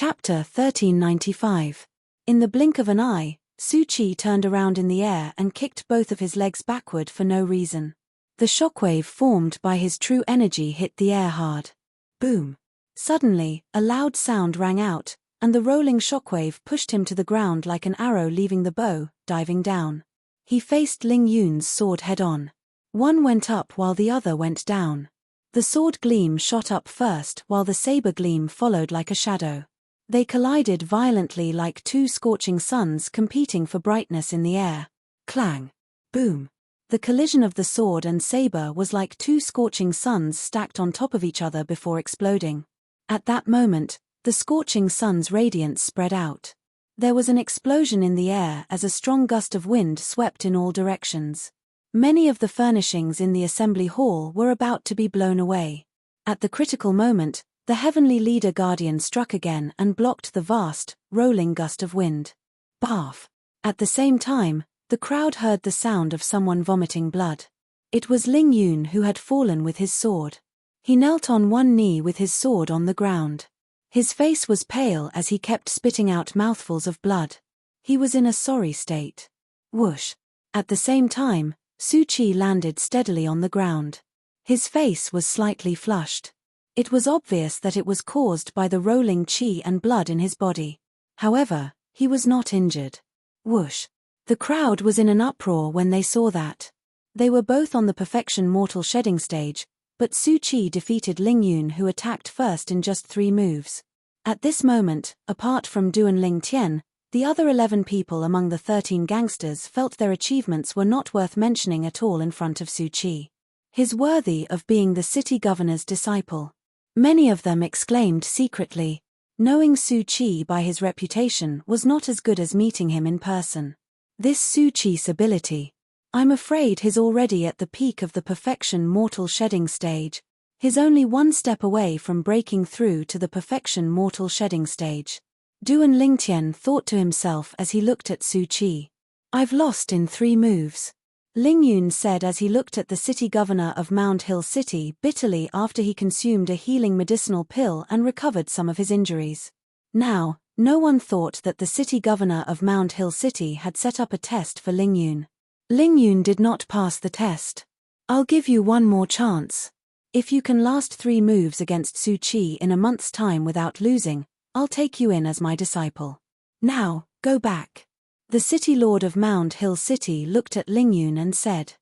Chapter 1395. In the blink of an eye, Su Qi turned around in the air and kicked both of his legs backward for no reason. The shockwave formed by his true energy hit the air hard. Boom! Suddenly, a loud sound rang out, and the rolling shockwave pushed him to the ground like an arrow leaving the bow, diving down. He faced Ling Yun's sword head-on. One went up while the other went down. The sword gleam shot up first while the saber gleam followed like a shadow. They collided violently like two scorching suns competing for brightness in the air. Clang! Boom! The collision of the sword and saber was like two scorching suns stacked on top of each other before exploding. At that moment, the scorching sun's radiance spread out. There was an explosion in the air as a strong gust of wind swept in all directions. Many of the furnishings in the assembly hall were about to be blown away. At the critical moment, the heavenly leader guardian struck again and blocked the vast, rolling gust of wind. Barf! At the same time, the crowd heard the sound of someone vomiting blood. It was Ling Yun who had fallen with his sword. He knelt on one knee with his sword on the ground. His face was pale as he kept spitting out mouthfuls of blood. He was in a sorry state. Whoosh! At the same time, Su Qi landed steadily on the ground. His face was slightly flushed. It was obvious that it was caused by the rolling qi and blood in his body. However, he was not injured. Whoosh! The crowd was in an uproar when they saw that. They were both on the perfection mortal shedding stage, but Su Qi defeated Ling Yun, who attacked first in just 3 moves. At this moment, apart from Du and Ling Tian, the other 11 people among the 13 gangsters felt their achievements were not worth mentioning at all in front of Su Qi. He's worthy of being the city governor's disciple. Many of them exclaimed secretly. Knowing Su Qi by his reputation was not as good as meeting him in person. This Su Qi's ability. I'm afraid he's already at the peak of the perfection mortal shedding stage. He's only one step away from breaking through to the perfection mortal shedding stage. Du and Ling Tian thought to himself as he looked at Su Qi. I've lost in 3 moves. Ling Yun said as he looked at the city governor of Mound Hill City bitterly after he consumed a healing medicinal pill and recovered some of his injuries. Now, no one thought that the city governor of Mound Hill City had set up a test for Ling Yun. Ling Yun did not pass the test. I'll give you one more chance. If you can last 3 moves against Su Qi in a month's time without losing, I'll take you in as my disciple. Now, go back. The city lord of Mound Hill City looked at Ling Yun and said,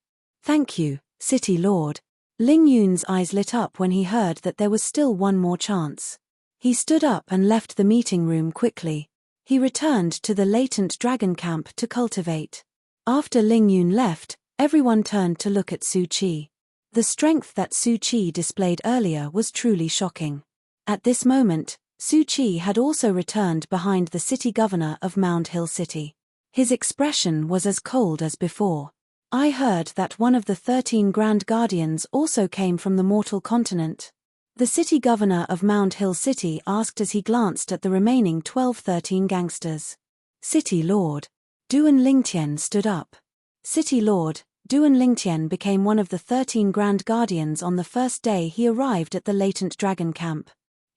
"Thank you, city lord." Ling Yun's eyes lit up when he heard that there was still one more chance. He stood up and left the meeting room quickly. He returned to the latent dragon camp to cultivate. After Ling Yun left, everyone turned to look at Su Qi. The strength that Su Qi displayed earlier was truly shocking. At this moment, Su Qi had also returned behind the city governor of Mound Hill City. His expression was as cold as before. I heard that one of the 13 Grand Guardians also came from the mortal continent. The city governor of Mound Hill City asked as he glanced at the remaining 13 gangsters. City Lord. Du and Ling Tian stood up. City Lord, Du and Ling Tian became one of the 13 Grand Guardians on the first day he arrived at the latent dragon camp.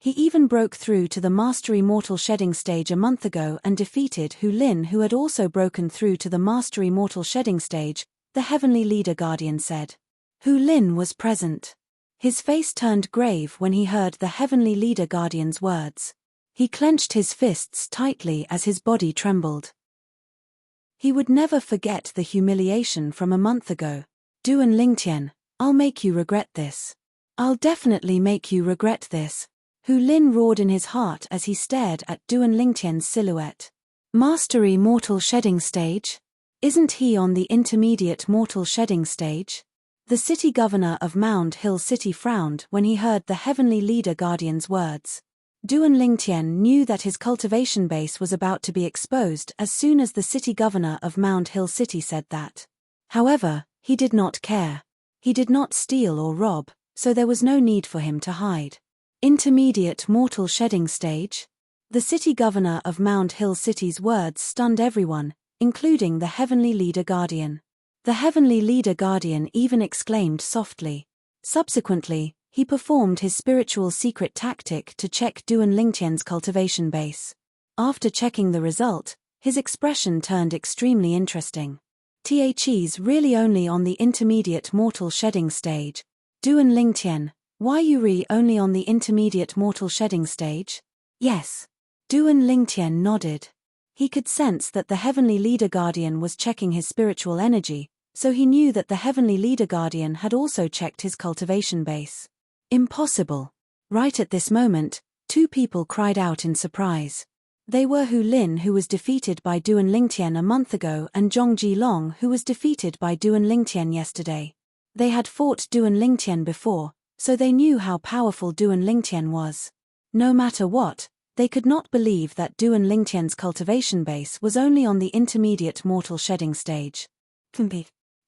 He even broke through to the Mastery Mortal Shedding stage a month ago and defeated Hu Lin, who had also broken through to the Mastery Mortal Shedding stage, the Heavenly Leader Guardian said. Hu Lin was present. His face turned grave when he heard the Heavenly Leader Guardian's words. He clenched his fists tightly as his body trembled. He would never forget the humiliation from a month ago. Du and Ling Tian, I'll make you regret this. I'll definitely make you regret this. Hu Lin roared in his heart as he stared at Du and Ling Tian's silhouette. Mastery Mortal Shedding stage? Isn't he on the intermediate Mortal Shedding stage? The city governor of Mound Hill City frowned when he heard the Heavenly Leader Guardian's words. Du and Ling Tian knew that his cultivation base was about to be exposed as soon as the city governor of Mound Hill City said that. However, he did not care. He did not steal or rob, so there was no need for him to hide. Intermediate Mortal Shedding stage? The city governor of Mound Hill City's words stunned everyone, including the Heavenly Leader Guardian. The Heavenly Leader Guardian even exclaimed softly. Subsequently, he performed his spiritual secret tactic to check Duan Lingtian's cultivation base. After checking the result, his expression turned extremely interesting. "She's really only on the intermediate mortal shedding stage. Duan Lingtian, why you only on the intermediate mortal shedding stage?" "Yes." Duan Lingtian nodded. He could sense that the Heavenly Leader Guardian was checking his spiritual energy, so he knew that the Heavenly Leader Guardian had also checked his cultivation base. Impossible. Right at this moment, two people cried out in surprise. They were Hu Lin, who was defeated by Duan Lingtian a month ago, and Zhong Jilong, who was defeated by Duan Lingtian yesterday. They had fought Duan Lingtian before, so they knew how powerful Duan Lingtian was. No matter what, they could not believe that Duan Lingtian's cultivation base was only on the intermediate mortal shedding stage.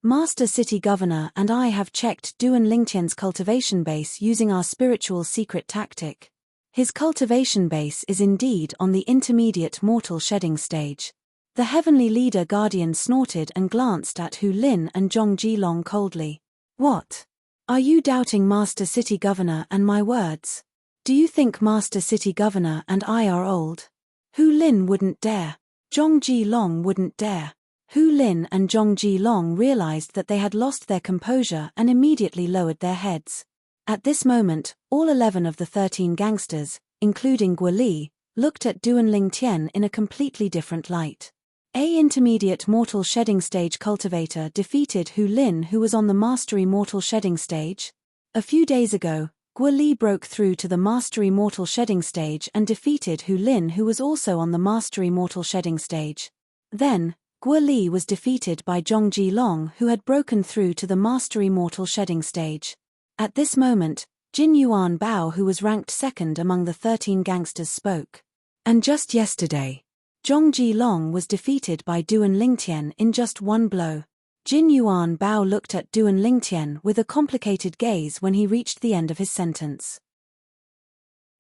"Master City Governor and I have checked Duan Lingtian's cultivation base using our spiritual secret tactic. His cultivation base is indeed on the intermediate mortal shedding stage." The Heavenly Leader Guardian snorted and glanced at Hu Lin and Zhong Jilong coldly. "What? Are you doubting Master City Governor and my words? Do you think Master City Governor and I are old?" Hu Lin wouldn't dare. Zhong Jilong wouldn't dare. Hu Lin and Zhong Jilong realized that they had lost their composure and immediately lowered their heads. At this moment, all 11 of the 13 gangsters, including Guo Li, looked at Duan Lingtian in a completely different light. A intermediate mortal shedding stage cultivator defeated Hu Lin, who was on the mastery mortal shedding stage. A few days ago, Guo Li broke through to the mastery mortal shedding stage and defeated Hu Lin, who was also on the mastery mortal shedding stage. Then, Guo Li was defeated by Zhong Jilong, who had broken through to the mastery mortal shedding stage. At this moment, Jin Yuan Bao, who was ranked second among the 13 gangsters, spoke. "And just yesterday, Zhong Jilong was defeated by Duan Lingtian in just one blow." Jin Yuan Bao looked at Duan Lingtian with a complicated gaze when he reached the end of his sentence.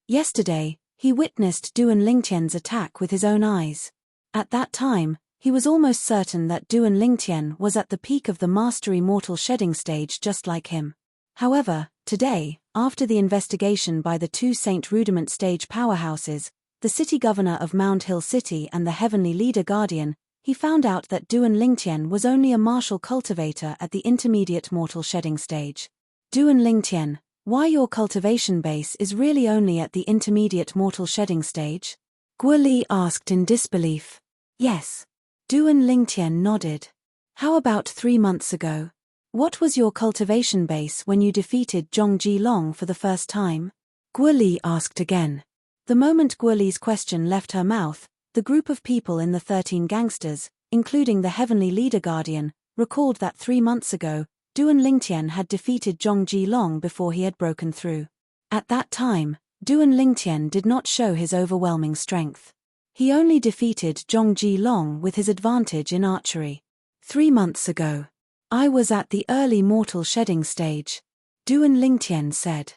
Yesterday, he witnessed Duan Lingtian's attack with his own eyes. At that time, he was almost certain that Duan Lingtian was at the peak of the mastery mortal shedding stage just like him. However, today, after the investigation by the two Saint Rudiment stage powerhouses, the city governor of Mount Hill City and the Heavenly Leader Guardian, he found out that Duan Lingtian was only a martial cultivator at the intermediate mortal shedding stage. "Duan Lingtian, why your cultivation base is really only at the intermediate mortal shedding stage?" Guo Li asked in disbelief. "Yes." Duan Lingtian nodded. "How about 3 months ago? What was your cultivation base when you defeated Zhong Jilong for the first time?" Guo Li asked again. The moment Guo Li's question left her mouth, the group of people in the 13 gangsters, including the Heavenly Leader Guardian, recalled that 3 months ago, Duan Lingtian had defeated Zhong Jilong before he had broken through. At that time, Duan Lingtian did not show his overwhelming strength. He only defeated Zhong Jilong with his advantage in archery. 3 months ago, I was at the early mortal shedding stage, Duan Lingtian said.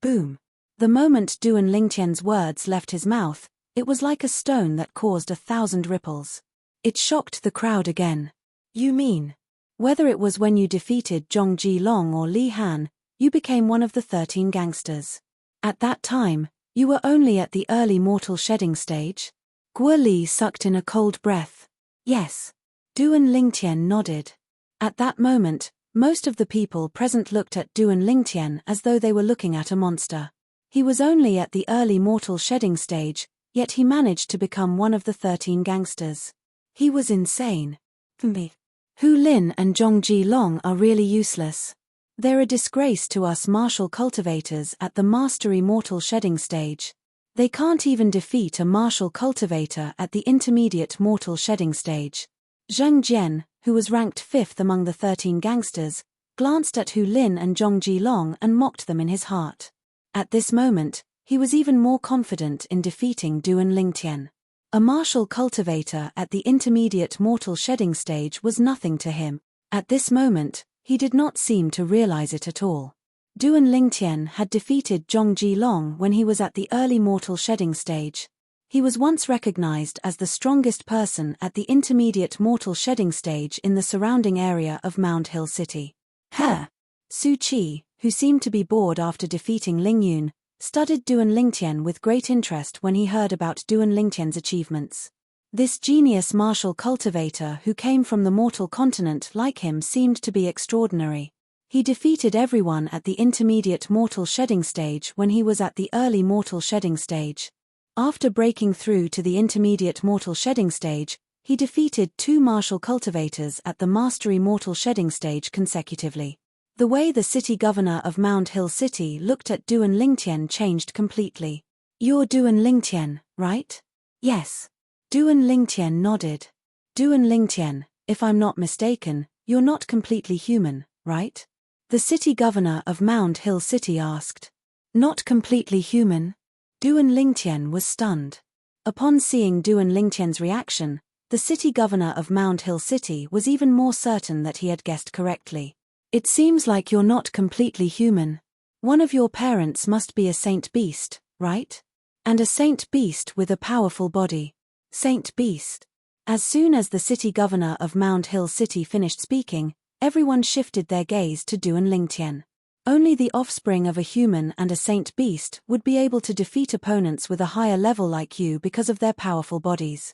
Boom. The moment Duan Lingtian's words left his mouth, it was like a stone that caused 1,000 ripples. It shocked the crowd again. You mean, whether it was when you defeated Zhong Jilong or Li Han, you became one of the 13 gangsters. At that time, you were only at the early mortal shedding stage? Guo Li sucked in a cold breath. Yes. Duan Lingtian nodded. At that moment, most of the people present looked at Duan Lingtian as though they were looking at a monster. He was only at the early mortal shedding stage, yet he managed to become one of the 13 gangsters. He was insane. Hu Lin and Zhong Jilong are really useless. They're a disgrace to us martial cultivators at the mastery mortal shedding stage. They can't even defeat a martial cultivator at the intermediate mortal shedding stage. Zheng Jian, who was ranked 5th among the 13 gangsters, glanced at Hu Lin and Zhong Jilong and mocked them in his heart. At this moment, he was even more confident in defeating Duan Lingtian. A martial cultivator at the intermediate mortal shedding stage was nothing to him. At this moment, he did not seem to realize it at all. Duan Lingtian had defeated Zhong Jilong when he was at the early mortal shedding stage. He was once recognized as the strongest person at the intermediate mortal shedding stage in the surrounding area of Mount Hill City. Su Qi, who seemed to be bored after defeating Ling Yun, studied Duan Lingtian with great interest when he heard about Duan Lingtian's achievements. This genius martial cultivator who came from the mortal continent like him seemed to be extraordinary. He defeated everyone at the intermediate mortal shedding stage when he was at the early mortal shedding stage. After breaking through to the intermediate mortal shedding stage, he defeated 2 martial cultivators at the mastery mortal shedding stage consecutively. The way the city governor of Mound Hill City looked at Duan Lingtian changed completely. "You're Duan Lingtian, right?" "Yes." Duan Lingtian nodded. "Duan Lingtian, if I'm not mistaken, you're not completely human, right?" The city governor of Mound Hill City asked. "Not completely human?" Duan Lingtian was stunned. Upon seeing Duan Lingtian's reaction, the city governor of Mound Hill City was even more certain that he had guessed correctly. "It seems like you're not completely human. One of your parents must be a saint beast, right? And a saint beast with a powerful body." Saint beast. As soon as the city governor of Mound Hill City finished speaking, everyone shifted their gaze to Duan Lingtian. Only the offspring of a human and a saint beast would be able to defeat opponents with a higher level like you because of their powerful bodies.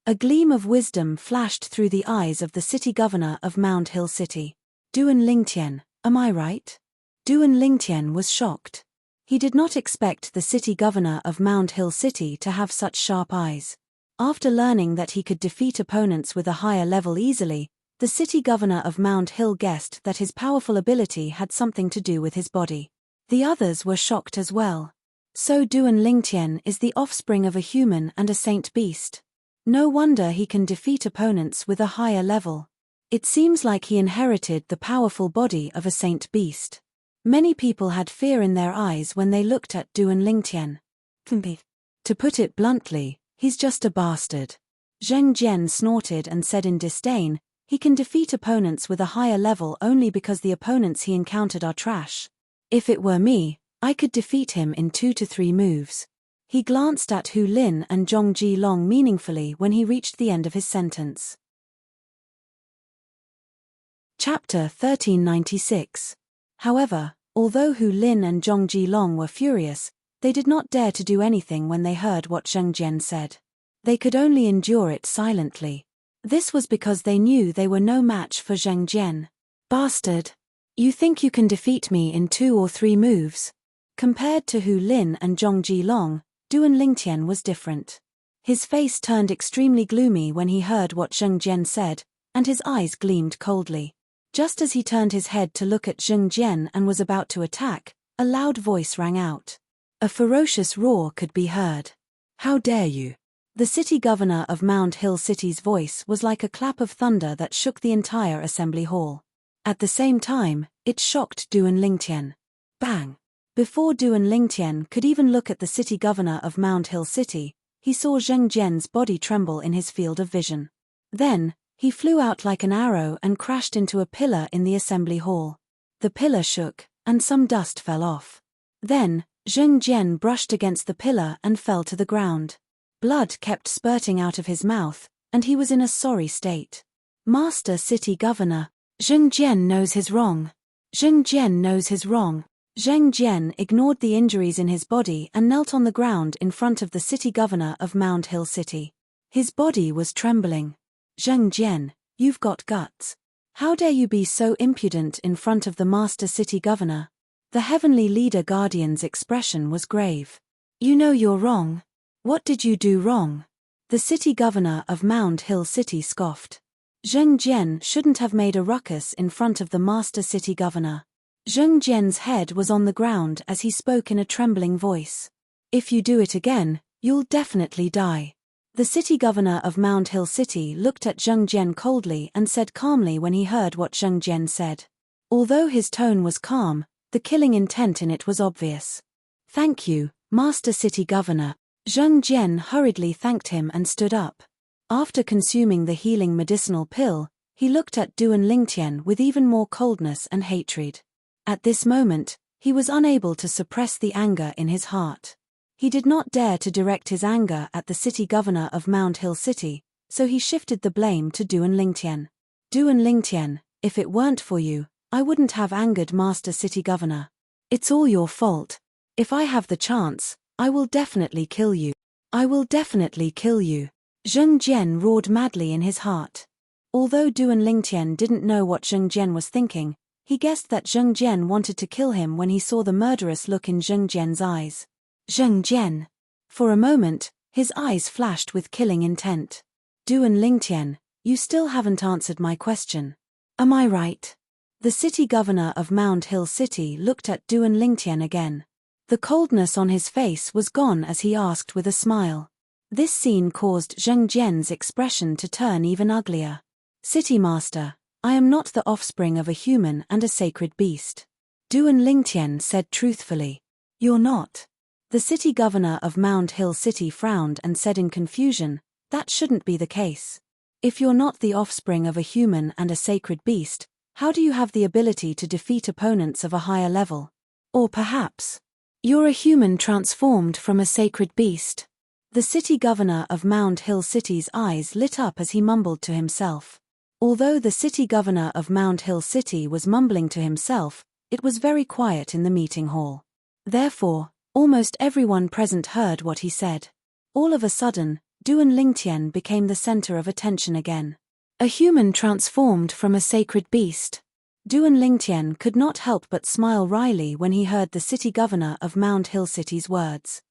A gleam of wisdom flashed through the eyes of the city governor of Mound Hill City. "Duan Lingtian, am I right?" Duan Lingtian was shocked. He did not expect the city governor of Mound Hill City to have such sharp eyes. After learning that he could defeat opponents with a higher level easily, the city governor of Mound Hill guessed that his powerful ability had something to do with his body. The others were shocked as well. So Duan Lingtian is the offspring of a human and a saint beast. No wonder he can defeat opponents with a higher level. It seems like he inherited the powerful body of a saint beast. Many people had fear in their eyes when they looked at Duan Lingtian. To put it bluntly, he's just a bastard. Zheng Jian snorted and said in disdain, "He can defeat opponents with a higher level only because the opponents he encountered are trash. If it were me, I could defeat him in 2 to 3 moves." He glanced at Hu Lin and Zhong Jilong meaningfully when he reached the end of his sentence. Chapter 1396. However, although Hu Lin and Zhong Jilong were furious, they did not dare to do anything when they heard what Zheng Jian said. They could only endure it silently. This was because they knew they were no match for Zheng Jian. "Bastard! You think you can defeat me in 2 or 3 moves?" Compared to Hu Lin and Zhong Jilong, Duan Lingtian was different. His face turned extremely gloomy when he heard what Zheng Jian said, and his eyes gleamed coldly. Just as he turned his head to look at Zheng Jian and was about to attack, a loud voice rang out. A ferocious roar could be heard. "How dare you!" The city governor of Mound Hill City's voice was like a clap of thunder that shook the entire assembly hall. At the same time, it shocked Duan Lingtian. Bang! Before Duan Lingtian could even look at the city governor of Mound Hill City, he saw Zheng Jian's body tremble in his field of vision. Then, he flew out like an arrow and crashed into a pillar in the assembly hall. The pillar shook, and some dust fell off. Then, Zheng Jian brushed against the pillar and fell to the ground. Blood kept spurting out of his mouth, and he was in a sorry state. "Master City Governor, Zheng Jian knows his wrong. Zheng Jian knows his wrong." Zheng Jian ignored the injuries in his body and knelt on the ground in front of the city governor of Mound Hill City. His body was trembling. "Zheng Jian, you've got guts. How dare you be so impudent in front of the Master City Governor?" The Heavenly Leader Guardian's expression was grave. "You know you're wrong. What did you do wrong?" The city governor of Mound Hill City scoffed. Zheng Jian shouldn't have made a ruckus in front of the Master City Governor. Zheng Jian's head was on the ground as he spoke in a trembling voice. "If you do it again, you'll definitely die." The city governor of Mound Hill City looked at Zheng Jian coldly and said calmly when he heard what Zheng Jian said. Although his tone was calm, the killing intent in it was obvious. "Thank you, Master City Governor." Zheng Jian hurriedly thanked him and stood up. After consuming the healing medicinal pill, he looked at Duan Lingtian with even more coldness and hatred. At this moment, he was unable to suppress the anger in his heart. He did not dare to direct his anger at the city governor of Mound Hill City, so he shifted the blame to Duan Lingtian. "Duan Lingtian, if it weren't for you, I wouldn't have angered Master City Governor. It's all your fault. If I have the chance, I will definitely kill you. I will definitely kill you. Zheng Jian roared madly in his heart. Although Duan Lingtian didn't know what Zheng Jian was thinking, he guessed that Zheng Jian wanted to kill him when he saw the murderous look in Zheng Jian's eyes. Zheng Jian. For a moment, his eyes flashed with killing intent. Duan Lingtian, you still haven't answered my question. Am I right? The city governor of Mound Hill City looked at Duan Lingtian again. The coldness on his face was gone as he asked with a smile. This scene caused Zheng Jian's expression to turn even uglier. City Master, I am not the offspring of a human and a sacred beast. Duan Lingtian said truthfully. You're not. The city governor of Mound Hill City frowned and said in confusion, that shouldn't be the case. If you're not the offspring of a human and a sacred beast, how do you have the ability to defeat opponents of a higher level? Or perhaps, you're a human transformed from a sacred beast. The city governor of Mound Hill City's eyes lit up as he mumbled to himself. Although the city governor of Mound Hill City was mumbling to himself, it was very quiet in the meeting hall. Therefore, almost everyone present heard what he said. All of a sudden, Duan Lingtian became the center of attention again. A human transformed from a sacred beast. Duan Lingtian could not help but smile wryly when he heard the city governor of Mound Hill City's words.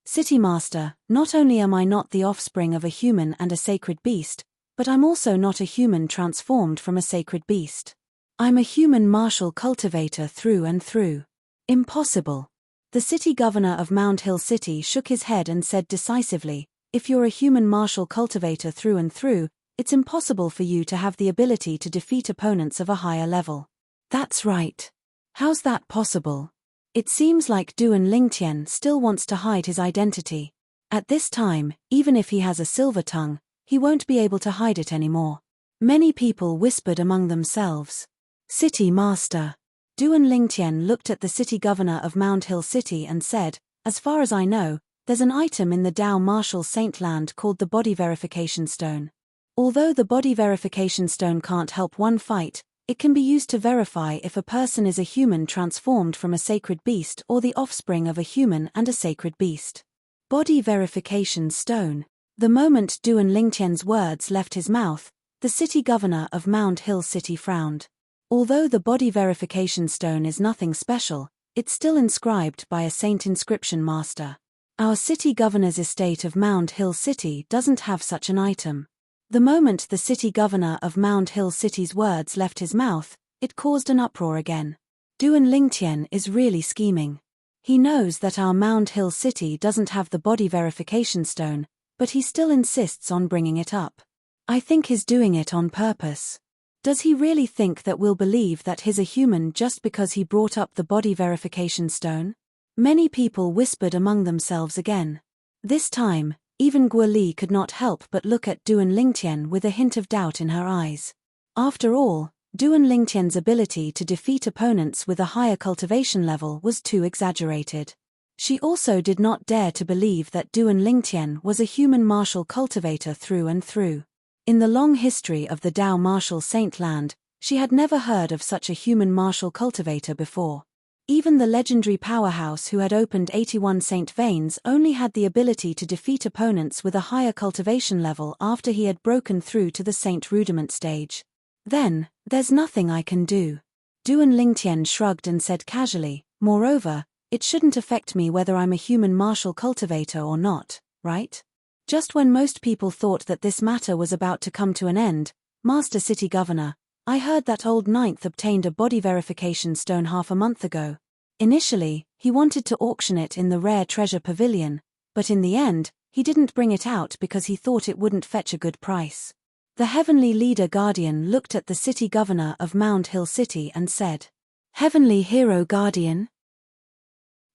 City Master, not only am I not the offspring of a human and a sacred beast, but I'm also not a human transformed from a sacred beast. I'm a human martial cultivator through and through. Impossible. The city governor of Mound Hill City shook his head and said decisively, if you're a human martial cultivator through and through, it's impossible for you to have the ability to defeat opponents of a higher level. That's right. How's that possible? It seems like Duan Lingtian still wants to hide his identity. At this time, even if he has a silver tongue, he won't be able to hide it anymore. Many people whispered among themselves. City Master. Duan Lingtian looked at the city governor of Mound Hill City and said, as far as I know, there's an item in the Dao Martial Saint Land called the Body Verification Stone. Although the Body Verification Stone can't help one fight, it can be used to verify if a person is a human transformed from a sacred beast or the offspring of a human and a sacred beast. Body Verification Stone. The moment Duan Lingtian's words left his mouth, the city governor of Mound Hill City frowned. Although the Body Verification Stone is nothing special, it's still inscribed by a saint inscription master. Our city governor's estate of Mound Hill City doesn't have such an item. The moment the city governor of Mound Hill City's words left his mouth, it caused an uproar again. Duan Lingtian is really scheming. He knows that our Mound Hill City doesn't have the Body Verification Stone, but he still insists on bringing it up. I think he's doing it on purpose. Does he really think that we'll believe that he's a human just because he brought up the Body Verification Stone? Many people whispered among themselves again. This time, even Guo Li could not help but look at Duan Lingtian with a hint of doubt in her eyes. After all, Duan Lingtian's ability to defeat opponents with a higher cultivation level was too exaggerated. She also did not dare to believe that Duan Lingtian was a human martial cultivator through and through. In the long history of the Dao Martial Saint Land, she had never heard of such a human martial cultivator before. Even the legendary powerhouse who had opened 81 Saint Veins only had the ability to defeat opponents with a higher cultivation level after he had broken through to the Saint Rudiment stage. Then, there's nothing I can do. Duan Lingtian shrugged and said casually, moreover, it shouldn't affect me whether I'm a human martial cultivator or not, right? Just when most people thought that this matter was about to come to an end, Master City Governor, I heard that old Ninth obtained a Body Verification Stone half a month ago. Initially, he wanted to auction it in the Rare Treasure Pavilion, but in the end, he didn't bring it out because he thought it wouldn't fetch a good price. The Heavenly Leader Guardian looked at the city governor of Mound Hill City and said, Heavenly Hero Guardian?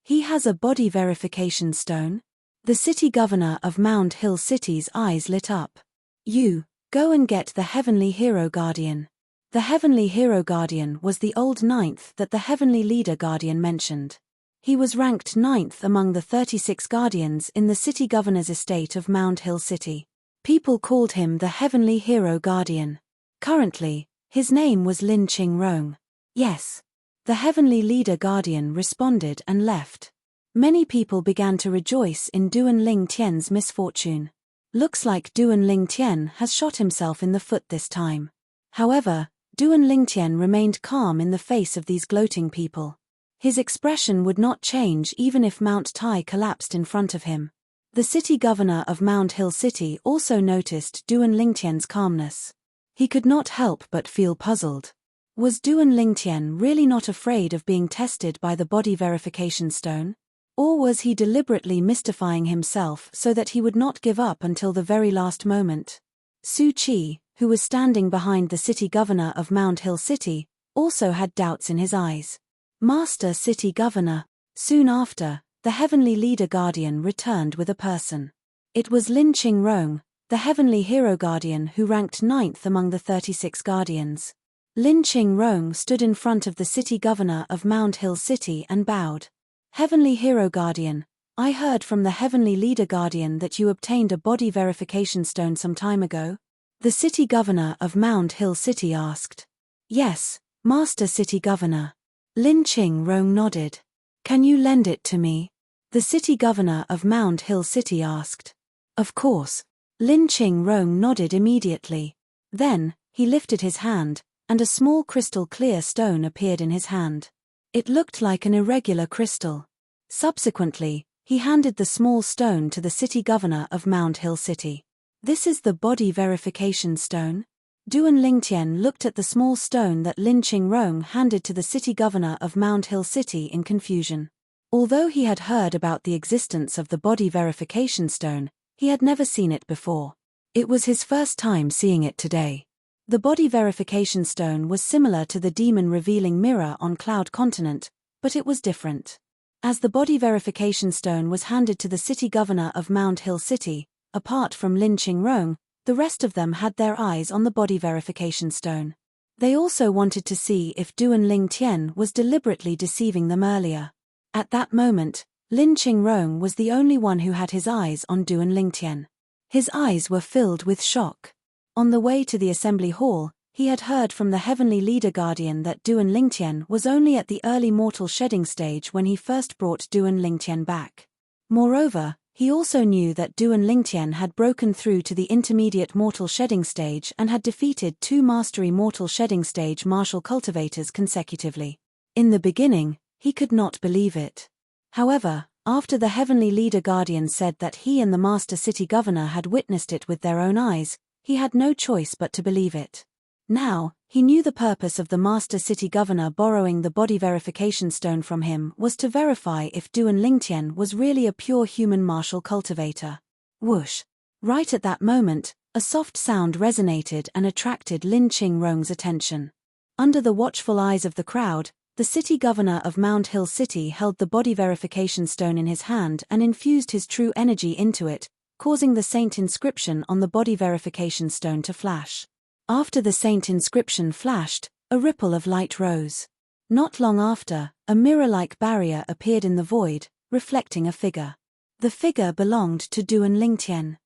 He has a Body Verification Stone? The city governor of Mound Hill City's eyes lit up. You, go and get the Heavenly Hero Guardian. The Heavenly Hero Guardian was the old Ninth that the Heavenly Leader Guardian mentioned. He was ranked 9th among the 36 guardians in the city governor's estate of Mound Hill City. People called him the Heavenly Hero Guardian. Currently, His name was Lin Qingrong. Yes. The heavenly leader guardian responded and left. Many people began to rejoice in Duan Ling Tian's misfortune. Looks like Duan Ling Tian has shot himself in the foot this time. However, Duan Ling Tian remained calm in the face of these gloating people. His expression would not change even if Mount Tai collapsed in front of him. The city governor of Mount Hill City also noticed Duan Ling Tian's calmness. He could not help but feel puzzled. Was Duan Ling Tian really not afraid of being tested by the body verification stone? Or was he deliberately mystifying himself so that he would not give up until the very last moment? Su Qi, who was standing behind the city governor of Mount Hill City, also had doubts in his eyes. Master City Governor. Soon after, the heavenly leader guardian returned with a person. It was Lin Qingrong, the heavenly hero guardian who ranked 9th among the 36 guardians. Lin Qingrong stood in front of the city governor of Mount Hill City and bowed. Heavenly hero guardian, I heard from the heavenly leader guardian that you obtained a body verification stone some time ago. The city governor of Mount Hill City asked. Yes, Master City Governor. Lin Qingrong nodded. Can you lend it to me? The city governor of Mount Hill City asked. Of course. Lin Qingrong nodded immediately. Then, he lifted his hand, and a small crystal clear stone appeared in his hand. It looked like an irregular crystal. Subsequently, he handed the small stone to the city governor of Mount Hill City. This is the body verification stone? Duan Lingtian looked at the small stone that Lin Qingrong handed to the city governor of Mount Hill City in confusion. Although he had heard about the existence of the body verification stone, he had never seen it before. It was his first time seeing it today. The body verification stone was similar to the demon revealing mirror on Cloud Continent, but it was different. As the body verification stone was handed to the city governor of Mount Hill City, apart from Lin Qingrong, the rest of them had their eyes on the body verification stone. They also wanted to see if Duan Ling Tian was deliberately deceiving them earlier. At that moment, Lin Qingrong was the only one who had his eyes on Duan Ling Tian. His eyes were filled with shock. On the way to the assembly hall, he had heard from the heavenly leader guardian that Duan Ling Tian was only at the early mortal shedding stage when he first brought Duan Ling Tian back. Moreover, he also knew that Duan Ling Tian had broken through to the intermediate mortal shedding stage and had defeated 2 mastery mortal shedding stage martial cultivators consecutively. In the beginning, he could not believe it. However, after the heavenly leader guardian said that he and the master city governor had witnessed it with their own eyes, he had no choice but to believe it. Now, he knew the purpose of the master city governor borrowing the body verification stone from him was to verify if Duan Lingtian was really a pure human martial cultivator. Whoosh! Right at that moment, a soft sound resonated and attracted Lin Qingrong's attention. Under the watchful eyes of the crowd, the city governor of Mount Hill City held the body verification stone in his hand and infused his true energy into it, causing the saint inscription on the body verification stone to flash. After the saint inscription flashed, a ripple of light rose. Not long after, a mirror-like barrier appeared in the void, reflecting a figure. The figure belonged to Duan Lingtian.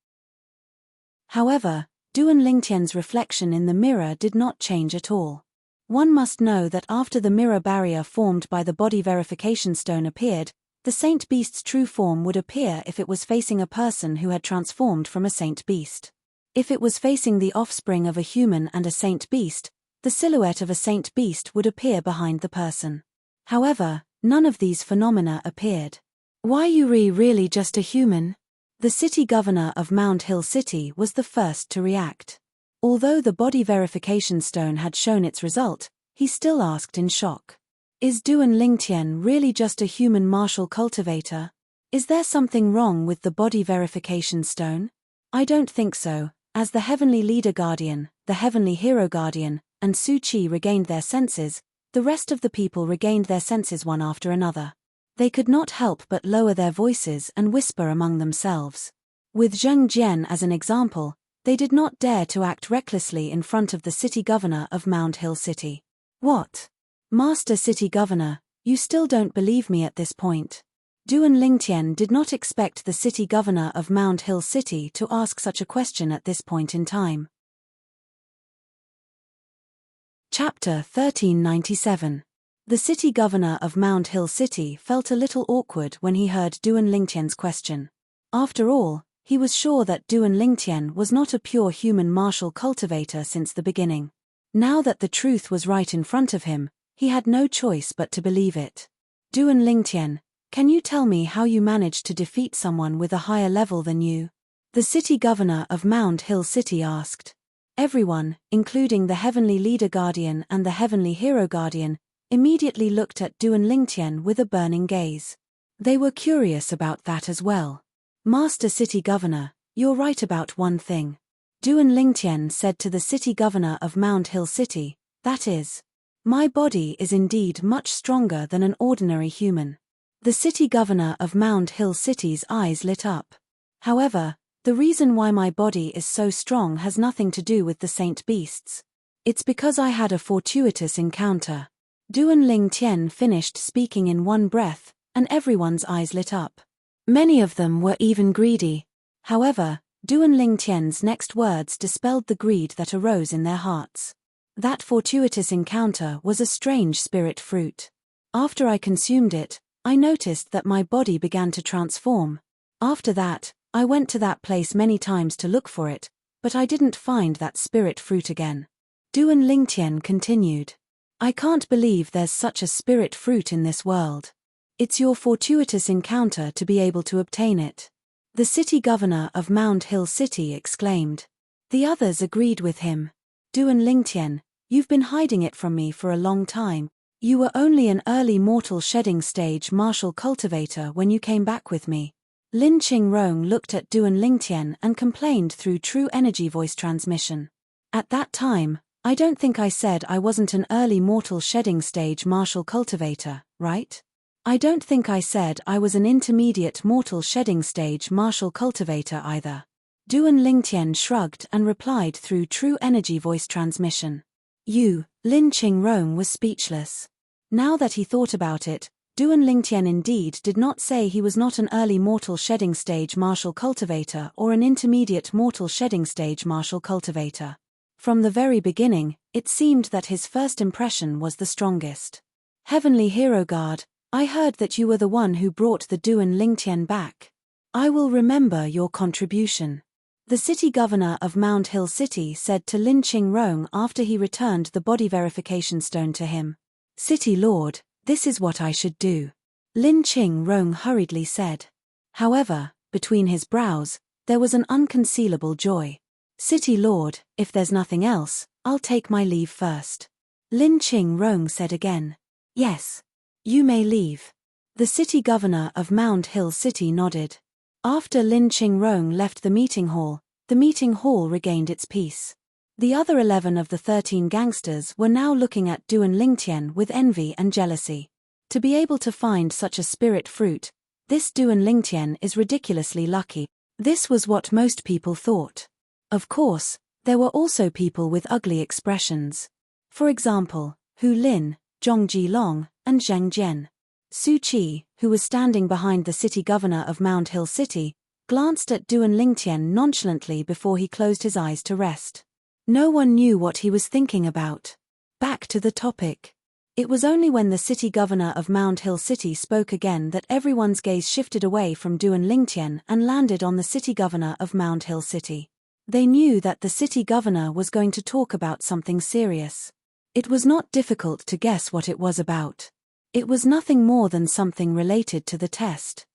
However, Duan Lingtian's reflection in the mirror did not change at all. One must know that after the mirror barrier formed by the body verification stone appeared, the saint beast's true form would appear if it was facing a person who had transformed from a saint beast. If it was facing the offspring of a human and a saint beast, the silhouette of a saint beast would appear behind the person. However, none of these phenomena appeared. Why Yuri really just a human? The city governor of Mount Hill City was the first to react. Although the body verification stone had shown its result, he still asked in shock. Is Duan Lingtian really just a human martial cultivator? Is there something wrong with the body verification stone? I don't think so. As the heavenly leader guardian, the heavenly hero guardian, and Su Qi regained their senses, the rest of the people regained their senses one after another. They could not help but lower their voices and whisper among themselves. With Zheng Jian as an example, they did not dare to act recklessly in front of the city governor of Mount Hill City. What? Master City Governor, you still don't believe me at this point? Duan Lingtian did not expect the city governor of Mount Hill City to ask such a question at this point in time. Chapter 1397. The city governor of Mount Hill City felt a little awkward when he heard Duan Lingtian's question. After all, he was sure that Duan Lingtian was not a pure human martial cultivator since the beginning. Now that the truth was right in front of him, he had no choice but to believe it. Duan Lingtian, can you tell me how you managed to defeat someone with a higher level than you? The city governor of Mount Hill City asked. Everyone, including the Heavenly Leader Guardian and the Heavenly Hero Guardian, immediately looked at Duan Lingtian with a burning gaze. They were curious about that as well. Master City Governor, you're right about one thing. Duan Lingtian said to the city governor of Mount Hill City, that is, my body is indeed much stronger than an ordinary human. The city governor of Mount Hill City's eyes lit up. However, the reason why my body is so strong has nothing to do with the saint beasts. It's because I had a fortuitous encounter. Duan Lingtian finished speaking in one breath, and everyone's eyes lit up. Many of them were even greedy. However, Duan Lingtian's next words dispelled the greed that arose in their hearts. That fortuitous encounter was a strange spirit fruit. After I consumed it, I noticed that my body began to transform. After that, I went to that place many times to look for it, but I didn't find that spirit fruit again. Duan Lingtian continued. I can't believe there's such a spirit fruit in this world. It's your fortuitous encounter to be able to obtain it. The city governor of Mount Hill City exclaimed. The others agreed with him. Duan Lingtian, you've been hiding it from me for a long time. You were only an early mortal shedding stage martial cultivator when you came back with me. Lin Qingrong looked at Duan Lingtian and complained through true energy voice transmission. At that time, I don't think I said I wasn't an early mortal shedding stage martial cultivator, right? I don't think I said I was an intermediate mortal shedding stage martial cultivator either. Duan Lingtian shrugged and replied through true energy voice transmission. Lin Qingrong was speechless. Now that he thought about it, Duan Lingtian indeed did not say he was not an early mortal shedding stage martial cultivator or an intermediate mortal shedding stage martial cultivator. From the very beginning, it seemed that his first impression was the strongest. Heavenly Hero Guard, I heard that you were the one who brought the Duan Lingtian back. I will remember your contribution. The city governor of Mount Hill City said to Lin Qingrong after he returned the body verification stone to him. City Lord, this is what I should do. Lin Qingrong hurriedly said. However, between his brows, there was an unconcealable joy. City Lord, if there's nothing else, I'll take my leave first. Lin Qingrong said again. Yes. You may leave. The city governor of Mount Hill City nodded. After Lin Qingrong left the meeting hall regained its peace. The other 11 of the 13 gangsters were now looking at Duan Lingtian with envy and jealousy. To be able to find such a spirit fruit, this Duan Lingtian is ridiculously lucky. This was what most people thought. Of course, there were also people with ugly expressions. For example, Hu Lin, Zhong Jilong, and Zhang Jian. Su Qi, who was standing behind the city governor of Mount Hill City, glanced at Duan Lingtian nonchalantly before he closed his eyes to rest. No one knew what he was thinking about. Back to the topic. It was only when the city governor of Mount Hill City spoke again that everyone's gaze shifted away from Duan Lingtian and landed on the city governor of Mount Hill City. They knew that the city governor was going to talk about something serious. It was not difficult to guess what it was about. It was nothing more than something related to the test.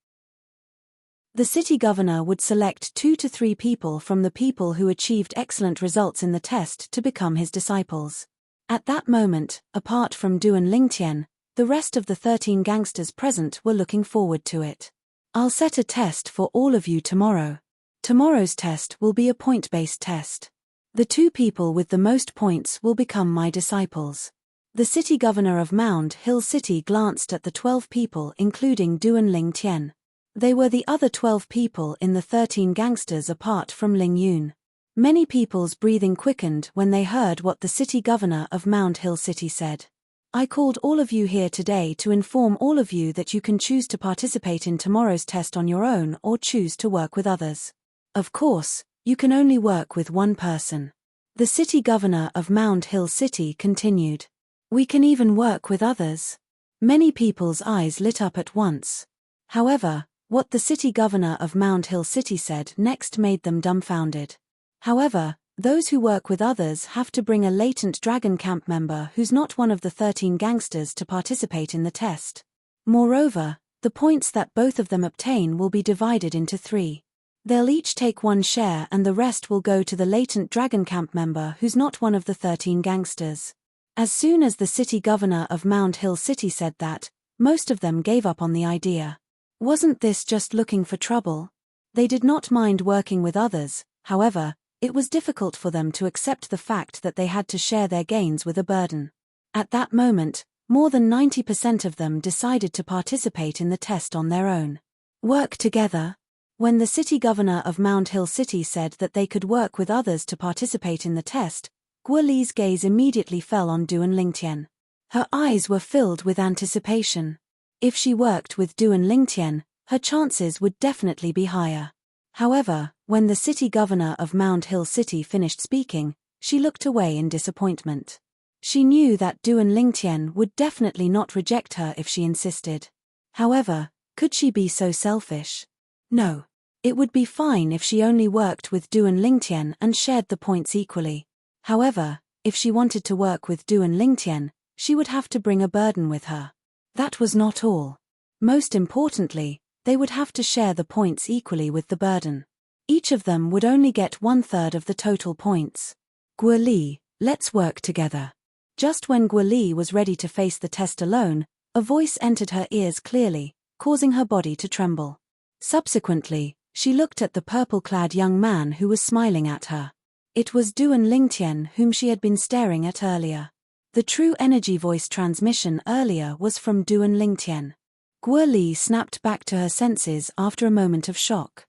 The city governor would select 2 to 3 people from the people who achieved excellent results in the test to become his disciples. At that moment, apart from Duan Lingtian, the rest of the 13 gangsters present were looking forward to it. I'll set a test for all of you tomorrow. Tomorrow's test will be a point-based test. The 2 people with the most points will become my disciples. The city governor of Mount Hill City glanced at the 12 people including Duan Lingtian. They were the other 12 people in the 13 gangsters apart from Ling Yun. Many people's breathing quickened when they heard what the city governor of Mount Hill City said. I called all of you here today to inform all of you that you can choose to participate in tomorrow's test on your own or choose to work with others. Of course, you can only work with one person. The city governor of Mound Hill City continued. We can even work with others. Many people's eyes lit up at once. However, what the city governor of Mound Hill City said next made them dumbfounded. However, those who work with others have to bring a latent Dragon Camp member who's not one of the 13 gangsters to participate in the test. Moreover, the points that both of them obtain will be divided into 3. They'll each take 1 share and the rest will go to the latent Dragon Camp member who's not one of the 13 gangsters. As soon as the city governor of Mound Hill City said that, most of them gave up on the idea. Wasn't this just looking for trouble? They did not mind working with others, however, it was difficult for them to accept the fact that they had to share their gains with a burden. At that moment, more than 90% of them decided to participate in the test on their own. Work together? When the city governor of Mound Hill City said that they could work with others to participate in the test, Guo Li's gaze immediately fell on Duan Lingtian. Her eyes were filled with anticipation. If she worked with Duan Lingtian, her chances would definitely be higher. However, when the city governor of Mound Hill City finished speaking, she looked away in disappointment. She knew that Duan Lingtian would definitely not reject her if she insisted. However, could she be so selfish? No. It would be fine if she only worked with Duan Lingtian and shared the points equally. However, if she wanted to work with Duan Lingtian, she would have to bring a burden with her. That was not all. Most importantly, they would have to share the points equally with the burden. Each of them would only get 1/3 of the total points. Guo Li, let's work together. Just when Guo Li was ready to face the test alone, a voice entered her ears clearly, causing her body to tremble. Subsequently, she looked at the purple-clad young man who was smiling at her. It was Duan Lingtian whom she had been staring at earlier. The true energy voice transmission earlier was from Duan Lingtian. Guo Li snapped back to her senses after a moment of shock.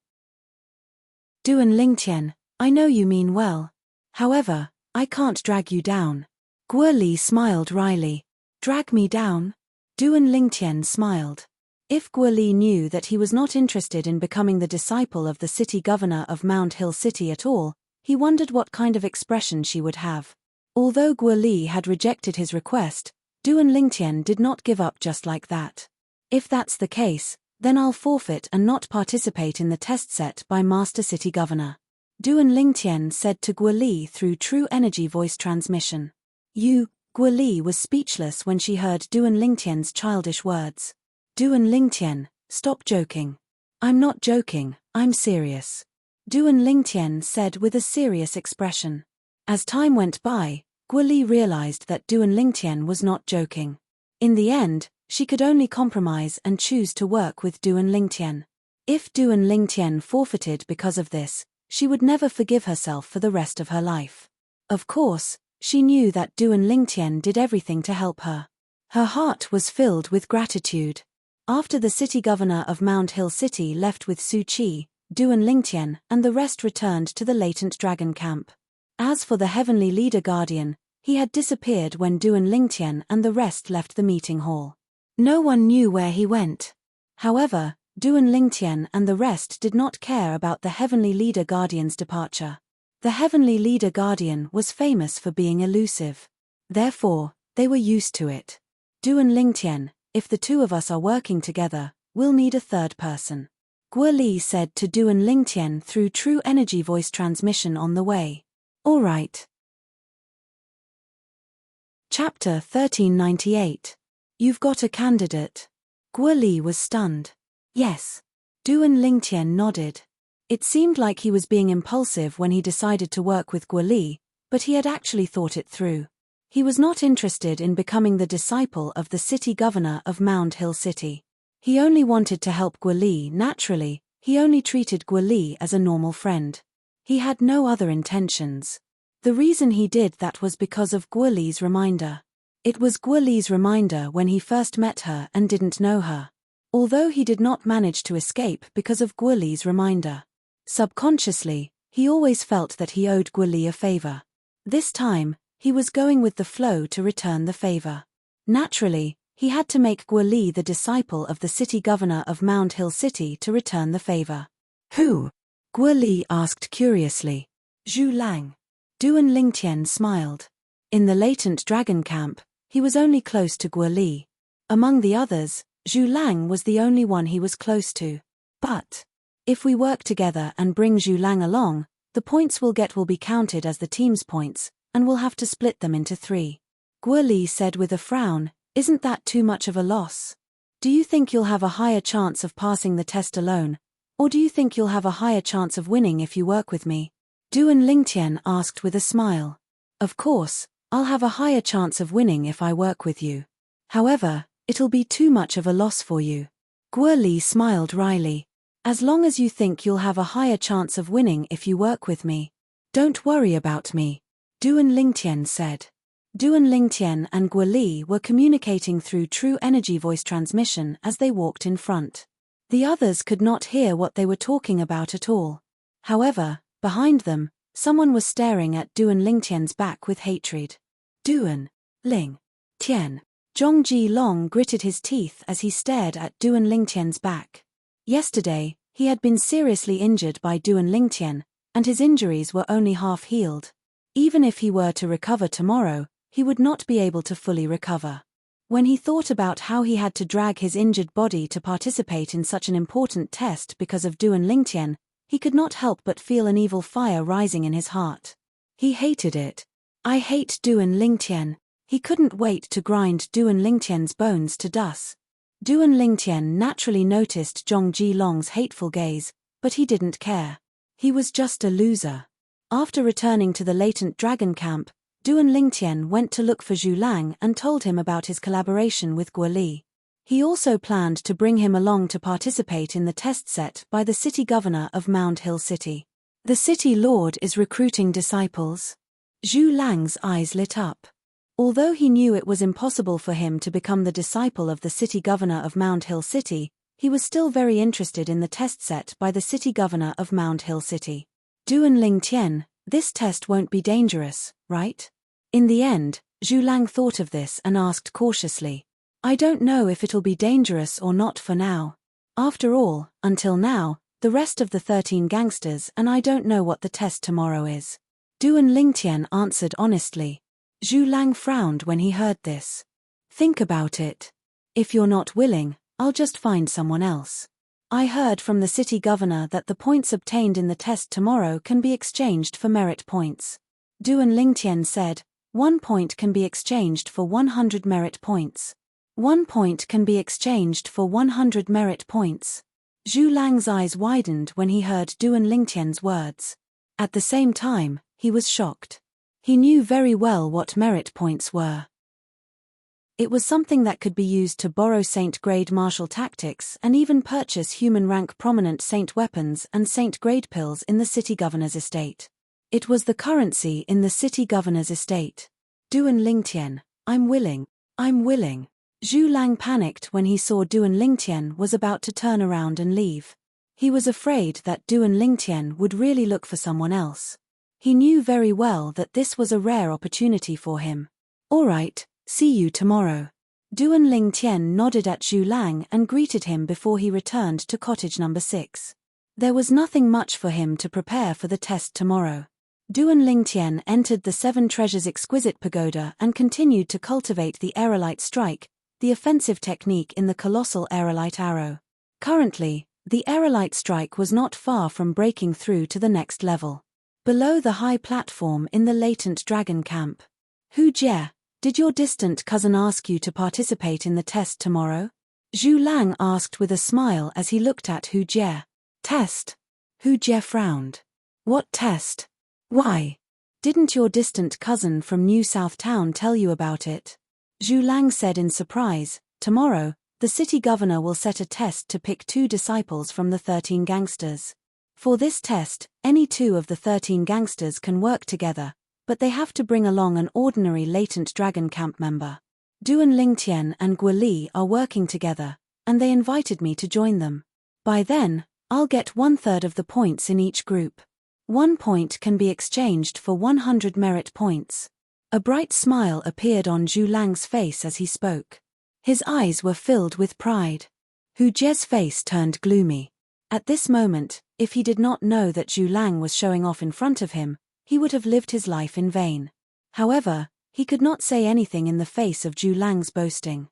Duan Lingtian, I know you mean well. However, I can't drag you down. Guo Li smiled wryly. Drag me down? Duan Lingtian smiled. If Guo Li knew that he was not interested in becoming the disciple of the city governor of Mound Hill City at all, he wondered what kind of expression she would have. Although Guo Li had rejected his request, Duan Lingtian did not give up just like that. If that's the case, then I'll forfeit and not participate in the test set by Master City Governor. Duan Lingtian said to Guo Li through true energy voice transmission. Guo Li was speechless when she heard Duan Lingtian's childish words. Duan Lingtian, stop joking. I'm not joking, I'm serious. Duan Lingtian said with a serious expression. As time went by, Guo Li realized that Duan Lingtian was not joking. In the end, she could only compromise and choose to work with Duan Lingtian. If Duan Lingtian forfeited because of this, she would never forgive herself for the rest of her life. Of course, she knew that Duan Lingtian did everything to help her. Her heart was filled with gratitude. After the city governor of Mound Hill City left with Su Qi, Duan Lingtian and the rest returned to the latent dragon camp. As for the heavenly leader guardian, he had disappeared when Duan Lingtian and the rest left the meeting hall. No one knew where he went. However, Duan Lingtian and the rest did not care about the heavenly leader guardian's departure. The heavenly leader guardian was famous for being elusive. Therefore, they were used to it. Duan Lingtian, if the 2 of us are working together, we'll need a 3rd person. Guo Li said to Duan Lingtian through true energy voice transmission on the way. All right. Chapter 1398. You've got a candidate. Guo Li was stunned. Yes. Duan Lingtian nodded. It seemed like he was being impulsive when he decided to work with Guo Li, but he had actually thought it through. He was not interested in becoming the disciple of the city governor of Mound Hill City. He only wanted to help Guo Li naturally, he only treated Guo Li as a normal friend. He had no other intentions. The reason he did that was because of Guo Li's reminder. It was Guo Li's reminder when he first met her and didn't know her. Although he did not manage to escape because of Guo Li's reminder. Subconsciously, he always felt that he owed Guo Li a favor. This time, he was going with the flow to return the favor. Naturally, he had to make Guo Li the disciple of the city governor of Mound Hill City to return the favor. Who? Guo Li asked curiously. Zhu Lang. Duan Lingtian smiled. In the latent dragon camp, he was only close to Guo Li. Among the others, Zhu Lang was the only one he was close to. But if we work together and bring Zhu Lang along, the points we'll get will be counted as the team's points, and we'll have to split them into 3. Guo Li said with a frown, "Isn't that too much of a loss? Do you think you'll have a higher chance of passing the test alone, or do you think you'll have a higher chance of winning if you work with me?" Duan Lingtian asked with a smile. "Of course, I'll have a higher chance of winning if I work with you. However, it'll be too much of a loss for you." Guo Li smiled wryly. "As long as you think you'll have a higher chance of winning if you work with me, don't worry about me," Duan Lingtian said. Duan Lingtian and Guo Li were communicating through true energy voice transmission as they walked in front. The others could not hear what they were talking about at all. However, behind them, someone was staring at Duan Lingtian's back with hatred. Duan Lingtian. Zhongji Long gritted his teeth as he stared at Duan Lingtian's back. Yesterday, he had been seriously injured by Duan Lingtian, and his injuries were only half healed. Even if he were to recover tomorrow, he would not be able to fully recover. When he thought about how he had to drag his injured body to participate in such an important test because of Duan Lingtian, he could not help but feel an evil fire rising in his heart. He hated it. "I hate Duan Lingtian." He couldn't wait to grind Duan Lingtian's bones to dust. Duan Lingtian naturally noticed Zhongji Long's hateful gaze, but he didn't care. He was just a loser. After returning to the latent dragon camp, Duan Lingtian went to look for Zhu Lang and told him about his collaboration with Guo Li. He also planned to bring him along to participate in the test set by the city governor of Mound Hill City. "The city lord is recruiting disciples?" Zhu Lang's eyes lit up. Although he knew it was impossible for him to become the disciple of the city governor of Mound Hill City, he was still very interested in the test set by the city governor of Mound Hill City. "Duan Lingtian, this test won't be dangerous, right?" In the end, Zhu Lang thought of this and asked cautiously. "I don't know if it'll be dangerous or not for now. After all, until now, the rest of the 13 gangsters and I don't know what the test tomorrow is." Duan Lingtian answered honestly. Zhu Lang frowned when he heard this. "Think about it. If you're not willing, I'll just find someone else. I heard from the city governor that the points obtained in the test tomorrow can be exchanged for merit points." Duan Lingtian said, "1 point can be exchanged for 100 merit points. 1 point can be exchanged for 100 merit points." Zhu Lang's eyes widened when he heard Duan Lingtian's words. At the same time, he was shocked. He knew very well what merit points were. It was something that could be used to borrow Saint-grade martial tactics and even purchase human-rank prominent Saint weapons and Saint-grade pills in the city governor's estate. It was the currency in the city governor's estate. Duan Lingtian, I'm willing. Zhu Lang panicked when he saw Duan Lingtian was about to turn around and leave. He was afraid that Duan Lingtian would really look for someone else. He knew very well that this was a rare opportunity for him. "All right, see you tomorrow." Duan Lingtian nodded at Zhu Lang and greeted him before he returned to cottage number 6. There was nothing much for him to prepare for the test tomorrow. Duan Lingtian entered the 7 Treasures Exquisite Pagoda and continued to cultivate the Aerolite Strike, the offensive technique in the colossal Aerolite Arrow. Currently, the Aerolite Strike was not far from breaking through to the next level. Below the high platform in the latent dragon camp. "Hu Jie, did your distant cousin ask you to participate in the test tomorrow?" Zhu Lang asked with a smile as he looked at Hu Jie. "Test?" Hu Jie frowned. "What test? Why? Didn't your distant cousin from New South Town tell you about it?" Zhu Lang said in surprise, "Tomorrow, the city governor will set a test to pick 2 disciples from the 13 gangsters. For this test, any 2 of the 13 gangsters can work together, but they have to bring along an ordinary latent dragon camp member. Duan Lingtian and Guo Li are working together, and they invited me to join them. By then, I'll get 1/3 of the points in each group. 1 point can be exchanged for 100 merit points." A bright smile appeared on Zhu Lang's face as he spoke. His eyes were filled with pride. Hu Jie's face turned gloomy. At this moment, if he did not know that Zhu Lang was showing off in front of him, he would have lived his life in vain. However, he could not say anything in the face of Zhu Lang's boasting.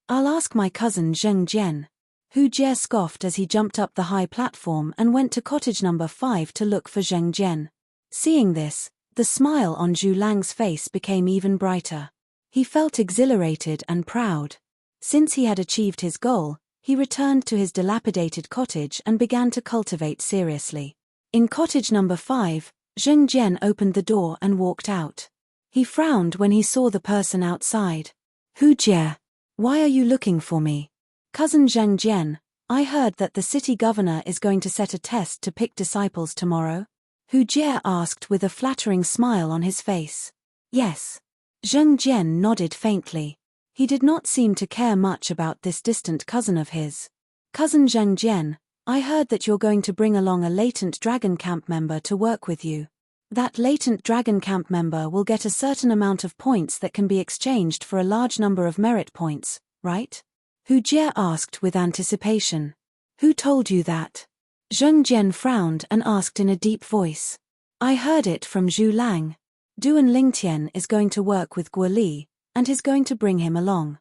I'll ask my cousin Zheng Jian. Hu Jie scoffed as he jumped up the high platform and went to cottage number 5 to look for Zheng Jian. Seeing this, the smile on Zhu Lang's face became even brighter. He felt exhilarated and proud. Since he had achieved his goal, he returned to his dilapidated cottage and began to cultivate seriously. In cottage number 5, Zheng Jian opened the door and walked out. He frowned when he saw the person outside. Hu Jie, why are you looking for me? Cousin Zheng Jian, I heard that the city governor is going to set a test to pick disciples tomorrow. Hu Jie asked with a flattering smile on his face. Yes. Zheng Jian nodded faintly. He did not seem to care much about this distant cousin of his. Cousin Zheng Jian, I heard that you're going to bring along a latent dragon camp member to work with you. That latent dragon camp member will get a certain amount of points that can be exchanged for a large number of merit points, right? Hu Jie asked with anticipation. Who told you that? Zheng Jian frowned and asked in a deep voice. I heard it from Zhu Lang. Duan Lingtian is going to work with Guo Li, and is going to bring him along.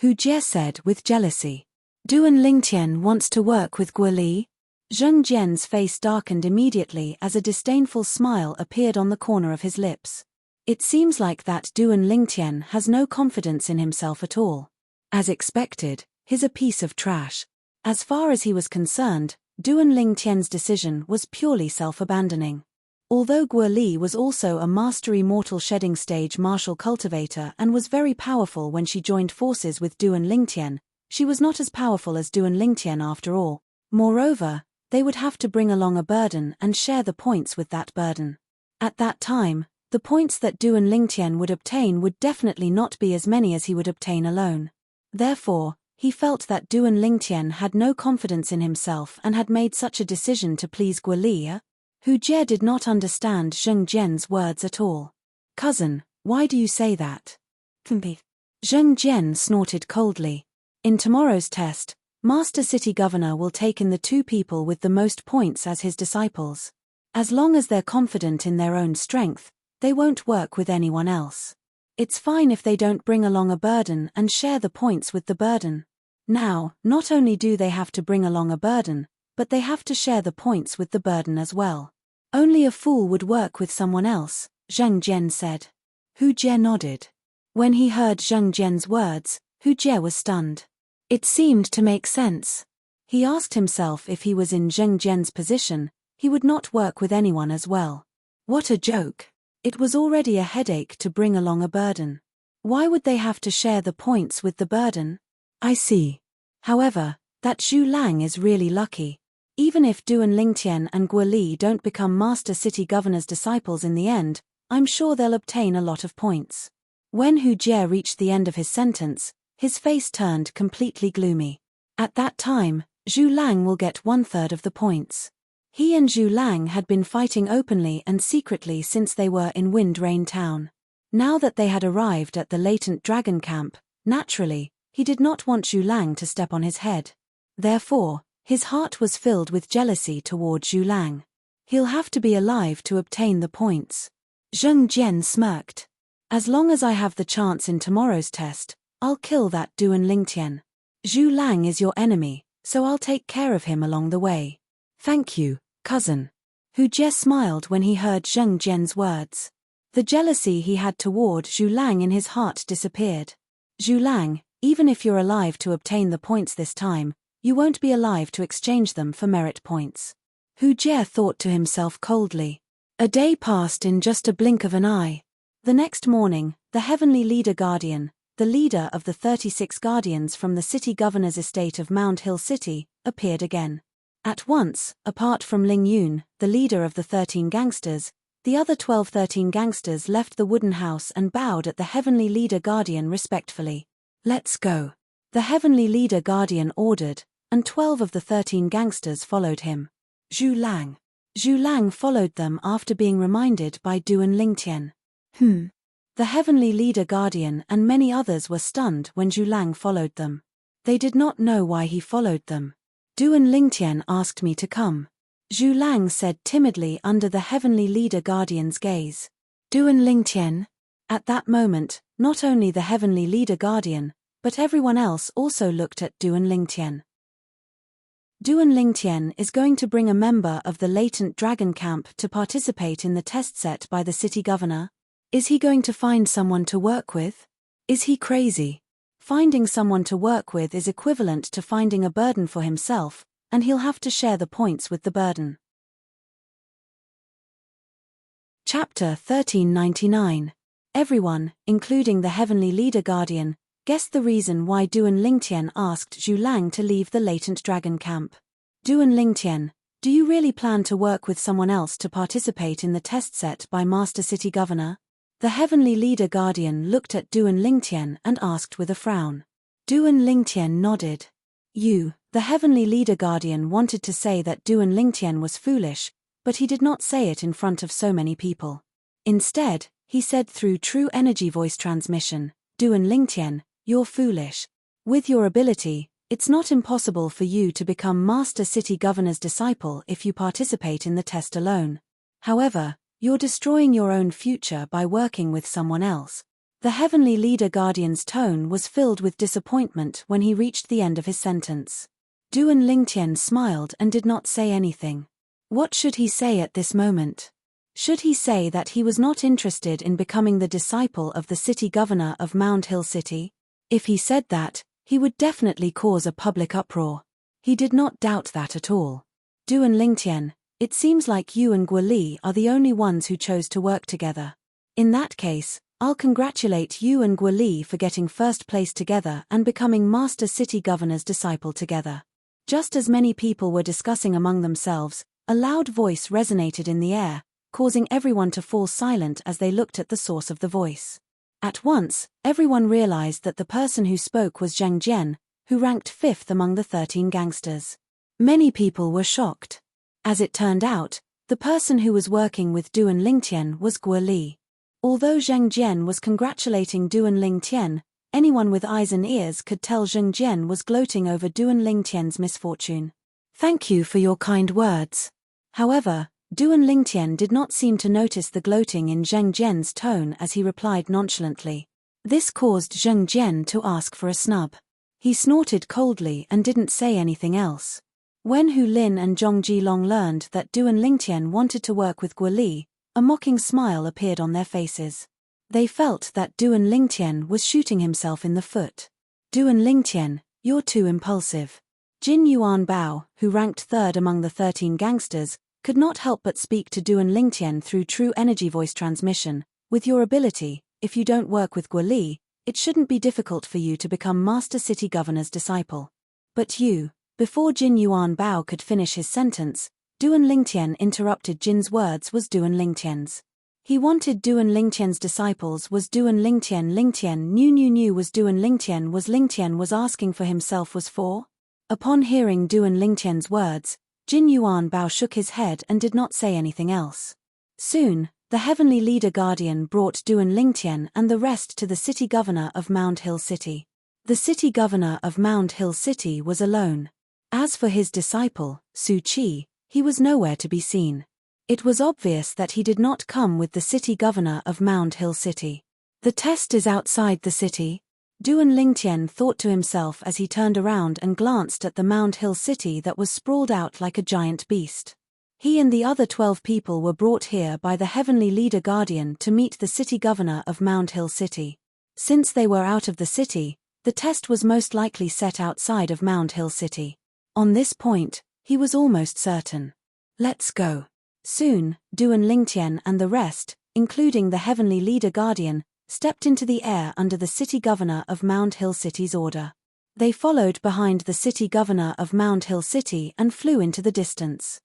Hu Jie said with jealousy. Duan Lingtian wants to work with Guo Li? Zheng Jian's face darkened immediately as a disdainful smile appeared on the corner of his lips. It seems like that Duan Lingtian has no confidence in himself at all. As expected, he's a piece of trash. As far as he was concerned, Duan Lingtian's decision was purely self-abandoning. Although Guo Li was also a mastery mortal shedding stage martial cultivator and was very powerful when she joined forces with Duan Lingtian, she was not as powerful as Duan Lingtian after all. Moreover, they would have to bring along a burden and share the points with that burden. At that time, the points that Duan Lingtian would obtain would definitely not be as many as he would obtain alone. Therefore, he felt that Duan Lingtian had no confidence in himself and had made such a decision to please Guo Li. Hu Jie did not understand Zheng Jian's words at all. Cousin, why do you say that? Zheng Jian snorted coldly. In tomorrow's test, Master City Governor will take in the 2 people with the most points as his disciples. As long as they're confident in their own strength, they won't work with anyone else. It's fine if they don't bring along a burden and share the points with the burden. Now, not only do they have to bring along a burden, but they have to share the points with the burden as well. Only a fool would work with someone else, Zheng Jian said. Hu Jie nodded. When he heard Zheng Jian's words, Hu Jie was stunned. It seemed to make sense. He asked himself if he was in Zheng Jian's position, he would not work with anyone as well. What a joke. It was already a headache to bring along a burden. Why would they have to share the points with the burden? I see. However, that Zhu Lang is really lucky. Even if Duan Lingtian and Guo Li don't become Master City Governor's disciples in the end, I'm sure they'll obtain a lot of points. When Hu Jie reached the end of his sentence, his face turned completely gloomy. At that time, Zhu Lang will get 1/3 of the points. He and Zhu Lang had been fighting openly and secretly since they were in Wind Rain Town. Now that they had arrived at the latent dragon camp, naturally, he did not want Zhu Lang to step on his head. Therefore, his heart was filled with jealousy toward Zhu Lang. He'll have to be alive to obtain the points. Zheng Jian smirked. As long as I have the chance in tomorrow's test, I'll kill that Duan Lingtian. Zhu Lang is your enemy, so I'll take care of him along the way. Thank you, cousin. Hu Jie smiled when he heard Zheng Jian's words. The jealousy he had toward Zhu Lang in his heart disappeared. Zhu Lang, even if you're alive to obtain the points this time, you won't be alive to exchange them for merit points. Hu Jie thought to himself coldly. A day passed in just a blink of an eye. The next morning, the Heavenly Leader Guardian, the leader of the 36 guardians from the city governor's estate of Mount Hill City, appeared again. At once, apart from Ling Yun, the leader of the 13 gangsters, the other 13 gangsters left the wooden house and bowed at the Heavenly Leader Guardian respectfully. Let's go. The Heavenly Leader Guardian ordered, and 12 of the 13 gangsters followed him. Zhu Lang followed them after being reminded by Duan Lingtian. The Heavenly Leader Guardian and many others were stunned when Zhu Lang followed them. They did not know why he followed them. Duan Lingtian asked me to come. Zhu Lang said timidly under the heavenly leader guardian's gaze. Duan Lingtian? At that moment, not only the heavenly leader guardian, but everyone else also looked at Duan Lingtian. Duan Lingtian is going to bring a member of the latent dragon camp to participate in the test set by the city governor? Is he going to find someone to work with? Is he crazy? Finding someone to work with is equivalent to finding a burden for himself, and he'll have to share the points with the burden. Chapter 1399. Everyone, including the heavenly leader guardian, guessed the reason why Duan Lingtian asked Zhu Lang to leave the latent dragon camp. Duan Lingtian, do you really plan to work with someone else to participate in the test set by Master City Governor? The heavenly leader guardian looked at Duan Lingtian and asked with a frown. Duan Lingtian nodded. The heavenly leader guardian wanted to say that Duan Lingtian was foolish, but he did not say it in front of so many people. Instead, he said through true energy voice transmission, Duan Lingtian, you're foolish. With your ability, it's not impossible for you to become Master City Governor's disciple if you participate in the test alone. However, you're destroying your own future by working with someone else. The heavenly leader guardian's tone was filled with disappointment when he reached the end of his sentence. Duan Lingtian smiled and did not say anything. What should he say at this moment? Should he say that he was not interested in becoming the disciple of the city governor of Mount Hill City? If he said that, he would definitely cause a public uproar. He did not doubt that at all. Duan Lingtian, it seems like you and Guo Li are the only ones who chose to work together. In that case, I'll congratulate you and Guo Li for getting first place together and becoming Master City Governor's disciple together. Just as many people were discussing among themselves, a loud voice resonated in the air, causing everyone to fall silent as they looked at the source of the voice. At once, everyone realized that the person who spoke was Zheng Jian, who ranked 5th among the 13 gangsters. Many people were shocked. As it turned out, the person who was working with Duan Lingtian was Guo Li. Although Zheng Jian was congratulating Duan Lingtian, anyone with eyes and ears could tell Zheng Jian was gloating over Duan Lingtian's misfortune. Thank you for your kind words. However, Duan Lingtian did not seem to notice the gloating in Zheng Jian's tone as he replied nonchalantly. This caused Zheng Jian to ask for a snub. He snorted coldly and didn't say anything else. When Hu Lin and Zhong Jilong learned that Duan Lingtian wanted to work with Guo Li, a mocking smile appeared on their faces. They felt that Duan Lingtian was shooting himself in the foot. Duan Lingtian, you're too impulsive. Jin Yuan Bao, who ranked 3rd among the 13 gangsters, could not help but speak to Duan Lingtian through true energy voice transmission. With your ability, if you don't work with Guo Li, it shouldn't be difficult for you to become Master City Governor's disciple. But before Jin Yuan Bao could finish his sentence, Duan Lingtian interrupted Jin's words was Duan Lingtian's. He wanted Duan Lingtian's disciples was Duan Lingtian knew was Duan Lingtian was asking for himself was for? Upon hearing Duan Lingtian's words, Jin Yuan Bao shook his head and did not say anything else. Soon, the heavenly leader guardian brought Duan Lingtian and the rest to the city governor of Mount Hill City. The city governor of Mount Hill City was alone. As for his disciple, Su Qi, he was nowhere to be seen. It was obvious that he did not come with the city governor of Mount Hill City. The test is outside the city? Duan Lingtian thought to himself as he turned around and glanced at the Mount Hill City that was sprawled out like a giant beast. He and the other 12 people were brought here by the heavenly leader guardian to meet the city governor of Mount Hill City. Since they were out of the city, the test was most likely set outside of Mount Hill City. On this point, he was almost certain. Let's go. Soon, Duan Lingtian and the rest, including the heavenly leader guardian, stepped into the air under the city governor of Mount Hill City's order. They followed behind the city governor of Mount Hill City and flew into the distance.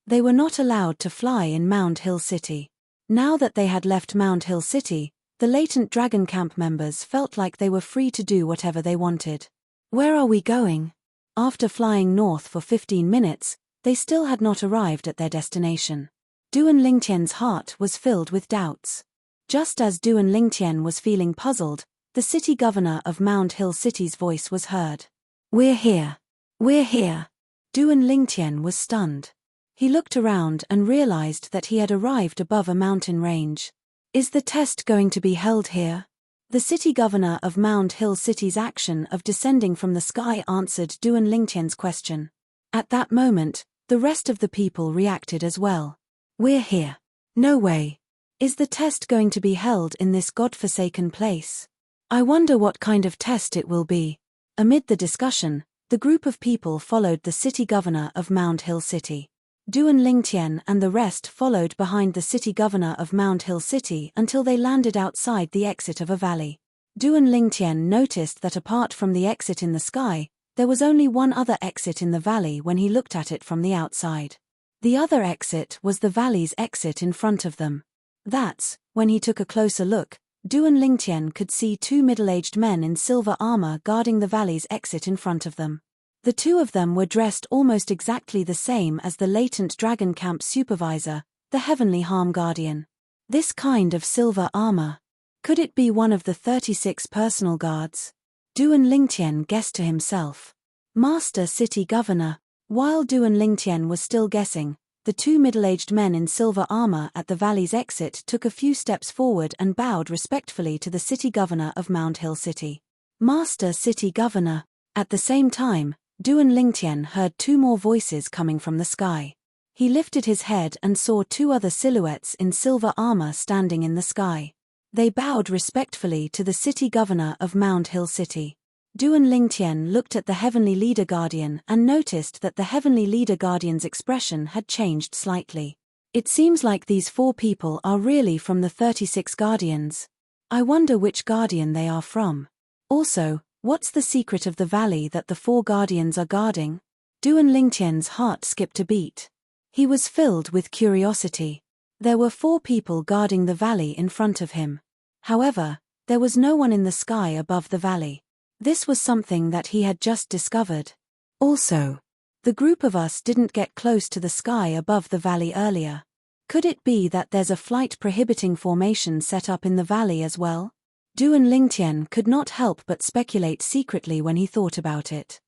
They were not allowed to fly in Mount Hill City. Now that they had left Mount Hill City, the latent dragon camp members felt like they were free to do whatever they wanted. Where are we going? After flying north for 15 minutes, they still had not arrived at their destination. Duan Lingtian's heart was filled with doubts. Just as Duan Lingtian was feeling puzzled, the city governor of Mount Hill City's voice was heard. We're here. We're here. Duan Lingtian was stunned. He looked around and realized that he had arrived above a mountain range. Is the test going to be held here? The city governor of Mound Hill City's action of descending from the sky answered Duan Lingtian's question. At that moment, the rest of the people reacted as well. We're here. No way. Is the test going to be held in this godforsaken place? I wonder what kind of test it will be. Amid the discussion, the group of people followed the city governor of Mound Hill City. Duan Lingtian and the rest followed behind the city governor of Mound Hill City until they landed outside the exit of a valley. Duan Lingtian noticed that apart from the exit in the sky, there was only one other exit in the valley when he looked at it from the outside. The other exit was the valley's exit in front of them. That's, when he took a closer look, Duan Lingtian could see two middle-aged men in silver armor guarding the valley's exit in front of them. The two of them were dressed almost exactly the same as the latent dragon camp supervisor, the Heavenly Harm Guardian. This kind of silver armor. Could it be one of the 36 personal guards? Duan Lingtian guessed to himself. Master City Governor. While Duan Lingtian was still guessing, the two middle-aged men in silver armor at the valley's exit took a few steps forward and bowed respectfully to the city governor of Mound Hill City. Master City Governor. At the same time, Duan Lingtian heard two more voices coming from the sky. He lifted his head and saw two other silhouettes in silver armor standing in the sky. They bowed respectfully to the city governor of Mound Hill City. Duan Lingtian looked at the Heavenly Leader Guardian and noticed that the Heavenly Leader Guardian's expression had changed slightly. It seems like these four people are really from the 36 Guardians. I wonder which Guardian they are from. Also, what's the secret of the valley that the four Guardians are guarding? Duan Lingtian's heart skipped a beat. He was filled with curiosity. There were four people guarding the valley in front of him. However, there was no one in the sky above the valley. This was something that he had just discovered. Also, the group of us didn't get close to the sky above the valley earlier. Could it be that there's a flight prohibiting formation set up in the valley as well? Duan Lingtian could not help but speculate secretly when he thought about it.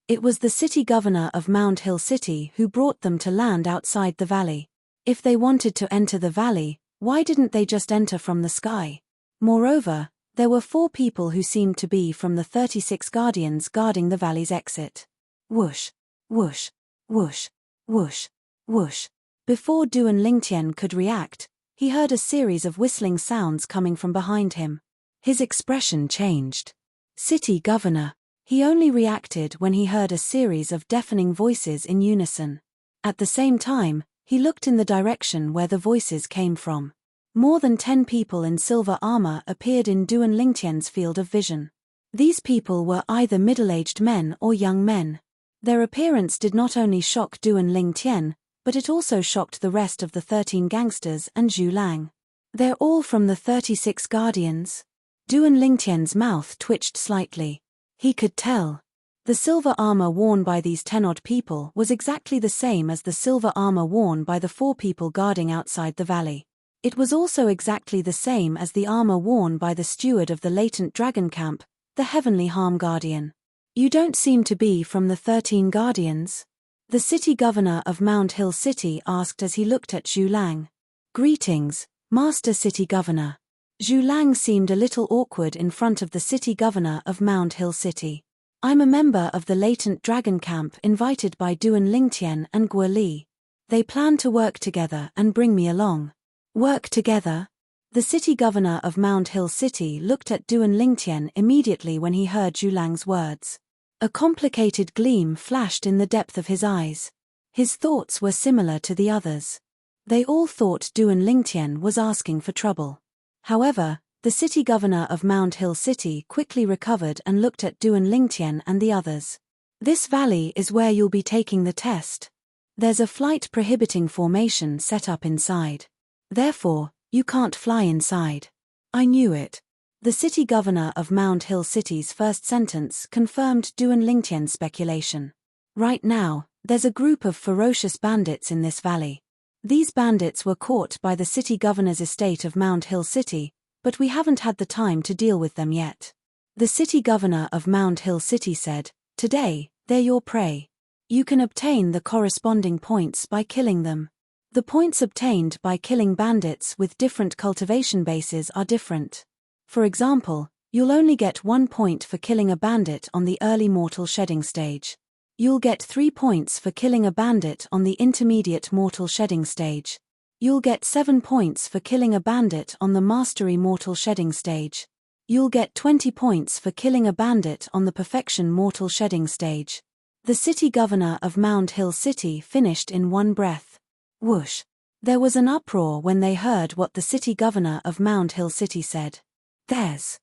It was the city governor of Mound Hill City who brought them to land outside the valley. If they wanted to enter the valley, why didn't they just enter from the sky? Moreover, there were four people who seemed to be from the 36 Guardians guarding the valley's exit. Whoosh, whoosh, whoosh, whoosh, whoosh. Before Duan Lingtian could react, he heard a series of whistling sounds coming from behind him. His expression changed. City governor. He only reacted when he heard a series of deafening voices in unison. At the same time, he looked in the direction where the voices came from. More than 10 people in silver armor appeared in Duan Lingtian's field of vision. These people were either middle-aged men or young men. Their appearance did not only shock Duan Lingtian, but it also shocked the rest of the 13 gangsters and Zhu Lang. They're all from the 36 Guardians. Duan Lingtian's mouth twitched slightly. He could tell. The silver armor worn by these 10-odd people was exactly the same as the silver armor worn by the 4 people guarding outside the valley. It was also exactly the same as the armor worn by the steward of the latent dragon camp, the Heavenly Harm Guardian. You don't seem to be from the 13 Guardians? The city governor of Mound Hill City asked as he looked at Zhu Lang. Greetings, Master City Governor. Zhu Lang seemed a little awkward in front of the city governor of Mound Hill City. I'm a member of the latent dragon camp invited by Duan Lingtian and Guo Li. They plan to work together and bring me along. Work together? The city governor of Mound Hill City looked at Duan Lingtian immediately when he heard Zhu Lang's words. A complicated gleam flashed in the depth of his eyes. His thoughts were similar to the others. They all thought Duan Lingtian was asking for trouble. However, the city governor of Mound Hill City quickly recovered and looked at Duan Lingtian and the others. This valley is where you'll be taking the test. There's a flight prohibiting formation set up inside. Therefore, you can't fly inside. I knew it. The city governor of Mound Hill City's first sentence confirmed Duan Lingtian's speculation. Right now, there's a group of ferocious bandits in this valley. These bandits were caught by the city governor's estate of Mound Hill City, but we haven't had the time to deal with them yet. The city governor of Mound Hill City said, Today, They're your prey. You can obtain the corresponding points by killing them. The points obtained by killing bandits with different cultivation bases are different. For example, you'll only get 1 point for killing a bandit on the early mortal shedding stage. You'll get 3 points for killing a bandit on the intermediate mortal shedding stage. You'll get 7 points for killing a bandit on the mastery mortal shedding stage. You'll get 20 points for killing a bandit on the perfection mortal shedding stage. The city governor of Mound Hill City finished in one breath. Whoosh! There was an uproar when they heard what the city governor of Mound Hill City said. There's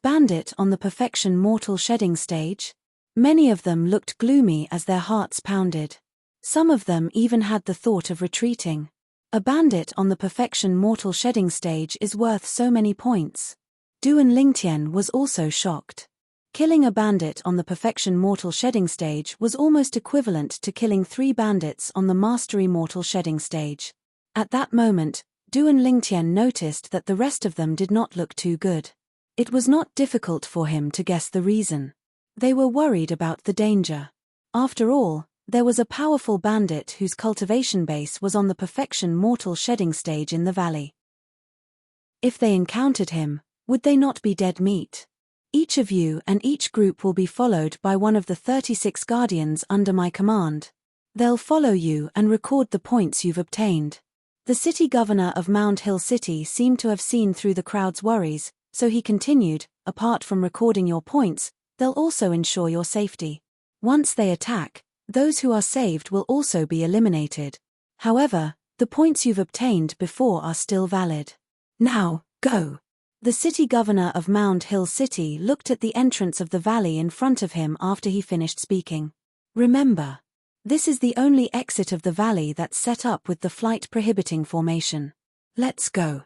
bandit on the perfection mortal shedding stage? Many of them looked gloomy as their hearts pounded. Some of them even had the thought of retreating. A bandit on the perfection mortal shedding stage is worth so many points. Duan Lingtian was also shocked. Killing a bandit on the perfection mortal shedding stage was almost equivalent to killing 3 bandits on the mastery mortal shedding stage. At that moment, Duan Lingtian noticed that the rest of them did not look too good. It was not difficult for him to guess the reason. They were worried about the danger. After all, there was a powerful bandit whose cultivation base was on the perfection mortal shedding stage in the valley. If they encountered him, would they not be dead meat? Each of you and each group will be followed by one of the 36 guardians under my command. They'll follow you and record the points you've obtained. The city governor of Mound Hill City seemed to have seen through the crowd's worries, so he continued, apart from recording your points, they'll also ensure your safety. Once they attack, those who are saved will also be eliminated. However, the points you've obtained before are still valid. Now, go! The city governor of Mound Hill City looked at the entrance of the valley in front of him after he finished speaking. Remember, this is the only exit of the valley that's set up with the flight prohibiting formation. Let's go.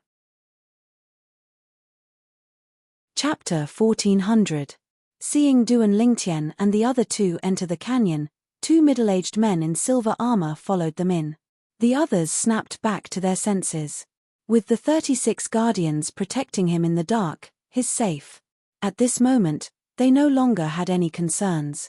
Chapter 1400. Seeing Duan Lingtian and the other 2 enter the canyon, 2 middle-aged men in silver armor followed them in. The others snapped back to their senses. With the 36 guardians protecting him in the dark, he's safe. At this moment, they no longer had any concerns.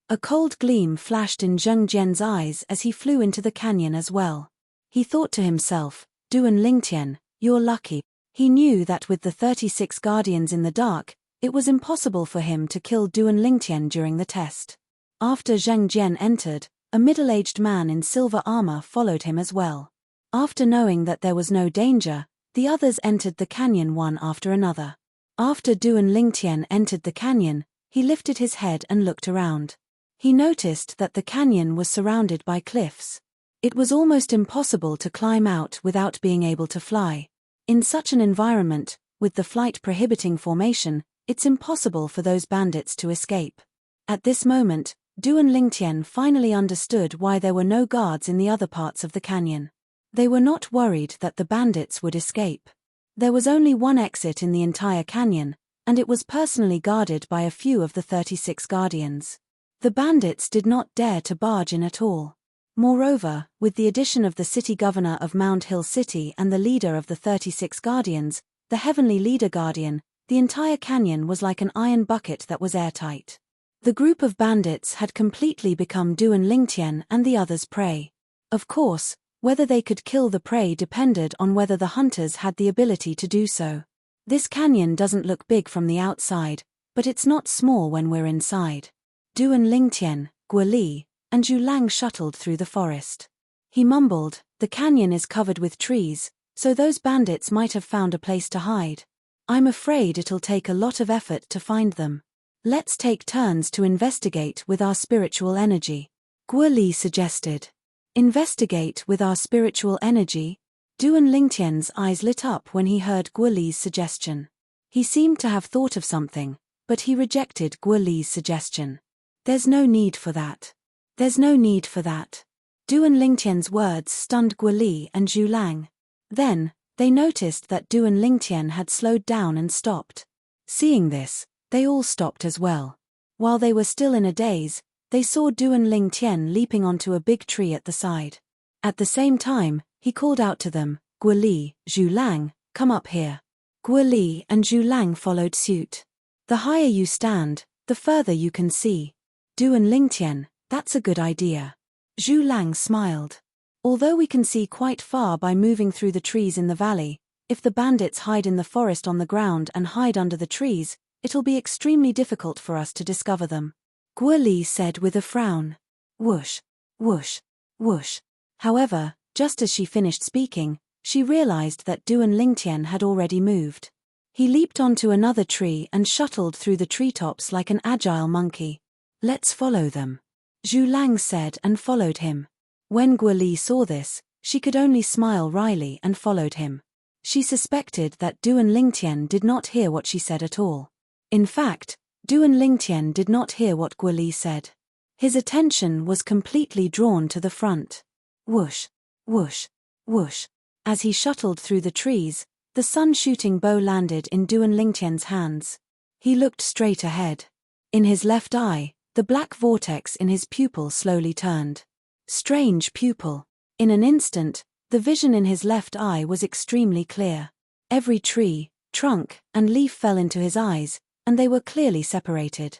A cold gleam flashed in Zheng Jian's eyes as he flew into the canyon as well. He thought to himself, Duan Lingtian, you're lucky. He knew that with the 36 guardians in the dark, it was impossible for him to kill Duan Lingtian during the test. After Zheng Jian entered, a middle-aged man in silver armor followed him as well. After knowing that there was no danger, the others entered the canyon one after another. After Duan Lingtian entered the canyon, he lifted his head and looked around. He noticed that the canyon was surrounded by cliffs. It was almost impossible to climb out without being able to fly. In such an environment, with the flight prohibiting formation, it's impossible for those bandits to escape. At this moment, Duan Lingtian finally understood why there were no guards in the other parts of the canyon. They were not worried that the bandits would escape. There was only one exit in the entire canyon, and it was personally guarded by a few of the 36 guardians. The bandits did not dare to barge in at all. Moreover, with the addition of the city governor of Mound Hill City and the leader of the 36 guardians, the heavenly leader guardian, the entire canyon was like an iron bucket that was airtight. The group of bandits had completely become Duan Lingtian and the others' prey. Of course, whether they could kill the prey depended on whether the hunters had the ability to do so. This canyon doesn't look big from the outside, but it's not small when we're inside. Duan Lingtian, Guoli, and Zhu Lang shuttled through the forest. He mumbled, the canyon is covered with trees, so those bandits might have found a place to hide. I'm afraid it'll take a lot of effort to find them. Let's take turns to investigate with our spiritual energy. Guoli suggested. Investigate with our spiritual energy? Duan Lingtian's eyes lit up when he heard Guoli's suggestion. He seemed to have thought of something, but he rejected Guoli's suggestion. There's no need for that. There's no need for that. Duan Lingtian's words stunned Guoli and Zhu Lang. Then, they noticed that Duan Lingtian had slowed down and stopped. Seeing this, they all stopped as well. While they were still in a daze, they saw Duan Lingtian leaping onto a big tree at the side. At the same time, he called out to them, Guoli, Zhu Lang, come up here. Guoli and Zhu Lang followed suit. The higher you stand, the further you can see. Duan Lingtian, that's a good idea. Zhu Lang smiled. Although we can see quite far by moving through the trees in the valley, if the bandits hide in the forest on the ground and hide under the trees, it'll be extremely difficult for us to discover them. Guo Li said with a frown. Whoosh, whoosh, whoosh. However, just as she finished speaking, she realized that Duan Lingtian had already moved. He leaped onto another tree and shuttled through the treetops like an agile monkey. Let's follow them, Zhu Lang said and followed him. When Guo Li saw this, she could only smile wryly and followed him. She suspected that Duan Lingtian did not hear what she said at all. In fact, Duan Lingtian did not hear what Guo Li said. His attention was completely drawn to the front. Whoosh, whoosh, whoosh. As he shuttled through the trees, the sun-shooting bow landed in Duan Lingtian's hands. He looked straight ahead. In his left eye, the black vortex in his pupil slowly turned. Strange pupil. In an instant, the vision in his left eye was extremely clear. Every tree, trunk, and leaf fell into his eyes, and they were clearly separated.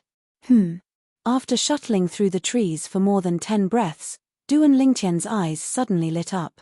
After shuttling through the trees for more than 10 breaths, Duan Lingtian's eyes suddenly lit up.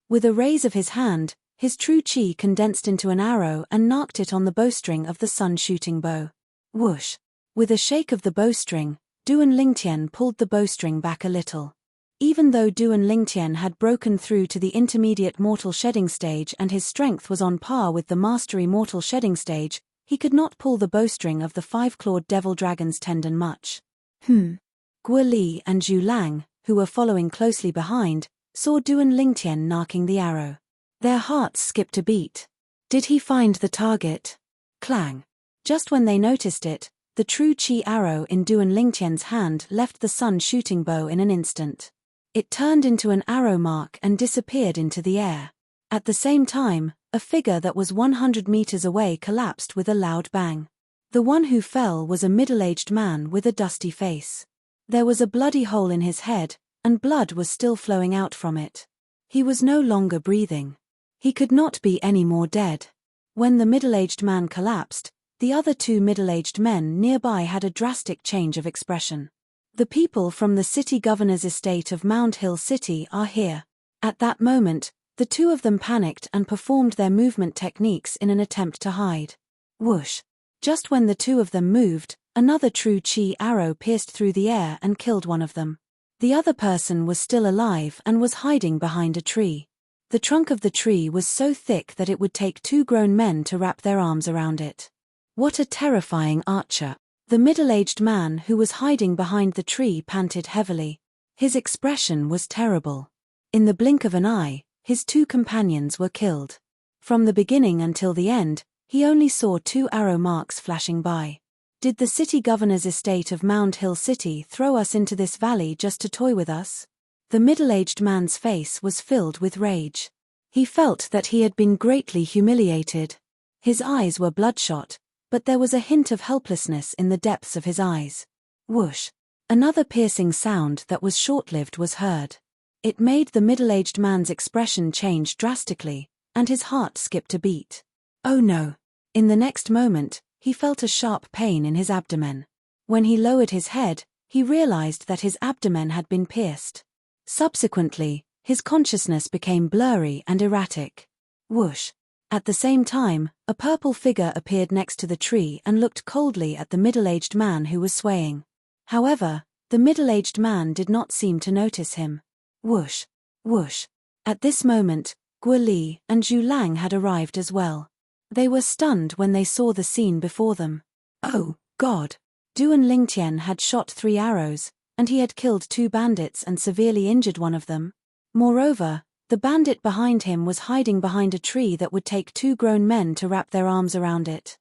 With a raise of his hand, his true qi condensed into an arrow and narked it on the bowstring of the sun-shooting bow. Whoosh! With a shake of the bowstring, Duan Lingtian pulled the bowstring back a little. Even though Duan Lingtian had broken through to the intermediate mortal shedding stage and his strength was on par with the mastery mortal shedding stage, he could not pull the bowstring of the 5-clawed devil dragon's tendon much. Guo Li and Zhu Lang, who were following closely behind, saw Duan Lingtian narking the arrow. Their hearts skipped a beat. Did he find the target? Clang. Just when they noticed it, the true qi arrow in Duan Lingtian's hand left the sun-shooting bow in an instant. It turned into an arrow mark and disappeared into the air. At the same time, a figure that was 100 meters away collapsed with a loud bang. The one who fell was a middle-aged man with a dusty face. There was a bloody hole in his head, and blood was still flowing out from it. He was no longer breathing. He could not be any more dead. When the middle-aged man collapsed, the other 2 middle-aged men nearby had a drastic change of expression. The people from the city governor's estate of Mount Hill City are here. At that moment, the 2 of them panicked and performed their movement techniques in an attempt to hide. Whoosh! Just when the 2 of them moved, another true qi arrow pierced through the air and killed one of them. The other person was still alive and was hiding behind a tree. The trunk of the tree was so thick that it would take 2 grown men to wrap their arms around it. What a terrifying archer! The middle-aged man who was hiding behind the tree panted heavily. His expression was terrible. In the blink of an eye, his 2 companions were killed. From the beginning until the end, he only saw 2 arrow marks flashing by. Did the city governor's estate of Mount Hill City throw us into this valley just to toy with us? The middle-aged man's face was filled with rage. He felt that he had been greatly humiliated. His eyes were bloodshot, but there was a hint of helplessness in the depths of his eyes. Whoosh! Another piercing sound that was short-lived was heard. It made the middle-aged man's expression change drastically, and his heart skipped a beat. Oh no! In the next moment, he felt a sharp pain in his abdomen. When he lowered his head, he realized that his abdomen had been pierced. Subsequently, his consciousness became blurry and erratic. Whoosh! At the same time, a purple figure appeared next to the tree and looked coldly at the middle-aged man who was swaying. However, the middle-aged man did not seem to notice him. Whoosh! Whoosh! At this moment, Guo Li and Zhu Lang had arrived as well. They were stunned when they saw the scene before them. Oh, God! Duan Lingtian had shot 3 arrows, and he had killed 2 bandits and severely injured one of them. Moreover, the bandit behind him was hiding behind a tree that would take 2 grown men to wrap their arms around it.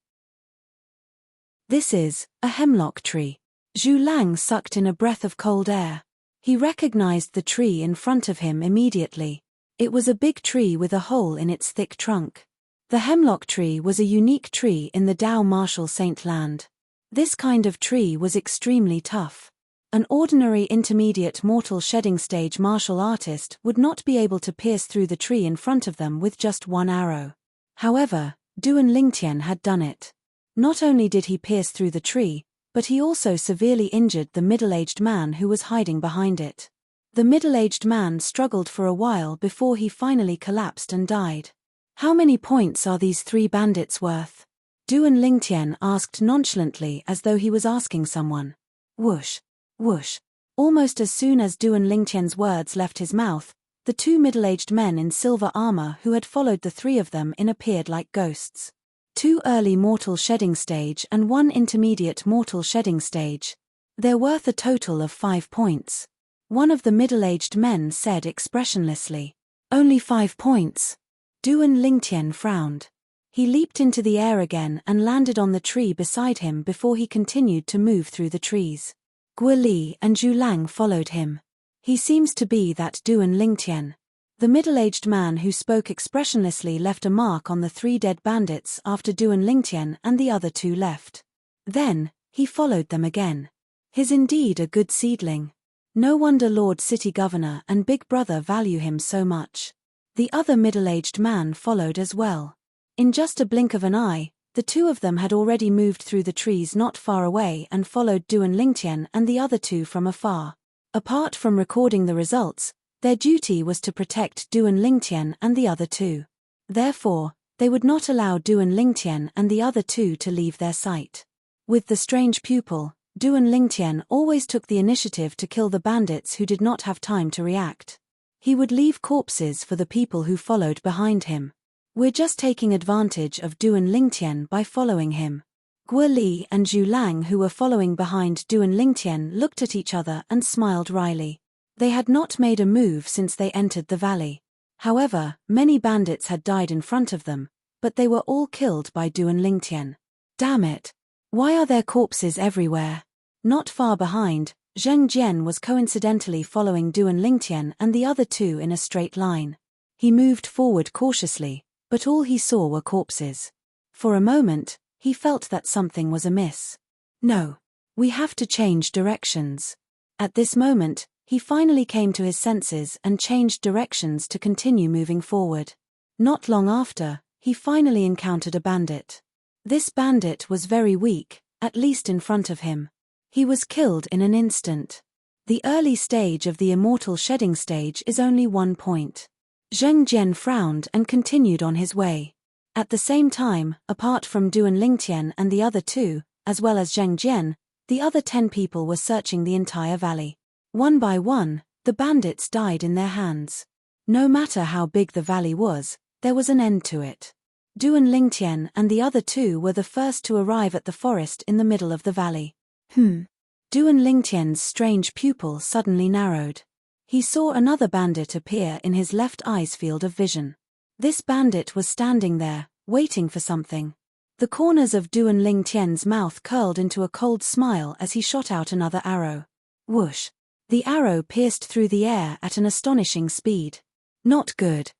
This is a hemlock tree. Zhu Lang sucked in a breath of cold air. He recognized the tree in front of him immediately. It was a big tree with a hole in its thick trunk. The hemlock tree was a unique tree in the Dao Martial Saint Land. This kind of tree was extremely tough. An ordinary intermediate mortal shedding stage martial artist would not be able to pierce through the tree in front of them with just 1 arrow. However, Duan Lingtian had done it. Not only did he pierce through the tree, but he also severely injured the middle-aged man who was hiding behind it. The middle-aged man struggled for a while before he finally collapsed and died. How many points are these 3 bandits worth? Duan Lingtian asked nonchalantly as though he was asking someone. Whoosh, whoosh. Almost as soon as Duan Lingtian's words left his mouth, the 2 middle-aged men in silver armor who had followed the 3 of them in appeared like ghosts. 2 early mortal shedding stage and 1 intermediate mortal shedding stage. They're worth a total of 5 points. One of the middle-aged men said expressionlessly. Only 5 points. Duan Lingtian frowned. He leaped into the air again and landed on the tree beside him before he continued to move through the trees. Guo Li and Zhu Lang followed him. He seems to be that Duan Lingtian. The middle-aged man who spoke expressionlessly left a mark on the 3 dead bandits after Duan Lingtian and the other 2 left. Then, he followed them again. He's indeed a good seedling. No wonder Lord City Governor and Big Brother value him so much. The other middle-aged man followed as well. In just a blink of an eye, the 2 of them had already moved through the trees not far away and followed Duan Lingtian and the other 2 from afar. Apart from recording the results, their duty was to protect Duan Lingtian and the other 2. Therefore, they would not allow Duan Lingtian and the other 2 to leave their sight. With the strange pupil, Duan Lingtian always took the initiative to kill the bandits who did not have time to react. He would leave corpses for the people who followed behind him. We're just taking advantage of Duan Lingtian by following him. Guo Li and Zhu Lang, who were following behind Duan Lingtian, looked at each other and smiled wryly. They had not made a move since they entered the valley. However, many bandits had died in front of them, but they were all killed by Duan Lingtian. Damn it! Why are there corpses everywhere? Not far behind, Zheng Jian was coincidentally following Duan Lingtian and the other 2 in a straight line. He moved forward cautiously, but all he saw were corpses. For a moment, he felt that something was amiss. No. We have to change directions. At this moment, he finally came to his senses and changed directions to continue moving forward. Not long after, he finally encountered a bandit. This bandit was very weak, at least in front of him. He was killed in an instant. The early stage of the immortal shedding stage is only 1 point. Zheng Jian frowned and continued on his way. At the same time, apart from Duan Lingtian and the other 2, as well as Zheng Jian, the other 10 people were searching the entire valley. One by one, the bandits died in their hands. No matter how big the valley was, there was an end to it. Duan Lingtian and the other 2 were the first to arrive at the forest in the middle of the valley. Duan Lingtian's strange pupil suddenly narrowed. He saw another bandit appear in his left eye's field of vision. This bandit was standing there, waiting for something. The corners of Duan Lingtian's mouth curled into a cold smile as he shot out another arrow. Whoosh! The arrow pierced through the air at an astonishing speed. Not good.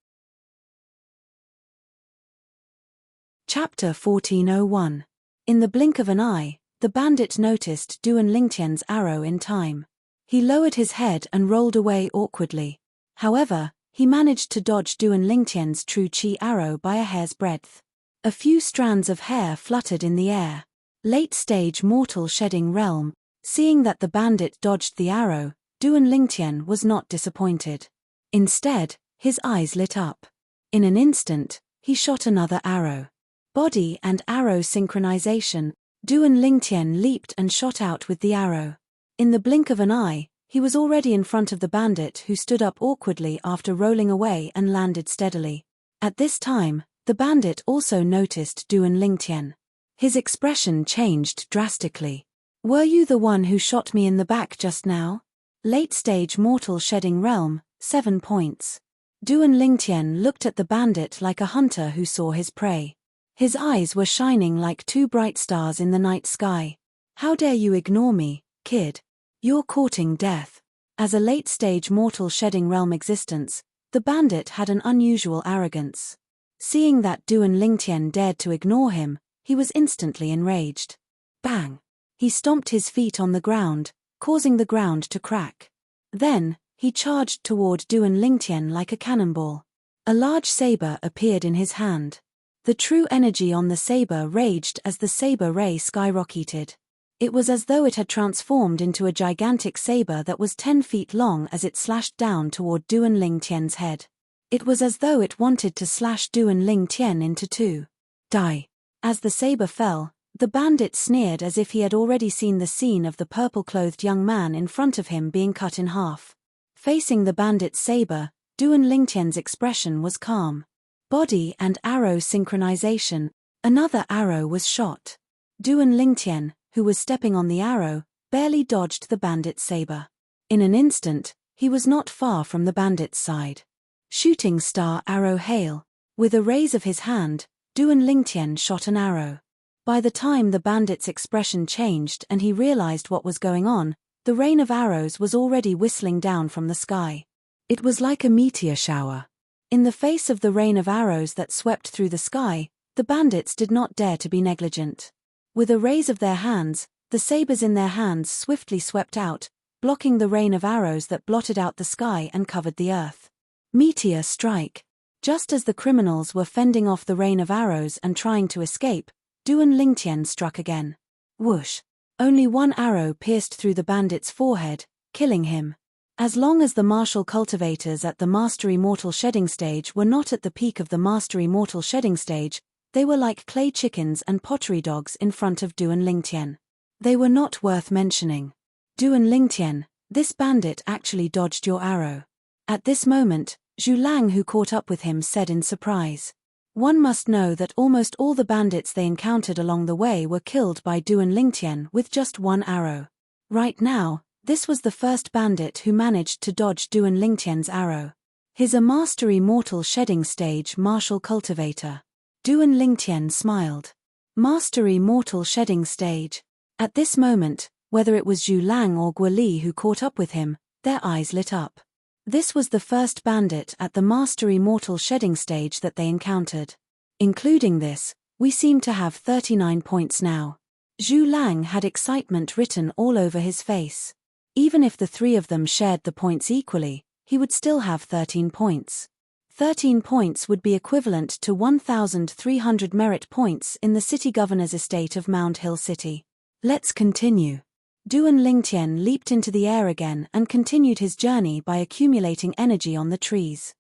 Chapter 1401. In the blink of an eye, the bandit noticed Duan Lingtian's arrow in time. He lowered his head and rolled away awkwardly. However, he managed to dodge Duan Lingtian's true chi arrow by a hair's breadth. A few strands of hair fluttered in the air. Late-stage mortal shedding realm. Seeing that the bandit dodged the arrow, Duan Lingtian was not disappointed. Instead, his eyes lit up. In an instant, he shot another arrow. Body and arrow synchronization. Duan Lingtian leaped and shot out with the arrow. In the blink of an eye, he was already in front of the bandit, who stood up awkwardly after rolling away and landed steadily. At this time, the bandit also noticed Duan Lingtian. His expression changed drastically. Were you the one who shot me in the back just now? Late-stage mortal shedding realm, 7 points. Duan Lingtian looked at the bandit like a hunter who saw his prey. His eyes were shining like 2 bright stars in the night sky. How dare you ignore me, kid? You're courting death. As a late-stage mortal shedding realm existence, the bandit had an unusual arrogance. Seeing that Duan Lingtian dared to ignore him, he was instantly enraged. Bang! He stomped his feet on the ground, causing the ground to crack. Then, he charged toward Duan Lingtian like a cannonball. A large saber appeared in his hand. The true energy on the saber raged as the saber ray skyrocketed. It was as though it had transformed into a gigantic saber that was 10 feet long as it slashed down toward Duan Lingtian's head. It was as though it wanted to slash Duan Lingtian into two. Die. As the saber fell, the bandit sneered as if he had already seen the scene of the purple-clothed young man in front of him being cut in half. Facing the bandit's saber, Duan Lingtian's expression was calm. Body and arrow synchronization. Another arrow was shot. Duan Lingtian, who was stepping on the arrow, barely dodged the bandit's saber. In an instant, he was not far from the bandit's side. Shooting star arrow hail. With a raise of his hand, Duan Lingtian shot an arrow. By the time the bandit's expression changed and he realized what was going on, the rain of arrows was already whistling down from the sky. It was like a meteor shower. In the face of the rain of arrows that swept through the sky, the bandits did not dare to be negligent. With a raise of their hands, the sabers in their hands swiftly swept out, blocking the rain of arrows that blotted out the sky and covered the earth. Meteor strike. Just as the criminals were fending off the rain of arrows and trying to escape, Duan Lingtian struck again. Whoosh! Only one arrow pierced through the bandit's forehead, killing him. As long as the martial cultivators at the Mastery Mortal Shedding stage were not at the peak of the Mastery Mortal Shedding stage, they were like clay chickens and pottery dogs in front of Duan Lingtian. They were not worth mentioning. Duan Lingtian, this bandit actually dodged your arrow. At this moment, Zhu Lang, who caught up with him, said in surprise. One must know that almost all the bandits they encountered along the way were killed by Duan Lingtian with just one arrow. Right now, this was the first bandit who managed to dodge Duan Lingtian's arrow. He's a Mastery Mortal Shedding stage martial cultivator. Duan Lingtian smiled. Mastery Mortal Shedding stage. At this moment, whether it was Zhu Lang or Guoli who caught up with him, their eyes lit up. This was the first bandit at the Mastery Mortal Shedding stage that they encountered. Including this, we seem to have 39 points now. Zhu Lang had excitement written all over his face. Even if the three of them shared the points equally, he would still have 13 points. 13 points would be equivalent to 1,300 merit points in the city governor's estate of Mound Hill City. Let's continue. Duan Lingtian leaped into the air again and continued his journey by accumulating energy on the trees.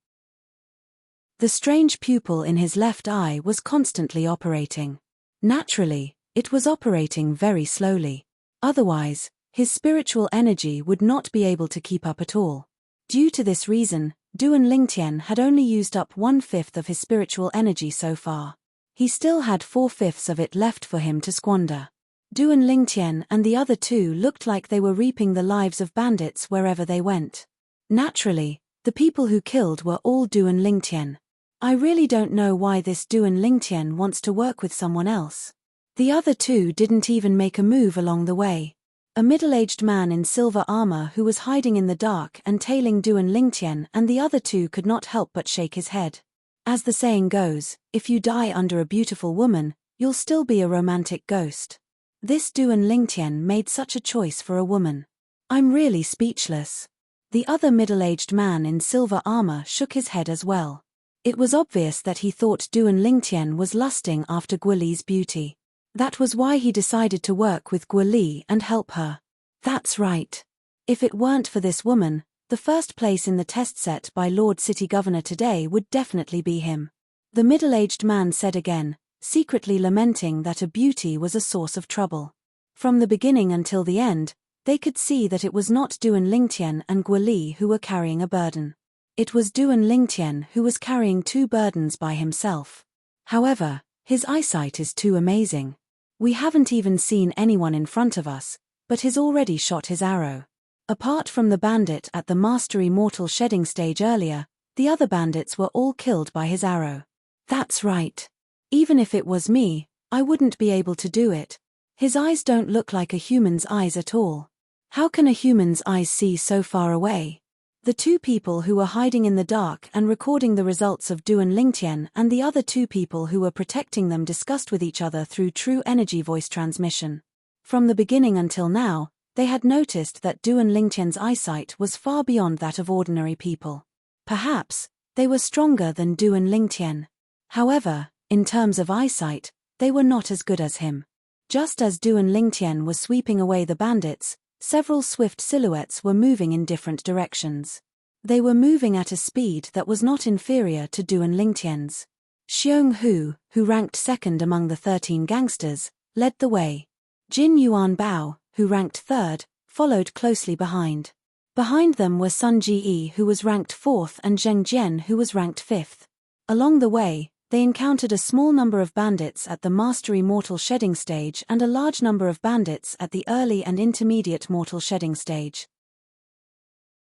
The strange pupil in his left eye was constantly operating. Naturally, it was operating very slowly. Otherwise, his spiritual energy would not be able to keep up at all. Due to this reason, Duan Lingtian had only used up 1/5 of his spiritual energy so far. He still had 4/5 of it left for him to squander. Duan Lingtian and the other two looked like they were reaping the lives of bandits wherever they went. Naturally, the people who killed were all Duan Lingtian. I really don't know why this Duan Lingtian wants to work with someone else. The other two didn't even make a move along the way. A middle-aged man in silver armor who was hiding in the dark and tailing Duan Lingtian and the other two could not help but shake his head. As the saying goes, if you die under a beautiful woman, you'll still be a romantic ghost. This Duan Lingtian made such a choice for a woman. I'm really speechless. The other middle-aged man in silver armor shook his head as well. It was obvious that he thought Duan Lingtian was lusting after Guoli's beauty. That was why he decided to work with Guoli and help her. That's right. If it weren't for this woman, the first place in the test set by Lord City Governor today would definitely be him. The middle-aged man said again, secretly lamenting that a beauty was a source of trouble. From the beginning until the end, they could see that it was not Duan Lingtian and Guoli who were carrying a burden. It was Duan Lingtian who was carrying two burdens by himself. However, his eyesight is too amazing. We haven't even seen anyone in front of us, but he's already shot his arrow. Apart from the bandit at the Mastery Mortal Shedding stage earlier, the other bandits were all killed by his arrow. That's right. Even if it was me, I wouldn't be able to do it. His eyes don't look like a human's eyes at all. How can a human's eyes see so far away? The two people who were hiding in the dark and recording the results of Duan Lingtian and the other two people who were protecting them discussed with each other through true energy voice transmission. From the beginning until now, they had noticed that Duan Lingtian's eyesight was far beyond that of ordinary people. Perhaps, they were stronger than Duan Lingtian. However, in terms of eyesight, they were not as good as him. Just as Du and Lingtian was sweeping away the bandits, several swift silhouettes were moving in different directions. They were moving at a speed that was not inferior to Du and Lingtian's. Xiong Hu, who ranked second among the 13 gangsters, led the way. Jin Yuan Bao, who ranked third, followed closely behind. Behind them were Sun Ji, who was ranked fourth, and Zheng Jian, who was ranked fifth. Along the way, they encountered a small number of bandits at the Mastery Mortal Shedding stage and a large number of bandits at the early and intermediate Mortal Shedding stage.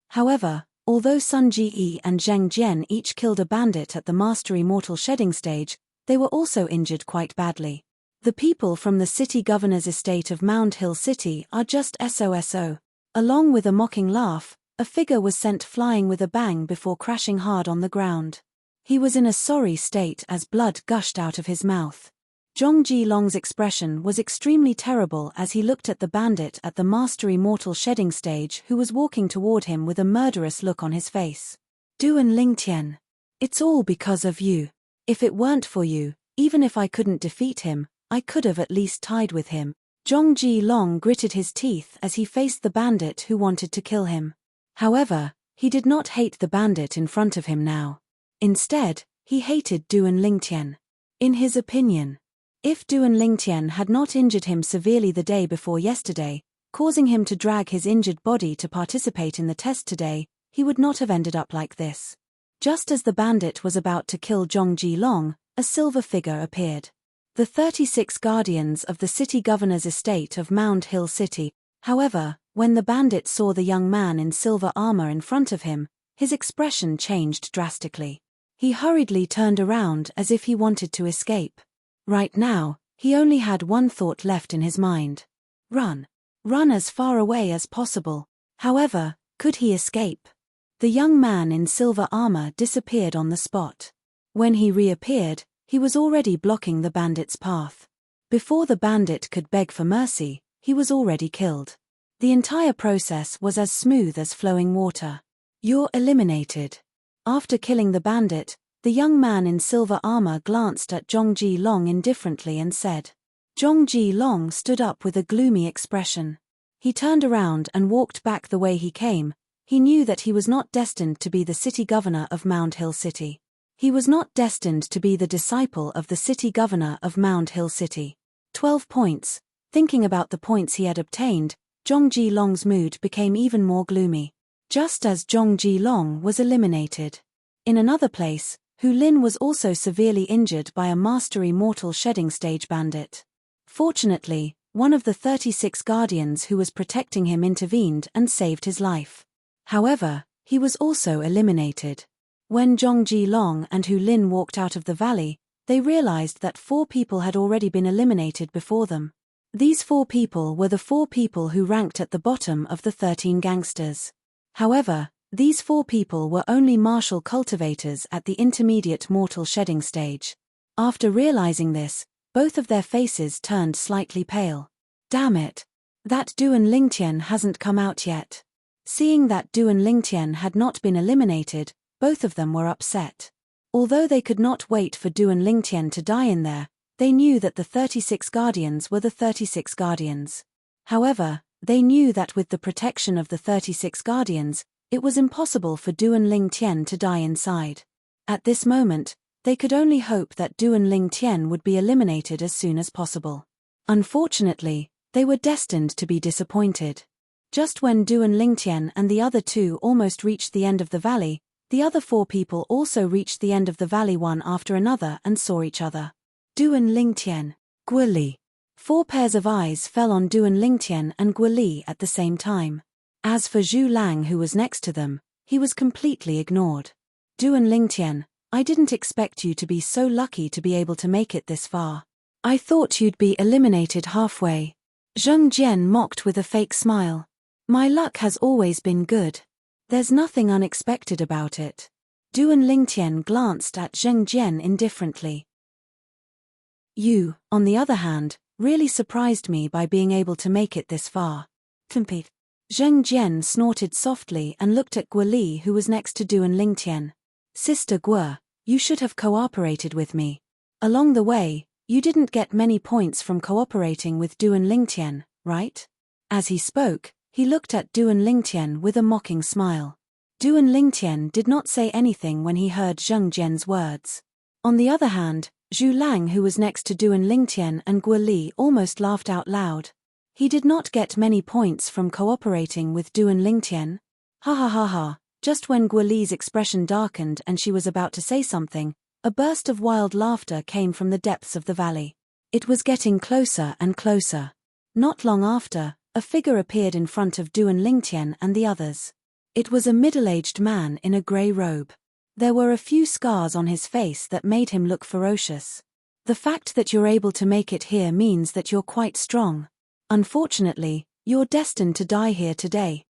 However, although Sun Ji and Zheng Jian each killed a bandit at the Mastery Mortal Shedding stage, they were also injured quite badly. The people from the city governor's estate of Mound Hill City are just SOSO. Along with a mocking laugh, a figure was sent flying with a bang before crashing hard on the ground. He was in a sorry state as blood gushed out of his mouth. Zhong Jilong's expression was extremely terrible as he looked at the bandit at the Mastery Mortal Shedding stage who was walking toward him with a murderous look on his face. Du and Lingtian. It's all because of you. If it weren't for you, even if I couldn't defeat him, I could have at least tied with him. Zhong Jilong gritted his teeth as he faced the bandit who wanted to kill him. However, he did not hate the bandit in front of him now. Instead, he hated Du and Lingtian. In his opinion, if Du and Lingtian had not injured him severely the day before yesterday, causing him to drag his injured body to participate in the test today, he would not have ended up like this. Just as the bandit was about to kill Zhong Jilong, a silver figure appeared. The 36 guardians of the city governor's estate of Mound Hill City. However, when the bandit saw the young man in silver armor in front of him, his expression changed drastically. He hurriedly turned around as if he wanted to escape. Right now, he only had one thought left in his mind. Run. Run as far away as possible. However, could he escape? The young man in silver armor disappeared on the spot. When he reappeared, he was already blocking the bandit's path. Before the bandit could beg for mercy, he was already killed. The entire process was as smooth as flowing water. You're eliminated. After killing the bandit, the young man in silver armor glanced at Zhong Jilong indifferently and said. Zhong Jilong stood up with a gloomy expression. He turned around and walked back the way he came. He knew that he was not destined to be the city governor of Mound Hill City. He was not destined to be the disciple of the city governor of Mound Hill City. 12 points. Thinking about the points he had obtained, Zhong Jilong's mood became even more gloomy. Just as Zhong Jilong was eliminated. In another place, Hu Lin was also severely injured by a Mastery Mortal Shedding stage bandit. Fortunately, one of the 36 guardians who was protecting him intervened and saved his life. However, he was also eliminated. When Zhong Jilong and Hu Lin walked out of the valley, they realized that 4 people had already been eliminated before them. These 4 people were the 4 people who ranked at the bottom of the 13 gangsters. However, these 4 people were only martial cultivators at the intermediate Mortal Shedding stage. After realizing this, both of their faces turned slightly pale. Damn it! That Du and Lingtian hasn't come out yet. Seeing that Du and Lingtian had not been eliminated, both of them were upset. Although they could not wait for Du and Lingtian to die in there, they knew that the 36 guardians were the 36 guardians. However, they knew that with the protection of the 36 guardians, it was impossible for Du and Lingtian to die inside. At this moment, they could only hope that Du and Lingtian would be eliminated as soon as possible. Unfortunately, they were destined to be disappointed. Just when Du and Lingtian and the other 2 almost reached the end of the valley, the other 4 people also reached the end of the valley one after another and saw each other. Du and Lingtian, Guili. 4 pairs of eyes fell on Du and Lingtian and Guili at the same time. As for Zhu Lang, who was next to them, he was completely ignored. Du and Lingtian, I didn't expect you to be so lucky to be able to make it this far. I thought you'd be eliminated halfway. Zheng Jian mocked with a fake smile. My luck has always been good. There's nothing unexpected about it. Du and Lingtian glanced at Zheng Jian indifferently. You, on the other hand, really surprised me by being able to make it this far. Zheng Jian snorted softly and looked at Guili, who was next to Du and Lingtian. Sister Gu, you should have cooperated with me. Along the way, You didn't get many points from cooperating with Duan Lingtian, right? As he spoke, he looked at Duan Lingtian with a mocking smile. Duan Lingtian did not say anything when he heard Zheng Jian's words. On the other hand, Zhu Lang, who was next to Duan Lingtian and Guo Li, almost laughed out loud. He did not get many points from cooperating with Duan Lingtian. Ha ha ha ha. Just when Guo Li's expression darkened and she was about to say something, a burst of wild laughter came from the depths of the valley. It was getting closer and closer. Not long after, a figure appeared in front of Duan Lingtian and the others. It was a middle-aged man in a grey robe. There were a few scars on his face that made him look ferocious. The fact that you're able to make it here means that you're quite strong. Unfortunately, you're destined to die here today.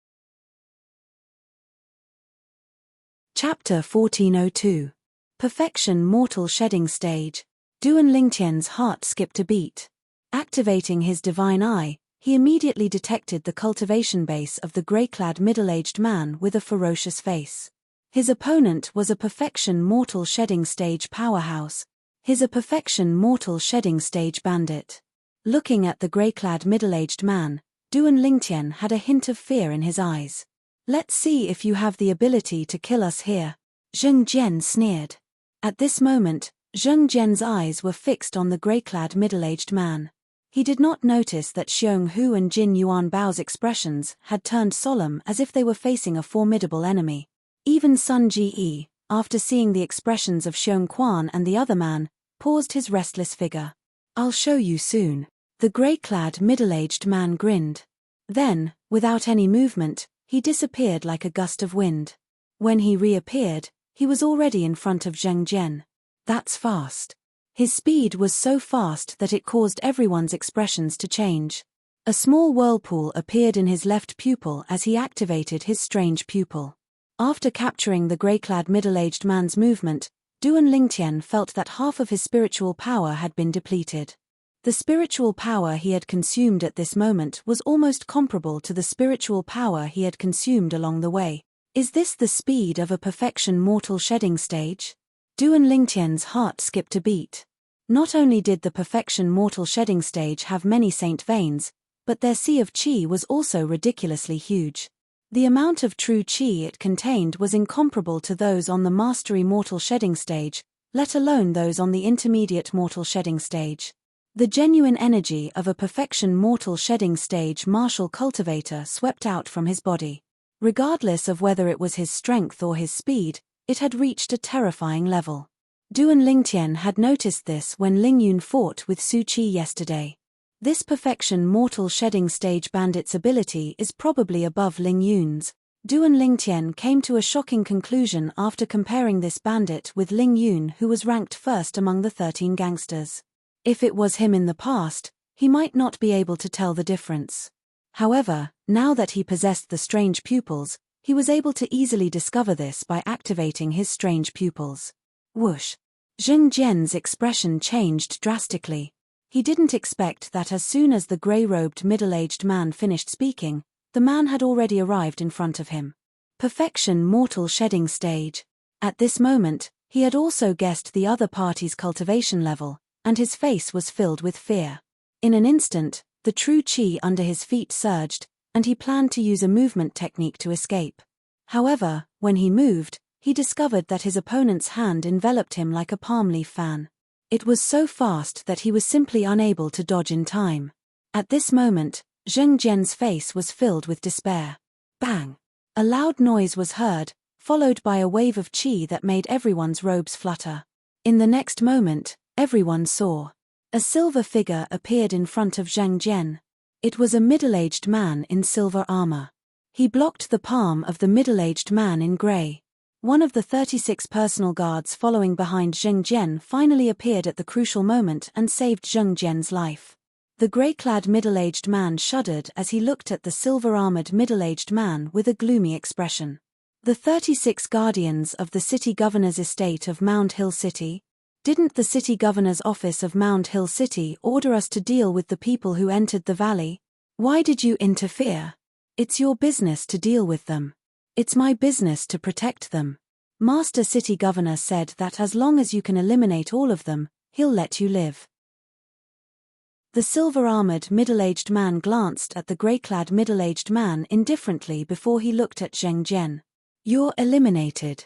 Chapter 1402. Perfection Mortal Shedding Stage. Duan Lingtian's heart skipped a beat. Activating his divine eye, he immediately detected the cultivation base of the grey-clad middle-aged man with a ferocious face. His opponent was a Perfection Mortal Shedding Stage powerhouse. His a Perfection Mortal Shedding Stage bandit. Looking at the grey-clad middle-aged man, Duan Lingtian had a hint of fear in his eyes. Let's see if you have the ability to kill us here. Zheng Jian sneered. At this moment, Zheng Jian's eyes were fixed on the grey-clad middle-aged man. He did not notice that Xiong Hu and Jin Yuan Bao's expressions had turned solemn as if they were facing a formidable enemy. Even Sun Ji, after seeing the expressions of Xiong Quan and the other man, paused his restless figure. I'll show you soon. The grey-clad middle-aged man grinned. Then, without any movement, he disappeared like a gust of wind. When he reappeared, he was already in front of Zheng Jian. That's fast. His speed was so fast that it caused everyone's expressions to change. A small whirlpool appeared in his left pupil as he activated his strange pupil. After capturing the grey-clad middle-aged man's movement, Duan Lingtian felt that half of his spiritual power had been depleted. The spiritual power he had consumed at this moment was almost comparable to the spiritual power he had consumed along the way. Is this the speed of a Perfection Mortal Shedding Stage? Duan Lingtian's heart skipped a beat. Not only did the Perfection Mortal Shedding Stage have many saint veins, but their sea of qi was also ridiculously huge. The amount of true qi it contained was incomparable to those on the Mastery Mortal Shedding Stage, let alone those on the Intermediate Mortal Shedding Stage. The genuine energy of a Perfection Mortal Shedding Stage martial cultivator swept out from his body. Regardless of whether it was his strength or his speed, it had reached a terrifying level. Duan Lingtian had noticed this when Ling Yun fought with Su Qi yesterday. This Perfection Mortal Shedding Stage bandit's ability is probably above Ling Yun's. Duan Lingtian came to a shocking conclusion after comparing this bandit with Ling Yun, who was ranked first among the 13 gangsters. If it was him in the past, he might not be able to tell the difference. However, now that he possessed the strange pupils, he was able to easily discover this by activating his strange pupils. Whoosh! Zheng Jian's expression changed drastically. He didn't expect that as soon as the grey-robed middle-aged man finished speaking, the man had already arrived in front of him. Perfection Mortal Shedding Stage. At this moment, he had also guessed the other party's cultivation level, and his face was filled with fear. In an instant, the true qi under his feet surged, and he planned to use a movement technique to escape. However, when he moved, he discovered that his opponent's hand enveloped him like a palm leaf fan. It was so fast that he was simply unable to dodge in time. At this moment, Zheng Jian's face was filled with despair. Bang! A loud noise was heard, followed by a wave of qi that made everyone's robes flutter. In the next moment, everyone saw. A silver figure appeared in front of Zheng Jian. It was a middle-aged man in silver armor. He blocked the palm of the middle-aged man in grey. One of the 36 personal guards following behind Zheng Jian finally appeared at the crucial moment and saved Zheng Jian's life. The grey-clad middle-aged man shuddered as he looked at the silver-armored middle-aged man with a gloomy expression. The 36 guardians of the city governor's estate of Mound Hill City? Didn't the city governor's office of Mound Hill City order us to deal with the people who entered the valley? Why did you interfere? It's your business to deal with them. It's my business to protect them. Master City Governor said that as long as you can eliminate all of them, he'll let you live. The silver-armored middle-aged man glanced at the grey-clad middle-aged man indifferently before he looked at Zheng Jian. "You're eliminated."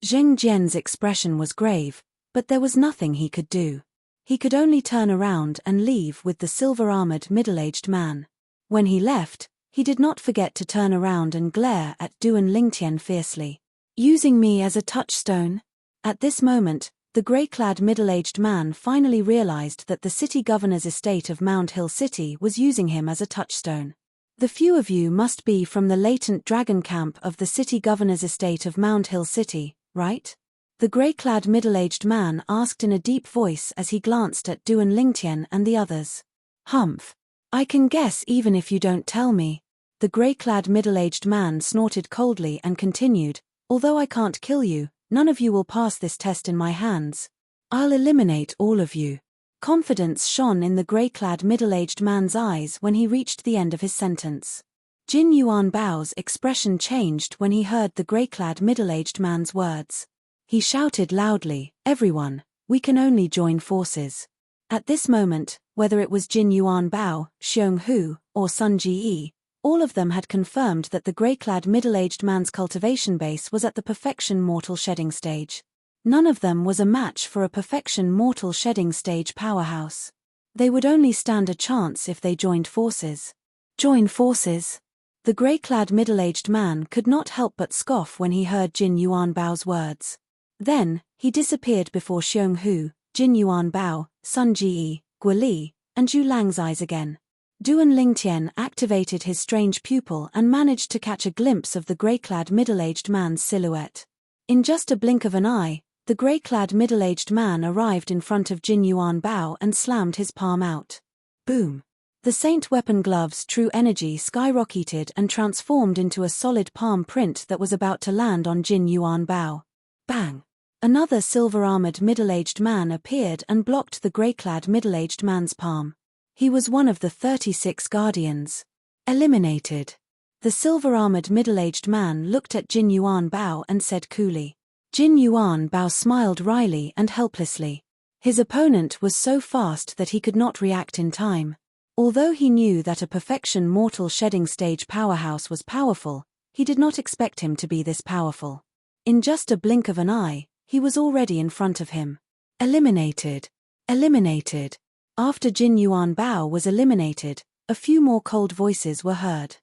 Zheng Jian's expression was grave, but there was nothing he could do. He could only turn around and leave with the silver-armored middle-aged man. When he left, he did not forget to turn around and glare at Duan Lingtian fiercely. "Using me as a touchstone?" At this moment, the grey-clad middle-aged man finally realized that the city governor's estate of Mount Hill City was using him as a touchstone. "The few of you must be from the latent dragon camp of the city governor's estate of Mount Hill City, right?" The grey-clad middle-aged man asked in a deep voice as he glanced at Duan Lingtian and the others. "Humph. I can guess even if you don't tell me." The grey-clad middle-aged man snorted coldly and continued, "Although I can't kill you, none of you will pass this test in my hands. I'll eliminate all of you." Confidence shone in the grey-clad middle-aged man's eyes when he reached the end of his sentence. Jin Yuan Bao's expression changed when he heard the grey-clad middle-aged man's words. He shouted loudly, "Everyone, we can only join forces." At this moment, whether it was Jin Yuan Bao, Xiong Hu, or Sun Ji, all of them had confirmed that the grey-clad middle-aged man's cultivation base was at the perfection mortal shedding stage. None of them was a match for a perfection mortal shedding stage powerhouse. They would only stand a chance if they joined forces. Join forces? The grey-clad middle-aged man could not help but scoff when he heard Jin Yuan Bao's words. Then, he disappeared before Xiong Hu, Jin Yuan Bao, Sun Ji, Guo Li, and Zhu Lang's eyes again. Duan Lingtian activated his strange pupil and managed to catch a glimpse of the grey-clad middle-aged man's silhouette. In just a blink of an eye, the grey-clad middle-aged man arrived in front of Jin Yuan Bao and slammed his palm out. Boom! The Saint Weapon Glove's true energy skyrocketed and transformed into a solid palm print that was about to land on Jin Yuan Bao. Bang! Another silver-armored middle-aged man appeared and blocked the grey-clad middle-aged man's palm. He was one of the 36 guardians. Eliminated. The silver-armored middle-aged man looked at Jin Yuan Bao and said coolly. Jin Yuan Bao smiled wryly and helplessly. His opponent was so fast that he could not react in time. Although he knew that a perfection mortal shedding stage powerhouse was powerful, he did not expect him to be this powerful. In just a blink of an eye, he was already in front of him. Eliminated. Eliminated. After Jin Yuan Bao was eliminated, a few more cold voices were heard.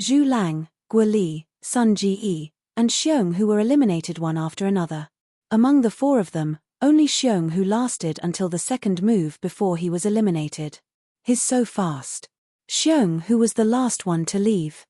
Zhu Lang, Guo Li, Sun Ji, and Xiong Hu were eliminated one after another. Among the four of them, only Xiong Hu lasted until the second move before he was eliminated. He's so fast. Xiong Hu was the last one to leave.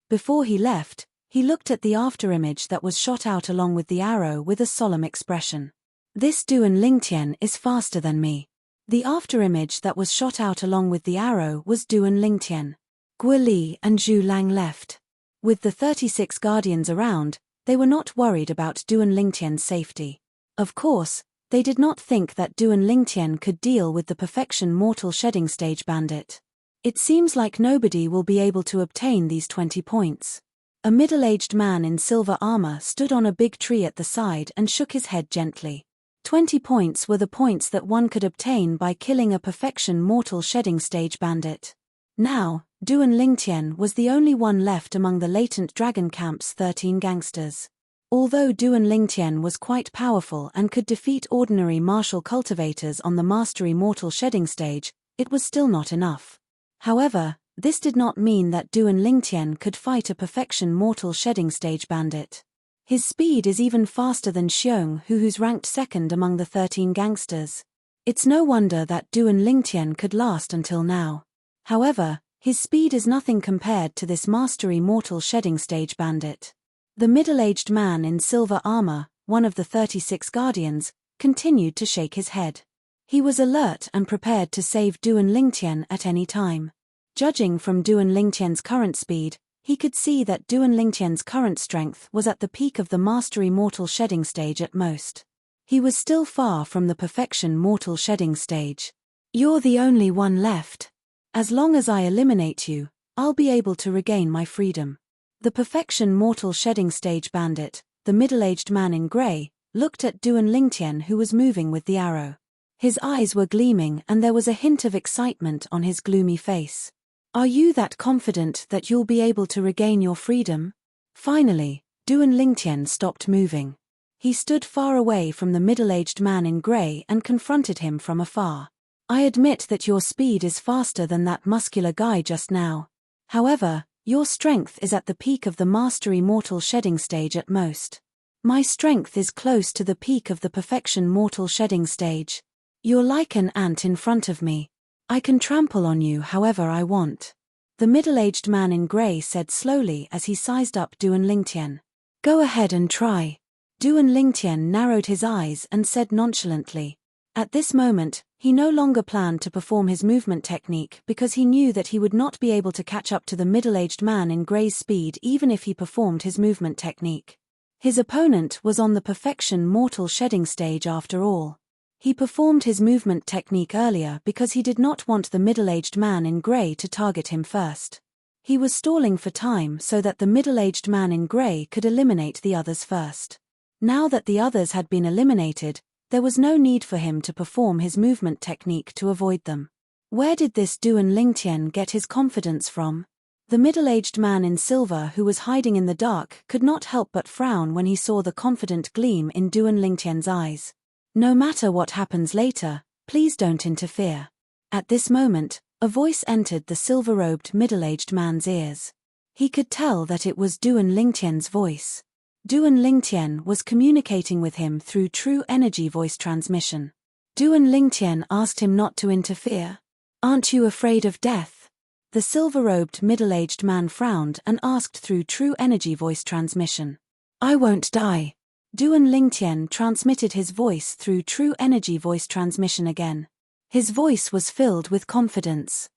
Before he left, he looked at the afterimage that was shot out along with the arrow with a solemn expression. This Duan Lingtian is faster than me. The afterimage that was shot out along with the arrow was Duan Lingtian. Guo Li and Zhu Lang left. With the 36 guardians around, they were not worried about Duan Lingtian's safety. Of course, they did not think that Duan Lingtian could deal with the perfection mortal shedding stage bandit. It seems like nobody will be able to obtain these 20 points. A middle-aged man in silver armor stood on a big tree at the side and shook his head gently. 20 points were the points that one could obtain by killing a perfection mortal shedding stage bandit. Now, Duan Lingtian was the only one left among the latent dragon camp's 13 gangsters. Although Duan Lingtian was quite powerful and could defeat ordinary martial cultivators on the mastery mortal shedding stage, it was still not enough. However, this did not mean that Duan Lingtian could fight a perfection mortal shedding stage bandit. His speed is even faster than Xiong Hu, who's ranked second among the 13 gangsters. It's no wonder that Duan Lingtian could last until now. However, his speed is nothing compared to this mastery mortal shedding stage bandit. The middle-aged man in silver armor, one of the 36 guardians, continued to shake his head. He was alert and prepared to save Duan Lingtian at any time. Judging from Duan Lingtian's current speed, he could see that Duan Lingtian's current strength was at the peak of the mastery mortal shedding stage at most. He was still far from the perfection mortal shedding stage. You're the only one left. As long as I eliminate you, I'll be able to regain my freedom. The perfection mortal shedding stage bandit, the middle-aged man in grey, looked at Duan Lingtian, who was moving with the arrow. His eyes were gleaming and there was a hint of excitement on his gloomy face. "Are you that confident that you'll be able to regain your freedom?" Finally, Duan Lingtian stopped moving. He stood far away from the middle-aged man in grey and confronted him from afar. "I admit that your speed is faster than that muscular guy just now. However, your strength is at the peak of the mastery mortal shedding stage at most. My strength is close to the peak of the perfection mortal shedding stage. You're like an ant in front of me. I can trample on you however I want," the middle-aged man in grey said slowly as he sized up Duan Lingtian. "Go ahead and try." Duan Lingtian narrowed his eyes and said nonchalantly. At this moment, he no longer planned to perform his movement technique because he knew that he would not be able to catch up to the middle-aged man in grey's speed even if he performed his movement technique. His opponent was on the perfection mortal shedding stage after all. He performed his movement technique earlier because he did not want the middle-aged man in grey to target him first. He was stalling for time so that the middle-aged man in grey could eliminate the others first. Now that the others had been eliminated, there was no need for him to perform his movement technique to avoid them. Where did this Duan Lingtian get his confidence from? The middle-aged man in silver who was hiding in the dark could not help but frown when he saw the confident gleam in Duan Lingtian's eyes. "No matter what happens later, please don't interfere." At this moment, a voice entered the silver-robed middle-aged man's ears. He could tell that it was Duan Lingtian's voice. Duan Lingtian was communicating with him through true energy voice transmission. Duan Lingtian asked him not to interfere. "Aren't you afraid of death?" The silver-robed middle-aged man frowned and asked through true energy voice transmission. "I won't die." Duan Lingtian transmitted his voice through true energy voice transmission again. His voice was filled with confidence.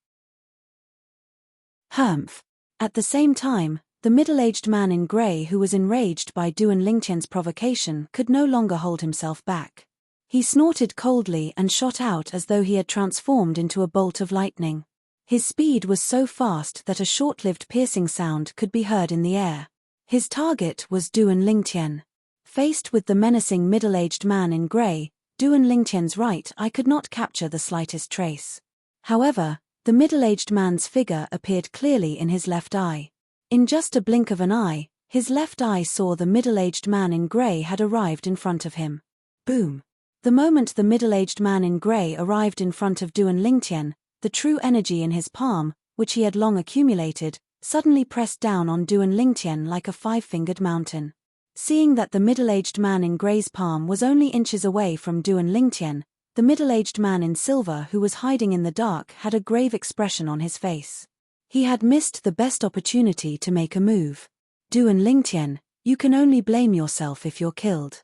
"Humph." At the same time, the middle-aged man in grey who was enraged by Duan Lingtian's provocation could no longer hold himself back. He snorted coldly and shot out as though he had transformed into a bolt of lightning. His speed was so fast that a short-lived piercing sound could be heard in the air. His target was Duan Lingtian. Faced with the menacing middle-aged man in grey, Duan Lingtian's right eye could not capture the slightest trace. However, the middle-aged man's figure appeared clearly in his left eye. In just a blink of an eye, his left eye saw the middle-aged man in grey had arrived in front of him. Boom! The moment the middle-aged man in grey arrived in front of Duan Lingtian, the true energy in his palm, which he had long accumulated, suddenly pressed down on Duan Lingtian like a five-fingered mountain. Seeing that the middle-aged man in grey's palm was only inches away from Duan Lingtian, the middle-aged man in silver who was hiding in the dark had a grave expression on his face. He had missed the best opportunity to make a move. "Duan Lingtian, you can only blame yourself if you're killed."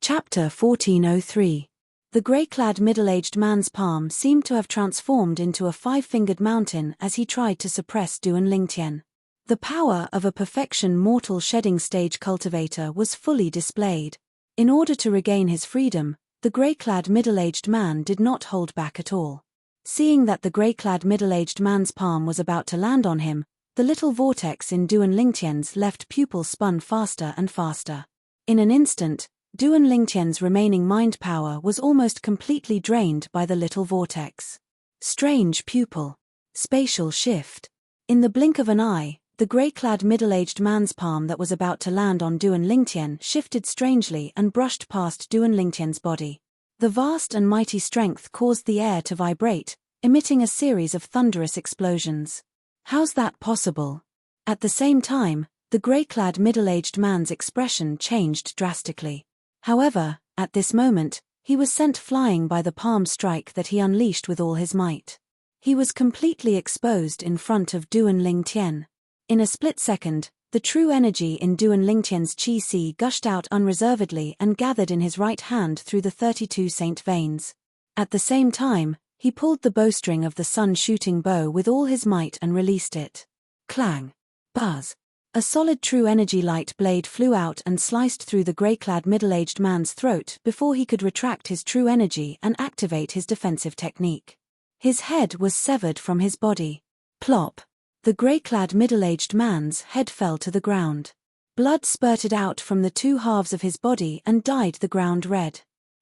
Chapter 1403. The grey-clad middle-aged man's palm seemed to have transformed into a five-fingered mountain as he tried to suppress Duan Lingtian. The power of a perfection mortal shedding stage cultivator was fully displayed. In order to regain his freedom, the grey-clad middle-aged man did not hold back at all. Seeing that the grey-clad middle-aged man's palm was about to land on him, the little vortex in Duan Lingtian's left pupil spun faster and faster. In an instant, Duan Lingtian's remaining mind power was almost completely drained by the little vortex. Strange pupil. Spatial shift. In the blink of an eye, the grey-clad middle-aged man's palm that was about to land on Duan Lingtian shifted strangely and brushed past Duan Lingtian's body. The vast and mighty strength caused the air to vibrate, emitting a series of thunderous explosions. "How's that possible?" At the same time, the grey-clad middle-aged man's expression changed drastically. However, at this moment, he was sent flying by the palm strike that he unleashed with all his might. He was completely exposed in front of Duan Lingtian. In a split second, the true energy in Duan Lingtian's chi gushed out unreservedly and gathered in his right hand through the 32 saint veins. At the same time, he pulled the bowstring of the sun-shooting bow with all his might and released it. Clang! Buzz! A solid true energy light blade flew out and sliced through the grey-clad middle-aged man's throat before he could retract his true energy and activate his defensive technique. His head was severed from his body. Plop! The grey-clad middle-aged man's head fell to the ground. Blood spurted out from the two halves of his body and dyed the ground red.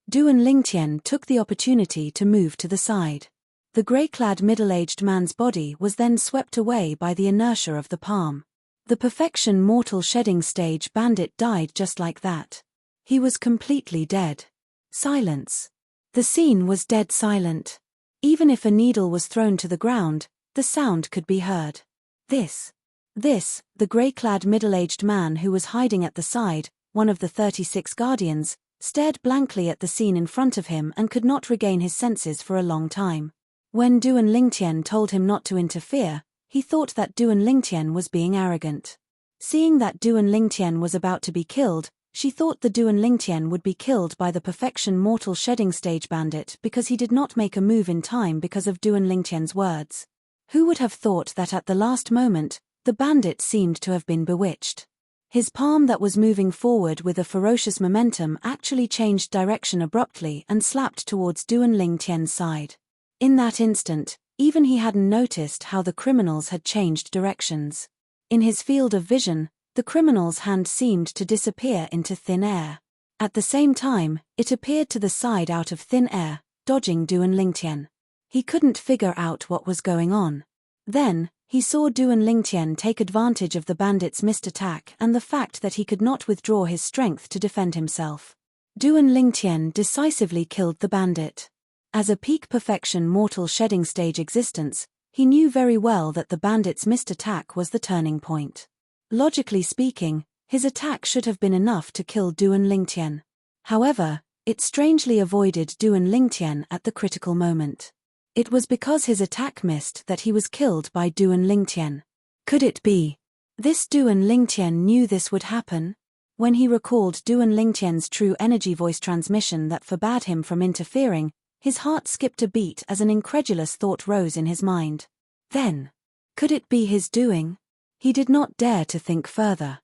Duan Lingtian took the opportunity to move to the side. The grey-clad middle-aged man's body was then swept away by the inertia of the palm. The perfection mortal shedding stage bandit died just like that. He was completely dead. Silence. The scene was dead silent. Even if a needle was thrown to the ground, the sound could be heard. This, the grey-clad middle-aged man who was hiding at the side, one of the 36 guardians, stared blankly at the scene in front of him and could not regain his senses for a long time. When Duan Lingtian told him not to interfere, he thought that Duan Lingtian was being arrogant. Seeing that Duan Lingtian was about to be killed, she thought the Duan Lingtian would be killed by the perfection mortal shedding stage bandit because he did not make a move in time because of Duan Lingtian's words. Who would have thought that at the last moment, the bandit seemed to have been bewitched? His palm that was moving forward with a ferocious momentum actually changed direction abruptly and slapped towards Duan Lingtian's side. In that instant, even he hadn't noticed how the criminals had changed directions. In his field of vision, the criminal's hand seemed to disappear into thin air. At the same time, it appeared to the side out of thin air, dodging Duan Lingtian. He couldn't figure out what was going on. Then, he saw Duan Lingtian take advantage of the bandit's missed attack and the fact that he could not withdraw his strength to defend himself. Duan Lingtian decisively killed the bandit. As a peak perfection mortal shedding stage existence, he knew very well that the bandit's missed attack was the turning point. Logically speaking, his attack should have been enough to kill Duan Lingtian. However, it strangely avoided Duan Lingtian at the critical moment. It was because his attack missed that he was killed by Duan Lingtian. Could it be? This Duan Lingtian knew this would happen? When he recalled Duan Lingtian's true energy voice transmission that forbade him from interfering, his heart skipped a beat as an incredulous thought rose in his mind. Then, could it be his doing? He did not dare to think further.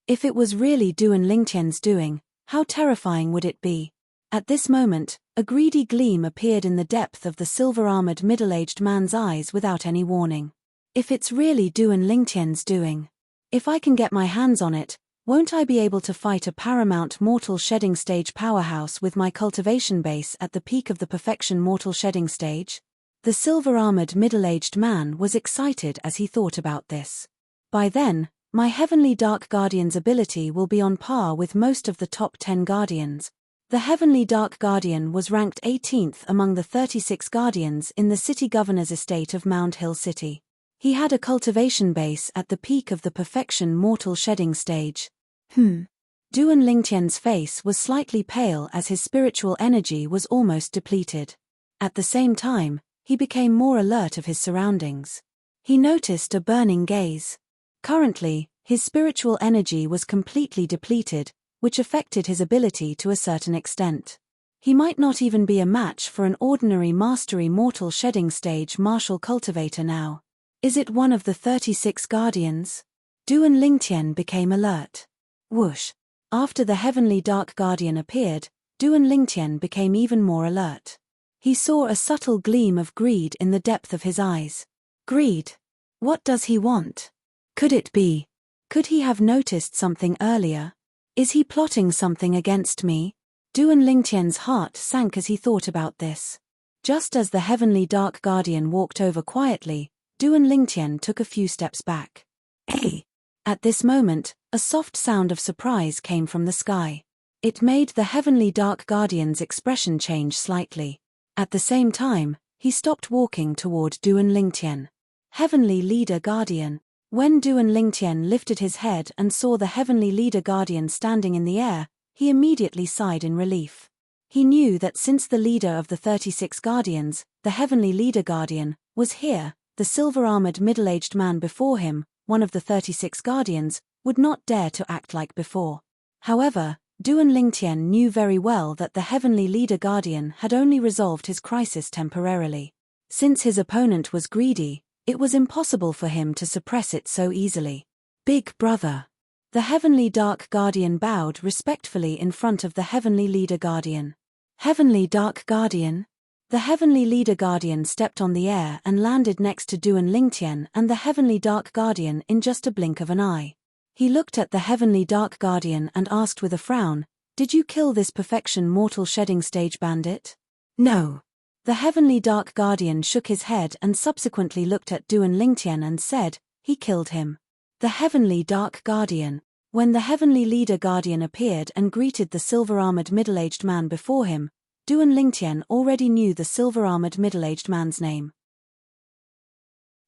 If it was really Duan Lingtian's doing, how terrifying would it be? At this moment, a greedy gleam appeared in the depth of the silver-armored middle-aged man's eyes without any warning. If it's really Duan Lingtian's doing, if I can get my hands on it, won't I be able to fight a paramount mortal shedding stage powerhouse with my cultivation base at the peak of the perfection mortal shedding stage? The silver-armored middle-aged man was excited as he thought about this. By then, my Heavenly Dark Guardian's ability will be on par with most of the top 10 Guardians. The Heavenly Dark Guardian was ranked 18th among the 36 Guardians in the city governor's estate of Mound Hill City. He had a cultivation base at the peak of the perfection mortal shedding stage. Duan Lingtian's face was slightly pale as his spiritual energy was almost depleted. At the same time, he became more alert of his surroundings. He noticed a burning gaze. Currently, his spiritual energy was completely depleted, which affected his ability to a certain extent. He might not even be a match for an ordinary mastery mortal shedding stage martial cultivator now. Is it one of the 36 guardians? Duan Lingtian became alert. Whoosh! After the Heavenly Dark Guardian appeared, Duan Lingtian became even more alert. He saw a subtle gleam of greed in the depth of his eyes. Greed? What does he want? Could it be? Could he have noticed something earlier? Is he plotting something against me? Duan Lingtian's heart sank as he thought about this. Just as the Heavenly Dark Guardian walked over quietly, Duan Lingtian took a few steps back. Hey! At this moment, a soft sound of surprise came from the sky. It made the Heavenly Dark Guardian's expression change slightly. At the same time, he stopped walking toward Duan Lingtian. Heavenly Leader Guardian. When Duan Lingtian lifted his head and saw the Heavenly Leader Guardian standing in the air, he immediately sighed in relief. He knew that since the leader of the 36 Guardians, the Heavenly Leader Guardian, was here, the silver-armored middle-aged man before him, one of the 36 Guardians, would not dare to act like before. However, Duan Lingtian knew very well that the Heavenly Leader Guardian had only resolved his crisis temporarily. Since his opponent was greedy, it was impossible for him to suppress it so easily. Big brother. The Heavenly Dark Guardian bowed respectfully in front of the Heavenly Leader Guardian. Heavenly Dark Guardian? The Heavenly Leader Guardian stepped on the air and landed next to Duan Lingtian and the Heavenly Dark Guardian in just a blink of an eye. He looked at the heavenly Dark Guardian and asked with a frown, "Did you kill this perfection mortal shedding stage bandit?" "No." The heavenly Dark Guardian shook his head and subsequently looked at Duan Lingtian and said, "He killed him." The heavenly Dark Guardian. When the heavenly leader guardian appeared and greeted the silver-armored middle-aged man before him, Duan Lingtian already knew the silver-armored middle-aged man's name.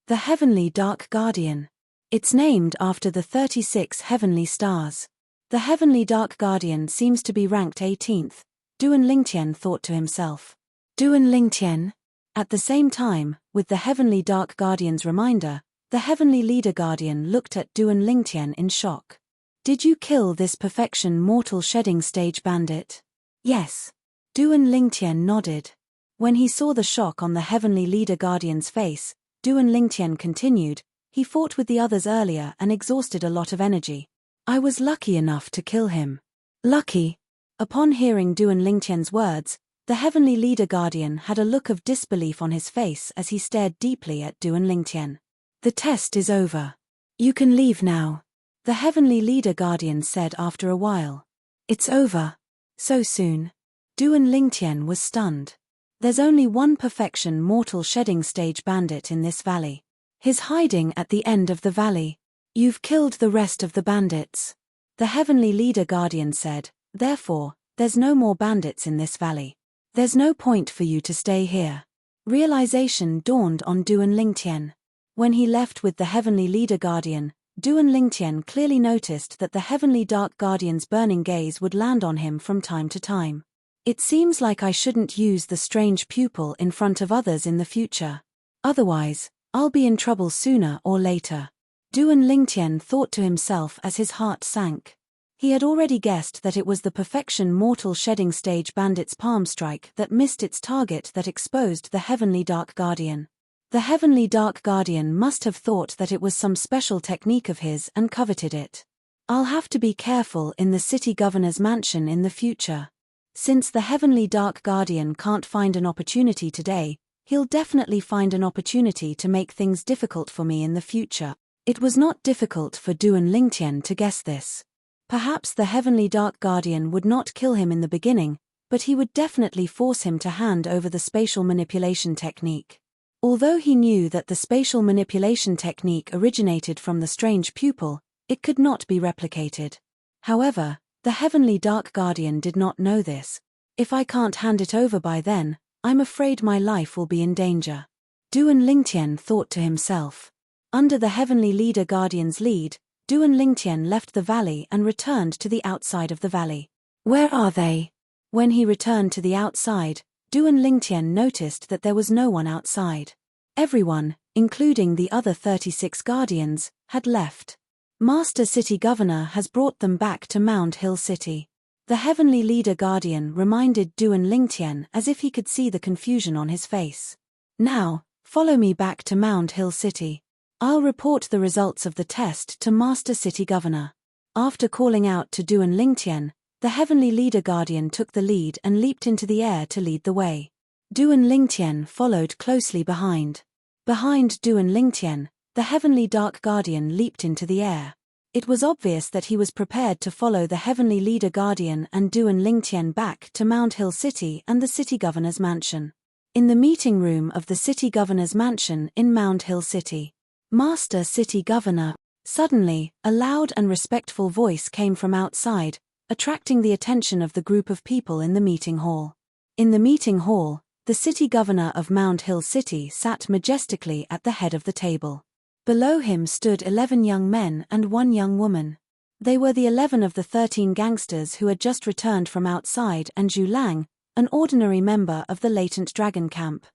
The heavenly Dark Guardian. It's named after the 36 heavenly stars. The heavenly Dark Guardian seems to be ranked 18th, Duan Lingtian thought to himself. Duan Lingtian? At the same time, with the heavenly Dark Guardian's reminder, the heavenly leader guardian looked at Duan Lingtian in shock. "Did you kill this perfection mortal shedding stage bandit?" "Yes." Duan Lingtian nodded. When he saw the shock on the heavenly leader guardian's face, Duan Lingtian continued, "He fought with the others earlier and exhausted a lot of energy. I was lucky enough to kill him." "Lucky?" Upon hearing Duan Lingtian's words, the heavenly leader guardian had a look of disbelief on his face as he stared deeply at Duan Lingtian. "The test is over. You can leave now," the heavenly leader guardian said after a while. "It's over? So soon?" Duan Lingtian was stunned. "There's only one perfection mortal shedding stage bandit in this valley. He's hiding at the end of the valley. You've killed the rest of the bandits," the heavenly leader guardian said, "therefore, there's no more bandits in this valley. There's no point for you to stay here." Realization dawned on Duan Lingtian. When he left with the heavenly leader guardian, Duan Lingtian clearly noticed that the heavenly Dark Guardian's burning gaze would land on him from time to time. "It seems like I shouldn't use the strange pupil in front of others in the future. Otherwise, I'll be in trouble sooner or later," Duan Lingtian thought to himself as his heart sank. He had already guessed that it was the perfection mortal shedding stage bandit's palm strike that missed its target that exposed the heavenly Dark Guardian. The heavenly Dark Guardian must have thought that it was some special technique of his and coveted it. "I'll have to be careful in the city governor's mansion in the future. Since the heavenly Dark Guardian can't find an opportunity today, he'll definitely find an opportunity to make things difficult for me in the future." It was not difficult for Duan Lingtian to guess this. Perhaps the heavenly Dark Guardian would not kill him in the beginning, but he would definitely force him to hand over the spatial manipulation technique. Although he knew that the spatial manipulation technique originated from the strange pupil, it could not be replicated. However, the heavenly Dark Guardian did not know this. "If I can't hand it over by then, I'm afraid my life will be in danger," Duan Lingtian thought to himself. Under the heavenly leader guardian's lead, Duan Lingtian left the valley and returned to the outside of the valley. "Where are they?" When he returned to the outside, Duan Lingtian noticed that there was no one outside. Everyone, including the other 36 guardians, had left. "Master City Governor has brought them back to Mound Hill City," the heavenly leader guardian reminded Duan Lingtian as if he could see the confusion on his face. "Now, follow me back to Mound Hill City. I'll report the results of the test to Master City Governor." After calling out to Duan Lingtian, the heavenly leader guardian took the lead and leaped into the air to lead the way. Duan Lingtian followed closely behind. Behind Duan Lingtian, the heavenly Dark Guardian leaped into the air. It was obvious that he was prepared to follow the heavenly leader guardian and Duan Lingtian back to Mound Hill City and the city governor's mansion. In the meeting room of the city governor's mansion in Mound Hill City. "Master City Governor." Suddenly, a loud and respectful voice came from outside, attracting the attention of the group of people in the meeting hall. In the meeting hall, the city governor of Mound Hill City sat majestically at the head of the table. Below him stood 11 young men and 1 young woman. They were the 11 of the 13 gangsters who had just returned from outside and Zhu Lang, an ordinary member of the latent dragon camp.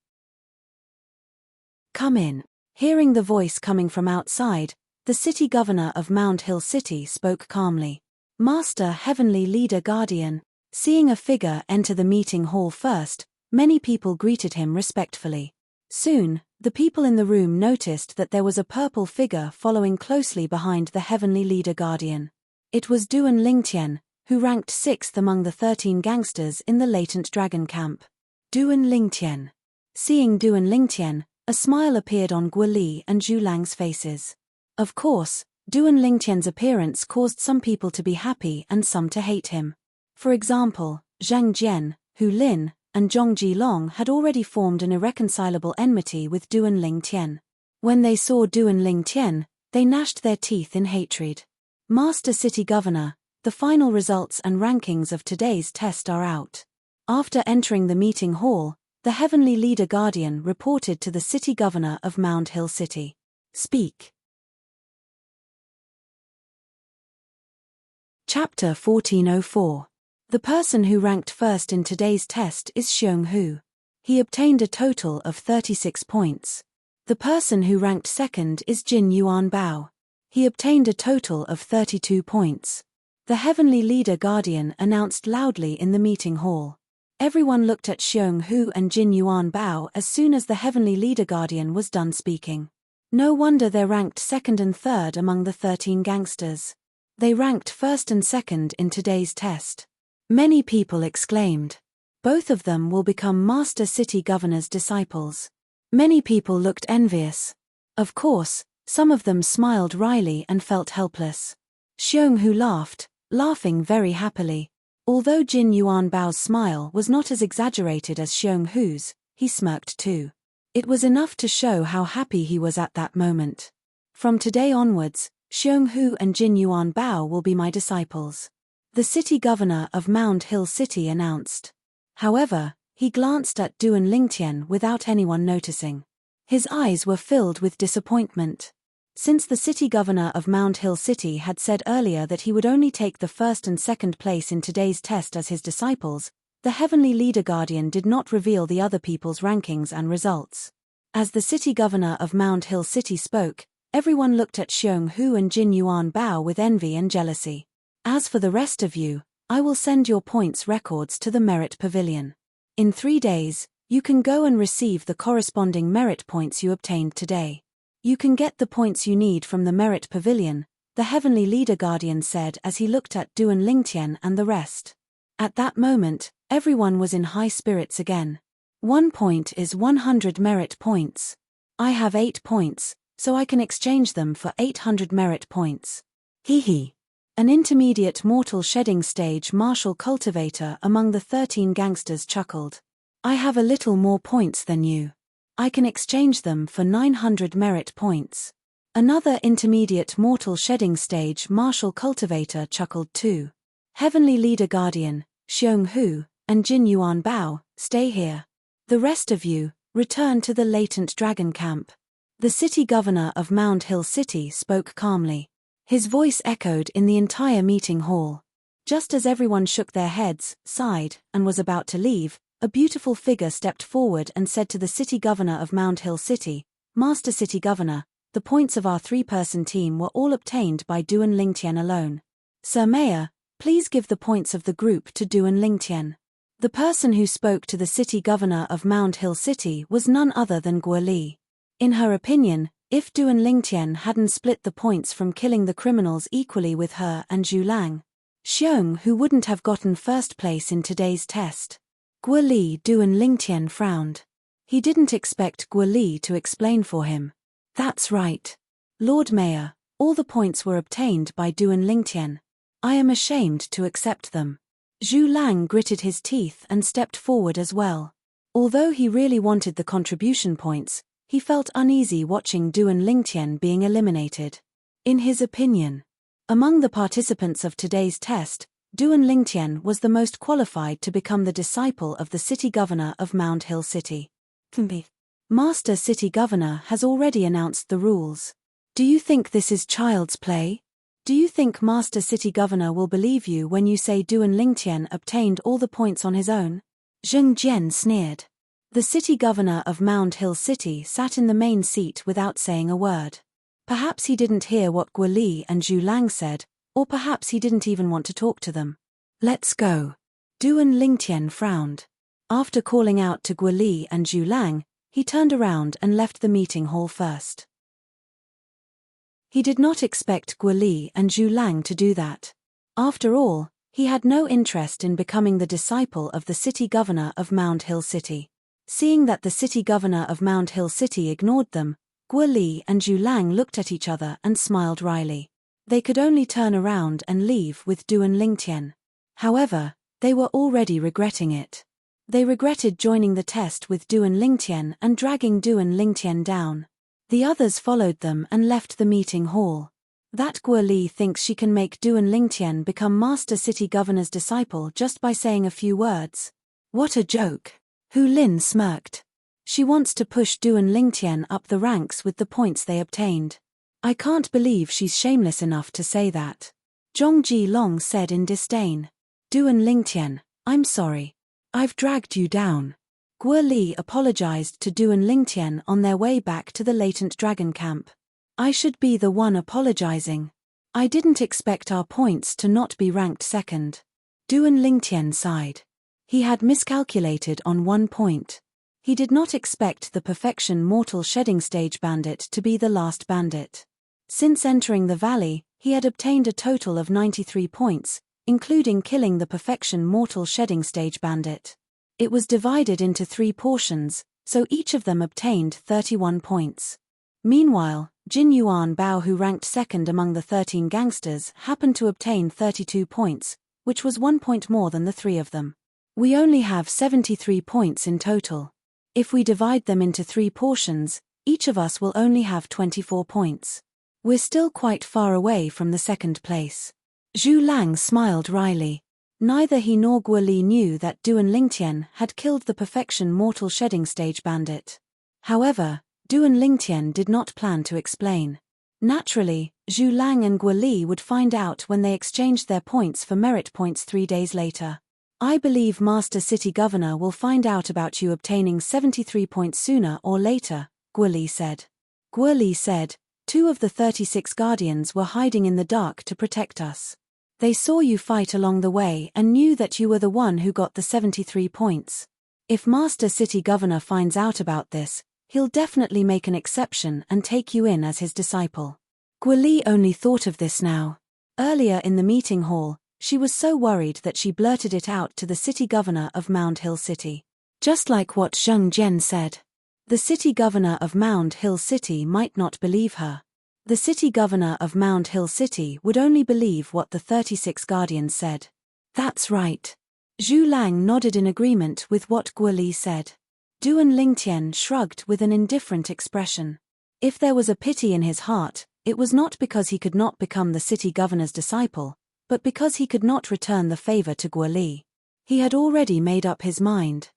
"Come in." Hearing the voice coming from outside, the city governor of Mound Hill City spoke calmly. "Master Heavenly Leader Guardian." Seeing a figure enter the meeting hall first, many people greeted him respectfully. Soon, the people in the room noticed that there was a purple figure following closely behind the Heavenly Leader Guardian. It was Duan Lingtian, who ranked 6th among the 13 gangsters in the latent dragon camp. Duan Lingtian. Seeing Duan Lingtian, a smile appeared on Guo Li and Zhu Lang's faces. Of course, Duan Lingtian's appearance caused some people to be happy and some to hate him. For example, Zhang Jian, Hu Lin, and Zhong Jilong had already formed an irreconcilable enmity with Duan Lingtian. When they saw Duan Lingtian, they gnashed their teeth in hatred. Master City Governor, the final results and rankings of today's test are out. After entering the meeting hall, the Heavenly Leader Guardian reported to the City Governor of Mount Hill City. Speak. Chapter 1404. The person who ranked first in today's test is Xiong Hu. He obtained a total of 36 points. The person who ranked second is Jin Yuan Bao. He obtained a total of 32 points. The Heavenly Leader Guardian announced loudly in the meeting hall. Everyone looked at Xiong Hu and Jin Yuan Bao as soon as the Heavenly Leader Guardian was done speaking. No wonder they're ranked second and third among the 13 gangsters. They ranked first and second in today's test. Many people exclaimed. Both of them will become Master City Governor's disciples. Many people looked envious. Of course, some of them smiled wryly and felt helpless. Xiong Hu laughed, laughing very happily. Although Jin Yuan Bao's smile was not as exaggerated as Xiong Hu's, he smirked too. It was enough to show how happy he was at that moment. From today onwards, Xiong Hu and Jin Yuan Bao will be my disciples. The City Governor of Mount Hill City announced. However, he glanced at Duan Lingtian without anyone noticing. His eyes were filled with disappointment. Since the City Governor of Mount Hill City had said earlier that he would only take the first and second place in today's test as his disciples, the Heavenly Leader Guardian did not reveal the other people's rankings and results. As the City Governor of Mount Hill City spoke, everyone looked at Xiong Hu and Jin Yuan Bao with envy and jealousy. As for the rest of you, I will send your points records to the Merit Pavilion. In 3 days, you can go and receive the corresponding merit points you obtained today. You can get the points you need from the Merit Pavilion, the Heavenly Leader Guardian said as he looked at Duan Lingtian and the rest. At that moment, everyone was in high spirits again. 1 point is 100 merit points. I have 8 points, so I can exchange them for 800 merit points. Hee hee. An intermediate mortal shedding stage martial cultivator among the 13 gangsters chuckled. I have a little more points than you. I can exchange them for 900 merit points. Another intermediate mortal shedding stage martial cultivator chuckled too. Heavenly Leader Guardian, Xiong Hu, and Jin Yuan Bao, stay here. The rest of you, return to the latent dragon camp. The City Governor of Mount Hill City spoke calmly. His voice echoed in the entire meeting hall. Just as everyone shook their heads, sighed, and was about to leave, a beautiful figure stepped forward and said to the City Governor of Mount Hill City, Master City Governor, the points of our 3-person team were all obtained by Duan Lingtian alone. Sir Mayor, please give the points of the group to Duan Lingtian. The person who spoke to the City Governor of Mount Hill City was none other than Guo Li. In her opinion, if Duan Lingtian hadn't split the points from killing the criminals equally with her and Zhu Lang, Xiong Hu wouldn't have gotten first place in today's test. Guo Li Duan Lingtian frowned. He didn't expect Guo Li to explain for him. That's right. Lord Mayor, all the points were obtained by Duan Lingtian. I am ashamed to accept them. Zhu Lang gritted his teeth and stepped forward as well. Although he really wanted the contribution points, he felt uneasy watching Duan Lingtian being eliminated. In his opinion, among the participants of today's test, Duan Lingtian was the most qualified to become the disciple of the City Governor of Mount Hill City. Master City Governor has already announced the rules. Do you think this is child's play? Do you think Master City Governor will believe you when you say Duan Lingtian obtained all the points on his own? Zheng Jian sneered. The City Governor of Mount Hill City sat in the main seat without saying a word. Perhaps he didn't hear what Guo Li and Zhu Lang said, or perhaps he didn't even want to talk to them. Let's go. Duan Lingtian frowned. After calling out to Guo Li and Zhu Lang, he turned around and left the meeting hall first. He did not expect Guo Li and Zhu Lang to do that. After all, he had no interest in becoming the disciple of the City Governor of Mount Hill City. Seeing that the City Governor of Mount Hill City ignored them, Guo Li and Zhu Lang looked at each other and smiled wryly. They could only turn around and leave with Du and Lingtian. However, they were already regretting it. They regretted joining the test with Du and Lingtian and dragging Du and Lingtian down. The others followed them and left the meeting hall. That Guo Li thinks she can make Du and Lingtian become Master City Governor's disciple just by saying a few words. What a joke! Hu Lin smirked. She wants to push Du and Lingtian up the ranks with the points they obtained. I can't believe she's shameless enough to say that. Zhong Jilong said in disdain. Du and Lingtian, I'm sorry. I've dragged you down. Guo Li apologized to Du and Lingtian on their way back to the latent dragon camp. I should be the one apologizing. I didn't expect our points to not be ranked second. Du and Lingtian sighed. He had miscalculated on 1 point. He did not expect the perfection mortal shedding stage bandit to be the last bandit. Since entering the valley, he had obtained a total of 93 points, including killing the perfection mortal shedding stage bandit. It was divided into 3 portions, so each of them obtained 31 points. Meanwhile, Jin Yuan Bao, who ranked second among the 13 gangsters, happened to obtain 32 points, which was 1 point more than the 3 of them. We only have 73 points in total. If we divide them into 3 portions, each of us will only have 24 points. We're still quite far away from the second place. Zhu Lang smiled wryly. Neither he nor Guo Li knew that Du and Lingtian had killed the perfection mortal shedding stage bandit. However, Du and Lingtian did not plan to explain. Naturally, Zhu Lang and Guo Li would find out when they exchanged their points for merit points 3 days later. I believe Master City Governor will find out about you obtaining 73 points sooner or later, Guo Li said. Guo Li said, 2 of the 36 guardians were hiding in the dark to protect us. They saw you fight along the way and knew that you were the one who got the 73 points. If Master City Governor finds out about this, he'll definitely make an exception and take you in as his disciple. Guo Li only thought of this now. Earlier in the meeting hall, she was so worried that she blurted it out to the city governor of Mound Hill City. Just like what Zheng Jian said. The city governor of Mound Hill City might not believe her. The city governor of Mound Hill City would only believe what the 36 guardians said. That's right. Zhu Lang nodded in agreement with what Guo Li said. Du and Lingtian shrugged with an indifferent expression. If there was a pity in his heart, it was not because he could not become the city governor's disciple, but because he could not return the favor to Guo Li. He had already made up his mind.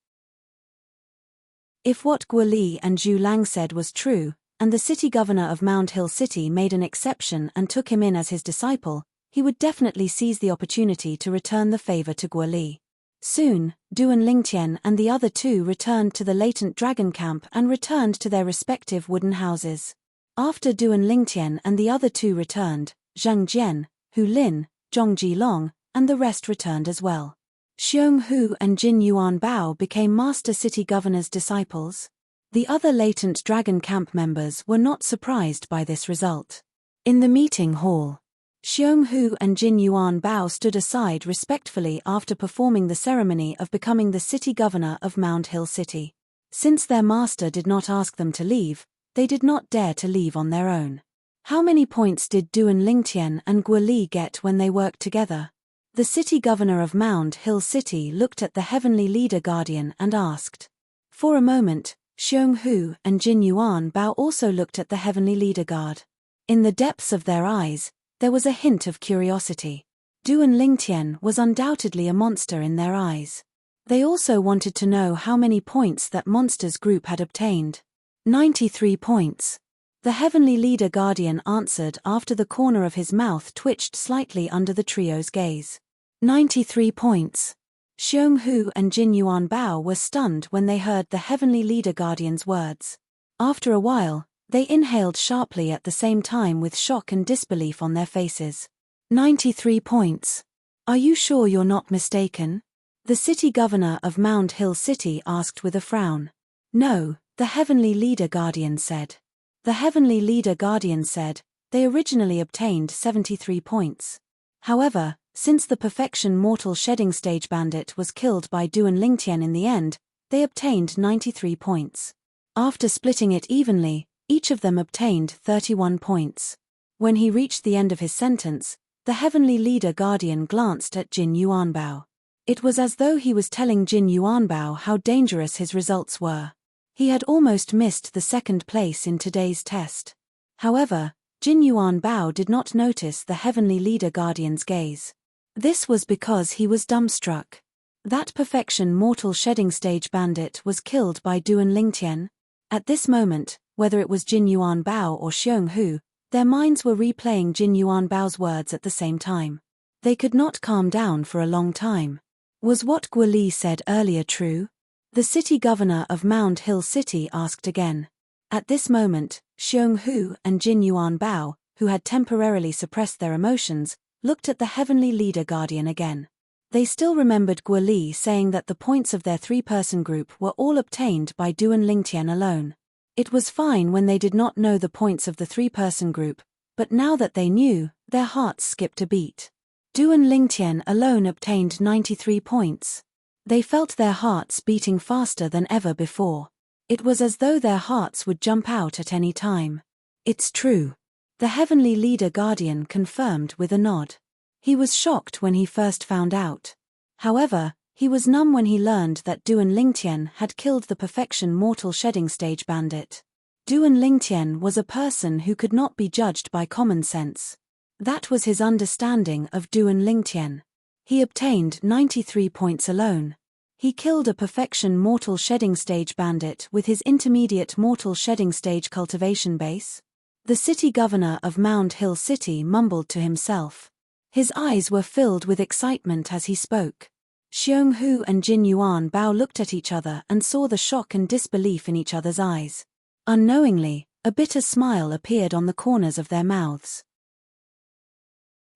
If what Guo Li and Zhu Lang said was true, and the city governor of Mound Hill City made an exception and took him in as his disciple, he would definitely seize the opportunity to return the favor to Guo Li. Soon, Du and Lingtian and the other 2 returned to the latent dragon camp and returned to their respective wooden houses. After Du and Lingtian and the other 2 returned, Zheng Jian, Hu Lin, Zhong Jilong, and the rest returned as well. Xiong Hu and Jin Yuan Bao became Master City Governor's disciples. The other latent dragon camp members were not surprised by this result. In the meeting hall, Xiong Hu and Jin Yuan Bao stood aside respectfully after performing the ceremony of becoming the city governor of Mound Hill City. Since their master did not ask them to leave, they did not dare to leave on their own. How many points did Du and Lingtian and Guo Li get when they worked together? The city governor of Mound Hill City looked at the heavenly leader guardian and asked. For a moment, Xiong Hu and Jin Yuan Bao also looked at the heavenly leader guard. In the depths of their eyes, there was a hint of curiosity. Du and Lingtian was undoubtedly a monster in their eyes. They also wanted to know how many points that monster's group had obtained. 93 points. The heavenly leader guardian answered after the corner of his mouth twitched slightly under the trio's gaze. 93 points. Xiong Hu and Jin Yuan Bao were stunned when they heard the heavenly leader guardian's words. After a while, they inhaled sharply at the same time with shock and disbelief on their faces. 93 points. Are you sure you're not mistaken? The city governor of Mound Hill City asked with a frown. No, the heavenly leader guardian said. The heavenly leader guardian said, they originally obtained 73 points. However, since the perfection mortal shedding stage bandit was killed by Du and Lingtian in the end, they obtained 93 points. After splitting it evenly, each of them obtained 31 points. When he reached the end of his sentence, the heavenly leader guardian glanced at Jin Yuanbao. It was as though he was telling Jin Yuanbao how dangerous his results were. He had almost missed the second place in today's test. However, Jin Yuanbao did not notice the heavenly leader guardian's gaze. This was because he was dumbstruck. That perfection mortal shedding stage bandit was killed by Duan Lingtian. At this moment, whether it was Jin Yuanbao or Xiong Hu, their minds were replaying Jin Yuanbao's words at the same time. They could not calm down for a long time. Was what Guo Li said earlier true? The city governor of Mound Hill City asked again. At this moment, Xiong Hu and Jin Yuanbao, who had temporarily suppressed their emotions, looked at the heavenly leader guardian again. They still remembered Guo Li saying that the points of their three-person group were all obtained by Duan Lingtian alone. It was fine when they did not know the points of the three-person group, but now that they knew, their hearts skipped a beat. Duan Lingtian alone obtained 93 points. They felt their hearts beating faster than ever before. It was as though their hearts would jump out at any time. It's true. The heavenly leader guardian confirmed with a nod. He was shocked when he first found out. However, he was numb when he learned that Duan Lingtian had killed the perfection mortal shedding stage bandit. Duan Lingtian was a person who could not be judged by common sense. That was his understanding of Duan Lingtian. He obtained 93 points alone. He killed a perfection mortal shedding stage bandit with his intermediate mortal shedding stage cultivation base. The city governor of Mound Hill City mumbled to himself. His eyes were filled with excitement as he spoke. Xiong Hu and Jin Yuanbao looked at each other and saw the shock and disbelief in each other's eyes. Unknowingly, a bitter smile appeared on the corners of their mouths.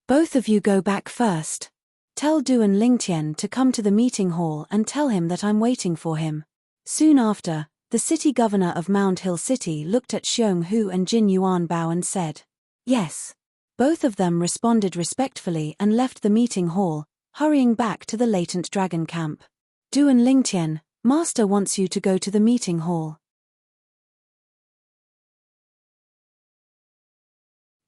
Both of you go back first. Tell Duan Lingtian to come to the meeting hall and tell him that I'm waiting for him. Soon after, the city governor of Mound Hill City looked at Xiong Hu and Jin Yuanbao and said, "Yes." Both of them responded respectfully and left the meeting hall, hurrying back to the latent dragon camp. Duan Lingtian, Master wants you to go to the meeting hall.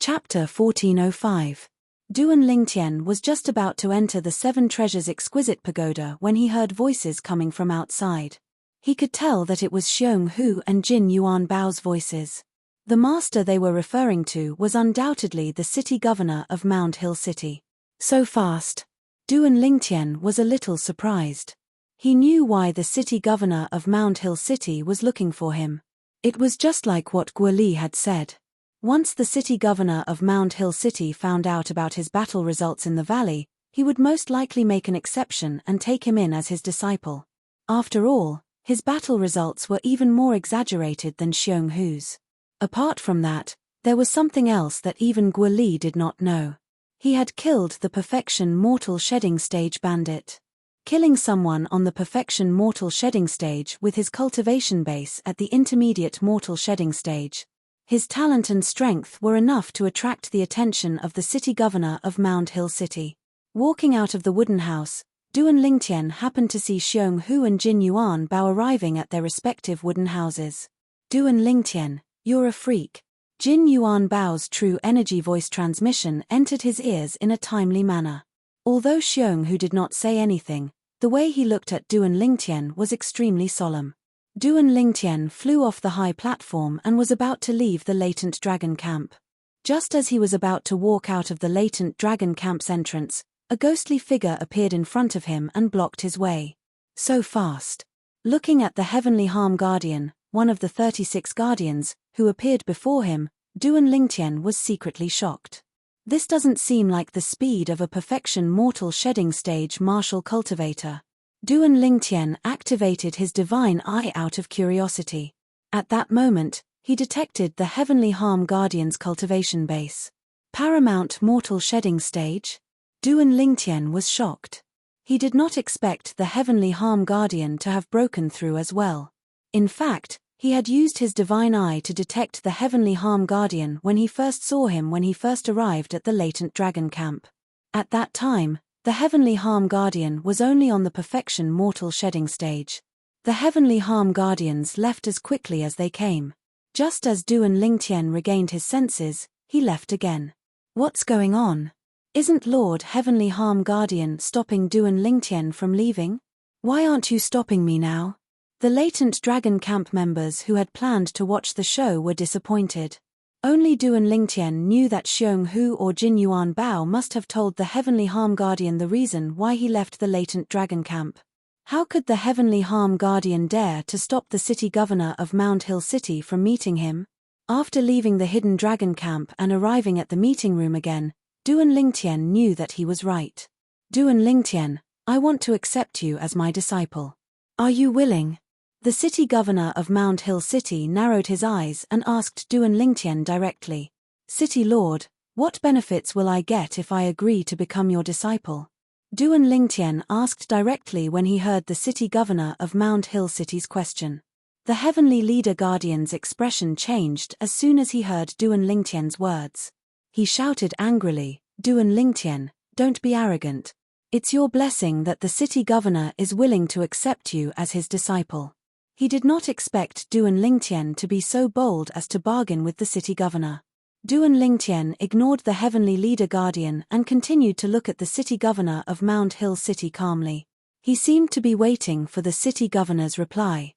Chapter 1405. Duan Lingtian was just about to enter the Seven Treasures Exquisite Pagoda when he heard voices coming from outside. He could tell that it was Xiong Hu and Jin Yuanbao's voices. The master they were referring to was undoubtedly the city governor of Mound Hill City. So fast. Duan Lingtian was a little surprised. He knew why the city governor of Mound Hill City was looking for him. It was just like what Guo Li had said. Once the city governor of Mound Hill City found out about his battle results in the valley, he would most likely make an exception and take him in as his disciple. After all, his battle results were even more exaggerated than Xiong Hu's. Apart from that, there was something else that even Guo Li did not know. He had killed the perfection mortal shedding stage bandit. Killing someone on the perfection mortal shedding stage with his cultivation base at the intermediate mortal shedding stage. His talent and strength were enough to attract the attention of the city governor of Mound Hill City. Walking out of the wooden house, Duan Lingtian happened to see Xiong Hu and Jin Yuanbao arriving at their respective wooden houses. Duan Lingtian, you're a freak. Jin Yuanbao's true energy voice transmission entered his ears in a timely manner. Although Xiong Hu did not say anything, the way he looked at Duan Lingtian was extremely solemn. Duan Lingtian flew off the high platform and was about to leave the latent dragon camp. Just as he was about to walk out of the latent dragon camp's entrance, a ghostly figure appeared in front of him and blocked his way. So fast. Looking at the heavenly harm guardian, one of the 36 guardians, who appeared before him, Duan Lingtian was secretly shocked. This doesn't seem like the speed of a perfection mortal shedding stage martial cultivator. Duan Lingtian activated his divine eye out of curiosity. At that moment, he detected the heavenly harm guardian's cultivation base. Paramount mortal shedding stage? Duan Lingtian was shocked. He did not expect the heavenly harm guardian to have broken through as well. In fact, he had used his divine eye to detect the heavenly harm guardian when he first saw him when he first arrived at the latent dragon camp. At that time, the heavenly harm guardian was only on the perfection mortal shedding stage. The heavenly harm guardians left as quickly as they came. Just as Duan Lingtian regained his senses, he left again. What's going on? Isn't Lord Heavenly Harm Guardian stopping Duan Lingtian from leaving? Why aren't you stopping me now? The latent Dragon Camp members who had planned to watch the show were disappointed. Only Duan Lingtian knew that Xiong Hu or Jin Yuan Bao must have told the Heavenly Harm Guardian the reason why he left the latent Dragon Camp. How could the Heavenly Harm Guardian dare to stop the city governor of Mount Hill City from meeting him? After leaving the hidden Dragon Camp and arriving at the meeting room again, Duan Lingtian knew that he was right. Duan Lingtian, I want to accept you as my disciple. Are you willing? The city governor of Mount Hill City narrowed his eyes and asked Duan Lingtian directly. City Lord, what benefits will I get if I agree to become your disciple? Duan Lingtian asked directly when he heard the city governor of Mount Hill City's question. The Heavenly Leader Guardian's expression changed as soon as he heard Duan Lingtian's words. He shouted angrily, Duan Lingtian, don't be arrogant. It's your blessing that the city governor is willing to accept you as his disciple. He did not expect Duan Lingtian to be so bold as to bargain with the city governor. Duan Lingtian ignored the Heavenly Leader Guardian and continued to look at the city governor of Mount Hill City calmly. He seemed to be waiting for the city governor's reply.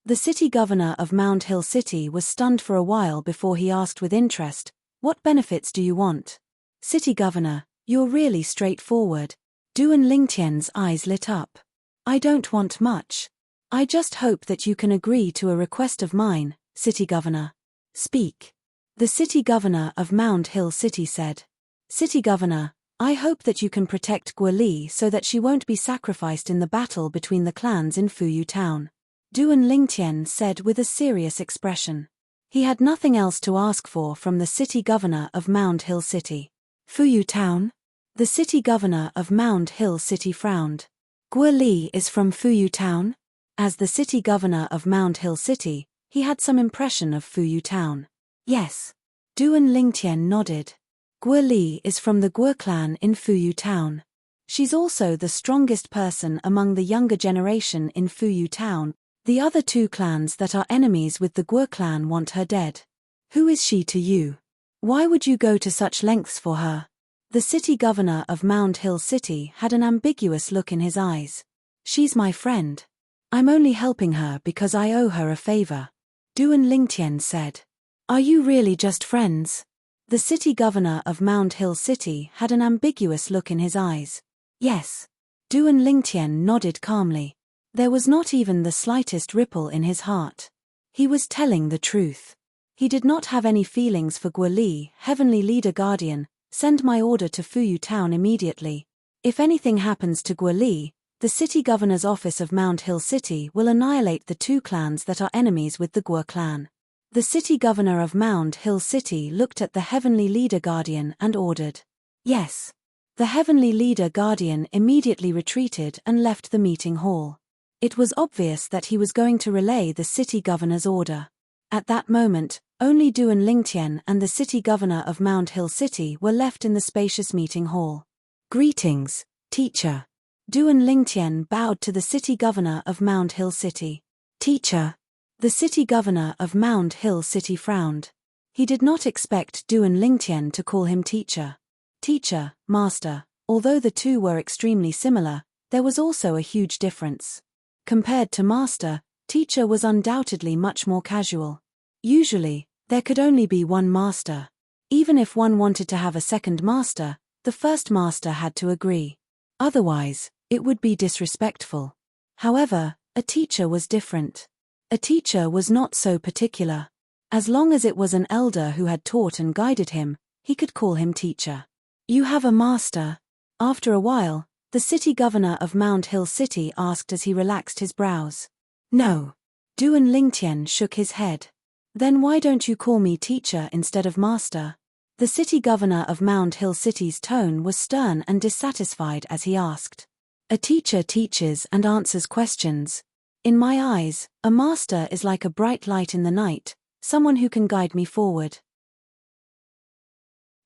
The city governor of Mount Hill City was stunned for a while before he asked with interest, what benefits do you want? City governor, you're really straightforward. Duan Lingtian's eyes lit up. I don't want much. I just hope that you can agree to a request of mine, city governor. Speak. The city governor of Mount Hill City said. City governor, I hope that you can protect Guo Li so that she won't be sacrificed in the battle between the clans in Fuyu Town. Duan Lingtian said with a serious expression. He had nothing else to ask for from the city governor of Mount Hill City. Fuyu Town? The city governor of Mount Hill City frowned. Guo Li is from Fuyu Town? As the city governor of Mount Hill City, he had some impression of Fuyu Town. Yes. Duan Lingtian nodded. Guo Li is from the Guo clan in Fuyu Town. She's also the strongest person among the younger generation in Fuyu Town. The other two clans that are enemies with the Guo clan want her dead. Who is she to you? Why would you go to such lengths for her? The city governor of Mount Hill City had an ambiguous look in his eyes. She's my friend. I'm only helping her because I owe her a favor. Duan Lingtian said. Are you really just friends? The city governor of Mount Hill City had an ambiguous look in his eyes. Yes. Duan Lingtian nodded calmly. There was not even the slightest ripple in his heart. He was telling the truth. He did not have any feelings for Guo Li. Heavenly Leader Guardian, send my order to Fuyu Town immediately. If anything happens to Guo Li, the city governor's office of Mount Hill City will annihilate the two clans that are enemies with the Guo clan. The city governor of Mount Hill City looked at the Heavenly Leader Guardian and ordered. Yes. The Heavenly Leader Guardian immediately retreated and left the meeting hall. It was obvious that he was going to relay the city governor's order. At that moment, only Duan Lingtian and the city governor of Mount Hill City were left in the spacious meeting hall. Greetings, teacher. Duan Lingtian bowed to the city governor of Mount Hill City. Teacher. The city governor of Mount Hill City frowned. He did not expect Duan Lingtian to call him teacher. Teacher, master, although the two were extremely similar, there was also a huge difference. Compared to master, teacher was undoubtedly much more casual. Usually, there could only be one master. Even if one wanted to have a second master, the first master had to agree. Otherwise, it would be disrespectful. However, a teacher was different. A teacher was not so particular. As long as it was an elder who had taught and guided him, he could call him teacher. You have a master. After a while, the city governor of Mount Hill City asked as he relaxed his brows. No. Duan Lingtian shook his head. Then why don't you call me teacher instead of master? The city governor of Mount Hill City's tone was stern and dissatisfied as he asked. A teacher teaches and answers questions. In my eyes, a master is like a bright light in the night, someone who can guide me forward.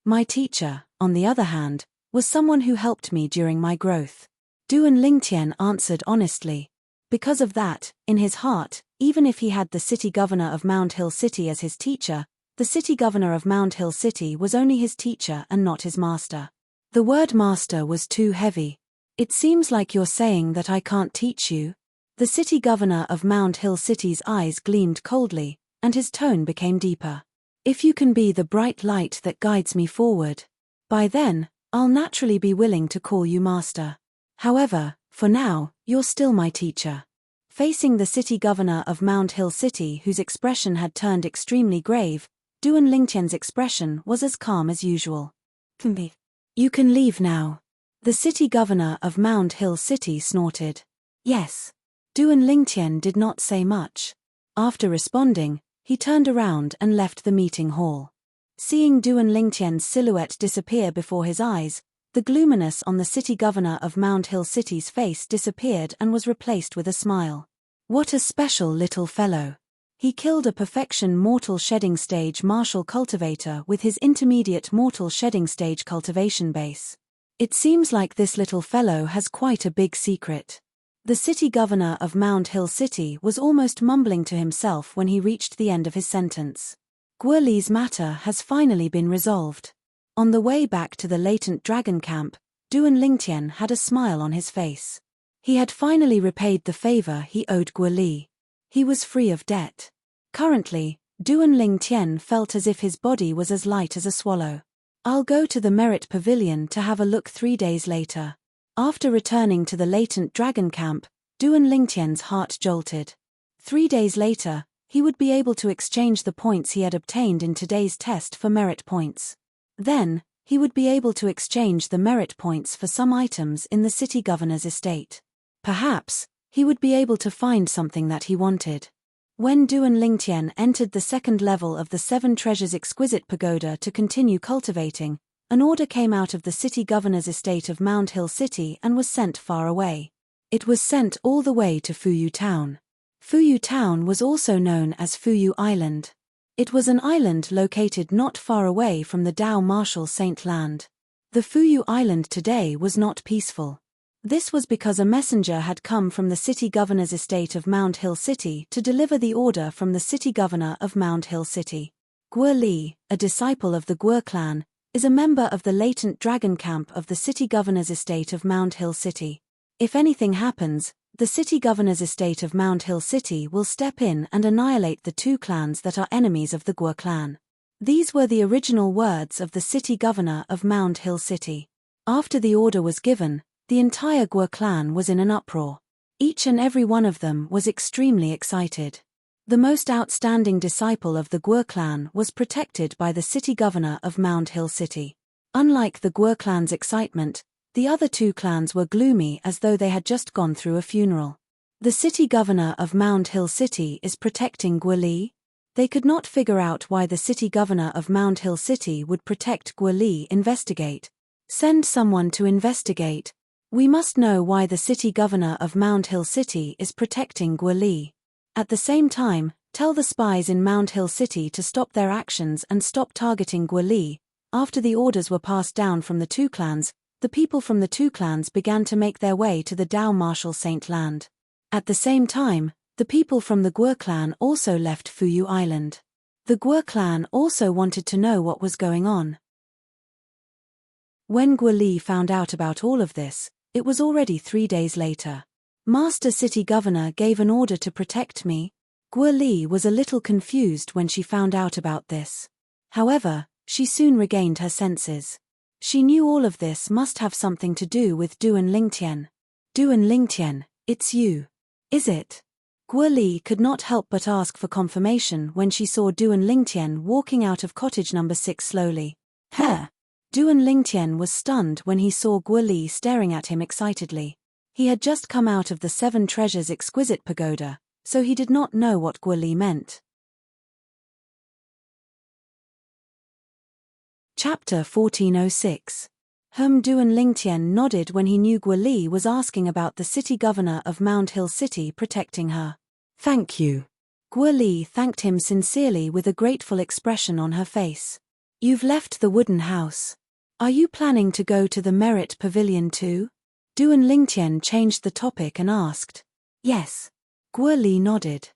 My teacher, on the other hand, was someone who helped me during my growth. Duan Lingtian answered honestly. Because of that, in his heart, even if he had the city governor of Mount Hill City as his teacher, the city governor of Mount Hill City was only his teacher and not his master. The word master was too heavy. It seems like you're saying that I can't teach you. The city governor of Mount Hill City's eyes gleamed coldly, and his tone became deeper. If you can be the bright light that guides me forward, by then, I'll naturally be willing to call you master. However, for now, you're still my teacher. Facing the city governor of Mount Hill City, whose expression had turned extremely grave, Duan Lingtian's expression was as calm as usual. You can leave now. The city governor of Mount Hill City snorted. Yes. Duan Lingtian did not say much. After responding, he turned around and left the meeting hall. Seeing Duan Lingtian's silhouette disappear before his eyes, the gloominess on the city governor of Mount Hill City's face disappeared and was replaced with a smile. What a special little fellow. He killed a perfection mortal shedding stage martial cultivator with his intermediate mortal shedding stage cultivation base. It seems like this little fellow has quite a big secret. The city governor of Mount Hill City was almost mumbling to himself when he reached the end of his sentence. Guoli's matter has finally been resolved. On the way back to the latent dragon camp, Duan Lingtian had a smile on his face. He had finally repaid the favor he owed Guoli. He was free of debt. Currently, Duan Lingtian felt as if his body was as light as a swallow. I'll go to the Merit Pavilion to have a look 3 days later. After returning to the latent dragon camp, Duan Lingtian's heart jolted. 3 days later, he would be able to exchange the points he had obtained in today's test for merit points. Then, he would be able to exchange the merit points for some items in the city governor's estate. Perhaps, he would be able to find something that he wanted. When Duan Lingtian entered the second level of the Seven Treasures Exquisite Pagoda to continue cultivating, an order came out of the city governor's estate of Mount Hill City and was sent far away. It was sent all the way to Fuyu Town. Fuyu Town was also known as Fuyu Island. It was an island located not far away from the Dao Martial Saint Land. The Fuyu Island today was not peaceful. This was because a messenger had come from the city governor's estate of Mount Hill City to deliver the order from the city governor of Mount Hill City. Guo Li, a disciple of the Guo clan, is a member of the latent dragon camp of the city governor's estate of Mount Hill City. If anything happens, the city governor's estate of Mount Hill City will step in and annihilate the two clans that are enemies of the Guo clan. These were the original words of the city governor of Mount Hill City. After the order was given, the entire Guo clan was in an uproar. Each and every one of them was extremely excited. The most outstanding disciple of the Guo clan was protected by the city governor of Mount Hill City. Unlike the Guo clan's excitement, the other two clans were gloomy as though they had just gone through a funeral. The city governor of Mount Hill City is protecting Guo Li? They could not figure out why the city governor of Mount Hill City would protect Guo Li. Investigate. Send someone to investigate. We must know why the city governor of Mount Hill City is protecting Guo Li. At the same time, tell the spies in Mount Hill City to stop their actions and stop targeting Guo Li. After the orders were passed down from the two clans, the people from the two clans began to make their way to the Dao Martial Saint Land. At the same time, the people from the Guo clan also left Fuyu Island. The Guo clan also wanted to know what was going on. When Guo Li found out about all of this, it was already 3 days later. Master City Governor gave an order to protect me. Guo Li was a little confused when she found out about this. However, she soon regained her senses. She knew all of this must have something to do with Duan Lingtian. Duan Lingtian, it's you. Is it? Guo Li could not help but ask for confirmation when she saw Duan Lingtian walking out of cottage number 6 slowly. Huh! Duan Lingtian was stunned when he saw Guo Li staring at him excitedly. He had just come out of the Seven Treasures Exquisite Pagoda, so he did not know what Guo Li meant. Chapter 1406. Duan Lingtian nodded when he knew Guo Li was asking about the city governor of Mount Hill City protecting her. Thank you. Guo Li thanked him sincerely with a grateful expression on her face. You've left the wooden house. Are you planning to go to the Merit Pavilion too? Duan Lingtian changed the topic and asked. Yes. Guo Li nodded.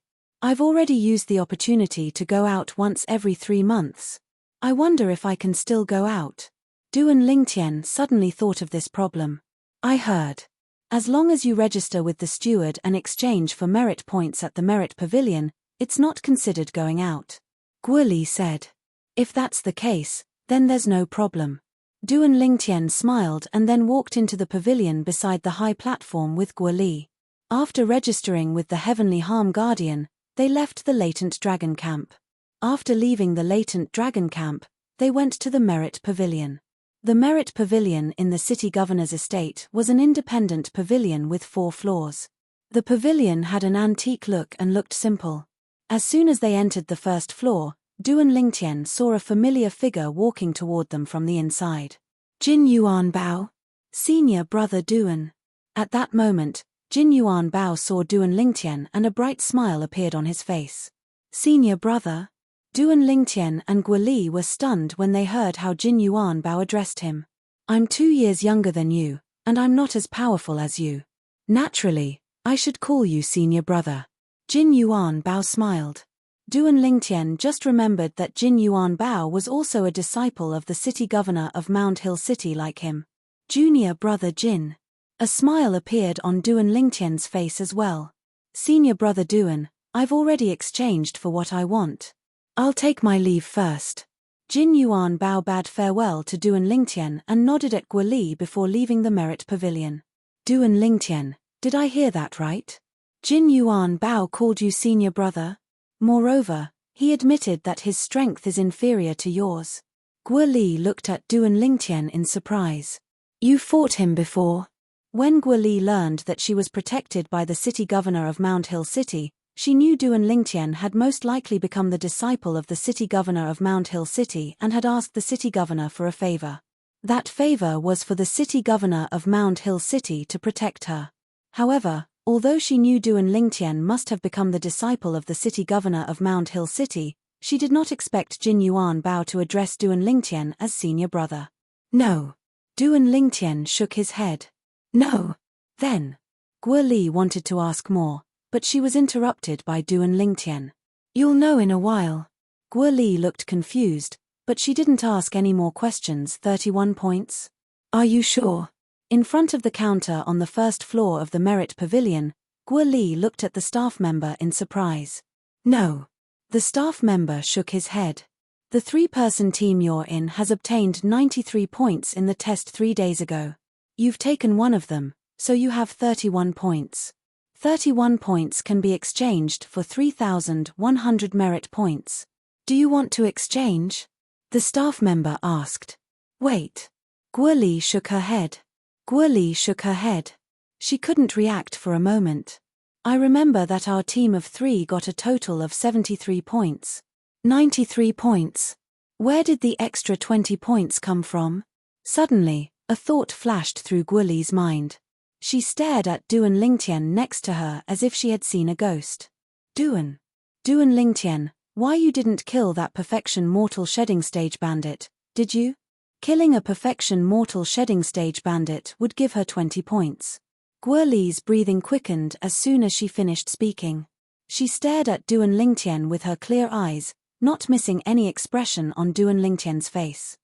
I've already used the opportunity to go out once every 3 months. I wonder if I can still go out. Duan Lingtian suddenly thought of this problem. I heard. As long as you register with the steward and exchange for merit points at the merit pavilion, it's not considered going out. Guo Li said. If that's the case, then there's no problem. Duan Lingtian smiled and then walked into the pavilion beside the high platform with Guo Li. After registering with the Heavenly Harm Guardian, they left the Latent Dragon Camp. After leaving the Latent Dragon Camp, they went to the Merit Pavilion. The Merit Pavilion in the city governor's estate was an independent pavilion with 4 floors. The pavilion had an antique look and looked simple. As soon as they entered the first floor, Duan Lingtian saw a familiar figure walking toward them from the inside. Jin Yuan Bao. Senior brother Duan. At that moment, Jin Yuan Bao saw Duan Lingtian and a bright smile appeared on his face. Senior brother? Duan Lingtian and Guo Li were stunned when they heard how Jin Yuan Bao addressed him. I'm 2 years younger than you, and I'm not as powerful as you. Naturally, I should call you senior brother. Jin Yuan Bao smiled. Duan Lingtian just remembered that Jin Yuan Bao was also a disciple of the city governor of Mount Hill City like him. Junior brother Jin. A smile appeared on Duan Lingtian's face as well. Senior brother Duan, I've already exchanged for what I want. I'll take my leave first. Jin Yuan Bao bade farewell to Duan Lingtian and nodded at Guo Li before leaving the Merit Pavilion. Duan Lingtian, did I hear that right? Jin Yuan Bao called you senior brother? Moreover, he admitted that his strength is inferior to yours. Guo Li looked at Duan Lingtian in surprise. You fought him before? When Guo Li learned that she was protected by the city governor of Mount Hill City, she knew Duan Lingtian had most likely become the disciple of the city governor of Mount Hill City and had asked the city governor for a favor. That favor was for the city governor of Mount Hill City to protect her. However, although she knew Duan Lingtian must have become the disciple of the city governor of Mount Hill City, she did not expect Jin Yuan Bao to address Duan Lingtian as senior brother. No. Duan Lingtian shook his head. No. Then. Guo Li wanted to ask more, but she was interrupted by Duan Lingtian. You'll know in a while. Guo Li looked confused, but she didn't ask any more questions. 31 points? Are you sure? In front of the counter on the first floor of the Merit Pavilion, Guo Li looked at the staff member in surprise. No. The staff member shook his head. The 3-person team you're in has obtained 93 points in the test 3 days ago. You've taken one of them, so you have 31 points. 31 points can be exchanged for 3,100 merit points. Do you want to exchange? The staff member asked. Wait. Guo Li shook her head. Guo Li shook her head. She couldn't react for a moment. I remember that our team of 3 got a total of 73 points. 93 points. Where did the extra 20 points come from? Suddenly, a thought flashed through Guo Li's mind. She stared at Duan Lingtian next to her as if she had seen a ghost. Duan Lingtian, why you didn't kill that perfection mortal shedding stage bandit, did you? Killing a perfection mortal shedding stage bandit would give her 20 points. Guo Li's breathing quickened as soon as she finished speaking. She stared at Duan Lingtian with her clear eyes, not missing any expression on Duan Lingtian's face.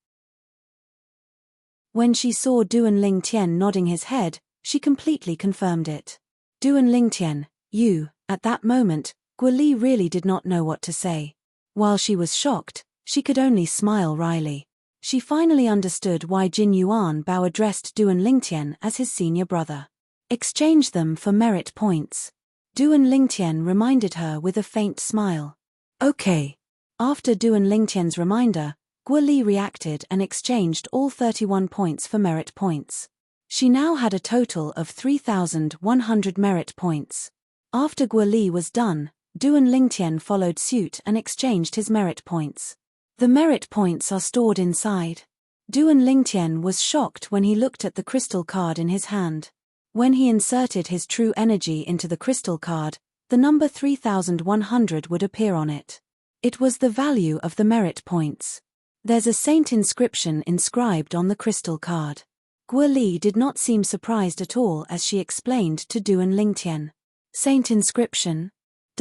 When she saw Duan Lingtian nodding his head, she completely confirmed it. Duan Lingtian, you, at that moment, Guo Li really did not know what to say. While she was shocked, she could only smile wryly. She finally understood why Jin Yuan Bao addressed Duan Lingtian as his senior brother. Exchange them for merit points. Duan Lingtian reminded her with a faint smile. Okay. After Duan Lingtian's reminder, Guo Li reacted and exchanged all 31 points for merit points. She now had a total of 3,100 merit points. After Guo Li was done, Duan Lingtian followed suit and exchanged his merit points. The merit points are stored inside. Duan Lingtian was shocked when he looked at the crystal card in his hand. When he inserted his true energy into the crystal card, the number 3,100 would appear on it. It was the value of the merit points. There's a saint inscription inscribed on the crystal card. Guo Li did not seem surprised at all as she explained to Duan Lingtian. Saint inscription?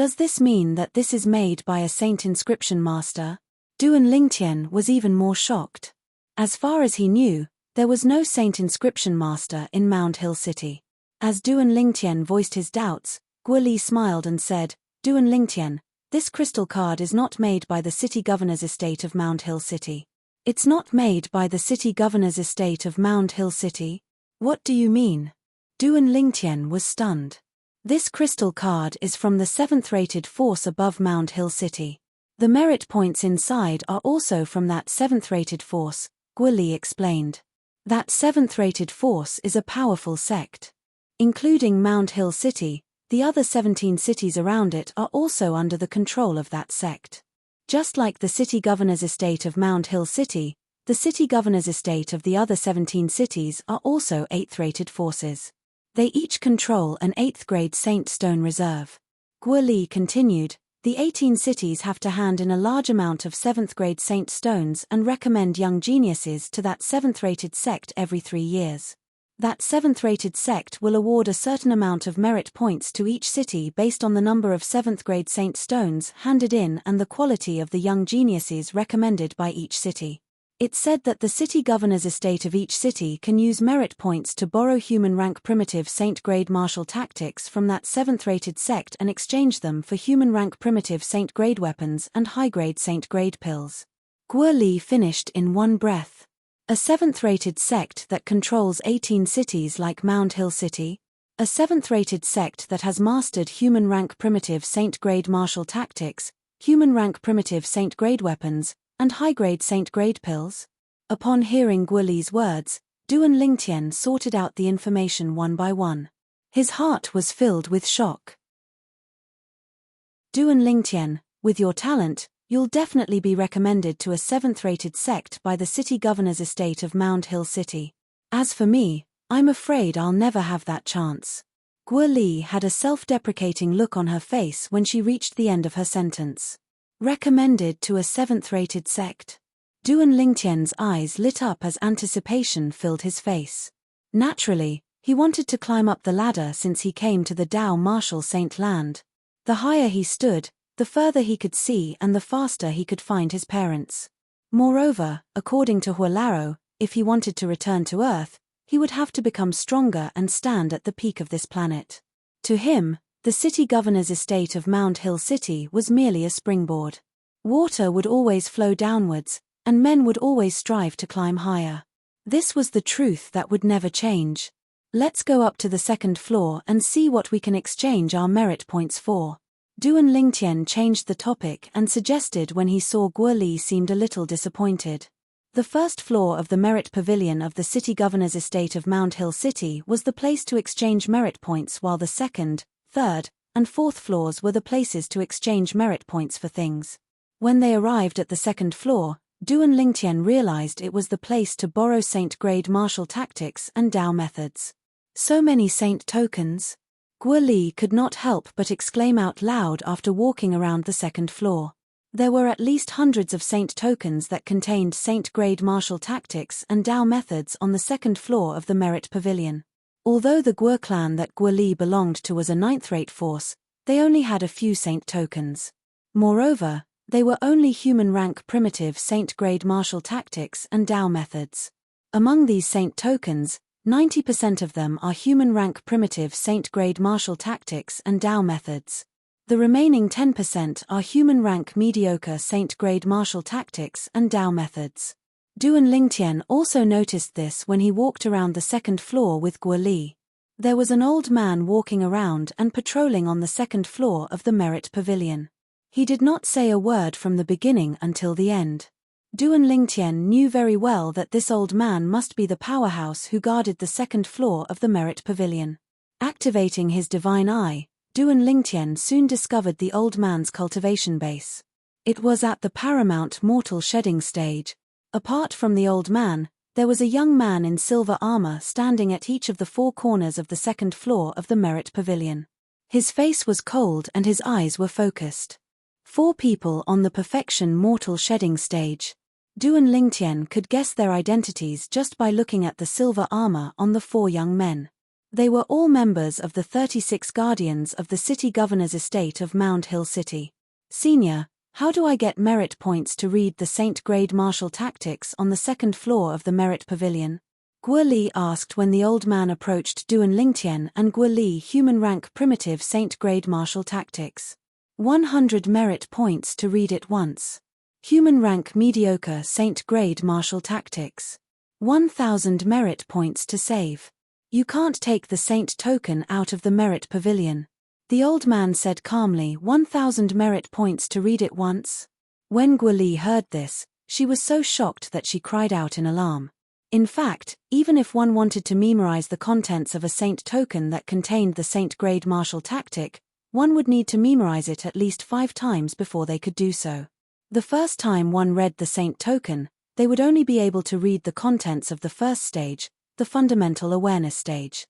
Does this mean that this is made by a saint inscription master? Duan Lingtian was even more shocked. As far as he knew, there was no saint inscription master in Mound Hill City. As Duan Lingtian voiced his doubts, Guo Li smiled and said, Duan Lingtian, this crystal card is not made by the city governor's estate of Mound Hill City. It's not made by the city governor's estate of Mound Hill City? What do you mean? Duan Lingtian was stunned. This crystal card is from the 7th rated force above Mound Hill City. The merit points inside are also from that 7th rated force, Guo Li explained. That 7th rated force is a powerful sect. Including Mound Hill City, the other 17 cities around it are also under the control of that sect. Just like the city governor's estate of Mound Hill City, the city governor's estate of the other 17 cities are also 8th rated forces. They each control an 8th grade Saint Stone reserve. Guo Li continued, the 18 cities have to hand in a large amount of 7th grade Saint Stones and recommend young geniuses to that 7th rated sect every 3 years. That 7th rated sect will award a certain amount of merit points to each city based on the number of 7th grade Saint Stones handed in and the quality of the young geniuses recommended by each city. It's said that the city governor's estate of each city can use merit points to borrow human rank primitive Saint grade martial tactics from that 7th rated sect and exchange them for human rank primitive Saint grade weapons and high grade Saint grade pills. Guo Li finished in one breath. A 7th rated sect that controls 18 cities like Mound Hill City? A 7th rated sect that has mastered human rank primitive Saint grade martial tactics, human rank primitive Saint grade weapons, and high-grade Saint grade pills? Upon hearing Guo Li's words, Duan Lingtian sorted out the information one by one. His heart was filled with shock. Duan Lingtian, with your talent, you'll definitely be recommended to a 7th rated sect by the city governor's estate of Mound Hill City. As for me, I'm afraid I'll never have that chance. Guo Li had a self-deprecating look on her face when she reached the end of her sentence. Recommended to a 7th rated sect. Duan Lingtian's eyes lit up as anticipation filled his face. Naturally, he wanted to climb up the ladder since he came to the Dao Martial Saint Land. The higher he stood, the further he could see and the faster he could find his parents. Moreover, according to Huolaro, if he wanted to return to Earth, he would have to become stronger and stand at the peak of this planet. To him, the city governor's estate of Mound Hill City was merely a springboard. Water would always flow downwards, and men would always strive to climb higher. This was the truth that would never change. Let's go up to the 2nd floor and see what we can exchange our merit points for. Duan Lingtian changed the topic and suggested when he saw Guo Li seemed a little disappointed. The 1st floor of the Merit Pavilion of the city governor's estate of Mound Hill City was the place to exchange merit points, while the 2nd, 3rd, and 4th floors were the places to exchange merit points for things. When they arrived at the 2nd floor, Duan Lingtian realized it was the place to borrow Saint grade martial tactics and Dao methods. So many Saint tokens? Guo Li could not help but exclaim out loud after walking around the 2nd floor. There were at least hundreds of Saint tokens that contained Saint grade martial tactics and Dao methods on the 2nd floor of the Merit Pavilion. Although the Guo clan that Guo Li belonged to was a 9th-rate force, they only had a few Saint tokens. Moreover, they were only human rank primitive Saint grade martial tactics and Dao methods. Among these Saint tokens, 90% of them are human rank primitive Saint grade martial tactics and Dao methods. The remaining 10% are human rank mediocre Saint grade martial tactics and Dao methods. Duan Lingtian also noticed this when he walked around the 2nd floor with Guo Li. There was an old man walking around and patrolling on the 2nd floor of the Merit Pavilion. He did not say a word from the beginning until the end. Duan Lingtian knew very well that this old man must be the powerhouse who guarded the 2nd floor of the Merit Pavilion. Activating his divine eye, Duan Lingtian soon discovered the old man's cultivation base. It was at the paramount mortal shedding stage. Apart from the old man, there was a young man in silver armor standing at each of the 4 corners of the 2nd floor of the Merit Pavilion. His face was cold and his eyes were focused. 4 people on the perfection mortal shedding stage. Duan Lingtian could guess their identities just by looking at the silver armor on the 4 young men. They were all members of the 36 guardians of the city governor's estate of Mound Hill City. Senior, how do I get merit points to read the Saint Grade Martial Tactics on the second floor of the Merit Pavilion? Guo Li asked when the old man approached Duan Lingtian and Guo Li human rank primitive Saint Grade Martial Tactics. 100 merit points to read it once. Human rank mediocre Saint Grade Martial Tactics. 1000 merit points to save. You can't take the Saint token out of the Merit Pavilion. The old man said calmly, 1000 merit points to read it once? When Guo Li heard this, she was so shocked that she cried out in alarm. In fact, even if one wanted to memorize the contents of a Saint token that contained the Saint Grade Martial Tactic, one would need to memorize it at least 5 times before they could do so. The first time one read the Saint token, they would only be able to read the contents of the first stage, the fundamental awareness stage.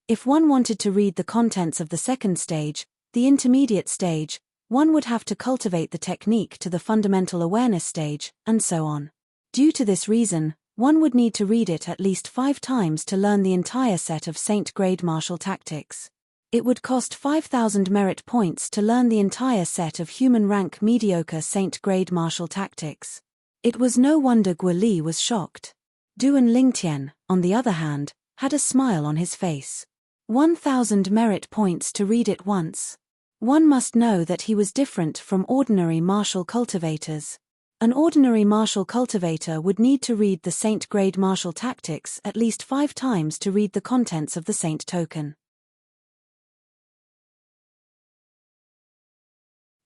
If one wanted to read the contents of the second stage, the intermediate stage, one would have to cultivate the technique to the fundamental awareness stage, and so on. Due to this reason, one would need to read it at least 5 times to learn the entire set of Saint Grade Martial Tactics. It would cost 5000 merit points to learn the entire set of human rank mediocre Saint Grade Martial Tactics. It was no wonder Guo Li was shocked. Duan Lingtian, on the other hand, had a smile on his face. 1000 merit points to read it once. One must know that he was different from ordinary martial cultivators. An ordinary martial cultivator would need to read the Saint Grade Martial Tactics at least 5 times to read the contents of the Saint token.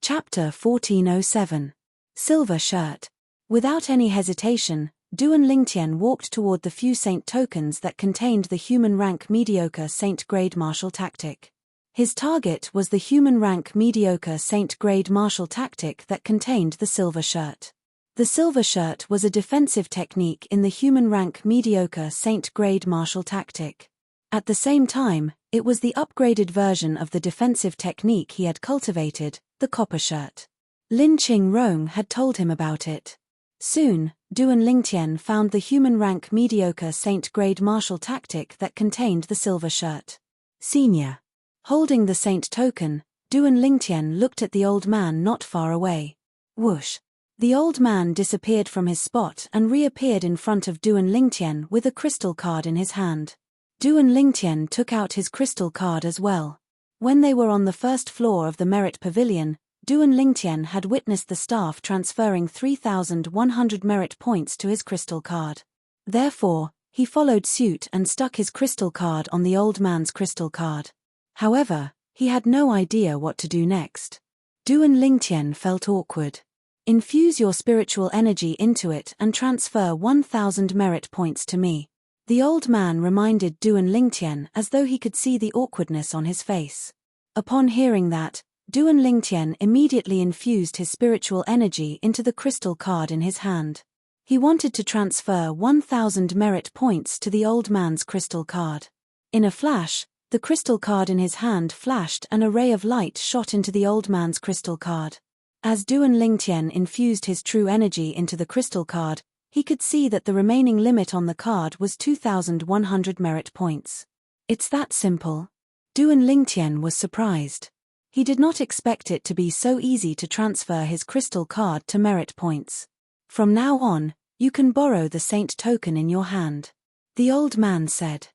Chapter 1407. Silver Shirt. Without any hesitation, Duan Lingtian walked toward the few Saint tokens that contained the human rank mediocre Saint Grade Martial Tactic. His target was the human rank mediocre Saint Grade Martial Tactic that contained the Silver Shirt. The Silver Shirt was a defensive technique in the human rank mediocre Saint Grade Martial Tactic. At the same time, it was the upgraded version of the defensive technique he had cultivated, the Copper Shirt. Lin Qing Rong had told him about it. Soon, Duan Lingtian found the human rank mediocre Saint Grade Martial Tactic that contained the Silver Shirt. Senior. Holding the Saint token, Duan Lingtian looked at the old man not far away. Whoosh. The old man disappeared from his spot and reappeared in front of Duan Lingtian with a crystal card in his hand. Duan Lingtian took out his crystal card as well. When they were on the first floor of the Merit Pavilion, Duan Lingtian had witnessed the staff transferring 3100 merit points to his crystal card. Therefore, he followed suit and stuck his crystal card on the old man's crystal card. However, he had no idea what to do next. Duan Lingtian felt awkward. Infuse your spiritual energy into it and transfer 1000 merit points to me. The old man reminded Duan Lingtian as though he could see the awkwardness on his face. Upon hearing that, Duan Lingtian immediately infused his spiritual energy into the crystal card in his hand. He wanted to transfer 1000 merit points to the old man's crystal card. In a flash, the crystal card in his hand flashed and a ray of light shot into the old man's crystal card. As Duan Lingtian infused his true energy into the crystal card, he could see that the remaining limit on the card was 2100 merit points. It's that simple. Duan Lingtian was surprised. He did not expect it to be so easy to transfer his crystal card to merit points. From now on, you can borrow the Saint token in your hand, the old man said.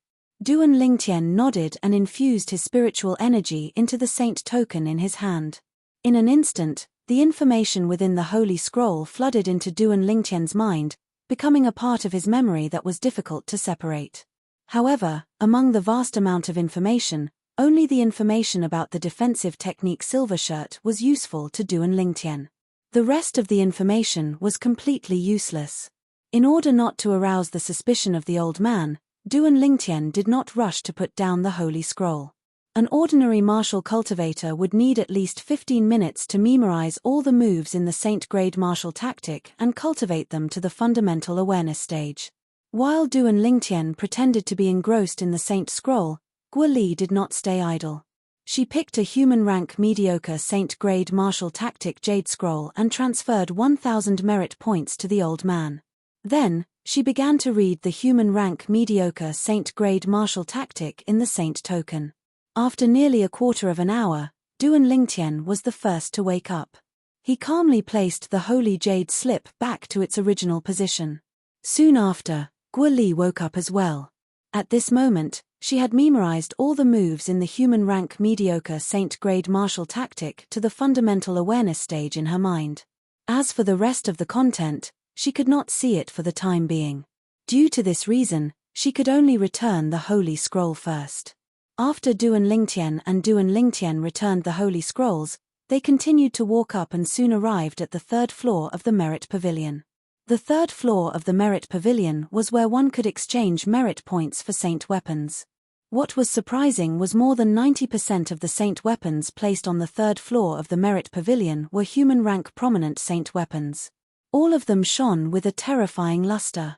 Duan Lingtian nodded and infused his spiritual energy into the Saint token in his hand. In an instant, the information within the Holy Scroll flooded into Duan Lingtian's mind, becoming a part of his memory that was difficult to separate. However, among the vast amount of information, only the information about the defensive technique Silver Shirt was useful to Duan Lingtian. The rest of the information was completely useless. In order not to arouse the suspicion of the old man, Duan Lingtian did not rush to put down the Holy Scroll. An ordinary martial cultivator would need at least 15 minutes to memorize all the moves in the Saint Grade Martial Tactic and cultivate them to the fundamental awareness stage. While Duan Lingtian pretended to be engrossed in the Saint Scroll, Guo Li did not stay idle. She picked a human rank mediocre Saint Grade Martial Tactic Jade Scroll and transferred 1000 merit points to the old man. Then, She began to read the human rank mediocre saint grade martial tactic in the saint token. After nearly a quarter of an hour, Duan Lingtian was the first to wake up. He calmly placed the holy jade slip back to its original position. Soon after, Guo Li woke up as well. At this moment, she had memorized all the moves in the human rank mediocre saint grade martial tactic to the fundamental awareness stage in her mind. As for the rest of the content, she could not see it for the time being. Due to this reason, she could only return the holy scroll first. After Duan Lingtian returned the holy scrolls, they continued to walk up and soon arrived at the third floor of the merit pavilion. The third floor of the merit pavilion was where one could exchange merit points for saint weapons. What was surprising was more than 90% of the saint weapons placed on the third floor of the merit pavilion were human rank prominent saint weapons. All of them shone with a terrifying luster.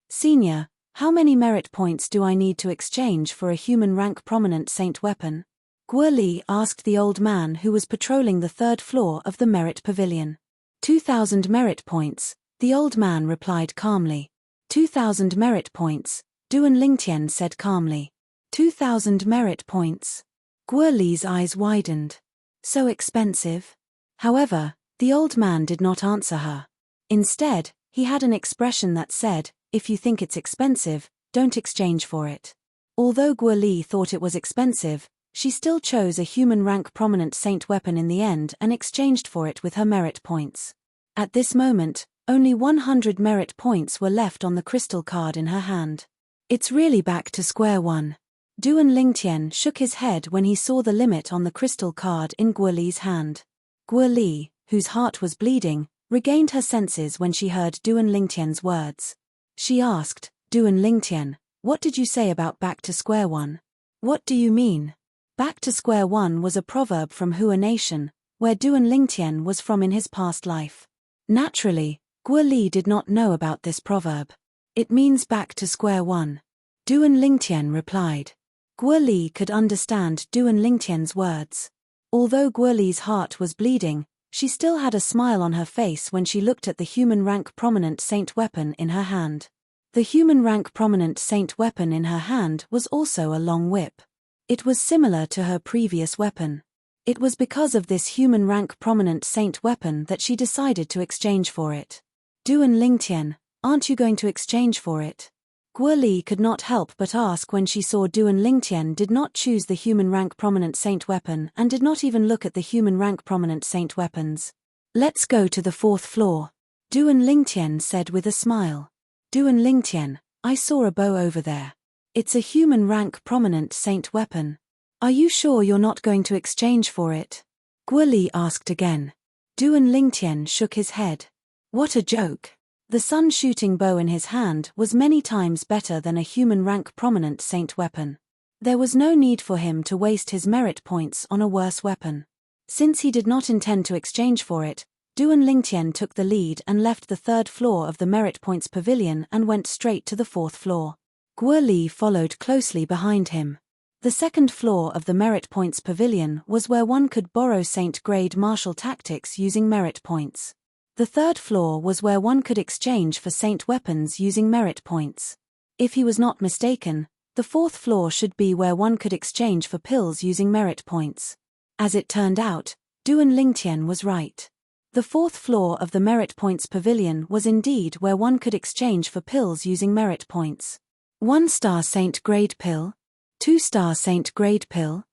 Senior, how many merit points do I need to exchange for a human rank prominent saint weapon? Guo Li asked the old man who was patrolling the third floor of the merit pavilion. 2,000 merit points, the old man replied calmly. 2,000 merit points, Duan Lingtian said calmly. 2,000 merit points. Guo Li's eyes widened. So expensive? However, the old man did not answer her. Instead, he had an expression that said, if you think it's expensive, don't exchange for it. Although Guo Li thought it was expensive, she still chose a human rank prominent saint weapon in the end and exchanged for it with her merit points. At this moment, only 100 merit points were left on the crystal card in her hand. It's really back to square one. Duan Lingtian shook his head when he saw the limit on the crystal card in Guo Li's hand. Guo Li, whose heart was bleeding, regained her senses when she heard Duan Lingtian's words. She asked, Duan Lingtian, what did you say about back to square one? What do you mean? Back to square one was a proverb from Hua Nation, where Duan Lingtian was from in his past life. Naturally, Guo Li did not know about this proverb. It means back to square one. Duan Lingtian replied. Guo Li could understand Duan Lingtian's words. Although Guo Li's heart was bleeding, she still had a smile on her face when she looked at the human rank prominent saint weapon in her hand. The human rank prominent saint weapon in her hand was also a long whip. It was similar to her previous weapon. It was because of this human rank prominent saint weapon that she decided to exchange for it. Duan Lingtian, aren't you going to exchange for it? Guo Li could not help but ask when she saw Duan Lingtian did not choose the human rank prominent saint weapon and did not even look at the human rank prominent saint weapons. Let's go to the fourth floor. Duan Lingtian said with a smile. Duan Lingtian, I saw a bow over there. It's a human rank prominent saint weapon. Are you sure you're not going to exchange for it? Guo Li asked again. Duan Lingtian shook his head. What a joke. The sun-shooting bow in his hand was many times better than a human rank prominent saint weapon. There was no need for him to waste his merit points on a worse weapon. Since he did not intend to exchange for it, Duan Lingtian took the lead and left the third floor of the merit points pavilion and went straight to the fourth floor. Guo Li followed closely behind him. The second floor of the merit points pavilion was where one could borrow saint-grade martial tactics using merit points. The third floor was where one could exchange for saint weapons using merit points. If he was not mistaken, the fourth floor should be where one could exchange for pills using merit points. As it turned out, Duan Lingtian was right. The fourth floor of the merit points pavilion was indeed where one could exchange for pills using merit points. 1-star saint grade pill? 2-star saint grade pill?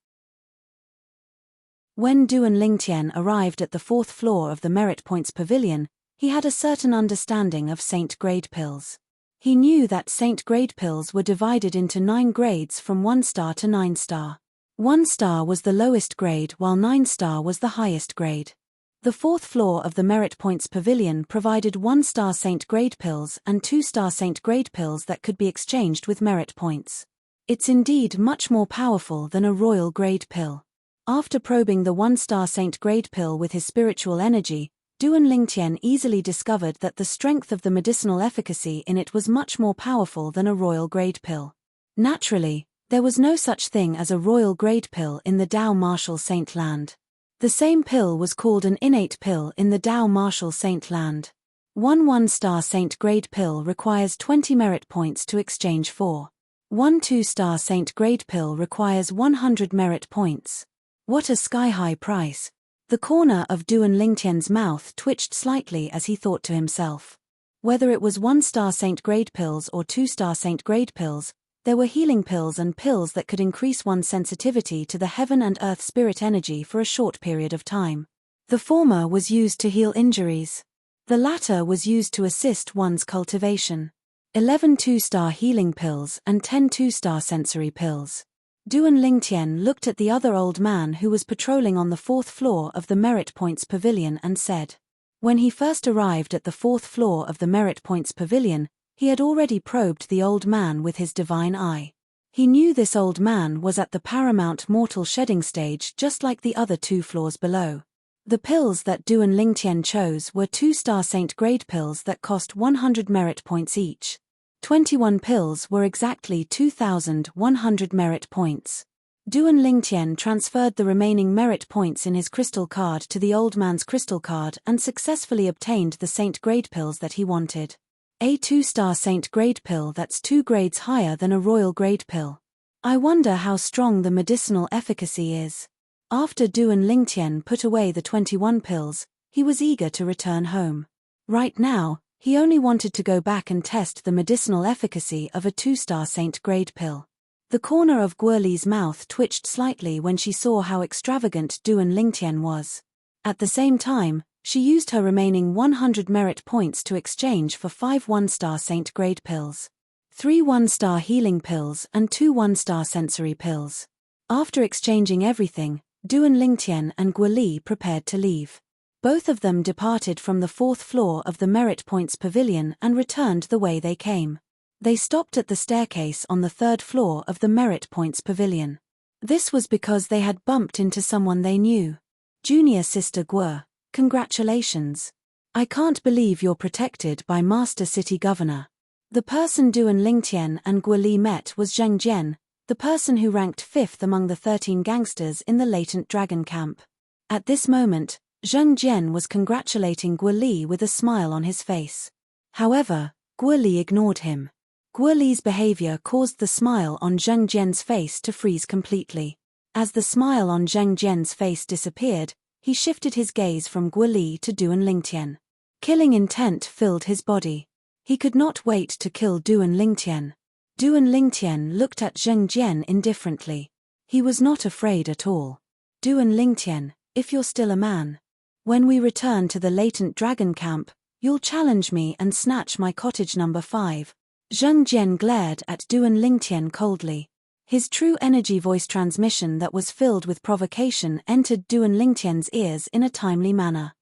When Duan Lingtian arrived at the fourth floor of the merit points pavilion, he had a certain understanding of saint grade pills. He knew that saint grade pills were divided into 9 grades from 1-star to 9-star. 1-star was the lowest grade while 9-star was the highest grade. The fourth floor of the merit points pavilion provided 1-star saint grade pills and 2-star saint grade pills that could be exchanged with merit points. It's indeed much more powerful than a royal grade pill. After probing the 1-star saint grade pill with his spiritual energy, Duan Lingtian easily discovered that the strength of the medicinal efficacy in it was much more powerful than a royal grade pill. Naturally, there was no such thing as a royal grade pill in the Dao Martial Saint Land. The same pill was called an innate pill in the Dao Martial Saint Land. One 1-star Saint grade pill requires 20 merit points to exchange for. One 2-star Saint grade pill requires 100 merit points. What a sky-high price. The corner of Duan Lingtian's mouth twitched slightly as he thought to himself. Whether it was 1-star Saint grade pills or 2-star Saint grade pills, there were healing pills and pills that could increase one's sensitivity to the heaven and earth spirit energy for a short period of time. The former was used to heal injuries. The latter was used to assist one's cultivation. 11 2-star healing pills and 10 2-star sensory pills. Duan Lingtian looked at the other old man who was patrolling on the 4th floor of the Merit Points Pavilion and said. When he first arrived at the 4th floor of the Merit Points Pavilion, he had already probed the old man with his divine eye. He knew this old man was at the paramount mortal shedding stage just like the other 2 floors below. The pills that Duan Lingtian chose were 2-star Saint grade pills that cost 100 merit points each. 21 pills were exactly 2,100 merit points. Duan Lingtian transferred the remaining merit points in his crystal card to the old man's crystal card and successfully obtained the Saint grade pills that he wanted. A 2-star Saint grade pill that's 2 grades higher than a royal grade pill. I wonder how strong the medicinal efficacy is. After Duan Lingtian put away the 21 pills, he was eager to return home. Right now, he only wanted to go back and test the medicinal efficacy of a 2-star Saint grade pill. The corner of Guoli's mouth twitched slightly when she saw how extravagant Duan Lingtian was. At the same time, she used her remaining 100 merit points to exchange for 5 1-star Saint grade pills, 3 1-star healing pills and 2 1-star sensory pills. After exchanging everything, Duan Lingtian and Guoli prepared to leave. Both of them departed from the 4th floor of the Merit Points Pavilion and returned the way they came. They stopped at the staircase on the 3rd floor of the Merit Points Pavilion. This was because they had bumped into someone they knew. Junior Sister Guo, congratulations. I can't believe you're protected by Master City Governor. The person Duan Lingtian and Guoli met was Zheng Jian, the person who ranked 5th among the 13 gangsters in the latent dragon camp. At this moment, Zheng Jian was congratulating Guoli with a smile on his face. However, Guoli ignored him. Guoli's behavior caused the smile on Zheng Jian's face to freeze completely. As the smile on Zheng Jian's face disappeared, he shifted his gaze from Guoli to Duan Lingtian. Killing intent filled his body. He could not wait to kill Duan Lingtian. Duan Lingtian looked at Zheng Jian indifferently. He was not afraid at all. Duan Lingtian, if you're still a man. When we return to the latent dragon camp, you'll challenge me and snatch my cottage number 5. Zheng Jian glared at Duan Lingtian coldly. His true energy voice transmission that was filled with provocation entered Duan Lingtian's ears in a timely manner.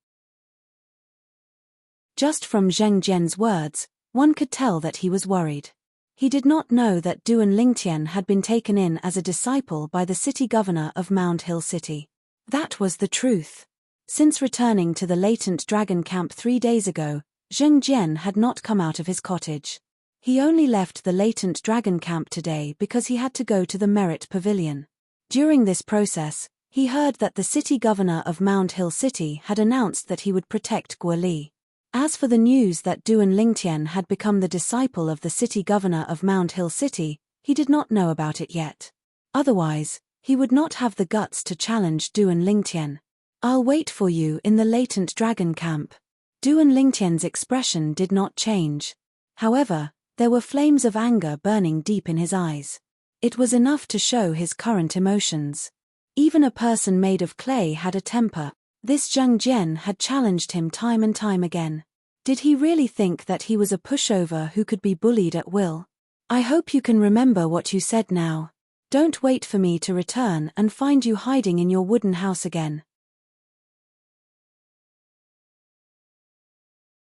Just from Zheng Jian's words, one could tell that he was worried. He did not know that Duan Lingtian had been taken in as a disciple by the city governor of Mound Hill City. That was the truth. Since returning to the latent dragon camp 3 days ago, Zheng Jian had not come out of his cottage. He only left the latent dragon camp today because he had to go to the Merit Pavilion. During this process, he heard that the city governor of Mound Hill City had announced that he would protect Guoli. As for the news that Duan Lingtian had become the disciple of the city governor of Mound Hill City, he did not know about it yet. Otherwise, he would not have the guts to challenge Duan Lingtian. I'll wait for you in the latent dragon camp. Duan Lingtian's expression did not change. However, there were flames of anger burning deep in his eyes. It was enough to show his current emotions. Even a person made of clay had a temper. This Zheng Jian had challenged him time and time again. Did he really think that he was a pushover who could be bullied at will? I hope you can remember what you said now. Don't wait for me to return and find you hiding in your wooden house again.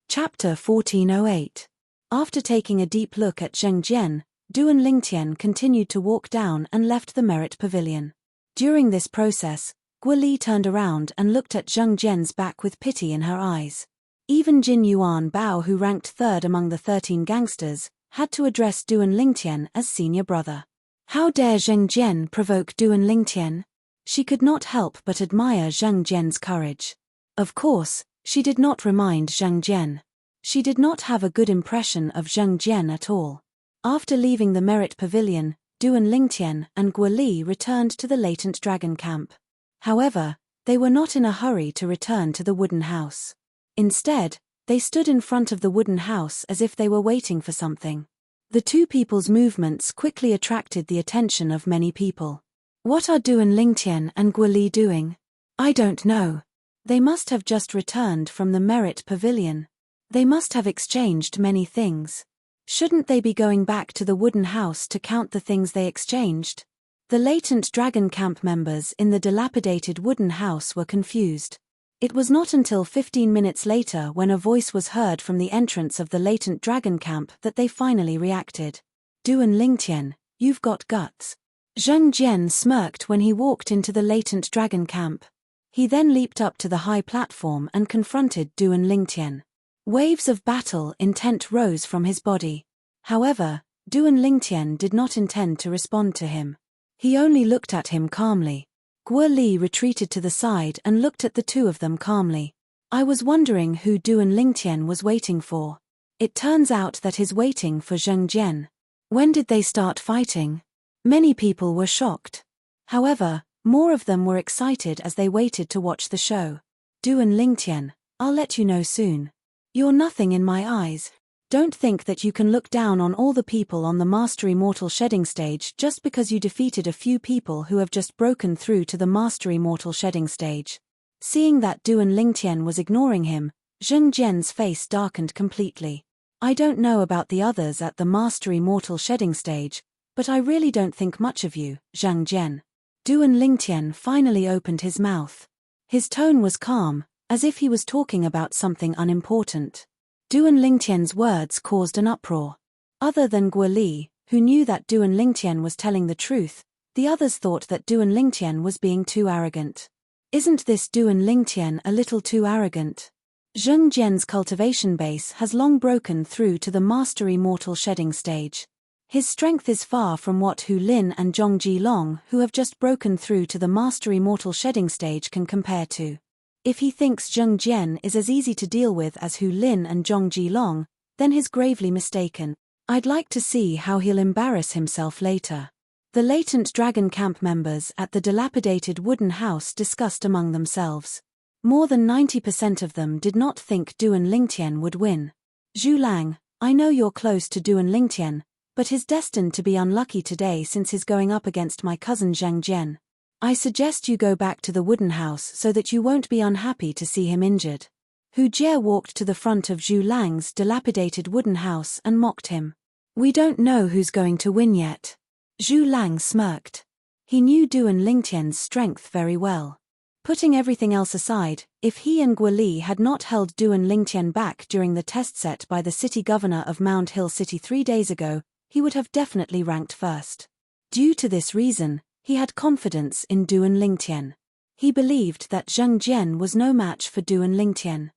Chapter 1408. After taking a deep look at Zheng Jian, Duan Lingtian continued to walk down and left the Merit Pavilion. During this process, Guoli turned around and looked at Zheng Jian's back with pity in her eyes. Even Jin Yuan Bao, who ranked 3rd among the 13 gangsters, had to address Duan Lingtian as senior brother. How dare Zheng Jian provoke Duan Lingtian? She could not help but admire Zheng Jian's courage. Of course, she did not remind Zheng Jian. She did not have a good impression of Zheng Jian at all. After leaving the Merit Pavilion, Duan Lingtian and Guo Li returned to the latent dragon camp. However, they were not in a hurry to return to the wooden house. Instead, they stood in front of the wooden house as if they were waiting for something. The two people's movements quickly attracted the attention of many people. What are Duan Lingtian and Guo Li doing? I don't know. They must have just returned from the Merit Pavilion. They must have exchanged many things. Shouldn't they be going back to the wooden house to count the things they exchanged? The latent dragon camp members in the dilapidated wooden house were confused. It was not until 15 minutes later, when a voice was heard from the entrance of the latent dragon camp, that they finally reacted. Duan Lingtian, you've got guts. Zheng Jian smirked when he walked into the latent dragon camp. He then leaped up to the high platform and confronted Duan Lingtian. Waves of battle intent rose from his body. However, Duan Lingtian did not intend to respond to him. He only looked at him calmly. Guo Li retreated to the side and looked at the two of them calmly. I was wondering who Duan Lingtian was waiting for. It turns out that he's waiting for Zheng Jian. When did they start fighting? Many people were shocked. However, more of them were excited as they waited to watch the show. Duan Lingtian, I'll let you know soon. You're nothing in my eyes. Don't think that you can look down on all the people on the Mastery Mortal Shedding stage just because you defeated a few people who have just broken through to the Mastery Mortal Shedding stage. Seeing that Duan Lingtian was ignoring him, Zheng Jian's face darkened completely. I don't know about the others at the Mastery Mortal Shedding stage, but I really don't think much of you, Zheng Jian. Duan Lingtian finally opened his mouth. His tone was calm, as if he was talking about something unimportant. Duan Lingtian's words caused an uproar. Other than Guo Li, who knew that Duan Lingtian was telling the truth, the others thought that Duan Lingtian was being too arrogant. Isn't this Duan Lingtian a little too arrogant? Zheng Jian's cultivation base has long broken through to the Mastery Mortal Shedding stage. His strength is far from what Hu Lin and Zhongji Long, who have just broken through to the Mastery Mortal Shedding stage, can compare to. If he thinks Zheng Jian is as easy to deal with as Hu Lin and Zhongji Long, then he's gravely mistaken. I'd like to see how he'll embarrass himself later. The latent dragon camp members at the dilapidated wooden house discussed among themselves. More than 90% of them did not think Duan Lingtian would win. Zhu Lang, I know you're close to Duan Lingtian, but he's destined to be unlucky today since he's going up against my cousin Zheng Jian. I suggest you go back to the wooden house so that you won't be unhappy to see him injured. Hu Jie walked to the front of Zhu Lang's dilapidated wooden house and mocked him. We don't know who's going to win yet. Zhu Lang smirked. He knew Duan Lingtian's strength very well. Putting everything else aside, if he and Guo Li had not held Duan Lingtian back during the test set by the city governor of Mound Hill City 3 days ago, he would have definitely ranked first. Due to this reason, he had confidence in Duan Lingtian. He believed that Zheng Jian was no match for Duan Lingtian.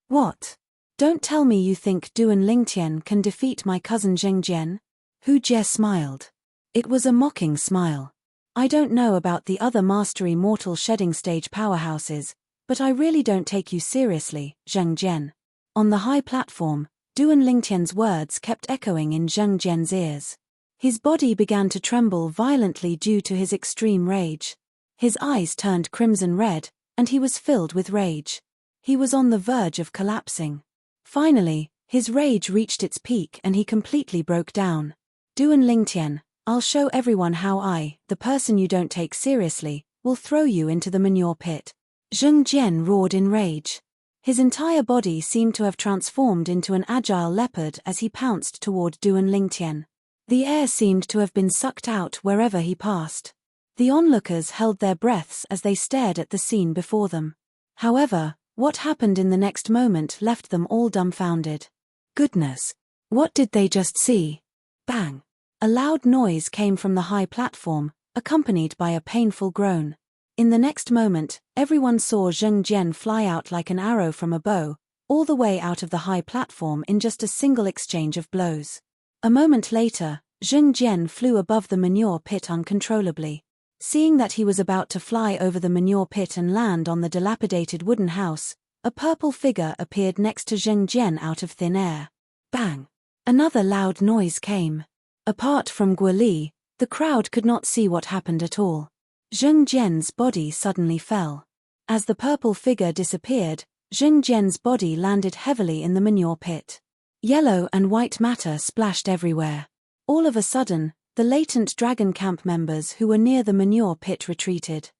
What? Don't tell me you think Duan Lingtian can defeat my cousin Zheng Jian? Hu Jie smiled. It was a mocking smile. I don't know about the other Mastery Mortal Shedding stage powerhouses, but I really don't take you seriously, Zheng Jian. On the high platform, Duan Lingtian's words kept echoing in Zheng Jian's ears. His body began to tremble violently due to his extreme rage. His eyes turned crimson red, and he was filled with rage. He was on the verge of collapsing. Finally, his rage reached its peak and he completely broke down. Duan Lingtian, I'll show everyone how I, the person you don't take seriously, will throw you into the manure pit. Zheng Jian roared in rage. His entire body seemed to have transformed into an agile leopard as he pounced toward Duan Lingtian. The air seemed to have been sucked out wherever he passed. The onlookers held their breaths as they stared at the scene before them. However, what happened in the next moment left them all dumbfounded. Goodness! What did they just see? Bang! A loud noise came from the high platform, accompanied by a painful groan. In the next moment, everyone saw Zheng Jian fly out like an arrow from a bow, all the way out of the high platform in just a single exchange of blows. A moment later, Zheng Jian flew above the manure pit uncontrollably. Seeing that he was about to fly over the manure pit and land on the dilapidated wooden house, a purple figure appeared next to Zheng Jian out of thin air. Bang! Another loud noise came. Apart from Guoli, the crowd could not see what happened at all. Zheng Jian's body suddenly fell. As the purple figure disappeared, Zheng Jian's body landed heavily in the manure pit. Yellow and white matter splashed everywhere. All of a sudden, the latent dragon camp members who were near the manure pit retreated.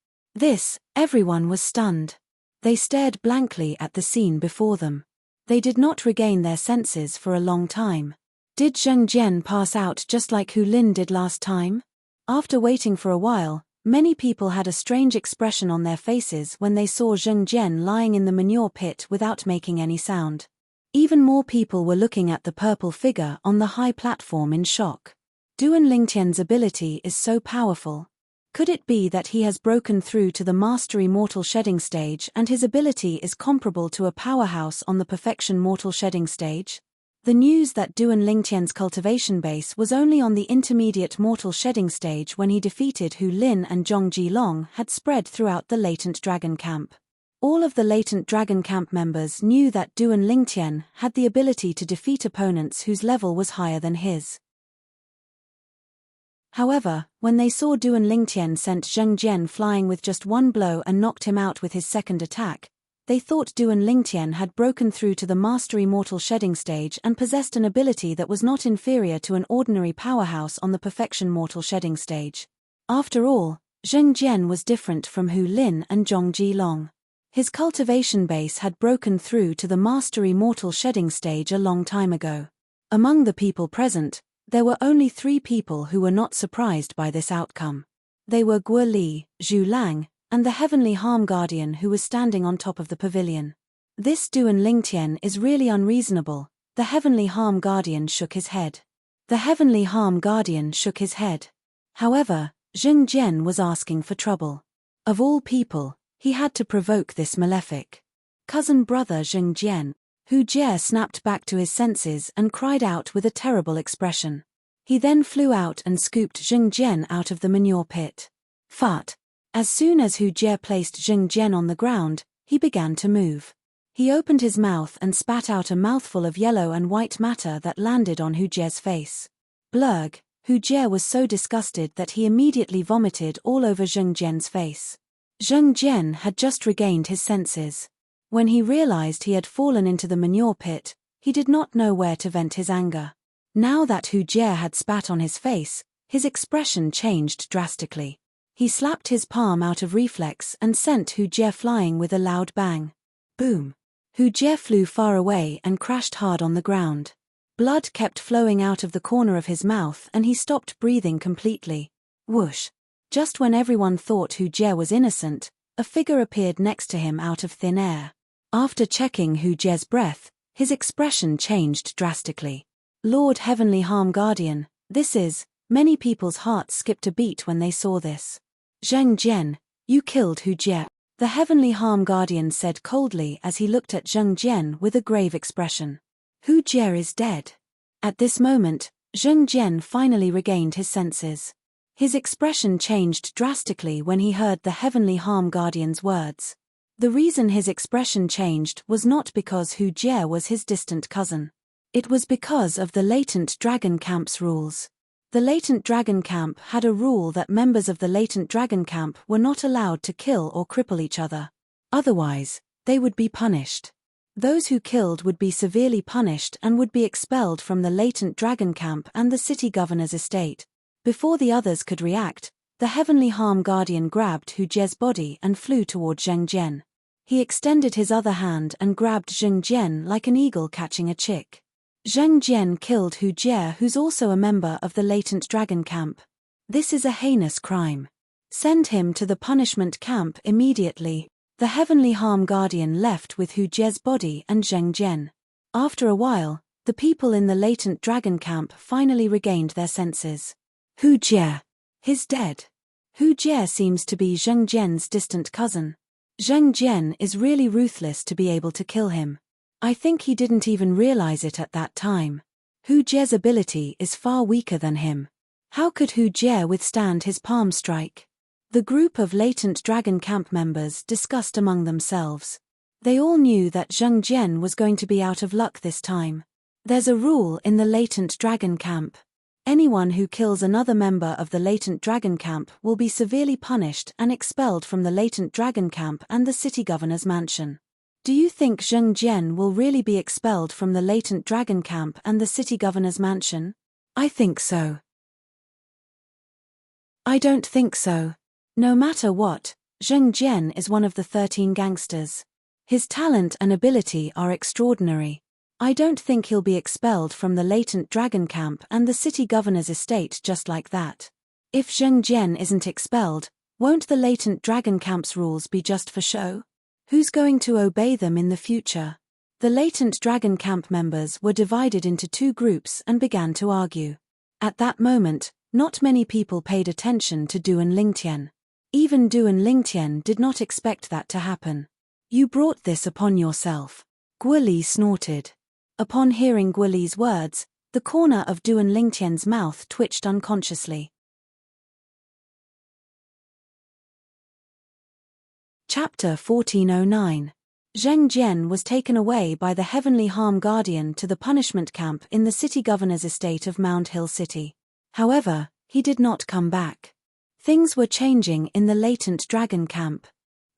Everyone was stunned. They stared blankly at the scene before them. They did not regain their senses for a long time. Did Zheng Jian pass out just like Hu Lin did last time? After waiting for a while, many people had a strange expression on their faces when they saw Zheng Jian lying in the manure pit without making any sound. Even more people were looking at the purple figure on the high platform in shock. Duan Lingtian's ability is so powerful. Could it be that he has broken through to the mastery mortal shedding stage and his ability is comparable to a powerhouse on the perfection mortal shedding stage? The news that Duan Lingtian's cultivation base was only on the intermediate mortal shedding stage when he defeated Hu Lin and Zhong Jilong had spread throughout the latent dragon camp. All of the latent dragon camp members knew that Duan Lingtian had the ability to defeat opponents whose level was higher than his. However, when they saw Duan Lingtian sent Zheng Jian flying with just one blow and knocked him out with his second attack, they thought Duan Lingtian had broken through to the mastery mortal shedding stage and possessed an ability that was not inferior to an ordinary powerhouse on the perfection mortal shedding stage. After all, Zheng Jian was different from Hu Lin and Zhong Jilong. His cultivation base had broken through to the mastery mortal shedding stage a long time ago. Among the people present, there were only 3 people who were not surprised by this outcome. They were Guo Li, Zhu Lang, and the Heavenly Harm Guardian who was standing on top of the pavilion. This Duan Lingtian is really unreasonable, the Heavenly Harm Guardian shook his head. The Heavenly Harm Guardian shook his head. However, Zheng Jian was asking for trouble. Of all people, he had to provoke this malefic cousin brother Zheng Jian. Hu Jie snapped back to his senses and cried out with a terrible expression. He then flew out and scooped Zheng Jian out of the manure pit. Fart. As soon as Hu Jie placed Zheng Jian on the ground, he began to move. He opened his mouth and spat out a mouthful of yellow and white matter that landed on Hu Jie's face. Blurg. Hu Jie was so disgusted that he immediately vomited all over Zheng Jian's face. Zheng Jian had just regained his senses. When he realized he had fallen into the manure pit, he did not know where to vent his anger. Now that Hu Jie had spat on his face, his expression changed drastically. He slapped his palm out of reflex and sent Hu Jie flying with a loud bang. Boom! Hu Jie flew far away and crashed hard on the ground. Blood kept flowing out of the corner of his mouth and he stopped breathing completely. Whoosh! Just when everyone thought Hu Jie was innocent, a figure appeared next to him out of thin air. After checking Hu Jie's breath, his expression changed drastically. Lord Heavenly Harm Guardian, this is. Many people's hearts skipped a beat when they saw this. Zheng Jian, you killed Hu Jie, the Heavenly Harm Guardian said coldly as he looked at Zheng Jian with a grave expression. Hu Jie is dead. At this moment, Zheng Jian finally regained his senses. His expression changed drastically when he heard the Heavenly Harm Guardian's words. The reason his expression changed was not because Hu Jie was his distant cousin. It was because of the Latent Dragon Camp's rules. The Latent Dragon Camp had a rule that members of the Latent Dragon Camp were not allowed to kill or cripple each other. Otherwise, they would be punished. Those who killed would be severely punished and would be expelled from the Latent Dragon Camp and the city governor's estate. Before the others could react, the Heavenly Harm Guardian grabbed Hu Jie's body and flew toward Zheng Jian. He extended his other hand and grabbed Zheng Jian like an eagle catching a chick. Zheng Jian killed Hu Jie, who's also a member of the Latent Dragon Camp. This is a heinous crime. Send him to the punishment camp immediately. The Heavenly Harm Guardian left with Hu Jie's body and Zheng Jian. After a while, the people in the Latent Dragon Camp finally regained their senses. Hu Jie. He's dead. Hu Jie seems to be Zheng Jian's distant cousin. Zheng Jian is really ruthless to be able to kill him. I think he didn't even realize it at that time. Hu Jie's ability is far weaker than him. How could Hu Jie withstand his palm strike? The group of Latent Dragon Camp members discussed among themselves. They all knew that Zheng Jian was going to be out of luck this time. There's a rule in the latent dragon camp. Anyone who kills another member of the latent dragon camp will be severely punished and expelled from the latent dragon camp and the city governor's mansion. Do you think Zheng Jian will really be expelled from the latent dragon camp and the city governor's mansion? I think so. I don't think so. No matter what, Zheng Jian is one of the 13 gangsters. His talent and ability are extraordinary. I don't think he'll be expelled from the latent dragon camp and the city governor's estate just like that. If Zheng Jian isn't expelled, won't the latent dragon camp's rules be just for show? Who's going to obey them in the future? The latent dragon camp members were divided into two groups and began to argue. At that moment, not many people paid attention to Duan Lingtian. Even Duan Lingtian did not expect that to happen. You brought this upon yourself. Guo Li snorted. Upon hearing Guo Li's words, the corner of Duan Lingtian's mouth twitched unconsciously. Chapter 1409. Zheng Jian was taken away by the Heavenly Harm Guardian to the punishment camp in the city governor's estate of Mount Hill City. However, he did not come back. Things were changing in the latent dragon camp.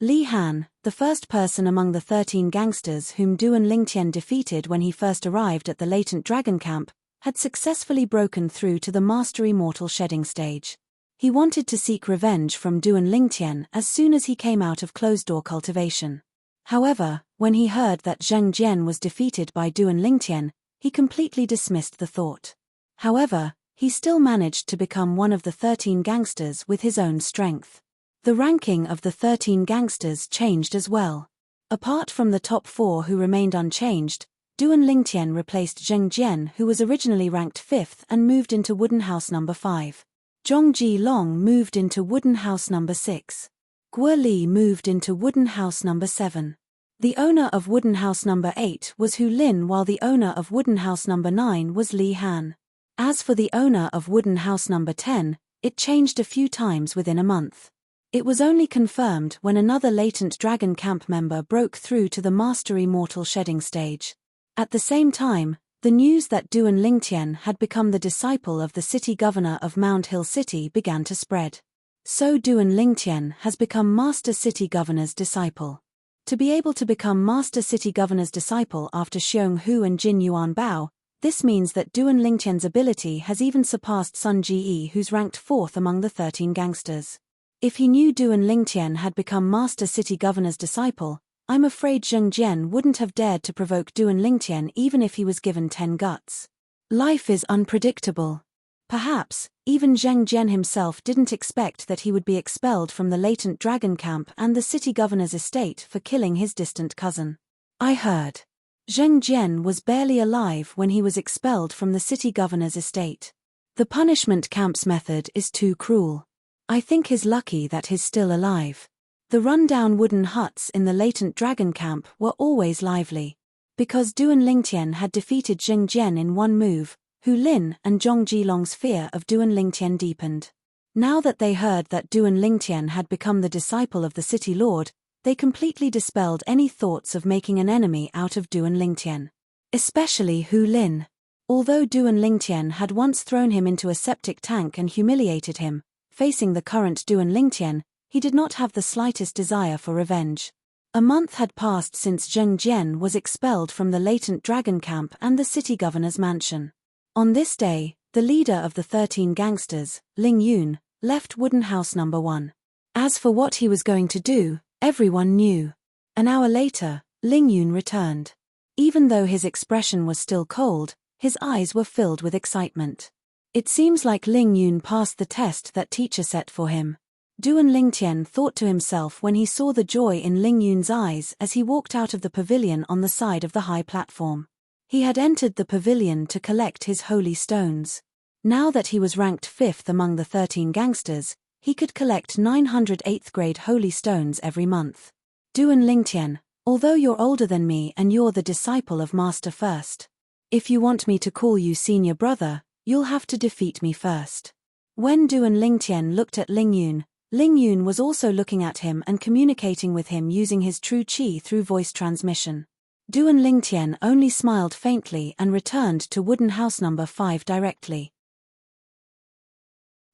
Li Han, the first person among the 13 gangsters whom Duan Lingtian defeated when he first arrived at the latent dragon camp, had successfully broken through to the master immortal shedding stage. He wanted to seek revenge from Duan Lingtian as soon as he came out of closed-door cultivation. However, when he heard that Zheng Jian was defeated by Duan Lingtian, he completely dismissed the thought. However, he still managed to become one of the 13 gangsters with his own strength. The ranking of the 13 gangsters changed as well. Apart from the top 4 who remained unchanged, Duan Lingtian replaced Zheng Jian, who was originally ranked 5th and moved into Wooden House number 5. Zhongji Long moved into Wooden House number 6. Guo Li moved into Wooden House number 7. The owner of Wooden House number 8 was Hu Lin, while the owner of Wooden House number 9 was Li Han. As for the owner of Wooden House number 10, it changed a few times within a month. It was only confirmed when another latent dragon camp member broke through to the master immortal shedding stage. At the same time, the news that Duan Lingtian had become the disciple of the city governor of Mount Hill City began to spread. So Duan Lingtian has become Master City Governor's disciple. To be able to become Master City Governor's disciple after Xiong Hu and Jin Yuan Bao, this means that Duan Lingtian's ability has even surpassed Sun Ji, who's ranked 4th among the 13 gangsters. If he knew Duan Lingtian had become Master City Governor's disciple, I'm afraid Zheng Jian wouldn't have dared to provoke Duan Lingtian even if he was given 10 guts. Life is unpredictable. Perhaps, even Zheng Jian himself didn't expect that he would be expelled from the latent dragon camp and the city governor's estate for killing his distant cousin. I heard. Zheng Jian was barely alive when he was expelled from the city governor's estate. The punishment camp's method is too cruel. I think he's lucky that he's still alive. The run-down wooden huts in the latent dragon camp were always lively. Because Duan Lingtian had defeated Zheng Jian in one move, Hu Lin and Zhong Jilong's fear of Duan Lingtian deepened. Now that they heard that Duan Lingtian had become the disciple of the city lord, they completely dispelled any thoughts of making an enemy out of Duan Lingtian. Especially Hu Lin. Although Duan Lingtian had once thrown him into a septic tank and humiliated him, facing the current Duan Lingtian, he did not have the slightest desire for revenge. A month had passed since Zheng Jian was expelled from the latent dragon camp and the city governor's mansion. On this day, the leader of the 13 gangsters, Ling Yun, left Wooden House number 1. As for what he was going to do, everyone knew. An hour later, Ling Yun returned. Even though his expression was still cold, his eyes were filled with excitement. It seems like Ling Yun passed the test that teacher set for him. Duan Lingtian thought to himself when he saw the joy in Ling Yun's eyes as he walked out of the pavilion on the side of the high platform. He had entered the pavilion to collect his holy stones. Now that he was ranked 5th among the 13 gangsters, he could collect 900 8th grade holy stones every month. Duan Lingtian, although you're older than me and you're the disciple of Master First, if you want me to call you senior brother, you'll have to defeat me first. When Duan Lingtian looked at Ling Yun, Ling Yun was also looking at him and communicating with him using his true qi through voice transmission. Duan Lingtian only smiled faintly and returned to wooden house number 5 directly.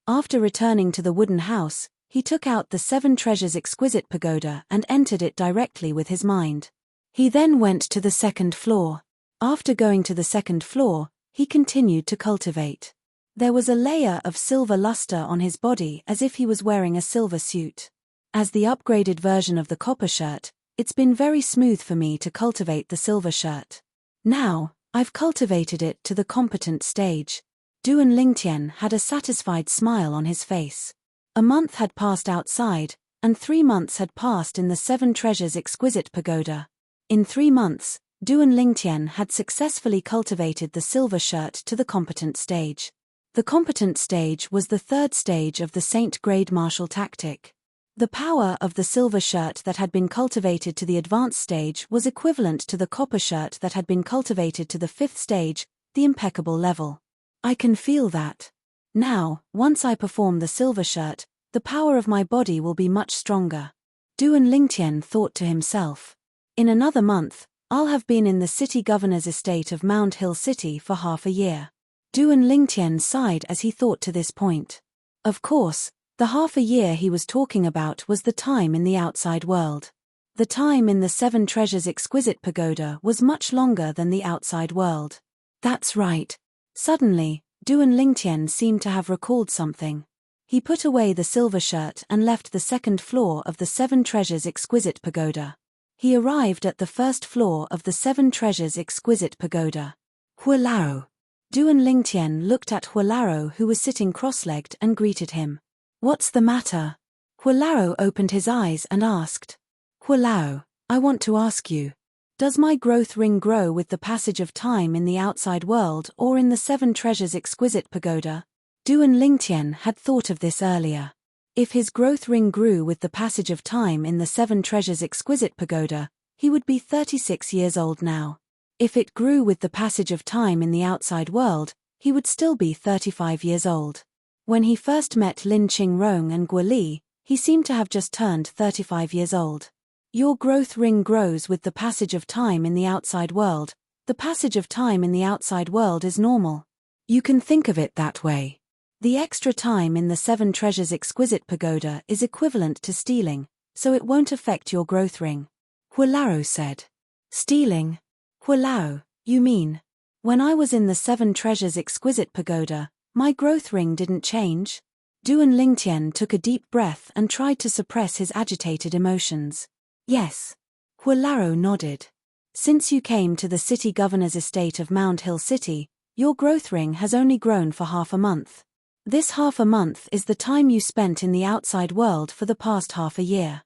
After returning to the wooden house, he took out the 7 treasures exquisite pagoda and entered it directly with his mind. He then went to the 2nd floor. After going to the 2nd floor, he continued to cultivate. There was a layer of silver luster on his body as if he was wearing a silver suit. As the upgraded version of the copper shirt, it's been very smooth for me to cultivate the silver shirt. Now, I've cultivated it to the competent stage. Duan Lingtian had a satisfied smile on his face. A month had passed outside, and 3 months had passed in the 7 treasures exquisite pagoda. In 3 months, Duan Lingtian had successfully cultivated the silver shirt to the competent stage. The competent stage was the 3rd stage of the Saint grade martial tactic. The power of the silver shirt that had been cultivated to the advanced stage was equivalent to the copper shirt that had been cultivated to the 5th stage, the impeccable level. I can feel that. Now, once I perform the silver shirt, the power of my body will be much stronger. Duan Lingtian thought to himself. In another month, I'll have been in the city governor's estate of Mount Hill City for half a year. Duan Lingtian sighed as he thought to this point. Of course, the half a year he was talking about was the time in the outside world. The time in the 7 treasures exquisite pagoda was much longer than the outside world. That's right. Suddenly, Duan Lingtian seemed to have recalled something. He put away the silver shirt and left the 2nd floor of the 7 treasures exquisite pagoda. He arrived at the 1st floor of the 7 treasures exquisite pagoda. Hualao. Duan Lingtian looked at Hualao, who was sitting cross-legged, and greeted him. What's the matter? Hualao opened his eyes and asked. Hualao, I want to ask you. Does my growth ring grow with the passage of time in the outside world or in the 7 treasures exquisite pagoda? Duan Lingtian had thought of this earlier. If his growth ring grew with the passage of time in the 7 treasures exquisite pagoda, he would be 36 years old now. If it grew with the passage of time in the outside world, he would still be 35 years old. When he first met Lin Qingrong and Guo Li, he seemed to have just turned 35 years old. Your growth ring grows with the passage of time in the outside world. The passage of time in the outside world is normal. You can think of it that way. The extra time in the 7 treasures exquisite pagoda is equivalent to stealing, so it won't affect your growth ring. Hualao said. Stealing? Hualao, you mean? When I was in the 7 treasures exquisite pagoda, my growth ring didn't change? Duan Lingtian took a deep breath and tried to suppress his agitated emotions. Yes. Hualao nodded. Since you came to the city governor's estate of Mount Hill City, your growth ring has only grown for half a month. This half a month is the time you spent in the outside world for the past half a year.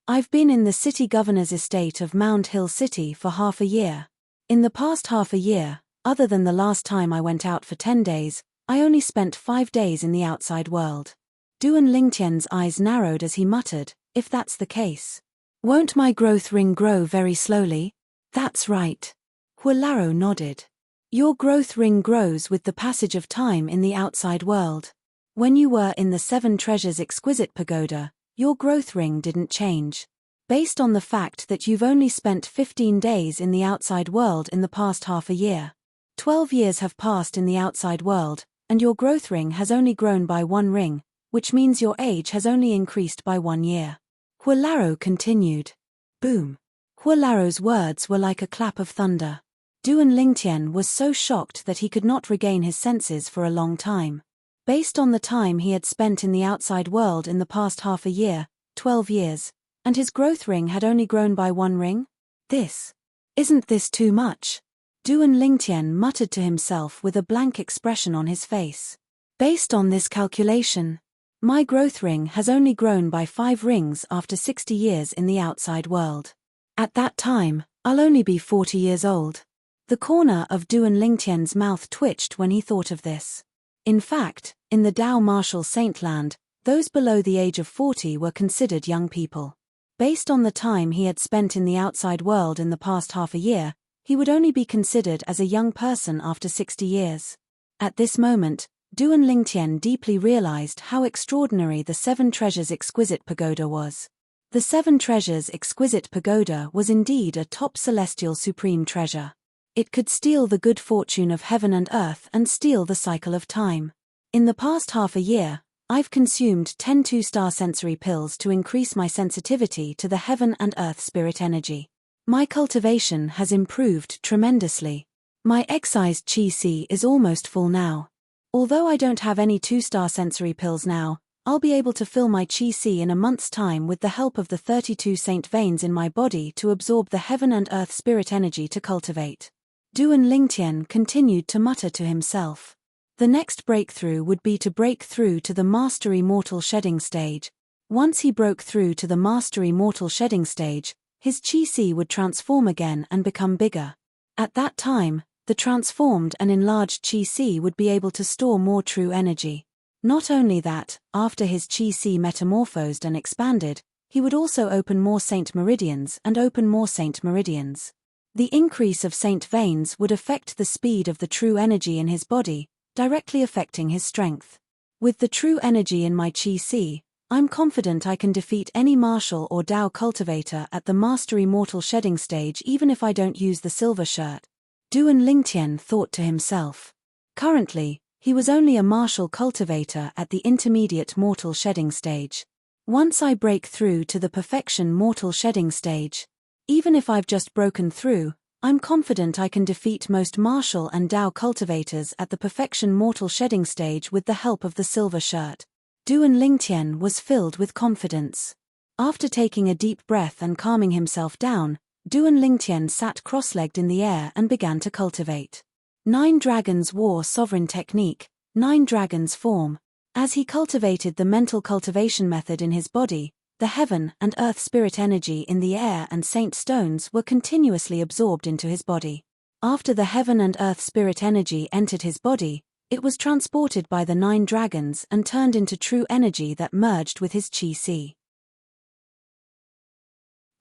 I've been in the city governor's estate of Mount Hill City for half a year. In the past half a year, other than the last time I went out for 10 days, I only spent 5 days in the outside world. Duan Lingtian's eyes narrowed as he muttered, if that's the case. Won't my growth ring grow very slowly? That's right. Hualao nodded. Your growth ring grows with the passage of time in the outside world. When you were in the 7 treasures exquisite pagoda, your growth ring didn't change. Based on the fact that you've only spent 15 days in the outside world in the past half a year. 12 years have passed in the outside world, and your growth ring has only grown by 1 ring, which means your age has only increased by 1 year. Hualao continued. Boom. Hualao's words were like a clap of thunder. Duan Lingtian was so shocked that he could not regain his senses for a long time. Based on the time he had spent in the outside world in the past half a year, 12 years, and his growth ring had only grown by 1 ring? Isn't this too much? Duan Lingtian muttered to himself with a blank expression on his face. Based on this calculation, my growth ring has only grown by 5 rings after 60 years in the outside world. At that time, I'll only be 40 years old. The corner of Duan Lingtian's mouth twitched when he thought of this. In fact, in the Dao martial Saintland, those below the age of 40 were considered young people. Based on the time he had spent in the outside world in the past half a year, he would only be considered as a young person after 60 years. At this moment, Duan Lingtian deeply realized how extraordinary the Seven Treasures Exquisite Pagoda was. The Seven Treasures Exquisite Pagoda was indeed a top celestial supreme treasure. It could steal the good fortune of heaven and earth and steal the cycle of time. In the past half a year, I've consumed 10 2-star sensory pills to increase my sensitivity to the heaven and earth spirit energy. My cultivation has improved tremendously. My excised chi is almost full now. Although I don't have any 2-star sensory pills now, I'll be able to fill my chi in a month's time with the help of the 32 saint veins in my body to absorb the heaven and earth spirit energy to cultivate. Duan Lingtian continued to mutter to himself. The next breakthrough would be to break through to the mastery mortal shedding stage. Once he broke through to the mastery mortal shedding stage, his chi would transform again and become bigger. At that time, the transformed and enlarged chi would be able to store more true energy. Not only that, after his chi metamorphosed and expanded, he would also open more saint meridians and open more saint meridians. The increase of saint veins would affect the speed of the true energy in his body, directly affecting his strength. With the true energy in my chi, I'm confident I can defeat any martial or Dao cultivator at the mastery mortal shedding stage even if I don't use the silver shirt. Duan Lingtian thought to himself. Currently, he was only a martial cultivator at the intermediate mortal shedding stage. Once I break through to the perfection mortal shedding stage, even if I've just broken through, I'm confident I can defeat most martial and Dao cultivators at the perfection mortal shedding stage with the help of the silver shirt. Duan Lingtian was filled with confidence. After taking a deep breath and calming himself down, Duan Lingtian sat cross-legged in the air and began to cultivate. 9 Dragons War Sovereign Technique, 9 Dragons Form. As he cultivated the mental cultivation method in his body, the heaven and earth spirit energy in the air and saint stones were continuously absorbed into his body. After the heaven and earth spirit energy entered his body, it was transported by the 9 dragons and turned into true energy that merged with his chi.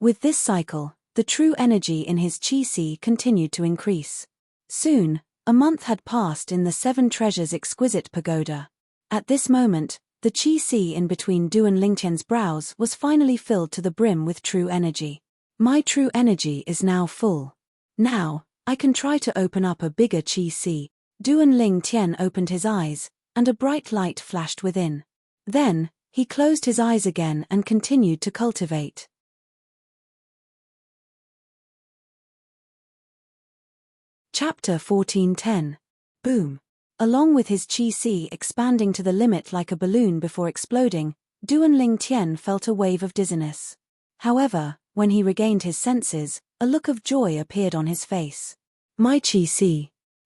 With this cycle, the true energy in his chi continued to increase. Soon, a month had passed in the Seven Treasures Exquisite Pagoda. At this moment, the chi in between Duan Lingtian's brows was finally filled to the brim with true energy. My true energy is now full. Now, I can try to open up a bigger chi. Duan Lingtian opened his eyes, and a bright light flashed within. Then, he closed his eyes again and continued to cultivate. Chapter 14:10. Boom. Along with his chi expanding to the limit like a balloon before exploding, Duan Lingtian felt a wave of dizziness. However, when he regained his senses, a look of joy appeared on his face. My chi.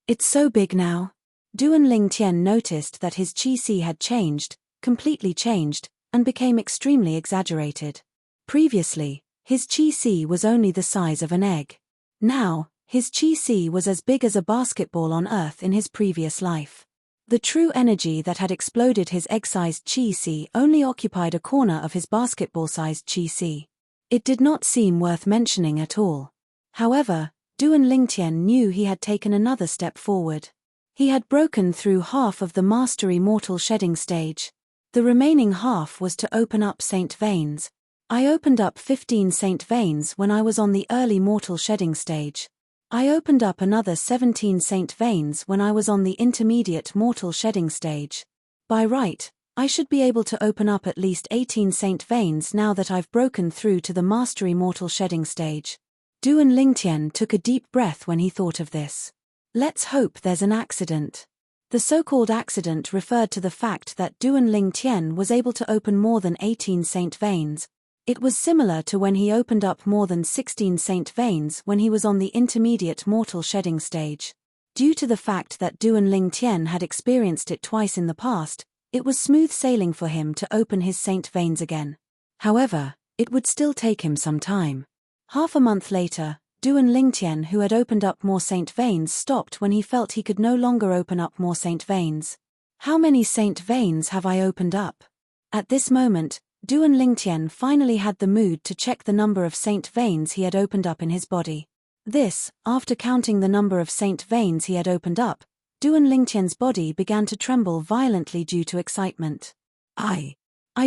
It's so big now. Duan Lingtian noticed that his chi had changed, completely changed, and became extremely exaggerated. Previously, his chi was only the size of an egg. Now, his chi was as big as a basketball on Earth in his previous life. The true energy that had exploded his egg-sized chi only occupied a corner of his basketball-sized chi. It did not seem worth mentioning at all. However, Duan Lingtian knew he had taken another step forward. He had broken through half of the mastery mortal shedding stage. The remaining half was to open up saint veins. I opened up 15 saint veins when I was on the early mortal shedding stage. I opened up another 17 saint veins when I was on the intermediate mortal shedding stage. By right, I should be able to open up at least 18 saint veins now that I've broken through to the mastery mortal shedding stage. Duan Lingtian took a deep breath when he thought of this. Let's hope there's an accident. The so-called accident referred to the fact that Duan Lingtian was able to open more than 18 saint veins. It was similar to when he opened up more than 16 saint veins when he was on the intermediate mortal shedding stage. Due to the fact that Duan Lingtian had experienced it twice in the past, it was smooth sailing for him to open his saint veins again. However, it would still take him some time. Half a month later, Duan Lingtian, who had opened up more saint veins, stopped when he felt he could no longer open up more saint veins. How many saint veins have I opened up? At this moment, Duan Lingtian finally had the mood to check the number of saint veins he had opened up in his body. This, after counting the number of saint veins he had opened up, Duan Lingtian's body began to tremble violently due to excitement. I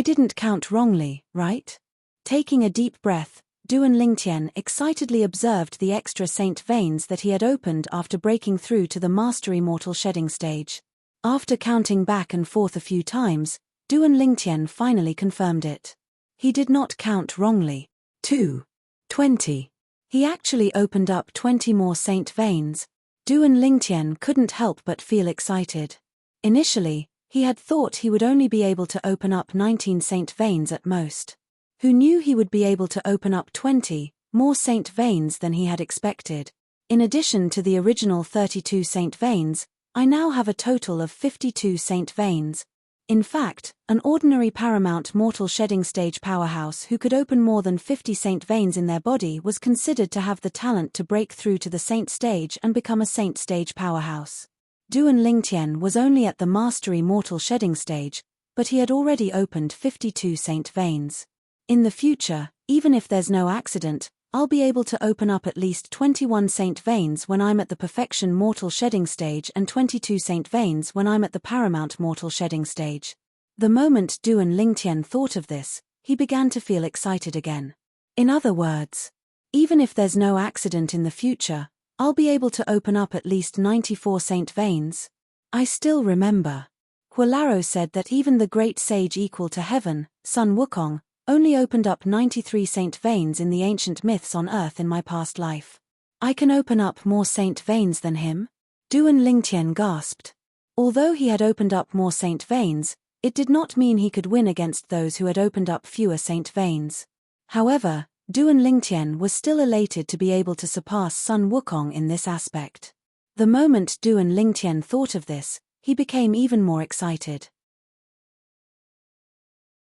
didn't count wrongly, right? Taking a deep breath, Duan Lingtian excitedly observed the extra saint veins that he had opened after breaking through to the mastery mortal shedding stage. After counting back and forth a few times, Duan Lingtian finally confirmed it. He did not count wrongly. 20. He actually opened up 20 more saint veins. Duan Lingtian couldn't help but feel excited. Initially, he had thought he would only be able to open up 19 saint veins at most. Who knew he would be able to open up 20 more saint veins than he had expected? In addition to the original 32 saint veins, I now have a total of 52 saint veins. In fact, an ordinary paramount mortal shedding stage powerhouse who could open more than 50 saint veins in their body was considered to have the talent to break through to the saint stage and become a saint stage powerhouse. Duan Lingtian was only at the mastery mortal shedding stage, but he had already opened 52 saint veins. In the future, even if there's no accident, I'll be able to open up at least 21 saint veins when I'm at the perfection mortal shedding stage and 22 saint veins when I'm at the paramount mortal shedding stage. The moment Duan Lingtian thought of this, he began to feel excited again. In other words, even if there's no accident in the future, I'll be able to open up at least 94 saint veins. I still remember. Hualaro said that even the great sage equal to heaven, Sun Wukong, only opened up 93 saint veins in the ancient myths on Earth in my past life. I can open up more saint veins than him? Duan Lingtian gasped. Although he had opened up more saint veins, it did not mean he could win against those who had opened up fewer saint veins. However, Duan Lingtian was still elated to be able to surpass Sun Wukong in this aspect. The moment Duan Lingtian thought of this, he became even more excited.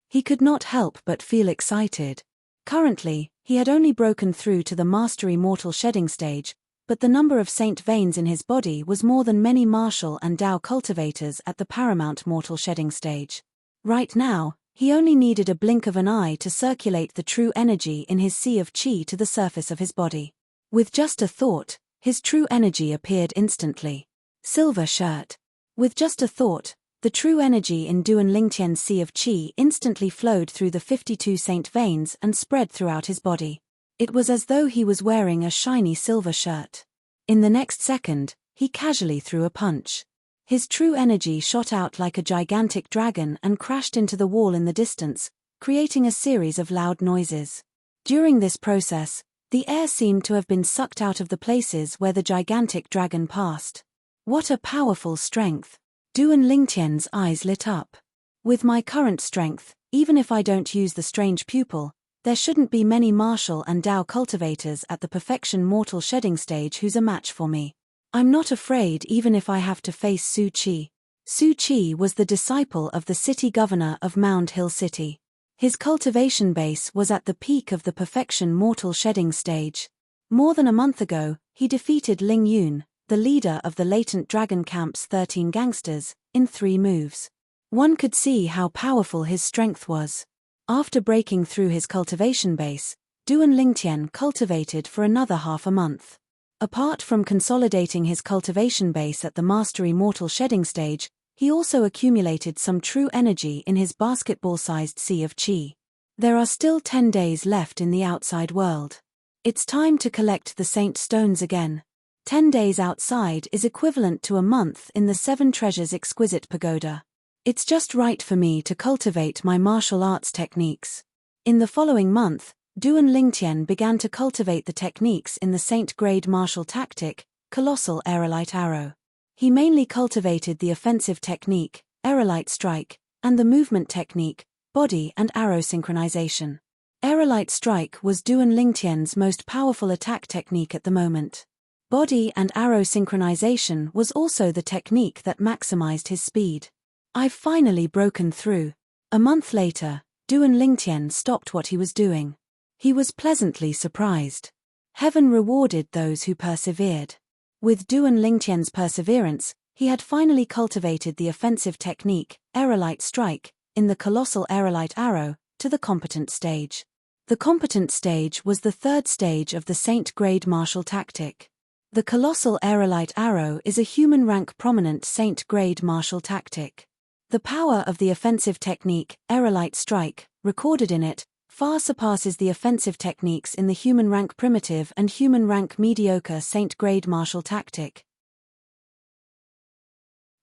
He could not help but feel excited. Currently, he had only broken through to the mastery mortal shedding stage, but the number of saint veins in his body was more than many martial and Dao cultivators at the paramount mortal shedding stage. Right now, he only needed a blink of an eye to circulate the true energy in his sea of qi to the surface of his body. With just a thought, his true energy appeared instantly. Silver shirt. With just a thought, the true energy in Duan Lingtian's sea of qi instantly flowed through the 52 saint veins and spread throughout his body. It was as though he was wearing a shiny silver shirt. In the next second, he casually threw a punch. His true energy shot out like a gigantic dragon and crashed into the wall in the distance, creating a series of loud noises. During this process, the air seemed to have been sucked out of the places where the gigantic dragon passed. What a powerful strength! Duan Lingtian's eyes lit up. With my current strength, even if I don't use the strange pupil, there shouldn't be many martial and Dao cultivators at the perfection mortal shedding stage who's a match for me. I'm not afraid even if I have to face Su Qi. Su Qi was the disciple of the city governor of Mound Hill City. His cultivation base was at the peak of the perfection mortal shedding stage. More than a month ago, he defeated Ling Yun, the leader of the Latent Dragon Camp's 13 gangsters, in 3 moves. One could see how powerful his strength was. After breaking through his cultivation base, Duan Lingtian cultivated for another half a month. Apart from consolidating his cultivation base at the mastery mortal shedding stage, he also accumulated some true energy in his basketball-sized sea of qi. There are still 10 days left in the outside world. It's time to collect the saint stones again. 10 days outside is equivalent to a month in the 7 Treasures Exquisite Pagoda. It's just right for me to cultivate my martial arts techniques. In the following month, Duan Lingtian began to cultivate the techniques in the Saint Grade martial tactic, Colossal Aerolite Arrow. He mainly cultivated the offensive technique, Aerolite Strike, and the movement technique, Body and Arrow Synchronization. Aerolite Strike was Duan Lingtian's most powerful attack technique at the moment. Body and arrow synchronization was also the technique that maximized his speed. I've finally broken through. A month later, Duan Lingtian stopped what he was doing. He was pleasantly surprised. Heaven rewarded those who persevered. With Duan Lingtian's perseverance, he had finally cultivated the offensive technique, Aerolite Strike, in the Colossal Aerolite Arrow, to the competent stage. The competent stage was the 3rd stage of the Saint Grade martial tactic. The colossal aerolite arrow is a human rank prominent Saint-grade martial tactic. The power of the offensive technique, aerolite strike, recorded in it, far surpasses the offensive techniques in the human rank primitive and human rank mediocre Saint-grade martial tactic.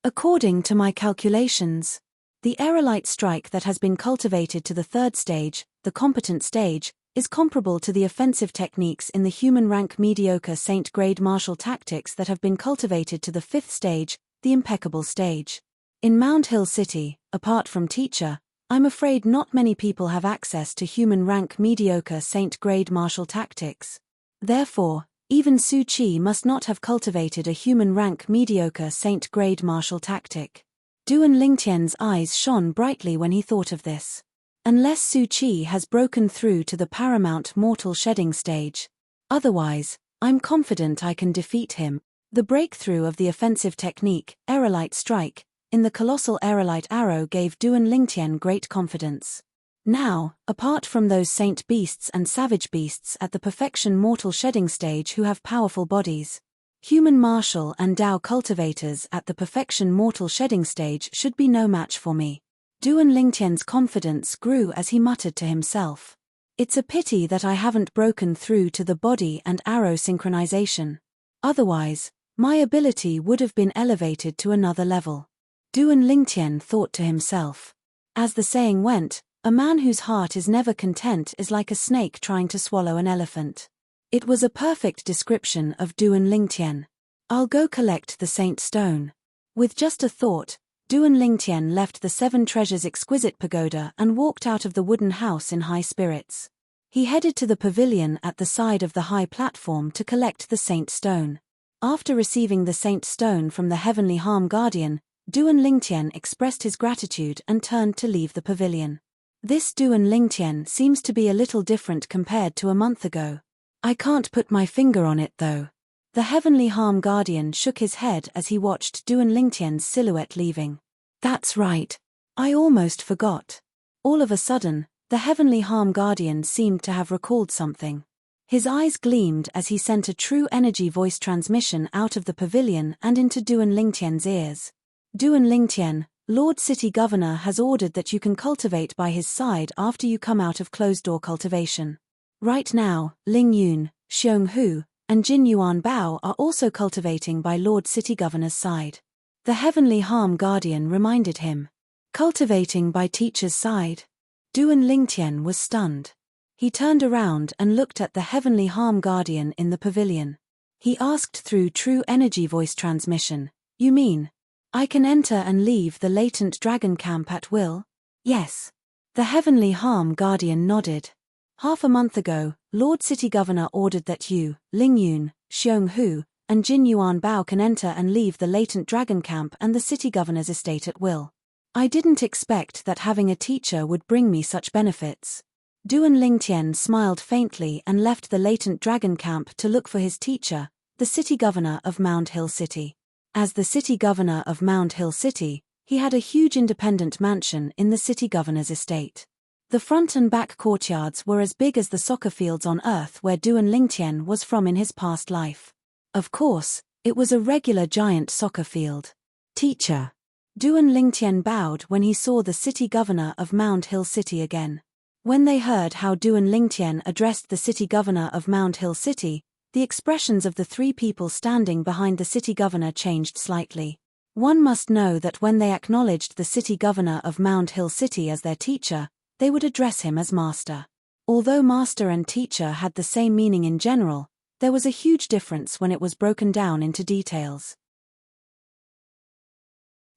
According to my calculations, the aerolite strike that has been cultivated to the third stage, the competent stage, is comparable to the offensive techniques in the human rank mediocre Saint-grade martial tactics that have been cultivated to the fifth stage, the impeccable stage. In Mound Hill City, apart from teacher, I'm afraid not many people have access to human rank mediocre Saint-grade martial tactics. Therefore, even Su Chi must not have cultivated a human rank mediocre Saint-grade martial tactic. Duan Lingtian's eyes shone brightly when he thought of this. Unless Su Chi has broken through to the paramount mortal shedding stage. Otherwise, I'm confident I can defeat him. The breakthrough of the offensive technique, aerolite strike, in the colossal aerolite arrow gave Duan Lingtian great confidence. Now, apart from those saint beasts and savage beasts at the perfection mortal shedding stage who have powerful bodies, human martial and Dao cultivators at the perfection mortal shedding stage should be no match for me. Duan Lingtian's confidence grew as he muttered to himself. It's a pity that I haven't broken through to the body and arrow synchronization. Otherwise, my ability would have been elevated to another level. Duan Lingtian thought to himself. As the saying went, a man whose heart is never content is like a snake trying to swallow an elephant. It was a perfect description of Duan Lingtian. I'll go collect the Saint Stone. With just a thought, Duan Lingtian left the Seven Treasures exquisite pagoda and walked out of the wooden house in high spirits. He headed to the pavilion at the side of the high platform to collect the Saint Stone. After receiving the Saint Stone from the Heavenly Harm Guardian, Duan Lingtian expressed his gratitude and turned to leave the pavilion. This Duan Lingtian seems to be a little different compared to a month ago. I can't put my finger on it though. The Heavenly Harm Guardian shook his head as he watched Duan Lingtian's silhouette leaving. That's right. I almost forgot. All of a sudden, the Heavenly Harm Guardian seemed to have recalled something. His eyes gleamed as he sent a true energy voice transmission out of the pavilion and into Duan Lingtian's ears. Duan Lingtian, Lord City Governor has ordered that you can cultivate by his side after you come out of closed-door cultivation. Right now, Ling Yun, Xiong Hu, and Jin Yuan Bao are also cultivating by Lord City Governor's side. The Heavenly Harm Guardian reminded him. Cultivating by teacher's side? Duan Lingtian was stunned. He turned around and looked at the Heavenly Harm Guardian in the pavilion. He asked through true energy voice transmission, "You mean, I can enter and leave the latent dragon camp at will?" "Yes." The Heavenly Harm Guardian nodded. Half a month ago, Lord City Governor ordered that you, Ling Yun, Xiong Hu, and Jin Yuan Bao can enter and leave the latent dragon camp and the City Governor's estate at will. I didn't expect that having a teacher would bring me such benefits. Duan Lingtian smiled faintly and left the latent dragon camp to look for his teacher, the City Governor of Mound Hill City. As the City Governor of Mound Hill City, he had a huge independent mansion in the City Governor's estate. The front and back courtyards were as big as the soccer fields on Earth where Duan Lingtian was from in his past life. Of course, it was a regular giant soccer field. Teacher. Duan Lingtian bowed when he saw the City Governor of Mound Hill City again. When they heard how Duan Lingtian addressed the City Governor of Mound Hill City, the expressions of the three people standing behind the City Governor changed slightly. One must know that when they acknowledged the City Governor of Mound Hill City as their teacher, they would address him as master. Although master and teacher had the same meaning in general, there was a huge difference when it was broken down into details.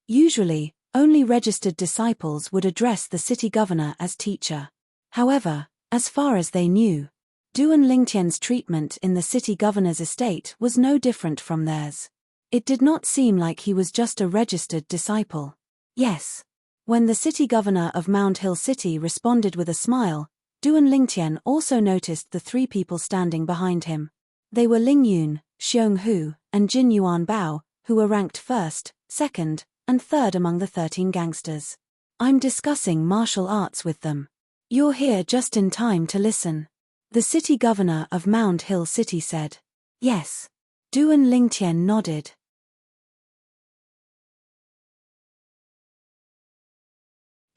Usually, only registered disciples would address the City Governor as teacher. However, as far as they knew, Duan Lingtian's treatment in the City Governor's estate was no different from theirs. It did not seem like he was just a registered disciple. Yes. When the City Governor of Mound Hill City responded with a smile, Duan Lingtian also noticed the three people standing behind him. They were Ling Yun, Xiong Hu, and Jin Yuan Bao, who were ranked first, second, and third among the 13 gangsters. I'm discussing martial arts with them. You're here just in time to listen. The City Governor of Mound Hill City said. Yes. Duan Lingtian nodded.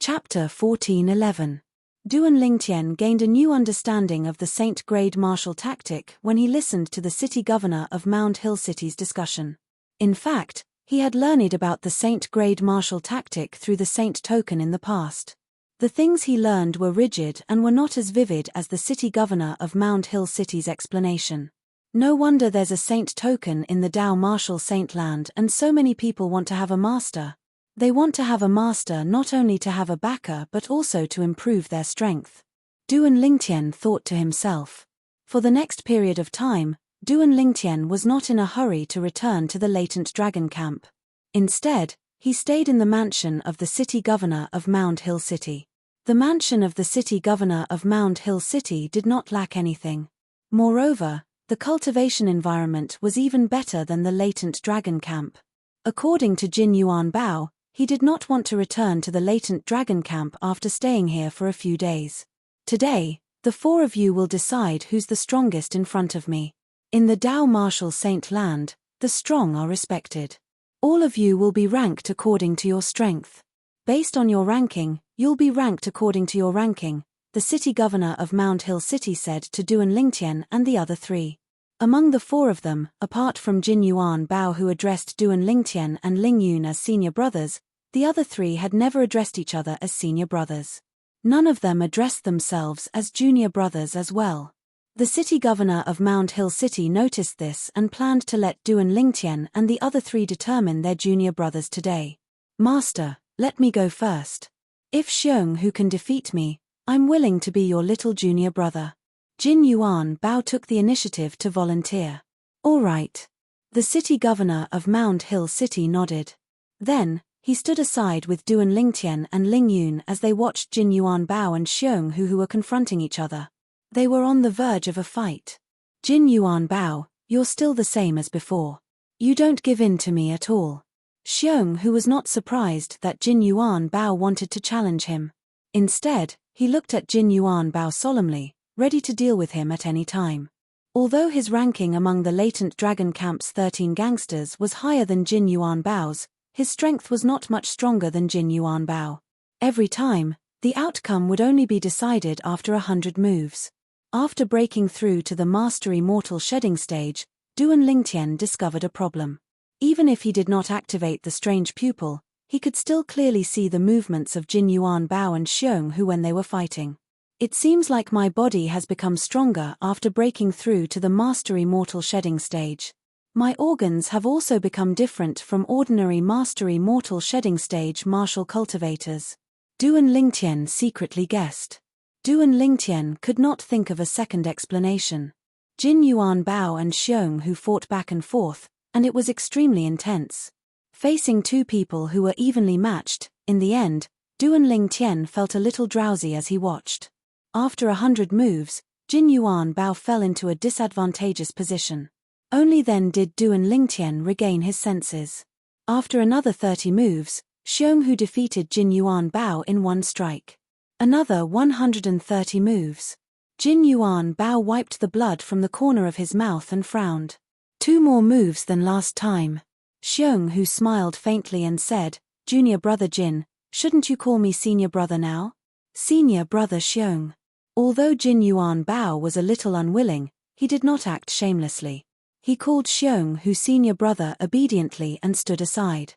Chapter 14:11. Duan Lingtian gained a new understanding of the Saint-grade martial tactic when he listened to the city governor of Mound Hill City's discussion. In fact, he had learned about the Saint-grade martial tactic through the Saint token in the past. The things he learned were rigid and were not as vivid as the city governor of Mound Hill City's explanation. No wonder there's a Saint token in the Dao martial Saint land and so many people want to have a master. They want to have a master not only to have a backer but also to improve their strength. Duan Lingtian thought to himself. For the next period of time, Duan Lingtian was not in a hurry to return to the latent dragon camp. Instead, he stayed in the mansion of the city governor of Mound Hill City. The mansion of the city governor of Mound Hill City did not lack anything. Moreover, the cultivation environment was even better than the latent dragon camp. According to Jin Yuan Bao, he did not want to return to the latent dragon camp after staying here for a few days. Today, the four of you will decide who's the strongest in front of me. In the Dao martial Saint land, the strong are respected. All of you will be ranked according to your strength. Based on your ranking, you'll be ranked according to your ranking, the city governor of Mound Hill City said to Duan Lingtian and the other three. Among the four of them, apart from Jin Yuan Bao who addressed Duan Lingtian and Ling Yun as senior brothers, the other three had never addressed each other as senior brothers. None of them addressed themselves as junior brothers as well. The city governor of Mound Hill City noticed this and planned to let Duan Lingtian and the other three determine their junior brothers today. Master, let me go first. If Xiong who can defeat me, I'm willing to be your little junior brother. Jin Yuan Bao took the initiative to volunteer. All right. The city governor of Mound Hill City nodded. Then, he stood aside with Duan Lingtian and Ling Yun as they watched Jin Yuan Bao and Xiong who were confronting each other. They were on the verge of a fight. Jin Yuan Bao, you're still the same as before. You don't give in to me at all. Xiong who was not surprised that Jin Yuan Bao wanted to challenge him. Instead, he looked at Jin Yuan Bao solemnly, ready to deal with him at any time. Although his ranking among the latent dragon camp's 13 gangsters was higher than Jin Yuan Bao's, his strength was not much stronger than Jin Yuan Bao. Every time, the outcome would only be decided after 100 moves. After breaking through to the mastery mortal shedding stage, Duan Lingtian discovered a problem. Even if he did not activate the strange pupil, he could still clearly see the movements of Jin Yuan Bao and Xiong who when they were fighting. It seems like my body has become stronger after breaking through to the mastery mortal shedding stage. My organs have also become different from ordinary mastery mortal shedding stage martial cultivators. Duan Lingtian secretly guessed. Duan Lingtian could not think of a second explanation. Jin Yuan Bao and Xiong who fought back and forth, and it was extremely intense. Facing two people who were evenly matched, in the end, Duan Lingtian felt a little drowsy as he watched. After 100 moves, Jin Yuan Bao fell into a disadvantageous position. Only then did Duan Lingtian regain his senses. After another 30 moves, Xiong who defeated Jin Yuan Bao in one strike. Another 130 moves. Jin Yuan Bao wiped the blood from the corner of his mouth and frowned. 2 more moves than last time. Xiong who smiled faintly and said, Junior brother Jin, shouldn't you call me senior brother now? Senior brother Xiong. Although Jin Yuan Bao was a little unwilling, he did not act shamelessly. He called Xiong who senior brother obediently and stood aside.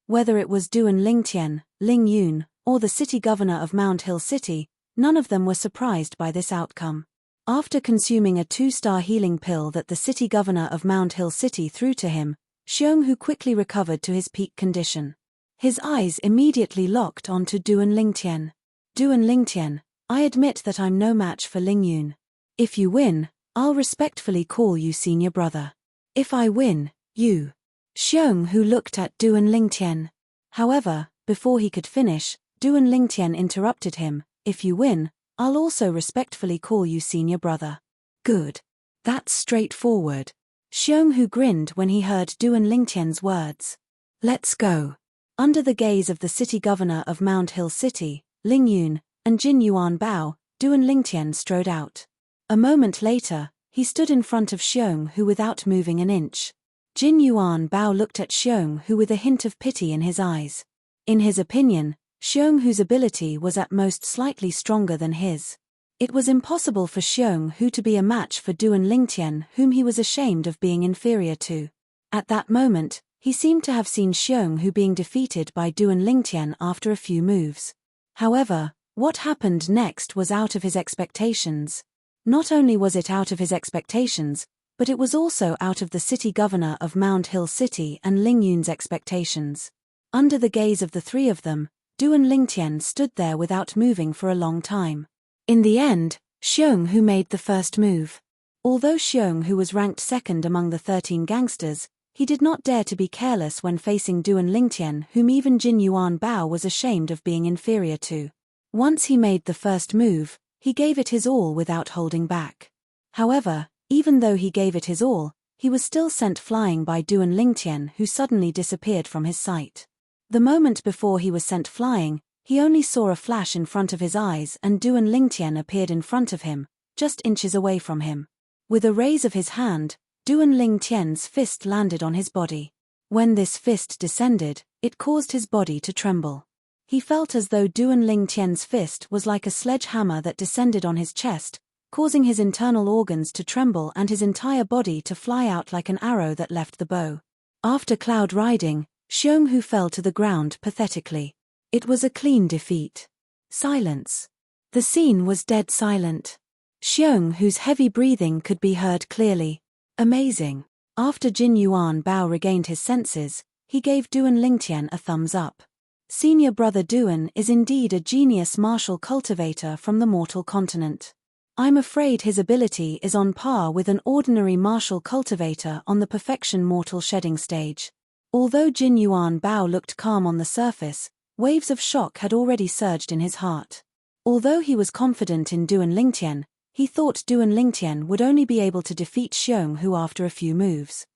Whether it was Duan Lingtian, Ling Yun, or the city governor of Mound Hill City, none of them were surprised by this outcome. After consuming a 2-star healing pill that the city governor of Mound Hill City threw to him, Xiong who quickly recovered to his peak condition. His eyes immediately locked onto Duan Lingtian. Duan Lingtian, I admit that I'm no match for Ling Yun. If you win, I'll respectfully call you senior brother. If I win, you. Xiong who looked at Duan Lingtian. However, before he could finish, Duan Lingtian interrupted him. If you win, I'll also respectfully call you senior brother. Good. That's straightforward. Xiong who grinned when he heard Duan Lingtian's words. Let's go. Under the gaze of the city governor of Mound Hill City, Ling Yun, and Jin Yuan Bao, Duan Lingtian strode out. A moment later, He stood in front of Xiong Hu without moving an inch. Jin Yuan Bao looked at Xiong Hu with a hint of pity in his eyes. In his opinion, Xiong Hu's ability was at most slightly stronger than his. It was impossible for Xiong Hu to be a match for Duan Lingtian, whom he was ashamed of being inferior to. At that moment, he seemed to have seen Xiong Hu being defeated by Duan Lingtian after a few moves. However, what happened next was out of his expectations. Not only was it out of his expectations, but it was also out of the city governor of Mound Hill City and Ling Yun's expectations. Under the gaze of the three of them, Duan Lingtian stood there without moving for a long time. In the end, Xiong Hu made the first move. Although Xiong Hu was ranked second among the 13 gangsters, he did not dare to be careless when facing Duan Lingtian, whom even Jin Yuan Bao was ashamed of being inferior to. Once he made the first move, he gave it his all without holding back. However, even though he gave it his all, he was still sent flying by Duan Lingtian, who suddenly disappeared from his sight. The moment before he was sent flying, he only saw a flash in front of his eyes and Duan Lingtian appeared in front of him, just inches away from him. With a raise of his hand, Duan Lingtian's fist landed on his body. When this fist descended, it caused his body to tremble. He felt as though Duan Lingtian's fist was like a sledgehammer that descended on his chest, causing his internal organs to tremble and his entire body to fly out like an arrow that left the bow. After cloud riding, Xiong Hu fell to the ground pathetically. It was a clean defeat. Silence. The scene was dead silent. Xiong Hu's heavy breathing could be heard clearly. Amazing. After Jin Yuan Bao regained his senses, he gave Duan Lingtian a thumbs up. Senior brother Duan is indeed a genius martial cultivator from the mortal continent. I'm afraid his ability is on par with an ordinary martial cultivator on the perfection mortal shedding stage. Although Jin Yuan Bao looked calm on the surface, waves of shock had already surged in his heart. Although he was confident in Duan Lingtian, he thought Duan Lingtian would only be able to defeat Xiong Hu after a few moves.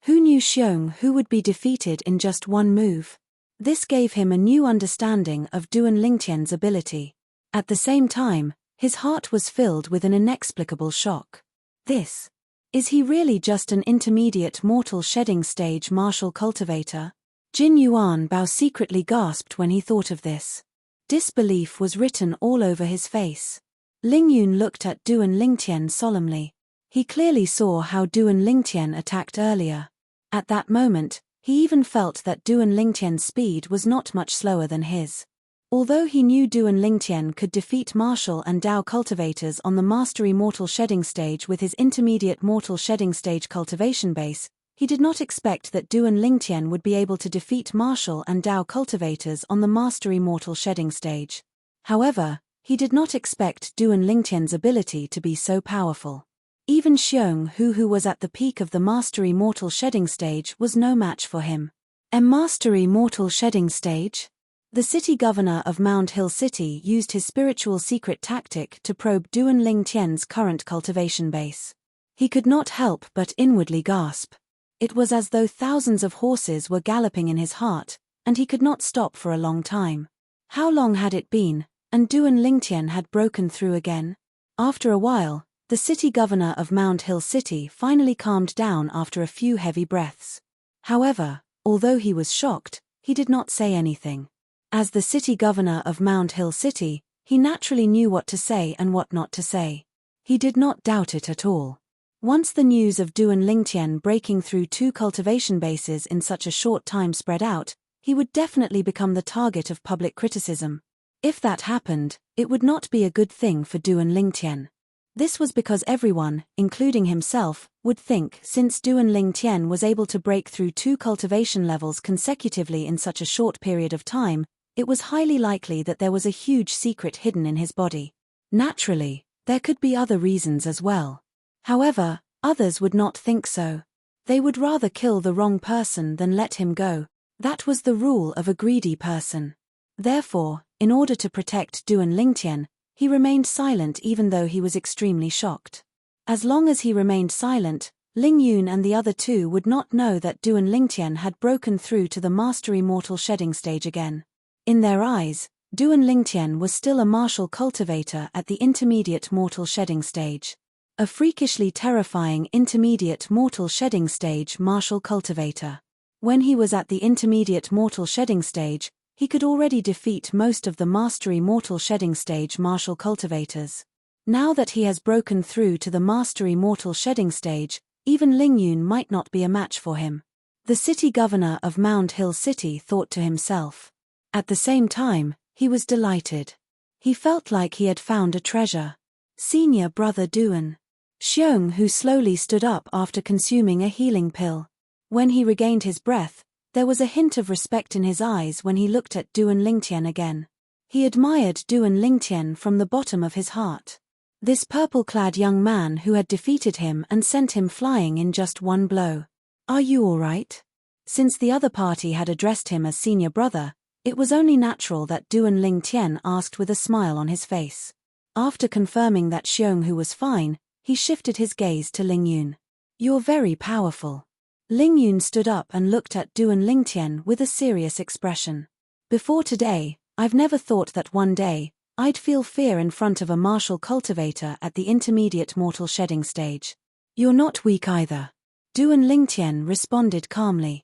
Who knew Xiong Hu would be defeated in just one move? This gave him a new understanding of Duan Lingtian's ability. At the same time, his heart was filled with an inexplicable shock. Is he really just an intermediate mortal shedding stage martial cultivator? Jin Yuan Bao secretly gasped when he thought of this. Disbelief was written all over his face. Ling Yun looked at Duan Lingtian solemnly. He clearly saw how Duan Lingtian attacked earlier. At that moment, he even felt that Duan Lingtian's speed was not much slower than his. Although he knew Duan Lingtian could defeat martial and Dao cultivators on the mastery mortal shedding stage with his intermediate mortal shedding stage cultivation base, he did not expect that Duan Lingtian would be able to defeat martial and Dao cultivators on the mastery mortal shedding stage. However, he did not expect Duan Lingtian's ability to be so powerful. Even Xiong Hu, who was at the peak of the mastery mortal shedding stage, was no match for him. Mastery mortal shedding stage? The city governor of Mound Hill City used his spiritual secret tactic to probe Duan Lingtian's current cultivation base. He could not help but inwardly gasp. It was as though thousands of horses were galloping in his heart, and he could not stop for a long time. How long had it been, and Duan Lingtian had broken through again? After a while, the city governor of Mound Hill City finally calmed down after a few heavy breaths. However, although he was shocked, he did not say anything. As the city governor of Mound Hill City, he naturally knew what to say and what not to say. He did not doubt it at all. Once the news of Duan Lingtian breaking through 2 cultivation bases in such a short time spread out, he would definitely become the target of public criticism. If that happened, it would not be a good thing for Duan Lingtian. This was because everyone, including himself, would think since Duan Lingtian was able to break through 2 cultivation levels consecutively in such a short period of time, it was highly likely that there was a huge secret hidden in his body. Naturally, there could be other reasons as well. However, others would not think so. They would rather kill the wrong person than let him go. That was the rule of a greedy person. Therefore, in order to protect Duan Lingtian, he remained silent even though he was extremely shocked. As long as he remained silent, Ling Yun and the other 2 would not know that Duan Lingtian had broken through to the mastery mortal shedding stage again. In their eyes, Duan Lingtian was still a martial cultivator at the intermediate mortal shedding stage. A freakishly terrifying intermediate mortal shedding stage martial cultivator. When he was at the intermediate mortal shedding stage, he could already defeat most of the mastery mortal shedding stage martial cultivators. Now that he has broken through to the mastery mortal shedding stage, even Lingyun might not be a match for him. The city governor of Mound Hill City thought to himself. At the same time, he was delighted. He felt like he had found a treasure. Senior brother Duan Xiong, who slowly stood up after consuming a healing pill. When he regained his breath, there was a hint of respect in his eyes when he looked at Duan Lingtian again. He admired Duan Lingtian from the bottom of his heart. This purple-clad young man who had defeated him and sent him flying in just one blow. Are you all right? Since the other party had addressed him as senior brother, it was only natural that Duan Lingtian asked with a smile on his face. After confirming that Xiong was fine, he shifted his gaze to Lingyun. You're very powerful. Lingyun stood up and looked at Duan Lingtian with a serious expression. Before today, I've never thought that one day, I'd feel fear in front of a martial cultivator at the intermediate mortal shedding stage. You're not weak either. Duan Lingtian responded calmly.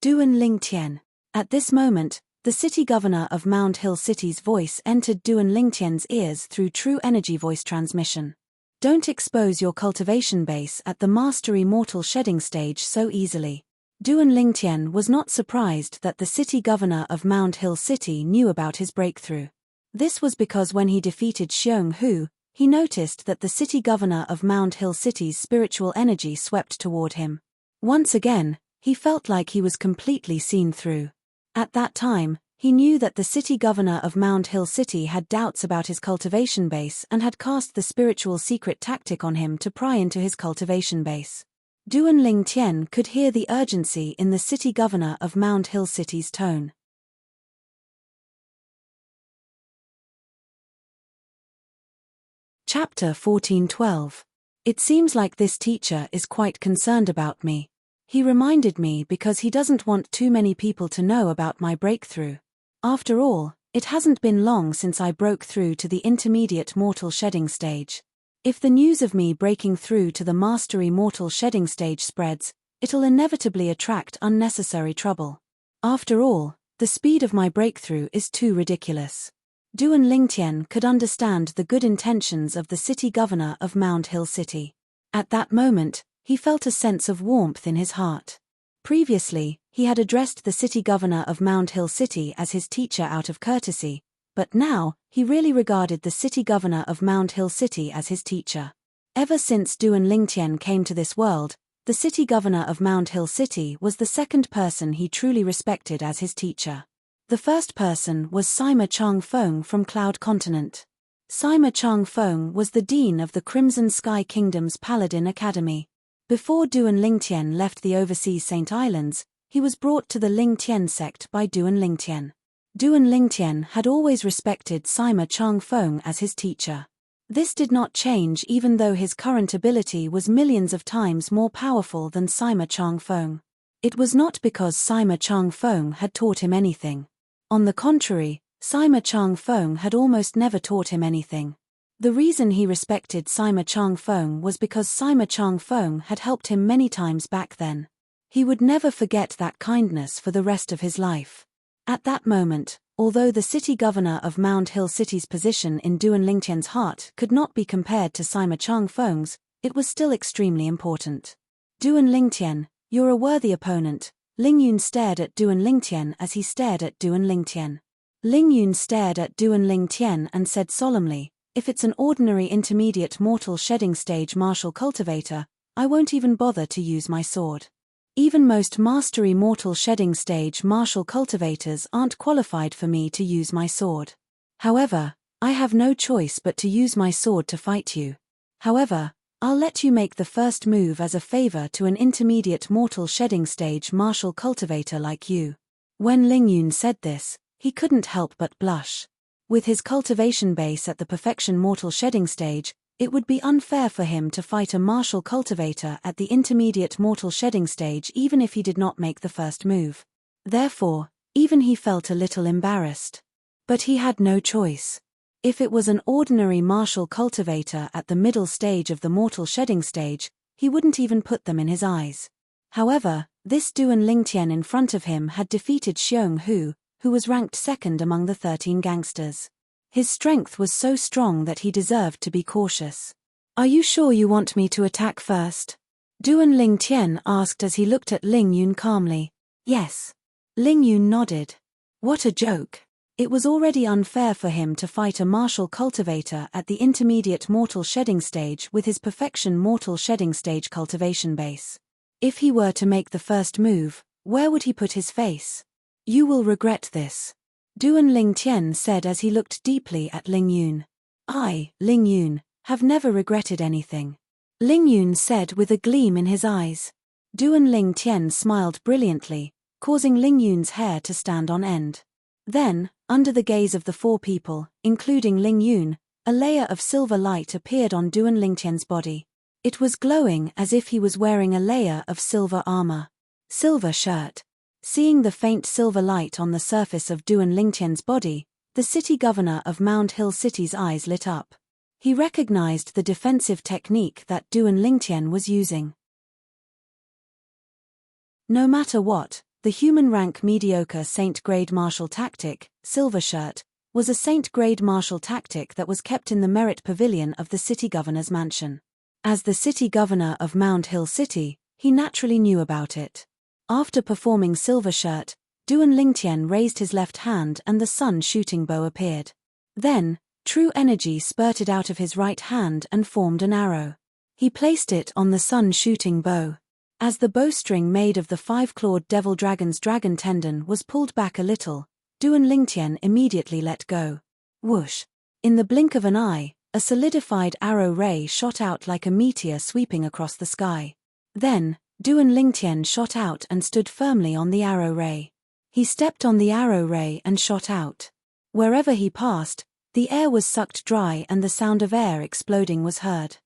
Duan Lingtian. At this moment, the city governor of Mound Hill City's voice entered Duan Lingtian's ears through true energy voice transmission. Don't expose your cultivation base at the mastery mortal shedding stage so easily. Duan Lingtian was not surprised that the city governor of Mound Hill City knew about his breakthrough. This was because when he defeated Xiong, he noticed that the city governor of Mound Hill City's spiritual energy swept toward him. Once again, he felt like he was completely seen through. At that time, he knew that the city governor of Mound Hill City had doubts about his cultivation base and had cast the spiritual secret tactic on him to pry into his cultivation base. Duan Lingtian could hear the urgency in the city governor of Mound Hill City's tone. Chapter 14:12. It seems like this teacher is quite concerned about me. He reminded me because he doesn't want too many people to know about my breakthrough. After all, it hasn't been long since I broke through to the intermediate mortal shedding stage. If the news of me breaking through to the mastery mortal shedding stage spreads, it'll inevitably attract unnecessary trouble. After all, the speed of my breakthrough is too ridiculous. Duan Lingtian could understand the good intentions of the city governor of Mound Hill City. At that moment, he felt a sense of warmth in his heart. Previously, he had addressed the city governor of Mound Hill City as his teacher out of courtesy, but now, he really regarded the city governor of Mound Hill City as his teacher. Ever since Duan Lingtian came to this world, the city governor of Mound Hill City was the second person he truly respected as his teacher. The first person was Sima Changfeng from Cloud Continent. Sima Changfeng was the dean of the Crimson Sky Kingdom's Paladin Academy. Before Duan Lingtian left the overseas Saint Islands, he was brought to the Lingtian sect by Duan Lingtian. Duan Lingtian had always respected Sima Changfeng as his teacher. This did not change even though his current ability was millions of times more powerful than Sima Changfeng. It was not because Sima Changfeng had taught him anything. On the contrary, Sima Changfeng had almost never taught him anything. The reason he respected Sima Changfeng was because Sima Changfeng had helped him many times back then. He would never forget that kindness for the rest of his life. At that moment, although the city governor of Mound Hill City's position in Duan Lingtian's heart could not be compared to Sima Changfeng's, it was still extremely important. Duan Lingtian, you're a worthy opponent. Lingyun stared at Duan Lingtian as he stared at Duan Lingtian. Lingyun stared at Duan Lingtian and said solemnly, if it's an ordinary intermediate mortal shedding stage martial cultivator, I won't even bother to use my sword. Even most mastery mortal shedding stage martial cultivators aren't qualified for me to use my sword. However, I have no choice but to use my sword to fight you. However, I'll let you make the first move as a favor to an intermediate mortal shedding stage martial cultivator like you. When Lingyun said this, he couldn't help but blush. With his cultivation base at the perfection mortal shedding stage, it would be unfair for him to fight a martial cultivator at the intermediate mortal shedding stage even if he did not make the first move. Therefore, Even he felt a little embarrassed. But he had no choice. If it was an ordinary martial cultivator at the middle stage of the mortal shedding stage, he wouldn't even put them in his eyes. However, this Duan Lingtian in front of him had defeated Xiong Hu, who was ranked second among the 13 gangsters. His strength was so strong that he deserved to be cautious. "Are you sure you want me to attack first?" Duan Lingtian asked as he looked at Ling Yun calmly. "Yes." Ling Yun nodded. What a joke. It was already unfair for him to fight a martial cultivator at the intermediate mortal shedding stage with his perfection mortal shedding stage cultivation base. If he were to make the first move, where would he put his face? "You will regret this," Duan Lingtian said as he looked deeply at Ling Yun. "I, Ling Yun, have never regretted anything," Ling Yun said with a gleam in his eyes. Duan Lingtian smiled brilliantly, causing Ling Yun's hair to stand on end. Then, under the gaze of the 4 people, including Ling Yun, a layer of silver light appeared on Duan Lingtian's body. It was glowing as if he was wearing a layer of silver armor. Silver shirt. Seeing the faint silver light on the surface of Duan Lingtian's body, the city governor of Mount Hill City's eyes lit up. He recognized the defensive technique that Duan Lingtian was using. No matter what, the human rank mediocre saint-grade martial tactic, silver shirt, was a saint-grade martial tactic that was kept in the merit pavilion of the city governor's mansion. As the city governor of Mount Hill City, he naturally knew about it. After performing silver shirt, Duan Lingtian raised his left hand and the sun shooting bow appeared. Then, true energy spurted out of his right hand and formed an arrow. He placed it on the sun shooting bow. As the bowstring made of the 5-clawed devil dragon's dragon tendon was pulled back a little, Duan Lingtian immediately let go. Whoosh! In the blink of an eye, a solidified arrow ray shot out like a meteor sweeping across the sky. Then, Duan Lingtian shot out and stood firmly on the arrow ray. He stepped on the arrow ray and shot out. Wherever he passed, the air was sucked dry and the sound of air exploding was heard.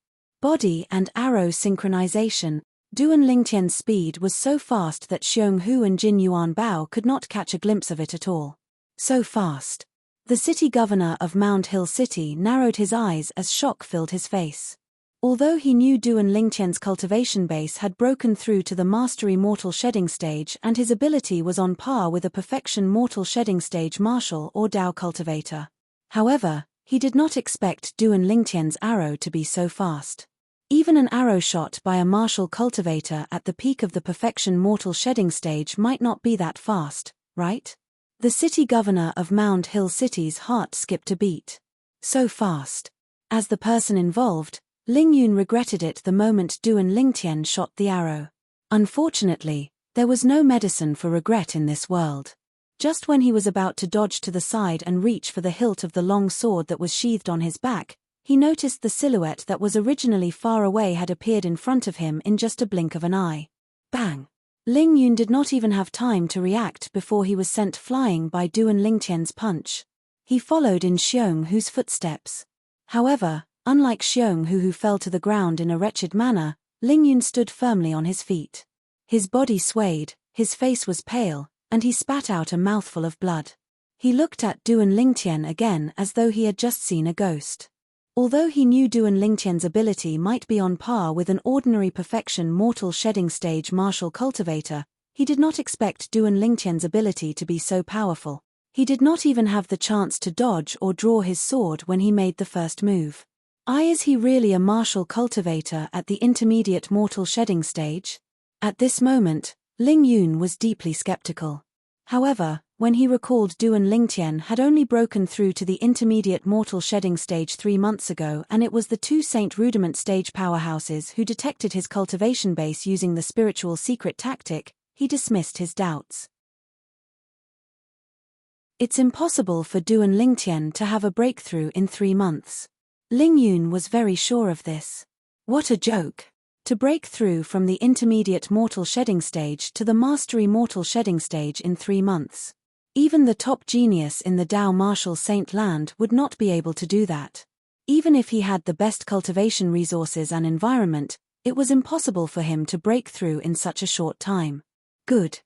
Body and arrow synchronization. Duan Lingtian's speed was so fast that Xiong Hu and Jin Yuan Bao could not catch a glimpse of it at all. So fast. The city governor of Mount Hill City narrowed his eyes as shock filled his face. Although he knew Duan Lingtian's cultivation base had broken through to the mastery mortal shedding stage and his ability was on par with a perfection mortal shedding stage martial or Dao cultivator. However, he did not expect Duan Lingtian's arrow to be so fast. Even an arrow shot by a martial cultivator at the peak of the perfection mortal shedding stage might not be that fast, right? The city governor of Mount Hill City's heart skipped a beat. So fast. As the person involved, Ling Yun regretted it the moment Duan Lingtian shot the arrow. Unfortunately, there was no medicine for regret in this world. Just when he was about to dodge to the side and reach for the hilt of the long sword that was sheathed on his back, he noticed the silhouette that was originally far away had appeared in front of him in just a blink of an eye. Bang! Ling Yun did not even have time to react before he was sent flying by Duan Lingtian's punch. He followed in Xiong Hu's footsteps. However, unlike Xiong Hu who fell to the ground in a wretched manner, Ling Yun stood firmly on his feet. His body swayed, his face was pale, and he spat out a mouthful of blood. He looked at Duan Lingtian again as though he had just seen a ghost. Although he knew Duan Lingtian's ability might be on par with an ordinary perfection mortal shedding stage martial cultivator, he did not expect Duan Lingtian's ability to be so powerful. He did not even have the chance to dodge or draw his sword when he made the first move. Is he really a martial cultivator at the intermediate mortal shedding stage? At this moment, Ling Yun was deeply skeptical. However, when he recalled Duan Lingtian had only broken through to the intermediate mortal shedding stage 3 months ago and it was the 2 Saint Rudiment stage powerhouses who detected his cultivation base using the spiritual secret tactic, he dismissed his doubts. It's impossible for Duan Lingtian to have a breakthrough in 3 months. Ling Yun was very sure of this. What a joke! To break through from the intermediate mortal shedding stage to the mastery mortal shedding stage in 3 months. Even the top genius in the Dao martial saint land would not be able to do that. Even if he had the best cultivation resources and environment, it was impossible for him to break through in such a short time. Good.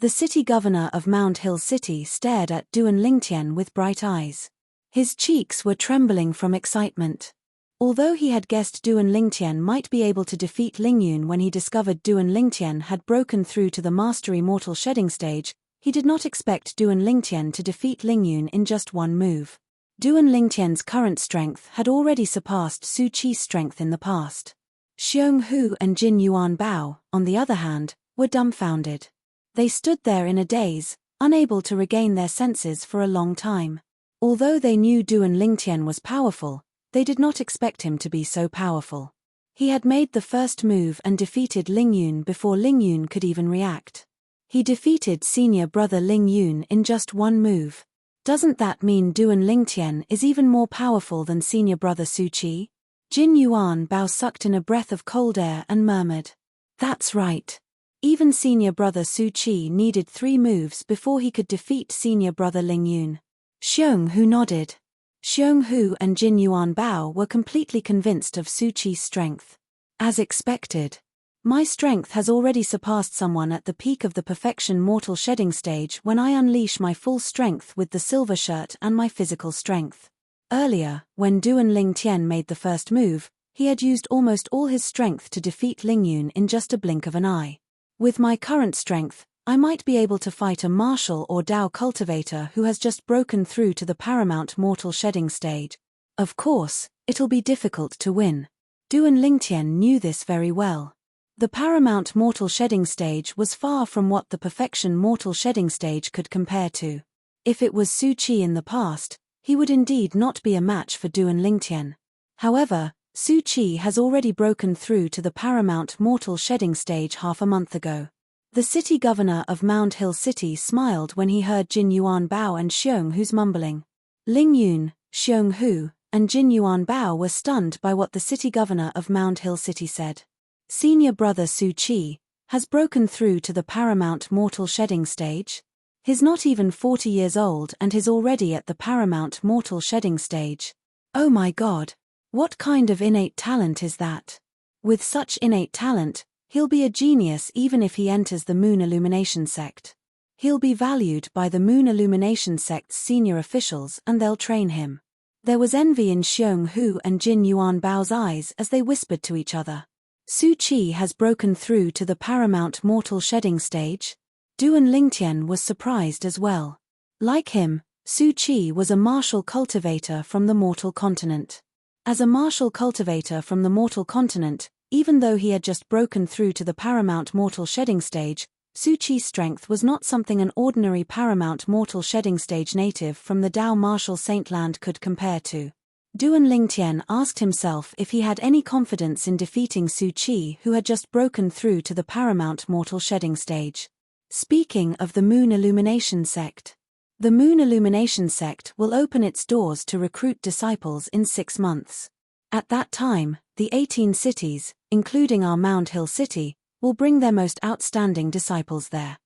The The city governor of Mount Hill City stared at Duan Lingtian with bright eyes. His cheeks were trembling from excitement. Although he had guessed Duan Lingtian might be able to defeat Lingyun when he discovered Duan Lingtian had broken through to the mastery mortal shedding stage, he did not expect Duan Lingtian to defeat Lingyun in just one move. Duan Lingtian's current strength had already surpassed Su Qi's strength in the past. Xiong Hu and Jin Yuan Bao, on the other hand, were dumbfounded. They stood there in a daze, unable to regain their senses for a long time. Although they knew Duan Lingtian was powerful, they did not expect him to be so powerful. He had made the first move and defeated Lingyun before Lingyun could even react. He defeated senior brother Lingyun in just one move. Doesn't that mean Duan Lingtian is even more powerful than senior brother Su Qi? Jin Yuan Bao sucked in a breath of cold air and murmured. That's right. Even senior brother Su Qi needed 3 moves before he could defeat senior brother Lingyun. Xiong Hu nodded. Xiong Hu and Jin Yuan Bao were completely convinced of Su Qi's strength. As expected. My strength has already surpassed someone at the peak of the perfection mortal shedding stage when I unleash my full strength with the silver shirt and my physical strength. Earlier, when Duan Lingtian made the first move, he had used almost all his strength to defeat Lingyun in just a blink of an eye. With my current strength, I might be able to fight a martial or Dao cultivator who has just broken through to the paramount mortal shedding stage. Of course, it'll be difficult to win. Duan Lingtian knew this very well. The paramount mortal shedding stage was far from what the perfection mortal shedding stage could compare to. If it was Su Qi in the past, he would indeed not be a match for Duan Lingtian. However, Su Qi has already broken through to the paramount mortal shedding stage half a month ago. The city governor of Mount Hill City smiled when he heard Jin Yuan Bao and Xiong Hu's mumbling. Lingyun, Xiong Hu, and Jin Yuan Bao were stunned by what the city governor of Mount Hill City said. Senior brother Su Qi has broken through to the paramount mortal shedding stage? He's not even 40 years old and is already at the paramount mortal shedding stage. Oh my god! What kind of innate talent is that? With such innate talent, he'll be a genius even if he enters the Moon Illumination sect. He'll be valued by the Moon Illumination sect's senior officials and they'll train him. There was envy in Xiong Hu and Jin Yuan Bao's eyes as they whispered to each other. Su Qi has broken through to the paramount mortal shedding stage? Duan Lingtian was surprised as well. Like him, Su Qi was a martial cultivator from the mortal continent. As a martial cultivator from the mortal continent, even though he had just broken through to the paramount mortal shedding stage, Su Qi's strength was not something an ordinary paramount mortal shedding stage native from the Dao martial saintland could compare to. Duan Lingtian asked himself if he had any confidence in defeating Su Qi, who had just broken through to the paramount mortal shedding stage. Speaking of the Moon Illumination sect. The Moon Illumination sect will open its doors to recruit disciples in 6 months. At that time, the 18 cities, including our Mount Hill City, will bring their most outstanding disciples there.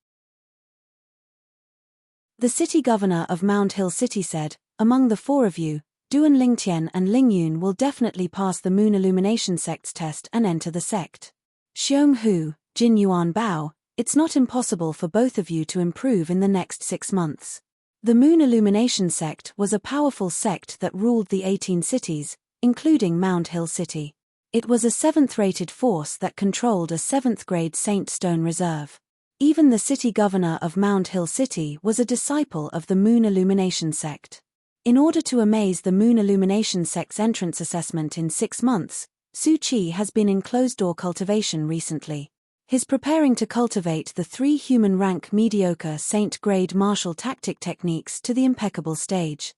The city governor of Mount Hill City said, among the 4 of you, Duan Lingtian and Lingyun will definitely pass the Moon Illumination sect's test and enter the sect. Xiong Hu, Jin Yuan Bao, it's not impossible for both of you to improve in the next 6 months. The Moon Illumination sect was a powerful sect that ruled the 18 cities, including Mount Hill City. It was a 7th-rated force that controlled a 7th-grade Saint Stone Reserve. Even the city governor of Mount Hill City was a disciple of the Moon Illumination sect. In order to amaze the Moon Illumination sect's entrance assessment in 6 months, Su Qi has been in closed-door cultivation recently. He's preparing to cultivate the 3 human-rank mediocre Saint-grade martial tactic techniques to the impeccable stage.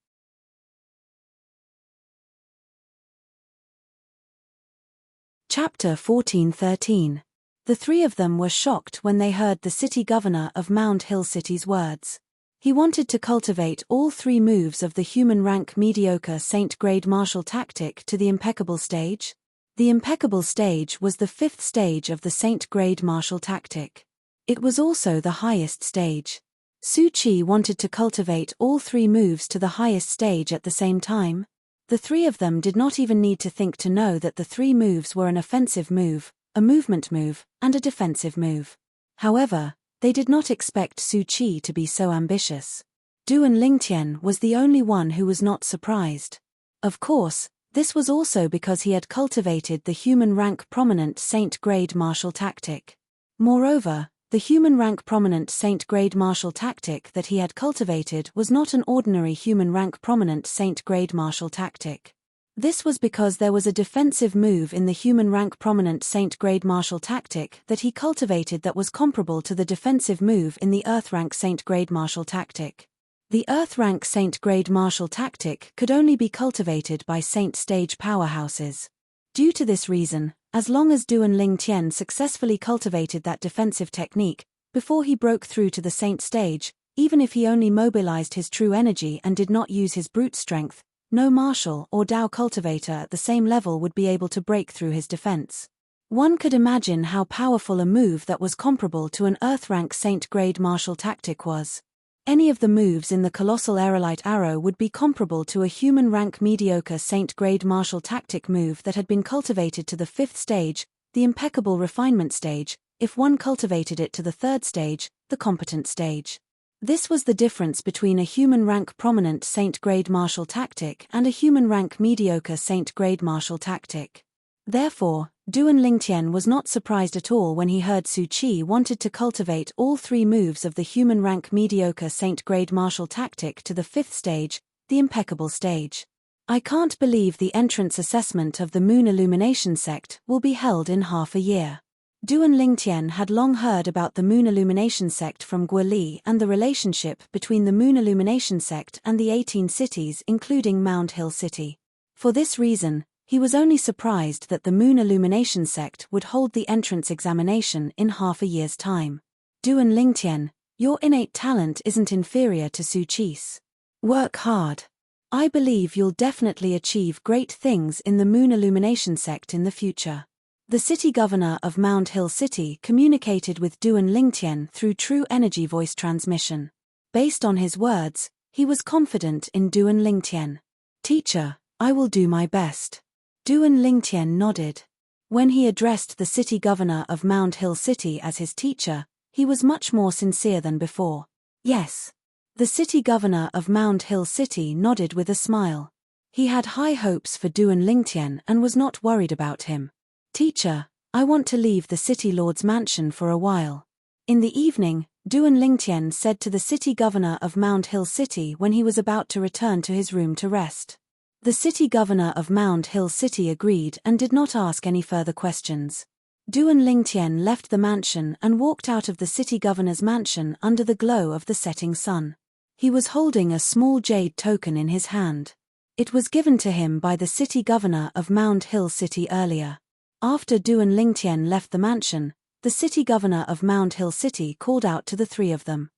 Chapter 14-13. The 3 of them were shocked when they heard the city governor of Mount Hill City's words. He wanted to cultivate all 3 moves of the human-rank mediocre Saint-grade martial tactic to the impeccable stage. The impeccable stage was the 5th stage of the Saint-grade martial tactic. It was also the highest stage. Su Qi wanted to cultivate all 3 moves to the highest stage at the same time. The 3 of them did not even need to think to know that the 3 moves were an offensive move, a movement move, and a defensive move. However, They did not expect Su Qi to be so ambitious. Duan Lingtian was the only one who was not surprised. Of course, this was also because he had cultivated the human rank prominent saint grade martial tactic. Moreover, the human rank prominent saint grade martial tactic that he had cultivated was not an ordinary human rank prominent saint grade martial tactic. This was because there was a defensive move in the human rank prominent saint grade martial tactic that he cultivated that was comparable to the defensive move in the earth rank saint grade martial tactic. The earth rank saint grade martial tactic could only be cultivated by saint stage powerhouses. Due to this reason, as long as Duan Lingtian successfully cultivated that defensive technique, before he broke through to the saint stage, even if he only mobilized his true energy and did not use his brute strength, no martial or Dao cultivator at the same level would be able to break through his defense. One could imagine how powerful a move that was comparable to an earth rank saint grade martial tactic was. Any of the moves in the colossal aerolite arrow would be comparable to a human rank mediocre saint grade martial tactic move that had been cultivated to the 5th stage, the impeccable refinement stage, if one cultivated it to the 3rd stage, the competent stage. This was the difference between a human rank prominent saint grade martial tactic and a human rank mediocre saint grade martial tactic. Therefore, Duan Lingtian was not surprised at all when he heard Su Qi wanted to cultivate all 3 moves of the human rank mediocre saint grade martial tactic to the 5th stage, the impeccable stage. I can't believe the entrance assessment of the Moon Illumination sect will be held in half a year. Duan Lingtian had long heard about the Moon Illumination sect from Guo Li and the relationship between the Moon Illumination sect and the 18 cities including Mount Hill City. For this reason, he was only surprised that the Moon Illumination sect would hold the entrance examination in half a year's time. Duan Lingtian, your innate talent isn't inferior to Su Qi's. Work hard. I believe you'll definitely achieve great things in the Moon Illumination sect in the future. The city governor of Mount Hill City communicated with Duan Lingtian through true energy voice transmission. Based on his words, he was confident in Duan Lingtian. Teacher, I will do my best. Duan Lingtian nodded. When he addressed the city governor of Mount Hill City as his teacher, he was much more sincere than before. Yes. The city governor of Mount Hill City nodded with a smile. He had high hopes for Duan Lingtian and was not worried about him. Teacher, I want to leave the city lord's mansion for a while. In the evening, Duan Lingtian said to the city governor of Mount Hill City when he was about to return to his room to rest. The city governor of Mount Hill City agreed and did not ask any further questions. Duan Lingtian left the mansion and walked out of the city governor's mansion under the glow of the setting sun. He was holding a small jade token in his hand. It was given to him by the city governor of Mount Hill City earlier. After Duan Lingtian left the mansion, the city governor of Mount Hill City called out to the 3 of them.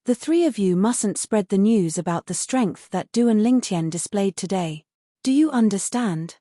The 3 of you mustn't spread the news about the strength that Duan Lingtian displayed today. Do you understand?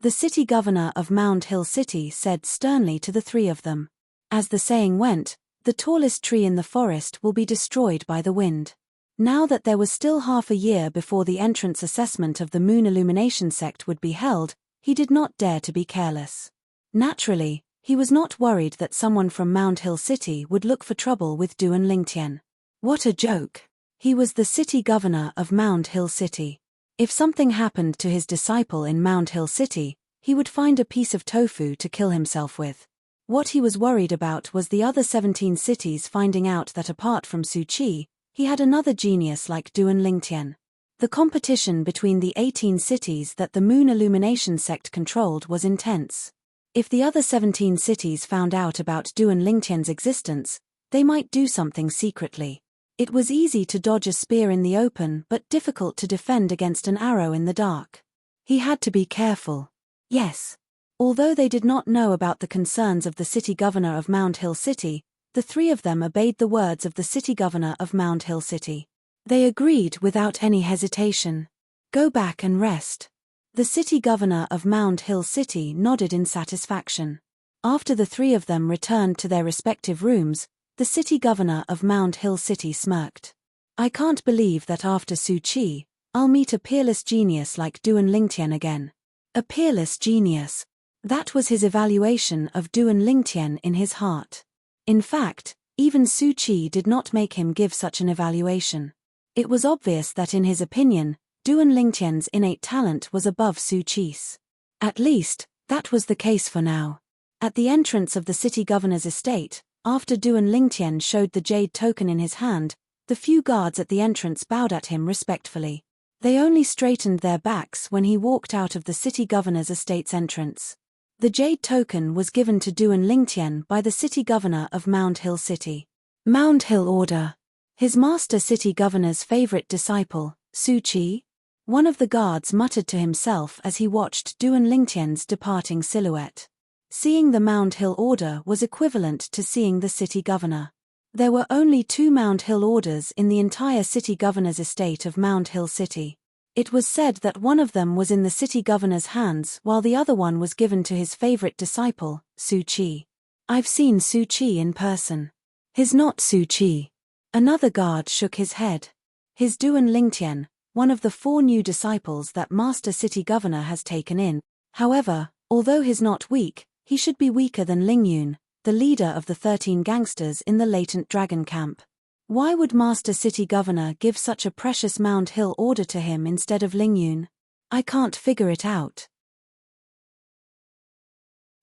The city governor of Mount Hill City said sternly to the 3 of them. As the saying went, the tallest tree in the forest will be destroyed by the wind. Now that there was still half a year before the entrance assessment of the Moon Illumination sect would be held, he did not dare to be careless. Naturally, he was not worried that someone from Mount Hill City would look for trouble with Duan Lingtian. What a joke! He was the city governor of Mount Hill City. If something happened to his disciple in Mount Hill City, he would find a piece of tofu to kill himself with. What he was worried about was the other 17 cities finding out that apart from Su Qi, he had another genius like Duan Lingtian. The competition between the 18 cities that the Moon Illumination sect controlled was intense. If the other 17 cities found out about Duan Lingtian's existence, they might do something secretly. It was easy to dodge a spear in the open but difficult to defend against an arrow in the dark. He had to be careful. Yes. Although they did not know about the concerns of the city governor of Mount Hill City, the 3 of them obeyed the words of the city governor of Mount Hill City. They agreed without any hesitation. Go back and rest. The city governor of Mount Hill City nodded in satisfaction. After the 3 of them returned to their respective rooms, the city governor of Mount Hill City smirked. I can't believe that after Su Qi, I'll meet a peerless genius like Duan Lingtian again. A peerless genius. That was his evaluation of Duan Lingtian in his heart. In fact, even Su Qi did not make him give such an evaluation. It was obvious that in his opinion, Duan Lingtian's innate talent was above Su Qi's. At least, that was the case for now. At the entrance of the city governor's estate, after Duan Lingtian showed the jade token in his hand, the few guards at the entrance bowed at him respectfully. They only straightened their backs when he walked out of the city governor's estate's entrance. The jade token was given to Duan Lingtian by the city governor of Mound Hill City. Mound Hill Order. His master city governor's favorite disciple, Su Qi? One of the guards muttered to himself as he watched Duan Lingtian's departing silhouette. Seeing the Mound Hill Order was equivalent to seeing the city governor. There were only 2 Mound Hill orders in the entire city governor's estate of Mound Hill City. It was said that one of them was in the city governor's hands while the other one was given to his favorite disciple, Su Qi. I've seen Su Qi in person. He's not Su Qi. Another guard shook his head. His Duan Lingtian, one of the 4 new disciples that Master City Governor has taken in. However, although he's not weak, he should be weaker than Lingyun, the leader of the 13 gangsters in the latent dragon camp. Why would Master City Governor give such a precious Mound Hill order to him instead of Lingyun? I can't figure it out.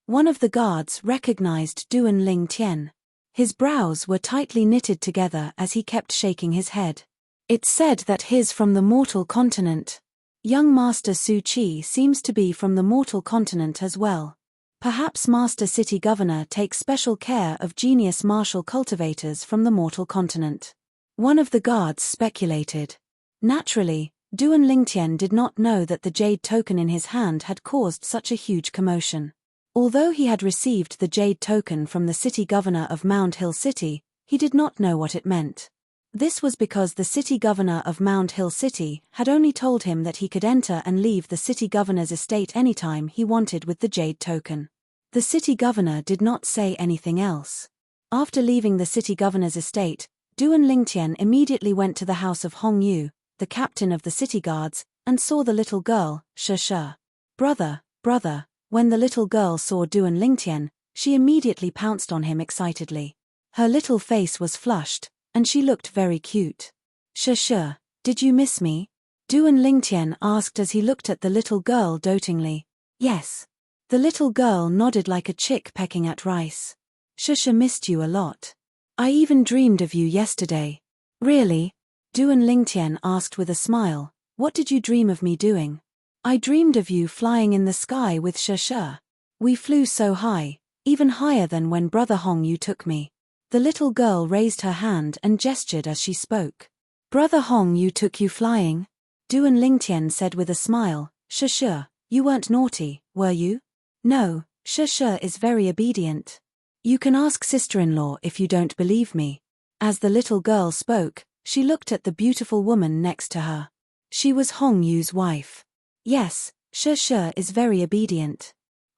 One of the guards recognized Duan Lingtian. His brows were tightly knitted together as he kept shaking his head. It's said that he's from the mortal continent. Young Master Su Qi seems to be from the mortal continent as well. Perhaps Master City Governor takes special care of genius martial cultivators from the mortal continent. One of the guards speculated. Naturally, Duan Lingtian did not know that the jade token in his hand had caused such a huge commotion. Although he had received the jade token from the city governor of Mound Hill City, he did not know what it meant. This was because the city governor of Mound Hill City had only told him that he could enter and leave the city governor's estate anytime he wanted with the jade token. The city governor did not say anything else. After leaving the city governor's estate, Duan Lingtian immediately went to the house of Hong Yu, the captain of the city guards, and saw the little girl, Shi. Brother. When the little girl saw Duan Lingtian, she immediately pounced on him excitedly. Her little face was flushed, and she looked very cute. Shi, did you miss me? Duan Lingtian asked as he looked at the little girl dotingly. Yes. The little girl nodded like a chick pecking at rice. Shi missed you a lot. I even dreamed of you yesterday. Really? Duan Lingtian asked with a smile. What did you dream of me doing? I dreamed of you flying in the sky with Shi. We flew so high, even higher than when Brother Hong Yu took me. The little girl raised her hand and gestured as she spoke. Brother Hong Yu took you flying? Duan Lingtian said with a smile. Shi, you weren't naughty, were you? No, Shi is very obedient. You can ask sister-in-law if you don't believe me. As the little girl spoke, she looked at the beautiful woman next to her. She was Hong Yu's wife. Yes, Shi is very obedient.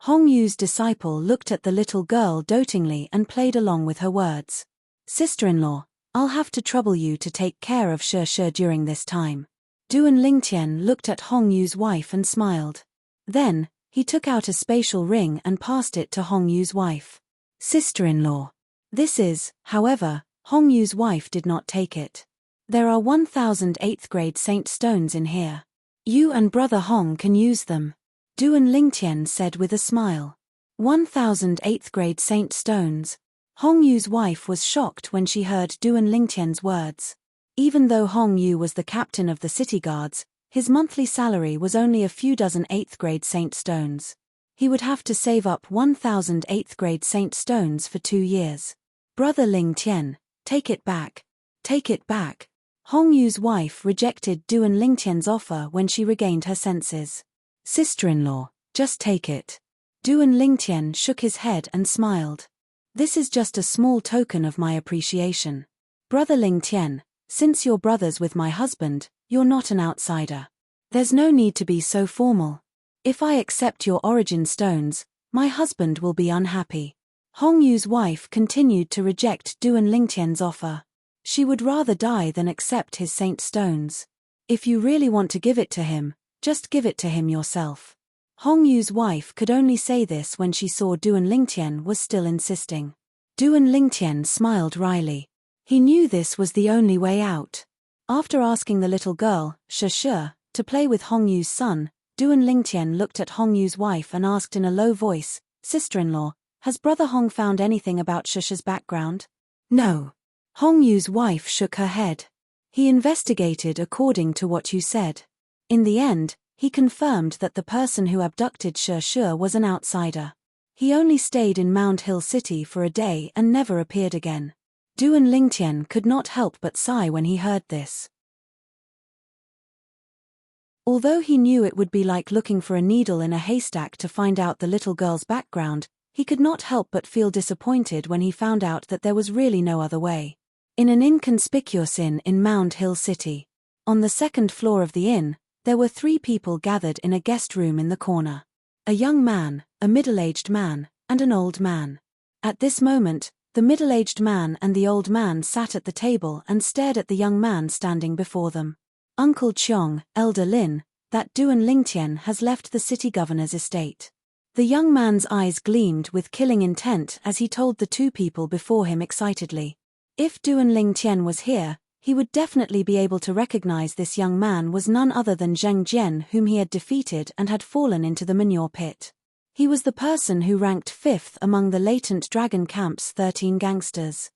Hong Yu's disciple looked at the little girl dotingly and played along with her words. Sister-in-law, I'll have to trouble you to take care of Shi during this time. Duan Lingtian looked at Hong Yu's wife and smiled. Then, he took out a spatial ring and passed it to Hong Yu's wife. Sister-in-law. This is, however, Hong Yu's wife did not take it. There are 1,000 8th grade saint stones in here. You and Brother Hong can use them. Duan Lingtian said with a smile. 1,000 8th grade saint stones. Hong Yu's wife was shocked when she heard Duan Lingtian's words. Even though Hong Yu was the captain of the city guards, his monthly salary was only a few dozen 8th grade saint stones. He would have to save up 1,000 8th grade saint stones for 2 years. Brother Lingtian, take it back. Take it back. Hong Yu's wife rejected Duan Lingtian's offer when she regained her senses. Sister-in-law, just take it. Duan Lingtian shook his head and smiled. This is just a small token of my appreciation. Brother Lingtian, since you're brothers with my husband, you're not an outsider. There's no need to be so formal. If I accept your origin stones, my husband will be unhappy. Hong Yu's wife continued to reject Duan Lingtian's offer. She would rather die than accept his saint stones. If you really want to give it to him, just give it to him yourself. Hong Yu's wife could only say this when she saw Duan Lingtian was still insisting. Duan Lingtian smiled wryly. He knew this was the only way out. After asking the little girl, Shi, to play with Hongyu's son, Duan Lingtian looked at Hongyu's wife and asked in a low voice, "Sister-in-law, has Brother Hong found anything about Shi's background?" "No." Hongyu's wife shook her head. "He investigated according to what you said. In the end, he confirmed that the person who abducted Shi was an outsider. He only stayed in Mount Hill City for a day and never appeared again." Duan Lingtian could not help but sigh when he heard this. Although he knew it would be like looking for a needle in a haystack to find out the little girl's background, he could not help but feel disappointed when he found out that there was really no other way. In an inconspicuous inn in Mount Hill City. On the second floor of the inn, there were 3 people gathered in a guest room in the corner. A young man, a middle-aged man, and an old man. At this moment, the middle-aged man and the old man sat at the table and stared at the young man standing before them. "Uncle Cheong, Elder Lin, that Duan Lingtian has left the city governor's estate." The young man's eyes gleamed with killing intent as he told the 2 people before him excitedly. If Duan Lingtian was here, he would definitely be able to recognize this young man was none other than Zheng Jian, whom he had defeated and had fallen into the manure pit. He was the person who ranked 5th among the latent dragon camp's 13 gangsters.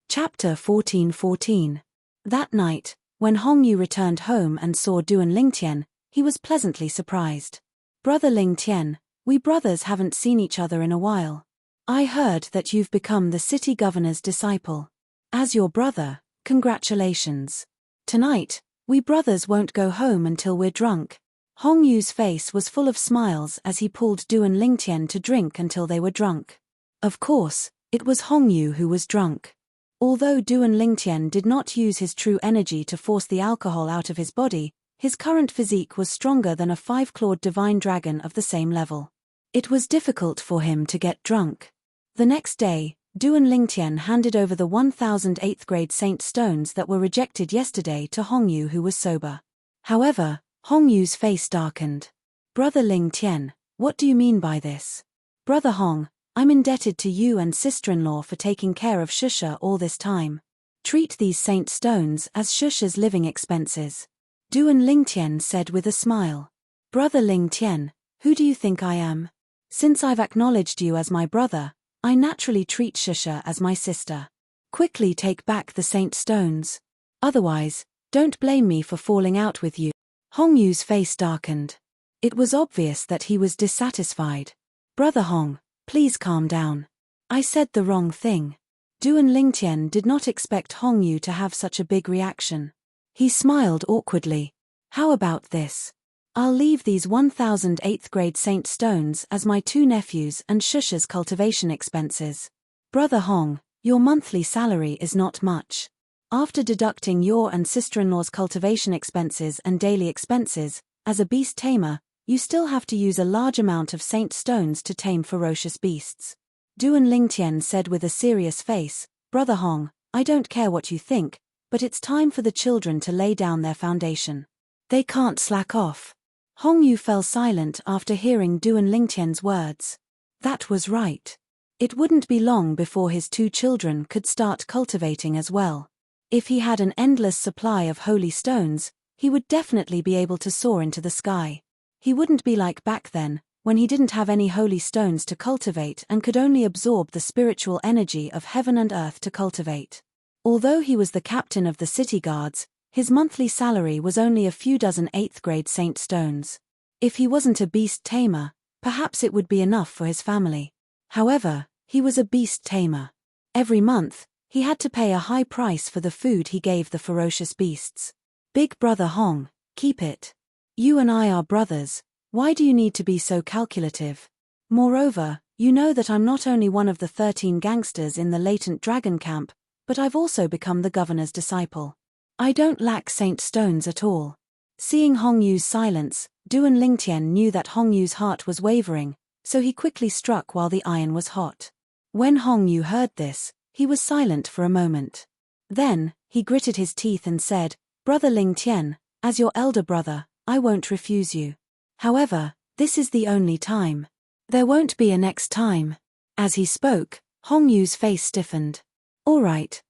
Chapter 14:14. That night, when Hongyu returned home and saw Duan Lingtian, he was pleasantly surprised. "Brother Lingtian, we brothers haven't seen each other in a while. I heard that you've become the city governor's disciple. As your brother, congratulations. Tonight, we brothers won't go home until we're drunk." Hongyu's face was full of smiles as he pulled Duan Lingtian to drink until they were drunk. Of course, it was Hongyu who was drunk. Although Duan Lingtian did not use his true energy to force the alcohol out of his body, his current physique was stronger than a 5-clawed divine dragon of the same level. It was difficult for him to get drunk. The next day, Duan Lingtian handed over the 1000 8th grade Saint stones that were rejected yesterday to Hongyu, who was sober. However, Hongyu's face darkened. "Brother Lingtian, what do you mean by this?" "Brother Hong, I'm indebted to you and sister-in-law for taking care of Shusha all this time. Treat these Saint stones as Shusha's living expenses," Duan Lingtian said with a smile. "Brother Lingtian, who do you think I am? Since I've acknowledged you as my brother, I naturally treat Shusha as my sister. Quickly take back the Saint stones. Otherwise, don't blame me for falling out with you." Hongyu's face darkened. It was obvious that he was dissatisfied. "Brother Hong, please calm down. I said the wrong thing." Duan Lingtian did not expect Hongyu to have such a big reaction. He smiled awkwardly. "How about this? I'll leave these 1000 8th grade Saint stones as my 2 nephews and Shusha's cultivation expenses. Brother Hong, your monthly salary is not much. After deducting your and sister-in-law's cultivation expenses and daily expenses, as a beast tamer, you still have to use a large amount of Saint stones to tame ferocious beasts." Duan Lingtian said with a serious face, "Brother Hong, I don't care what you think, but it's time for the children to lay down their foundation. They can't slack off." Hongyu fell silent after hearing Duan Lingtian's words. That was right. It wouldn't be long before his 2 children could start cultivating as well. If he had an endless supply of holy stones, he would definitely be able to soar into the sky. He wouldn't be like back then, when he didn't have any holy stones to cultivate and could only absorb the spiritual energy of heaven and earth to cultivate. Although he was the captain of the city guards, his monthly salary was only a few dozen 8th grade Saint stones. If he wasn't a beast tamer, perhaps it would be enough for his family. However, he was a beast tamer. Every month, he had to pay a high price for the food he gave the ferocious beasts. "Big brother Hong, keep it. You and I are brothers, why do you need to be so calculative? Moreover, you know that I'm not only one of the 13 gangsters in the latent dragon camp, but I've also become the governor's disciple. I don't lack Saint stones at all." Seeing Hongyu's silence, Duan Lingtian knew that Hongyu's heart was wavering, so he quickly struck while the iron was hot. When Hongyu heard this, he was silent for a moment. Then, he gritted his teeth and said, "Brother Lingtian, as your elder brother, I won't refuse you. However, This is the only time. There won't be a next time. As he spoke, Hong Yu's face stiffened. All right.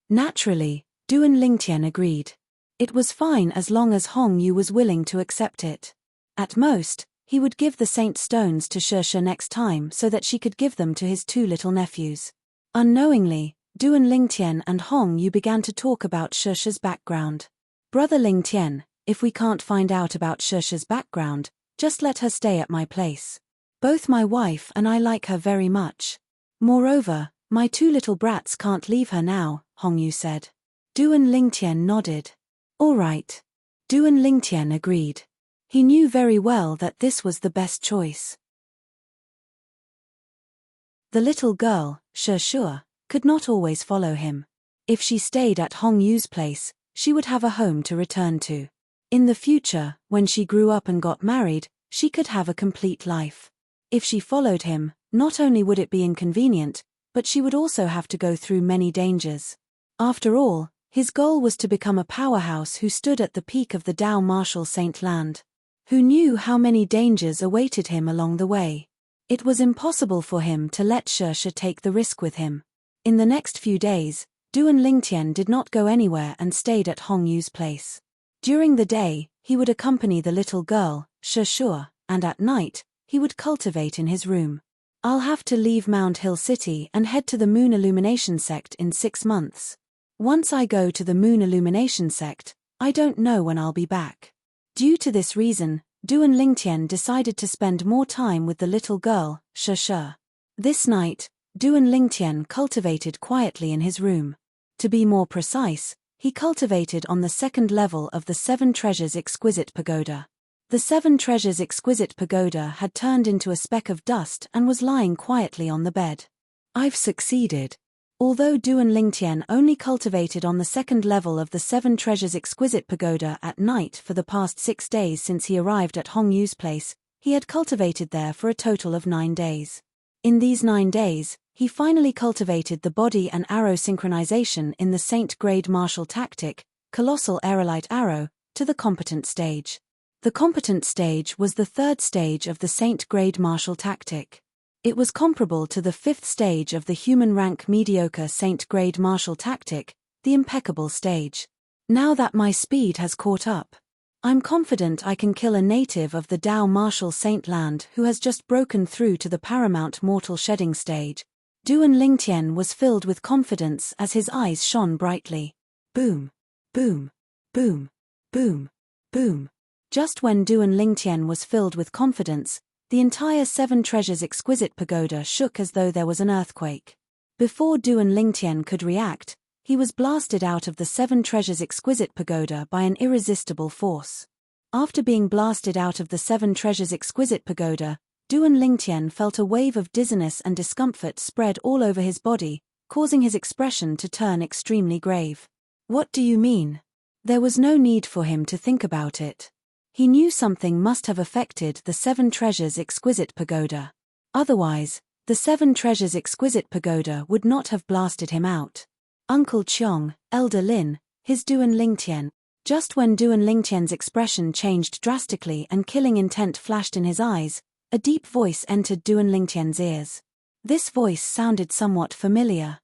Naturally, Duan Lingtian agreed. It was fine as long as Hong Yu was willing to accept it. At most, he would give the saint stones to She next time so that she could give them to his two little nephews. Unknowingly, Duan Lingtian and Hong Yu began to talk about She's background. Brother Lingtian, if we can't find out about She's background, just let her stay at my place. Both my wife and I like her very much. Moreover, my two little brats can't leave her now, Hong Yu said. Duan Lingtian nodded. All right. Duan Lingtian agreed. He knew very well that this was the best choice. The little girl, She, could not always follow him. If she stayed at Hong Yu's place, she would have a home to return to. In the future, when she grew up and got married, she could have a complete life. If she followed him, not only would it be inconvenient, but she would also have to go through many dangers. After all, his goal was to become a powerhouse who stood at the peak of the Dao martial saint land. Who knew how many dangers awaited him along the way? It was impossible for him to let She take the risk with him. In the next few days, Duan Lingtian did not go anywhere and stayed at Hong Yu's place. During the day, he would accompany the little girl, She, and at night, he would cultivate in his room. I'll have to leave Mount Hill City and head to the Moon Illumination Sect in 6 months. Once I go to the Moon Illumination Sect, I don't know when I'll be back. Due to this reason, Duan Lingtian decided to spend more time with the little girl, She. This night, Duan Lingtian cultivated quietly in his room. To be more precise, he cultivated on the 2nd level of the 7 Treasures Exquisite Pagoda. The 7 Treasures Exquisite Pagoda had turned into a speck of dust and was lying quietly on the bed. I've succeeded. Although Duan Lingtian only cultivated on the 2nd level of the 7 Treasures Exquisite Pagoda at night for the past 6 days since he arrived at Hong Yu's place, he had cultivated there for a total of 9 days. In these 9 days, he finally cultivated the body and arrow synchronization in the Saint Grade Martial Tactic, Colossal Aerolite Arrow, to the competent stage. The competent stage was the 3rd stage of the Saint Grade Martial Tactic. It was comparable to the 5th stage of the human rank mediocre Saint Grade Martial Tactic, the impeccable stage. Now that my speed has caught up, I'm confident I can kill a native of the Dao martial saint land who has just broken through to the paramount mortal shedding stage. Duan Lingtian was filled with confidence as his eyes shone brightly. Boom, boom, boom, boom, boom. Just when Duan Lingtian was filled with confidence, the entire 7 Treasures Exquisite Pagoda shook as though there was an earthquake. Before Duan Lingtian could react, he was blasted out of the 7 Treasures Exquisite Pagoda by an irresistible force. After being blasted out of the 7 Treasures Exquisite Pagoda, Duan Lingtian felt a wave of dizziness and discomfort spread all over his body, causing his expression to turn extremely grave. What do you mean? There was no need for him to think about it. He knew something must have affected the 7 Treasures Exquisite Pagoda. Otherwise, the 7 Treasures Exquisite Pagoda would not have blasted him out. Uncle Cheong, Elder Lin, his Duan Lingtian. Just when Duan Lingtian's expression changed drastically and killing intent flashed in his eyes, a deep voice entered Duan Lingtian's ears. This voice sounded somewhat familiar.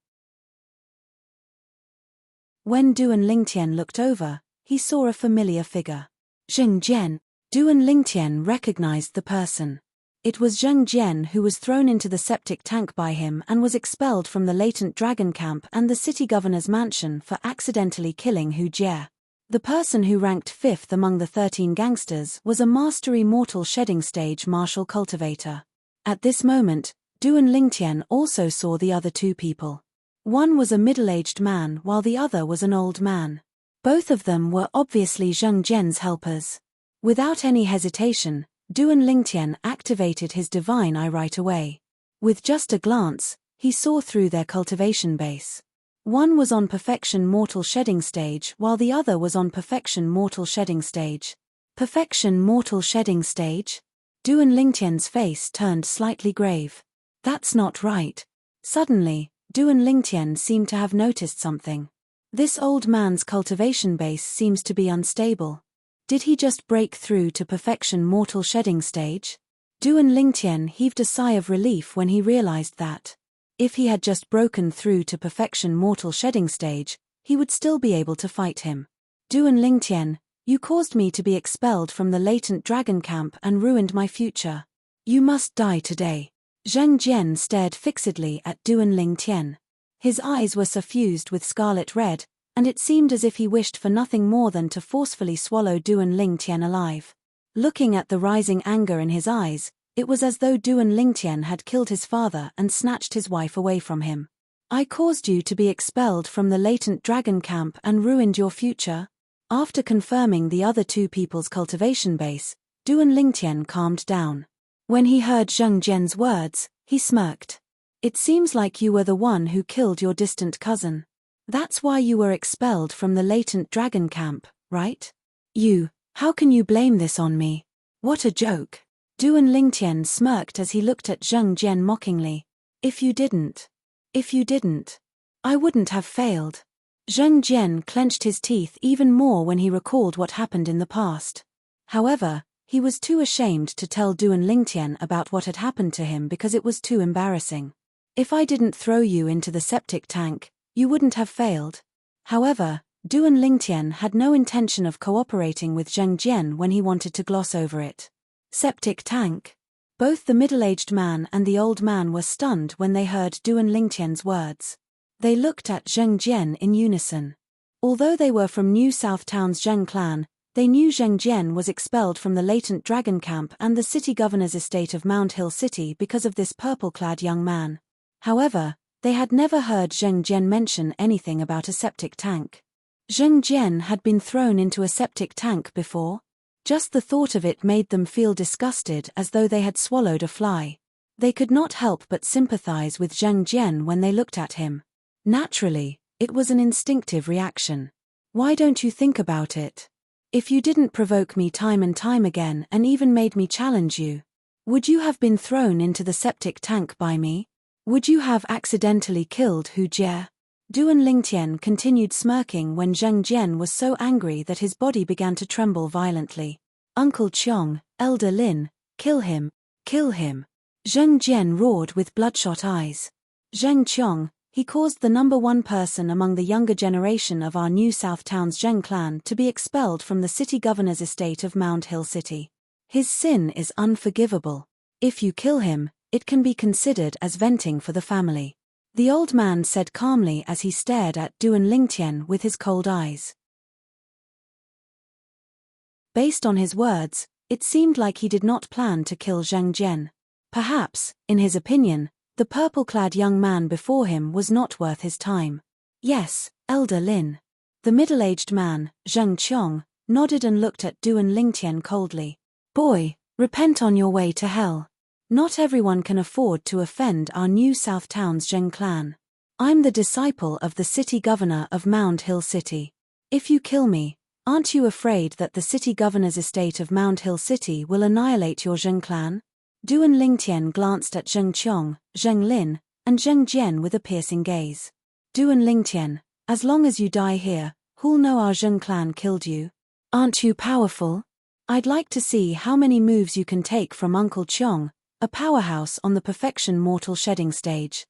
When Duan Lingtian looked over, he saw a familiar figure. Zheng Jian. Duan Lingtian recognized the person. It was Zheng Jian who was thrown into the septic tank by him and was expelled from the latent dragon camp and the city governor's mansion for accidentally killing Hu Jie. The person who ranked 5th among the 13 gangsters was a mastery mortal shedding stage martial cultivator. At this moment, Duan Lingtian also saw the other 2 people. One was a middle-aged man while the other was an old man. Both of them were obviously Zheng Jian's helpers. Without any hesitation, Duan Lingtian activated his divine eye right away. With just a glance, he saw through their cultivation base. One was on perfection mortal shedding stage while the other was on perfection mortal shedding stage. Perfection mortal shedding stage? Duan Lingtian's face turned slightly grave. That's not right. Suddenly, Duan Lingtian seemed to have noticed something. This old man's cultivation base seems to be unstable. Did he just break through to perfection mortal shedding stage? Duan Lingtian heaved a sigh of relief when he realized that, if he had just broken through to perfection mortal shedding stage, he would still be able to fight him. Duan Lingtian, you caused me to be expelled from the latent dragon camp and ruined my future. You must die today. Zheng Jian stared fixedly at Duan Lingtian. His eyes were suffused with scarlet red, and it seemed as if he wished for nothing more than to forcefully swallow Duan Lingtian alive. Looking at the rising anger in his eyes, it was as though Duan Lingtian had killed his father and snatched his wife away from him. I caused you to be expelled from the latent dragon camp and ruined your future? After confirming the other two people's cultivation base, Duan Lingtian calmed down. When he heard Zheng Jian's words, he smirked. It seems like you were the one who killed your distant cousin. That's why you were expelled from the latent dragon camp, right? How can you blame this on me? What a joke. Duan Lingtian smirked as he looked at Zheng Jian mockingly. If you didn't, I wouldn't have failed. Zheng Jian clenched his teeth even more when he recalled what happened in the past. However, he was too ashamed to tell Duan Lingtian about what had happened to him because it was too embarrassing. If I didn't throw you into the septic tank, you wouldn't have failed. However, Duan Lingtian had no intention of cooperating with Zheng Jian when he wanted to gloss over it. Septic tank. Both the middle-aged man and the old man were stunned when they heard Duan Lingtian's words. They looked at Zheng Jian in unison. Although they were from New South Town's Zheng clan, they knew Zheng Jian was expelled from the latent dragon camp and the city governor's estate of Mount Hill City because of this purple-clad young man. However, they had never heard Zheng Jian mention anything about a septic tank. Zheng Jian had been thrown into a septic tank before. Just the thought of it made them feel disgusted as though they had swallowed a fly. They could not help but sympathize with Zheng Jian when they looked at him. Naturally, it was an instinctive reaction. Why don't you think about it? If you didn't provoke me time and time again and even made me challenge you, would you have been thrown into the septic tank by me? Would you have accidentally killed Hu Jie? Duan Lingtian continued smirking when Zheng Jian was so angry that his body began to tremble violently. Uncle Qiong, Elder Lin, kill him, kill him. Zheng Jian roared with bloodshot eyes. Zheng Qiong, he caused the number one person among the younger generation of our New South Town's Zheng clan to be expelled from the city governor's estate of Mount Hill City. His sin is unforgivable. If you kill him, it can be considered as venting for the family. The old man said calmly as he stared at Duan Lingtian with his cold eyes. Based on his words, it seemed like he did not plan to kill Zheng Jian. Perhaps, in his opinion, the purple-clad young man before him was not worth his time. Yes, Elder Lin. The middle-aged man, Zheng Qiong, nodded and looked at Duan Lingtian coldly. Boy, repent on your way to hell. Not everyone can afford to offend our New South Town's Zheng clan. I'm the disciple of the city governor of Mount Hill City. If you kill me, aren't you afraid that the city governor's estate of Mount Hill City will annihilate your Zheng clan? Duan Lingtian glanced at Zheng Qiong, Zheng Lin, and Zheng Jian with a piercing gaze. Duan Lingtian, as long as you die here, who'll know our Zheng clan killed you? Aren't you powerful? I'd like to see how many moves you can take from Uncle Qiong, a powerhouse on the perfection mortal shedding stage.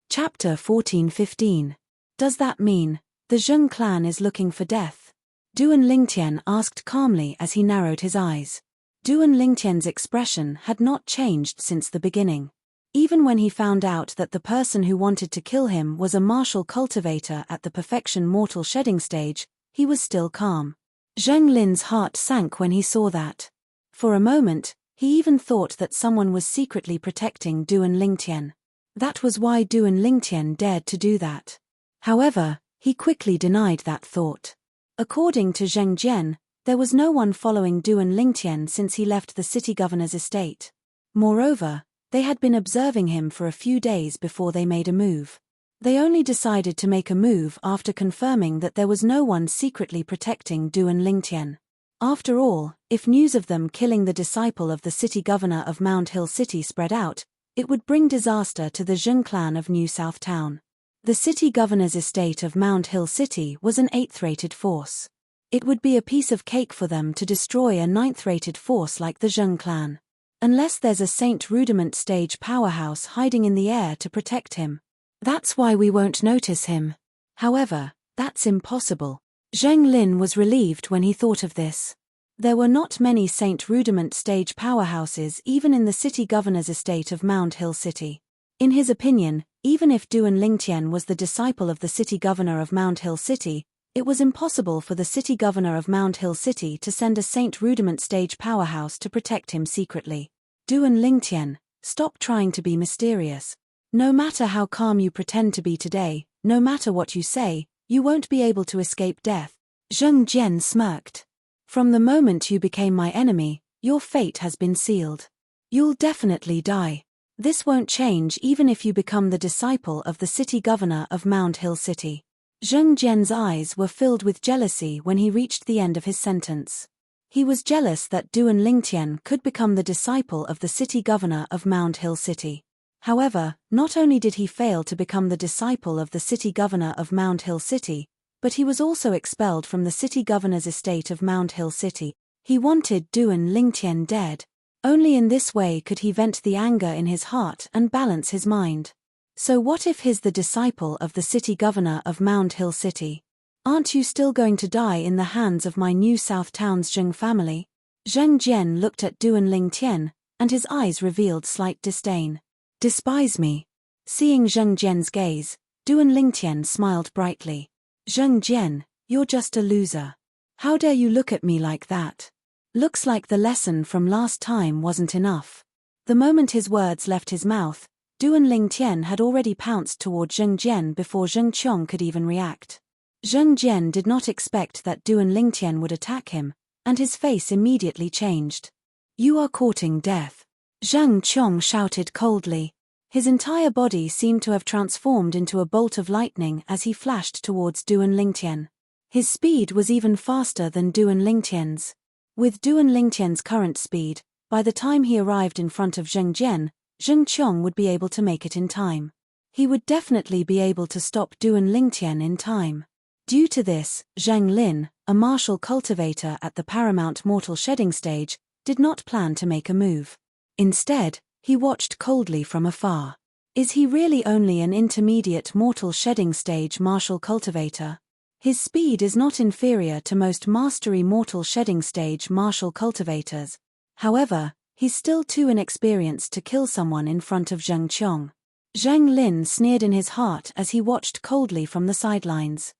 Chapter 14-15. Does that mean the Zheng clan is looking for death? Duan Lingtian asked calmly as he narrowed his eyes. Duan Lingtian's expression had not changed since the beginning. Even when he found out that the person who wanted to kill him was a martial cultivator at the perfection mortal shedding stage, he was still calm. Zheng Lin's heart sank when he saw that. For a moment, he even thought that someone was secretly protecting Duan Lingtian. That was why Duan Lingtian dared to do that. However, he quickly denied that thought. According to Zheng Jian, there was no one following Duan Lingtian since he left the city governor's estate. Moreover, they had been observing him for a few days before they made a move. They only decided to make a move after confirming that there was no one secretly protecting Duan Lingtian. After all, if news of them killing the disciple of the city governor of Mount Hill City spread out, it would bring disaster to the Zheng clan of New South Town. The city governor's estate of Mount Hill City was an 8th-rated force. It would be a piece of cake for them to destroy a 9th-rated force like the Zheng clan. Unless there's a Saint Rudiment stage powerhouse hiding in the air to protect him. That's why we won't notice him. However, that's impossible. Zheng Lin was relieved when he thought of this. There were not many Saint Rudiment stage powerhouses even in the city governor's estate of Mount Hill City. In his opinion, even if Duan Lingtian was the disciple of the city governor of Mount Hill City, it was impossible for the city governor of Mount Hill City to send a Saint Rudiment stage powerhouse to protect him secretly. Duan Lingtian, stop trying to be mysterious. No matter how calm you pretend to be today, no matter what you say, you won't be able to escape death. Zheng Jian smirked. From the moment you became my enemy, your fate has been sealed. You'll definitely die. This won't change even if you become the disciple of the city governor of Mount Hill City. Zheng Jian's eyes were filled with jealousy when he reached the end of his sentence. He was jealous that Duan Lingtian could become the disciple of the city governor of Mount Hill City. However, not only did he fail to become the disciple of the city governor of Mount Hill City, but he was also expelled from the city governor's estate of Mount Hill City. He wanted Duan Lingtian dead. Only in this way could he vent the anger in his heart and balance his mind. So what if he's the disciple of the city governor of Mount Hill City? Aren't you still going to die in the hands of my new South Town's Zheng family? Zheng Jian looked at Duan Lingtian, and his eyes revealed slight disdain. Despise me? Seeing Zheng Jian's gaze, Duan Lingtian smiled brightly. Zheng Jian, you're just a loser. How dare you look at me like that? Looks like the lesson from last time wasn't enough. The moment his words left his mouth, Duan Lingtian had already pounced toward Zheng Jian before Zheng Qiong could even react. Zheng Jian did not expect that Duan Lingtian would attack him, and his face immediately changed. You are courting death. Zheng Qiong shouted coldly. His entire body seemed to have transformed into a bolt of lightning as he flashed towards Duan Lingtian. His speed was even faster than Duan Lingtian's. With Duan Lingtian's current speed, by the time he arrived in front of Zheng Jian, Zheng Qiong would be able to make it in time. He would definitely be able to stop Duan Lingtian in time. Due to this, Zheng Lin, a martial cultivator at the paramount mortal shedding stage, did not plan to make a move. Instead, he watched coldly from afar. Is he really only an intermediate mortal shedding stage martial cultivator? His speed is not inferior to most mastery mortal shedding stage martial cultivators. However, he's still too inexperienced to kill someone in front of Zheng Qiong. Zheng Lin sneered in his heart as he watched coldly from the sidelines.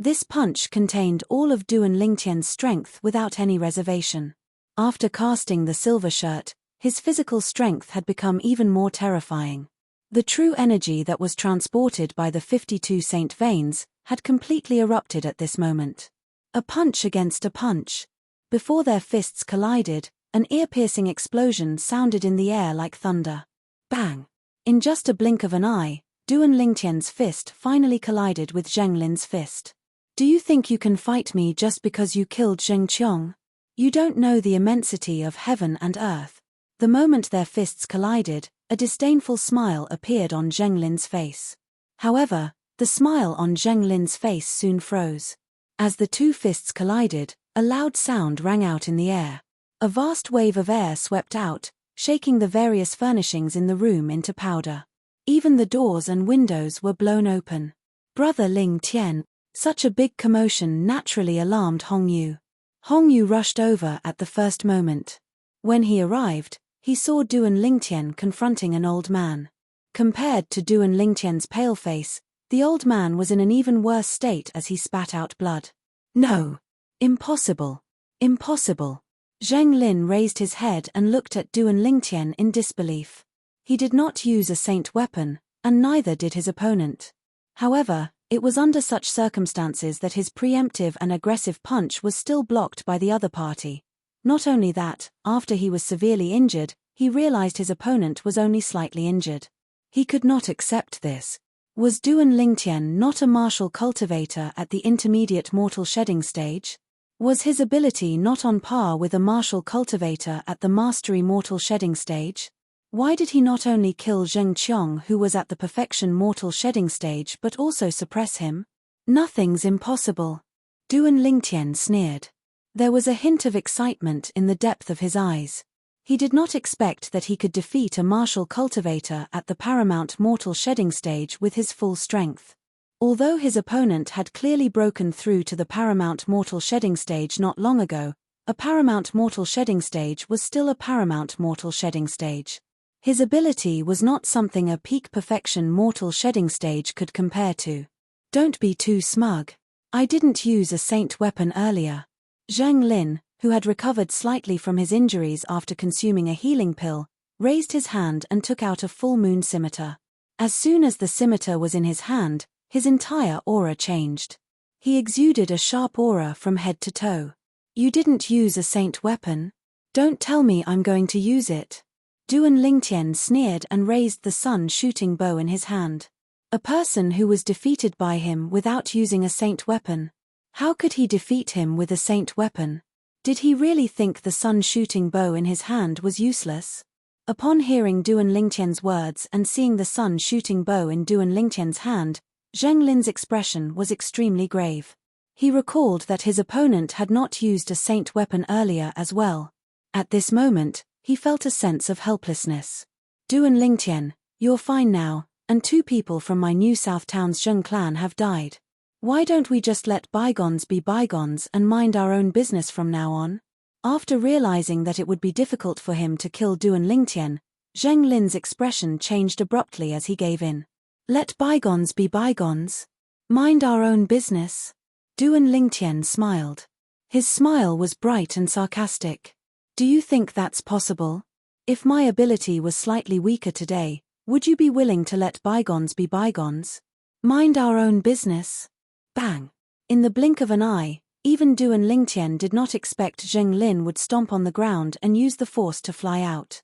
This punch contained all of Duan Lingtian's strength without any reservation. After casting the silver shirt, his physical strength had become even more terrifying. The true energy that was transported by the 52 Saint Veins had completely erupted at this moment. A punch against a punch. Before their fists collided, an ear-piercing explosion sounded in the air like thunder. Bang! In just a blink of an eye, Duan Lingtian's fist finally collided with Zheng Lin's fist. Do you think you can fight me just because you killed Zheng Qiong? You don't know the immensity of heaven and earth. The moment their fists collided, a disdainful smile appeared on Zheng Lin's face. However, the smile on Zheng Lin's face soon froze. As the two fists collided, a loud sound rang out in the air. A vast wave of air swept out, shaking the various furnishings in the room into powder. Even the doors and windows were blown open. Brother Ling Tian. Such a big commotion naturally alarmed Hong Yu. Hong Yu rushed over at the first moment. When he arrived, he saw Duan Lingtian confronting an old man. Compared to Duan Lingtian's pale face, the old man was in an even worse state as he spat out blood. No! Impossible! Impossible! Zheng Lin raised his head and looked at Duan Lingtian in disbelief. He did not use a saint weapon, and neither did his opponent. However, it was under such circumstances that his preemptive and aggressive punch was still blocked by the other party. Not only that, after he was severely injured, he realized his opponent was only slightly injured. He could not accept this. Was Duan Lingtian not a martial cultivator at the intermediate mortal shedding stage? Was his ability not on par with a martial cultivator at the mastery mortal shedding stage? Why did he not only kill Zheng Qiong, who was at the perfection mortal shedding stage, but also suppress him? Nothing's impossible. Duan Lingtian sneered. There was a hint of excitement in the depth of his eyes. He did not expect that he could defeat a martial cultivator at the paramount mortal shedding stage with his full strength. Although his opponent had clearly broken through to the paramount mortal shedding stage not long ago, a paramount mortal shedding stage was still a paramount mortal shedding stage. His ability was not something a peak perfection mortal shedding stage could compare to. Don't be too smug. I didn't use a saint weapon earlier. Zheng Lin, who had recovered slightly from his injuries after consuming a healing pill, raised his hand and took out a full moon scimitar. As soon as the scimitar was in his hand, his entire aura changed. He exuded a sharp aura from head to toe. You didn't use a saint weapon? Don't tell me I'm going to use it. Duan Lingtian sneered and raised the sun-shooting bow in his hand. A person who was defeated by him without using a saint weapon. How could he defeat him with a saint weapon? Did he really think the sun-shooting bow in his hand was useless? Upon hearing Duan Lingtian's words and seeing the sun-shooting bow in Duan Lingtian's hand, Zheng Lin's expression was extremely grave. He recalled that his opponent had not used a saint weapon earlier as well. At this moment, he felt a sense of helplessness. Duan Lingtian, you're fine now, and 2 people from my New South Town's Zheng clan have died. Why don't we just let bygones be bygones and mind our own business from now on? After realizing that it would be difficult for him to kill Duan Lingtian, Zheng Lin's expression changed abruptly as he gave in. Let bygones be bygones? Mind our own business? Duan Lingtian smiled. His smile was bright and sarcastic. Do you think that's possible? If my ability was slightly weaker today, would you be willing to let bygones be bygones? Mind our own business? Bang! In the blink of an eye, even Duan Lingtian did not expect Zheng Lin would stomp on the ground and use the force to fly out.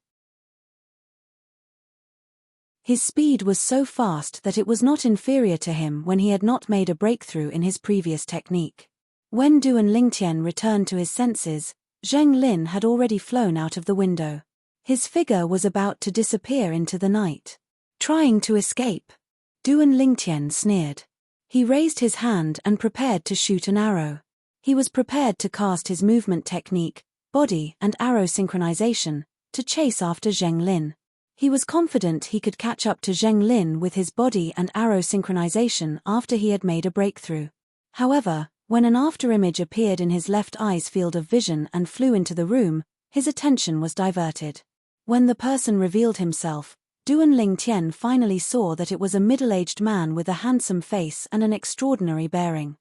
His speed was so fast that it was not inferior to him when he had not made a breakthrough in his previous technique. When Duan Lingtian returned to his senses, Zheng Lin had already flown out of the window. His figure was about to disappear into the night. Trying to escape? Duan Lingtian sneered. He raised his hand and prepared to shoot an arrow. He was prepared to cast his movement technique, body and arrow synchronization, to chase after Zheng Lin. He was confident he could catch up to Zheng Lin with his body and arrow synchronization after he had made a breakthrough. However, when an afterimage appeared in his left eye's field of vision and flew into the room, his attention was diverted. When the person revealed himself, Duan Lingtian finally saw that it was a middle-aged man with a handsome face and an extraordinary bearing.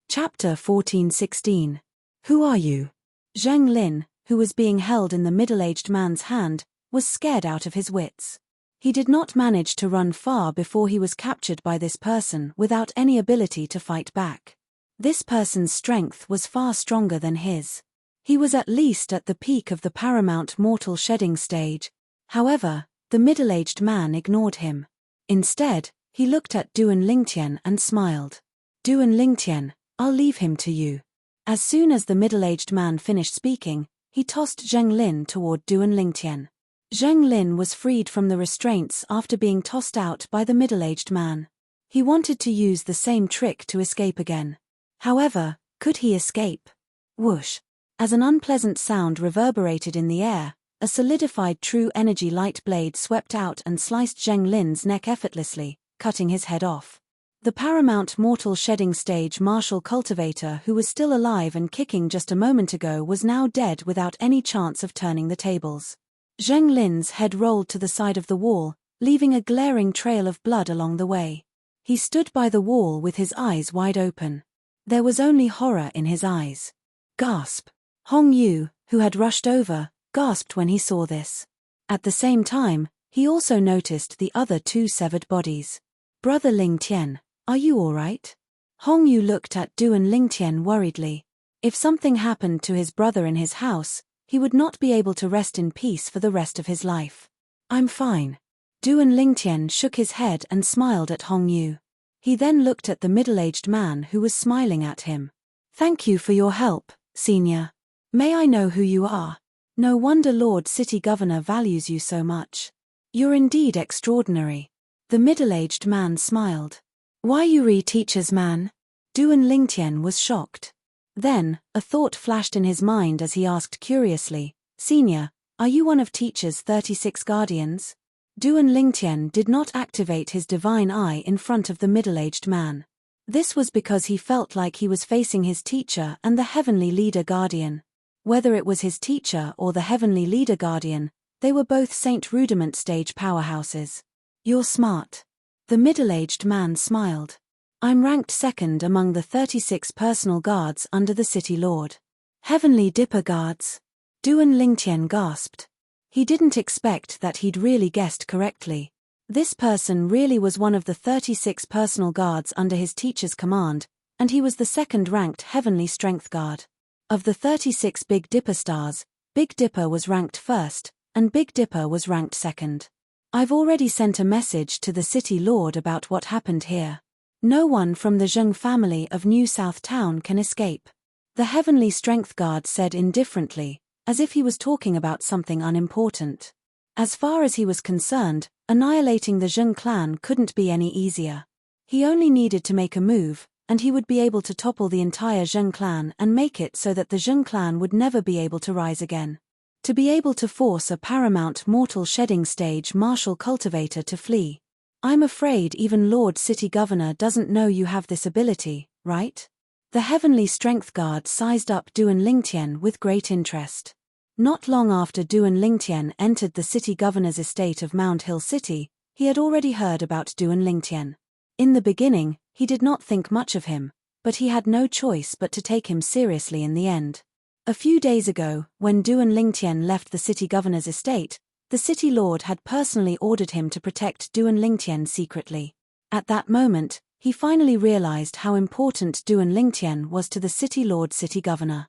Chapter 14:16. Who are you? Zheng Lin, who was being held in the middle-aged man's hand, was scared out of his wits. He did not manage to run far before he was captured by this person without any ability to fight back. This person's strength was far stronger than his. He was at least at the peak of the paramount mortal shedding stage. However, the middle-aged man ignored him. Instead, he looked at Duan Lingtian and smiled. Duan Lingtian, I'll leave him to you. As soon as the middle-aged man finished speaking, he tossed Zheng Lin toward Duan Lingtian. Zheng Lin was freed from the restraints after being tossed out by the middle-aged man. He wanted to use the same trick to escape again. However, could he escape? Whoosh! As an unpleasant sound reverberated in the air, a solidified true energy light blade swept out and sliced Zheng Lin's neck effortlessly, cutting his head off. The paramount mortal shedding stage martial cultivator who was still alive and kicking just a moment ago was now dead without any chance of turning the tables. Zheng Lin's head rolled to the side of the wall, leaving a glaring trail of blood along the way. He stood by the wall with his eyes wide open. There was only horror in his eyes. Gasp! Hong Yu, who had rushed over, gasped when he saw this. At the same time, he also noticed the other 2 severed bodies. Brother Lingtian, are you all right? Hong Yu looked at Duan Lingtian worriedly. If something happened to his brother in his house, he would not be able to rest in peace for the rest of his life. I'm fine. Duan Lingtian shook his head and smiled at Hong Yu. He then looked at the middle-aged man who was smiling at him. Thank you for your help, Senior. May I know who you are? No wonder Lord City Governor values you so much. You're indeed extraordinary. The middle-aged man smiled. Why you re-teachers man? Duan Lingtian was shocked. Then, a thought flashed in his mind as he asked curiously, Senior, are you one of Teacher's 36 guardians? Duan Lingtian did not activate his divine eye in front of the middle-aged man. This was because he felt like he was facing his teacher and the heavenly leader guardian. Whether it was his teacher or the heavenly leader guardian, they were both Saint Rudiment stage powerhouses. You're smart. The middle-aged man smiled. I'm ranked second among the 36 personal guards under the city lord. Heavenly Dipper guards. Duan Lingtian gasped. He didn't expect that he'd really guessed correctly. This person really was one of the 36 personal guards under his teacher's command, and he was the second-ranked Heavenly Strength Guard. Of the 36 Big Dipper stars, Big Dipper was ranked first, and Big Dipper was ranked second. I've already sent a message to the city lord about what happened here. No one from the Zheng family of New South Town can escape. The Heavenly Strength Guard said indifferently, as if he was talking about something unimportant. As far as he was concerned, annihilating the Zheng clan couldn't be any easier. He only needed to make a move, and he would be able to topple the entire Zheng clan and make it so that the Zheng clan would never be able to rise again. To be able to force a paramount mortal shedding stage martial cultivator to flee. I'm afraid even Lord City Governor doesn't know you have this ability, right? The Heavenly Strength Guard sized up Duan Lingtian with great interest. Not long after Duan Lingtian entered the city governor's estate of Mount Hill City, he had already heard about Duan Lingtian. In the beginning, he did not think much of him, but he had no choice but to take him seriously in the end. A few days ago, when Duan Lingtian left the city governor's estate, the city lord had personally ordered him to protect Duan Lingtian secretly. At that moment, he finally realized how important Duan Lingtian was to the city lord city governor.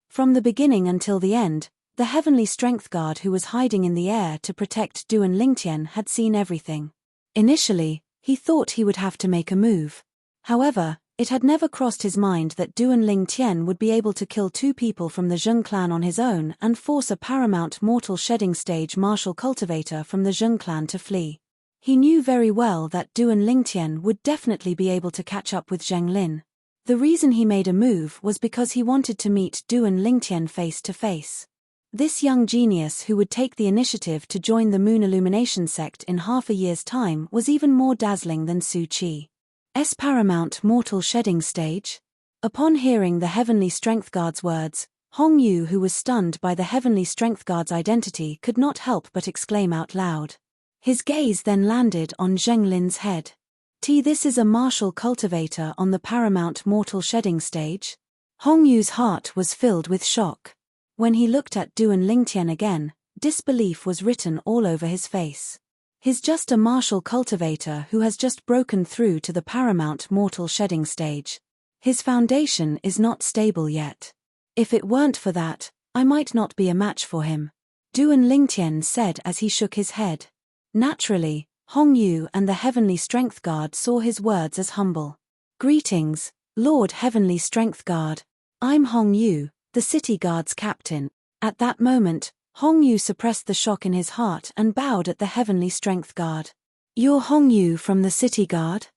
From the beginning until the end, the Heavenly Strength Guard who was hiding in the air to protect Duan Lingtian had seen everything. Initially, he thought he would have to make a move. However, it had never crossed his mind that Duan Lingtian would be able to kill 2 people from the Zheng clan on his own and force a paramount mortal shedding stage martial cultivator from the Zheng clan to flee. He knew very well that Duan Lingtian would definitely be able to catch up with Zheng Lin. The reason he made a move was because he wanted to meet Duan Lingtian face to face. This young genius who would take the initiative to join the Moon Illumination sect in half a year's time was even more dazzling than Su Qi's paramount mortal shedding stage. Upon hearing the Heavenly Strength Guard's words, Hong Yu, who was stunned by the Heavenly Strength Guard's identity, could not help but exclaim out loud. His gaze then landed on Zheng Lin's head. This is a martial cultivator on the paramount mortal shedding stage? Hong Yu's heart was filled with shock. When he looked at Duan Lingtian again, disbelief was written all over his face. He's just a martial cultivator who has just broken through to the paramount mortal shedding stage. His foundation is not stable yet. If it weren't for that, I might not be a match for him. Duan Lingtian said as he shook his head. Naturally, Hong Yu and the Heavenly Strength Guard saw his words as humble. Greetings, Lord Heavenly Strength Guard. I'm Hong Yu, the City Guard's captain. At that moment, Hong Yu suppressed the shock in his heart and bowed at the Heavenly Strength Guard. You're Hong Yu from the City Guard?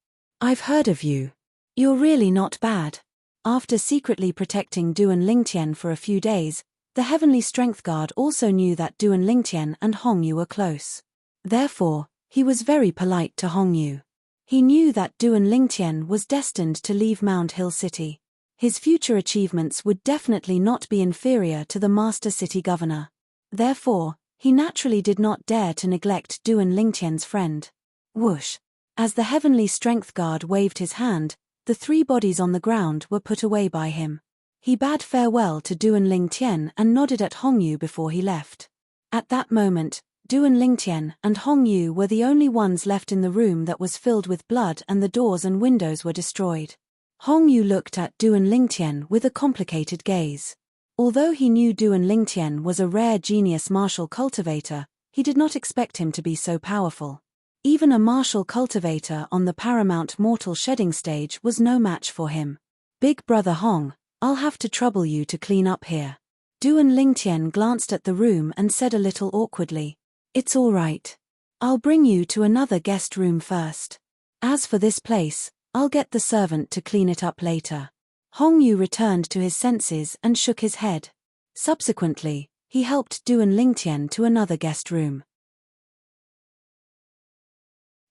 I've heard of you. You're really not bad. After secretly protecting Duan Lingtian for a few days, the Heavenly Strength Guard also knew that Duan Lingtian and Hong Yu were close. Therefore, he was very polite to Hong Yu. He knew that Duan Lingtian was destined to leave Mount Hill City. His future achievements would definitely not be inferior to the Master City Governor. Therefore, he naturally did not dare to neglect Duan Lingtian's friend. Whoosh! As the Heavenly Strength Guard waved his hand, the 3 bodies on the ground were put away by him. He bade farewell to Duan Lingtian and nodded at Hong Yu before he left. At that moment, Duan Lingtian and Hong Yu were the only ones left in the room that was filled with blood, and the doors and windows were destroyed. Hong Yu looked at Duan Lingtian with a complicated gaze. Although he knew Duan Lingtian was a rare genius martial cultivator, he did not expect him to be so powerful. Even a martial cultivator on the paramount mortal shedding stage was no match for him. Big brother Hong, I'll have to trouble you to clean up here. Duan Lingtian glanced at the room and said a little awkwardly, "It's all right. I'll bring you to another guest room first. As for this place, I'll get the servant to clean it up later." Hong Yu returned to his senses and shook his head. Subsequently, he helped Duan Lingtian to another guest room.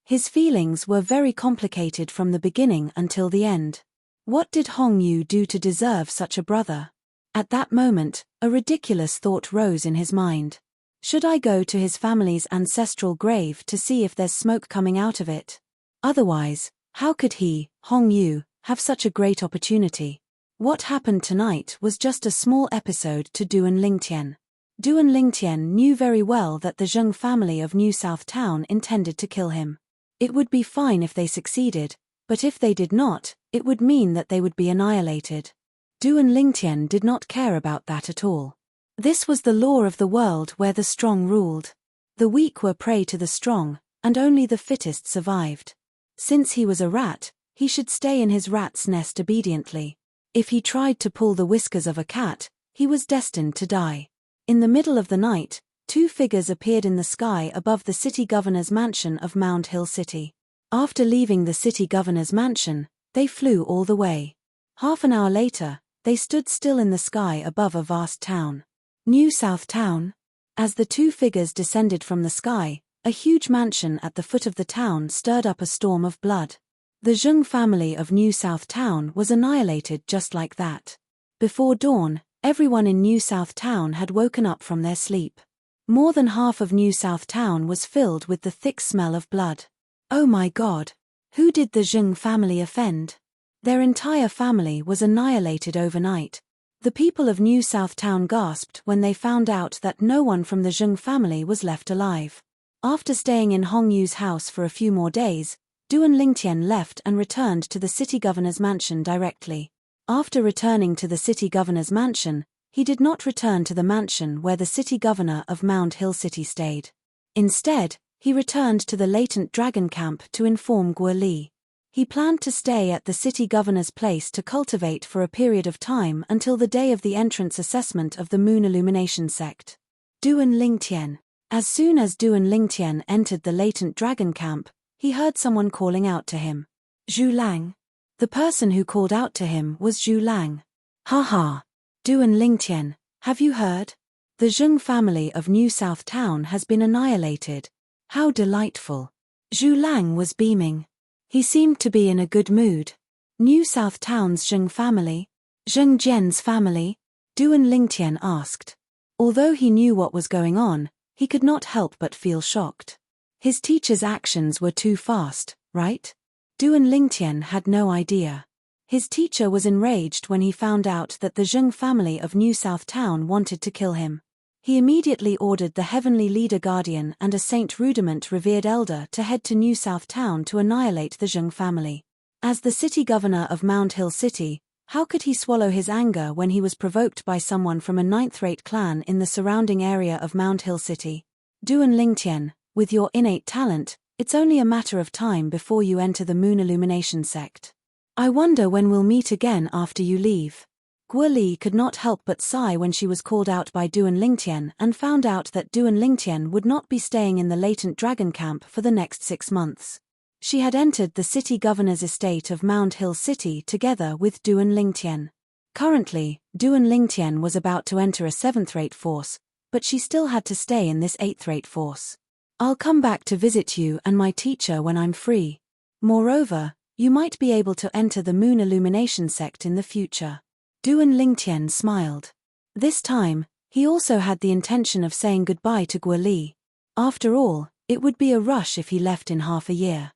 His feelings were very complicated from the beginning until the end. What did Hong Yu do to deserve such a brother? At that moment, a ridiculous thought rose in his mind. Should I go to his family's ancestral grave to see if there's smoke coming out of it? Otherwise, how could he, Hong Yu, have such a great opportunity? What happened tonight was just a small episode to Duan Lingtian. Duan Lingtian knew very well that the Zheng family of New South Town intended to kill him. It would be fine if they succeeded, but if they did not, it would mean that they would be annihilated. Duan Lingtian did not care about that at all. This was the law of the world where the strong ruled. The weak were prey to the strong, and only the fittest survived. Since he was a rat, he should stay in his rat's nest obediently. If he tried to pull the whiskers of a cat, he was destined to die. In the middle of the night, two figures appeared in the sky above the city governor's mansion of Mound Hill City. After leaving the city governor's mansion, they flew all the way. Half an hour later, they stood still in the sky above a vast town. New South Town? As the two figures descended from the sky, a huge mansion at the foot of the town stirred up a storm of blood. The Zheng family of New South Town was annihilated just like that. Before dawn, everyone in New South Town had woken up from their sleep. More than half of New South Town was filled with the thick smell of blood. Oh my God! Who did the Zheng family offend? Their entire family was annihilated overnight. The people of New South Town gasped when they found out that no one from the Zheng family was left alive. After staying in Hong Yu's house for a few more days, Duan Lingtian left and returned to the city governor's mansion directly. After returning to the city governor's mansion, he did not return to the mansion where the city governor of Mound Hill City stayed. Instead, he returned to the latent dragon camp to inform Guo Li. He planned to stay at the city governor's place to cultivate for a period of time until the day of the entrance assessment of the Moon Illumination sect. Duan Lingtian. As soon as Duan Lingtian entered the latent dragon camp, he heard someone calling out to him. Zhu Lang. The person who called out to him was Zhu Lang. Ha ha. Duan Lingtian, have you heard? The Zheng family of New South Town has been annihilated. How delightful. Zhu Lang was beaming. He seemed to be in a good mood. New South Town's Zheng family? Zheng Jian's family? Duan Lingtian asked. Although he knew what was going on, he could not help but feel shocked. His teacher's actions were too fast, right? Duan Lingtian had no idea. His teacher was enraged when he found out that the Zheng family of New South Town wanted to kill him. He immediately ordered the Heavenly Leader Guardian and a Saint Rudiment Revered Elder to head to New South Town to annihilate the Zheng family. As the city governor of Mound Hill City, how could he swallow his anger when he was provoked by someone from a ninth-rate clan in the surrounding area of Mound Hill City? Duan Lingtian, with your innate talent, it's only a matter of time before you enter the Moon Illumination sect. I wonder when we'll meet again after you leave. Guo Li could not help but sigh when she was called out by Duan Lingtian and found out that Duan Lingtian would not be staying in the latent dragon camp for the next 6 months. She had entered the city governor's estate of Mound Hill City together with Duan Lingtian. Currently, Duan Lingtian was about to enter a 7th-rate force, but she still had to stay in this 8th-rate force. I'll come back to visit you and my teacher when I'm free. Moreover, you might be able to enter the Moon Illumination sect in the future. Duan Lingtian smiled. This time, he also had the intention of saying goodbye to Guo Li. After all, it would be a rush if he left in half a year.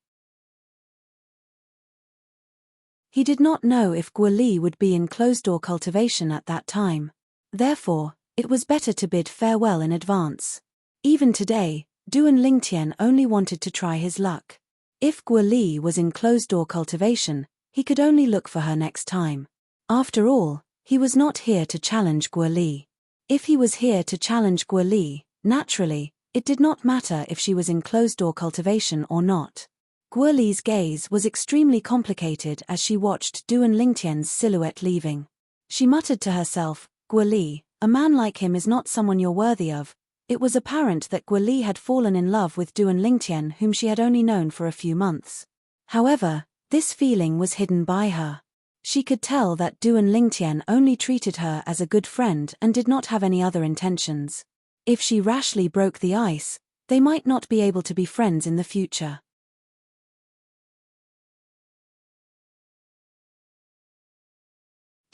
He did not know if Guo Li would be in closed-door cultivation at that time. Therefore, it was better to bid farewell in advance. Even today, Duan Lingtian only wanted to try his luck. If Guo Li was in closed-door cultivation, he could only look for her next time. After all, he was not here to challenge Guo Li. If he was here to challenge Guo Li, naturally, it did not matter if she was in closed-door cultivation or not. Guo Li's gaze was extremely complicated as she watched Duan Lingtian's silhouette leaving. She muttered to herself, Guo Li, a man like him is not someone you're worthy of. It was apparent that Guo Li had fallen in love with Duan Lingtian, whom she had only known for a few months. However, this feeling was hidden by her. She could tell that Duan Lingtian only treated her as a good friend and did not have any other intentions. If she rashly broke the ice, they might not be able to be friends in the future.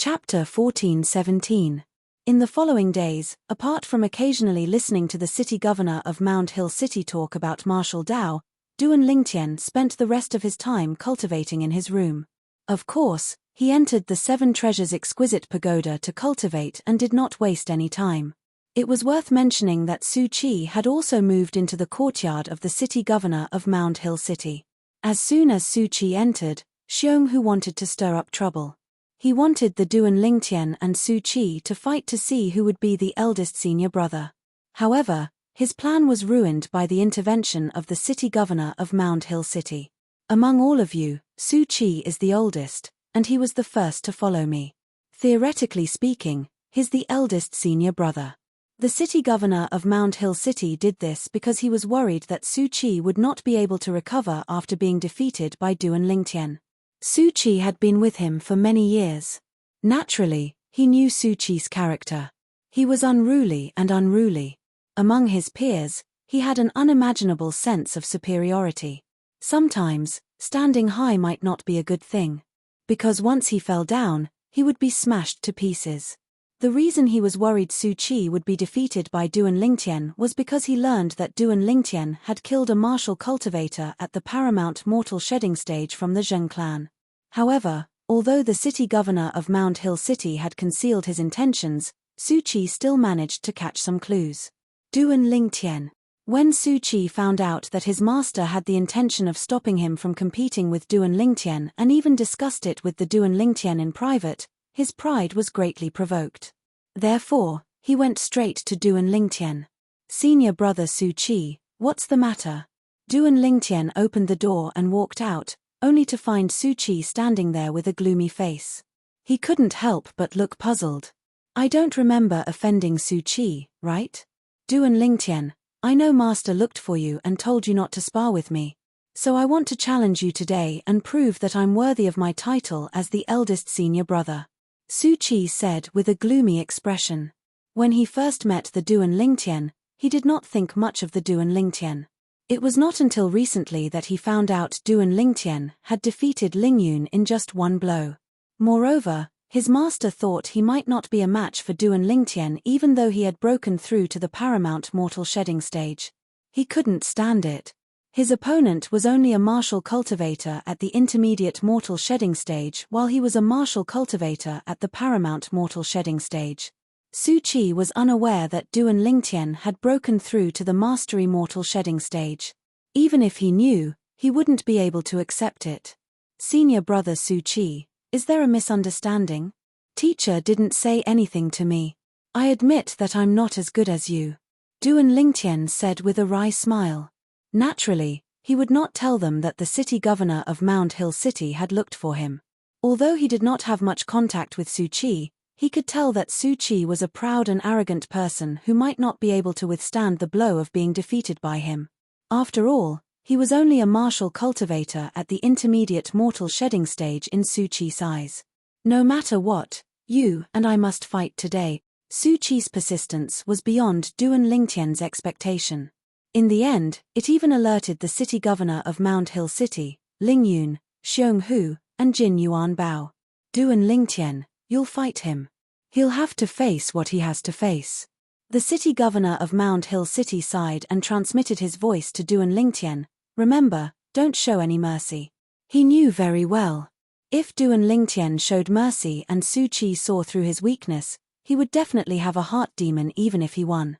Chapter 14-17. In the following days, apart from occasionally listening to the city governor of Mount Hill City talk about Marshal Dao, Duan Lingtian spent the rest of his time cultivating in his room. Of course, he entered the Seven Treasures exquisite pagoda to cultivate and did not waste any time. It was worth mentioning that Su Qi had also moved into the courtyard of the city governor of Mount Hill City. As soon as Su Qi entered, Xiong Hu wanted to stir up trouble. He wanted the Duan Lingtian and Su Qi to fight to see who would be the eldest senior brother. However, his plan was ruined by the intervention of the city governor of Mount Hill City. Among all of you, Su Qi is the oldest, and he was the first to follow me. Theoretically speaking, he's the eldest senior brother. The city governor of Mount Hill City did this because he was worried that Su Qi would not be able to recover after being defeated by Duan Lingtian. Su Qi had been with him for many years. Naturally, he knew Su Qi's character. He was unruly and unruly. Among his peers, he had an unimaginable sense of superiority. Sometimes, standing high might not be a good thing. Because once he fell down, he would be smashed to pieces. The reason he was worried Su Qi would be defeated by Duan Lingtian was because he learned that Duan Lingtian had killed a martial cultivator at the paramount mortal shedding stage from the Zheng clan. However, although the city governor of Mount Hill City had concealed his intentions, Su Qi still managed to catch some clues. Duan Lingtian. When Su Qi found out that his master had the intention of stopping him from competing with Duan Lingtian and even discussed it with the Duan Lingtian in private, his pride was greatly provoked. Therefore, he went straight to Duan Lingtian. Senior brother Su Qi, what's the matter? Duan Lingtian opened the door and walked out, only to find Su Qi standing there with a gloomy face. He couldn't help but look puzzled. I don't remember offending Su Qi, right? Duan Lingtian, I know master looked for you and told you not to spar with me. So I want to challenge you today and prove that I'm worthy of my title as the eldest senior brother. Su Qi said with a gloomy expression. When he first met the Duan Lingtian, he did not think much of the Duan Lingtian. It was not until recently that he found out Duan Lingtian had defeated Lingyun in just one blow. Moreover, his master thought he might not be a match for Duan Lingtian even though he had broken through to the paramount mortal shedding stage. He couldn't stand it. His opponent was only a martial cultivator at the intermediate mortal shedding stage while he was a martial cultivator at the paramount mortal shedding stage. Su Qi was unaware that Duan Lingtian had broken through to the mastery mortal shedding stage. Even if he knew, he wouldn't be able to accept it. Senior brother Su Qi, is there a misunderstanding? Teacher didn't say anything to me. I admit that I'm not as good as you. Duan Lingtian said with a wry smile. Naturally, he would not tell them that the city governor of Mount Hill City had looked for him. Although he did not have much contact with Su Qi, he could tell that Su Qi was a proud and arrogant person who might not be able to withstand the blow of being defeated by him. After all, he was only a martial cultivator at the intermediate mortal shedding stage in Su Qi's eyes. No matter what, you and I must fight today. Su Qi's persistence was beyond Duan Lingtian's expectation. In the end, it even alerted the city governor of Mount Hill City, Lingyun, Xiong Hu, and Jin Yuan Bao. Duan Lingtian, you'll fight him. He'll have to face what he has to face. The city governor of Mount Hill City sighed and transmitted his voice to Duan Lingtian. Remember, don't show any mercy. He knew very well. If Duan Lingtian showed mercy and Su Qi saw through his weakness, he would definitely have a heart demon even if he won.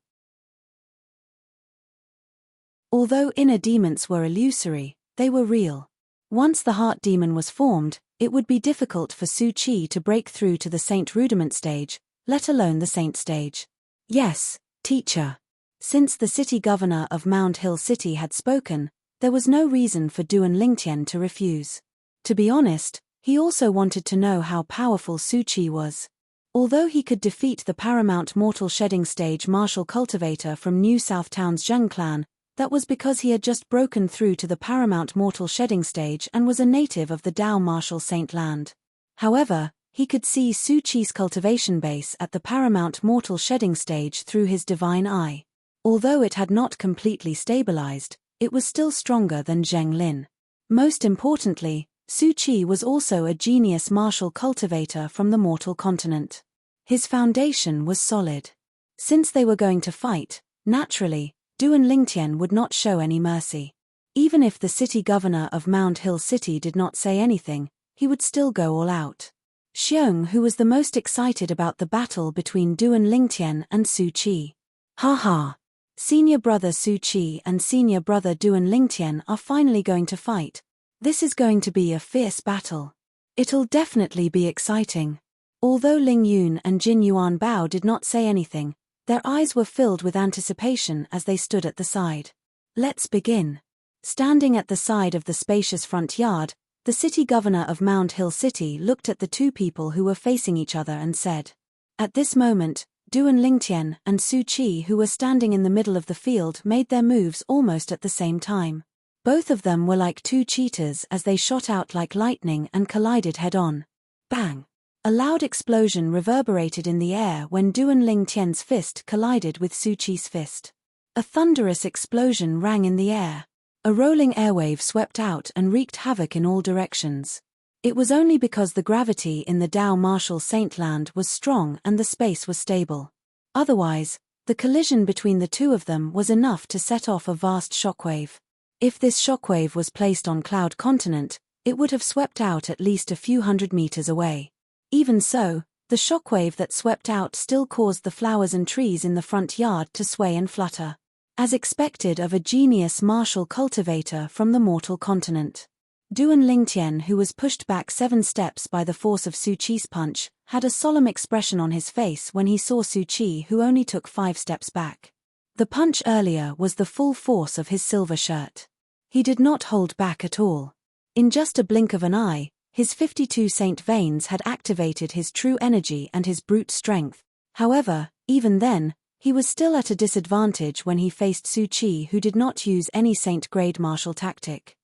Although inner demons were illusory, they were real. Once the heart demon was formed, it would be difficult for Su Qi to break through to the Saint Rudiment stage, let alone the Saint stage. Yes, teacher. Since the city governor of Mount Hill City had spoken, There was no reason for Duan Lingtian to refuse. To be honest, he also wanted to know how powerful Su Qi was. Although he could defeat the paramount mortal shedding stage martial cultivator from New South Town's Zheng clan, that was because he had just broken through to the paramount mortal shedding stage and was a native of the Dao martial saint land. However, he could see Su Qi's cultivation base at the paramount mortal shedding stage through his divine eye. Although it had not completely stabilized, it was still stronger than Zheng Lin. Most importantly, Su Qi was also a genius martial cultivator from the mortal continent. His foundation was solid. Since they were going to fight, naturally, Duan Lingtian would not show any mercy. Even if the city governor of Mound Hill City did not say anything, he would still go all out. Xiong, who was the most excited about the battle between Duan Lingtian and Su Qi. Ha ha! Senior brother Su Qi and senior brother Duan Lingtian are finally going to fight. This is going to be a fierce battle. It'll definitely be exciting. Although Ling Yun and Jin Yuan Bao did not say anything, their eyes were filled with anticipation as they stood at the side. Let's begin. Standing at the side of the spacious front yard, the city governor of Mound Hill City looked at the two people who were facing each other and said. At this moment, Duan Lingtian and Su Qi, who were standing in the middle of the field, made their moves almost at the same time. Both of them were like two cheetahs as they shot out like lightning and collided head-on. Bang! A loud explosion reverberated in the air when Duan Lingtian's fist collided with Su Qi's fist. A thunderous explosion rang in the air. A rolling airwave swept out and wreaked havoc in all directions. It was only because the gravity in the Dao martial saint land was strong and the space was stable. Otherwise, the collision between the two of them was enough to set off a vast shockwave. If this shockwave was placed on Cloud Continent, it would have swept out at least a few hundred meters away. Even so, the shockwave that swept out still caused the flowers and trees in the front yard to sway and flutter. As expected of a genius martial cultivator from the mortal continent. Duan Lingtian, who was pushed back 7 steps by the force of Su Qi's punch, had a solemn expression on his face when he saw Su Qi, who only took 5 steps back. The punch earlier was the full force of his silver shirt. He did not hold back at all. In just a blink of an eye, his 52 saint veins had activated his true energy and his brute strength. However, even then, he was still at a disadvantage when he faced Su Qi, who did not use any saint-grade martial tactic.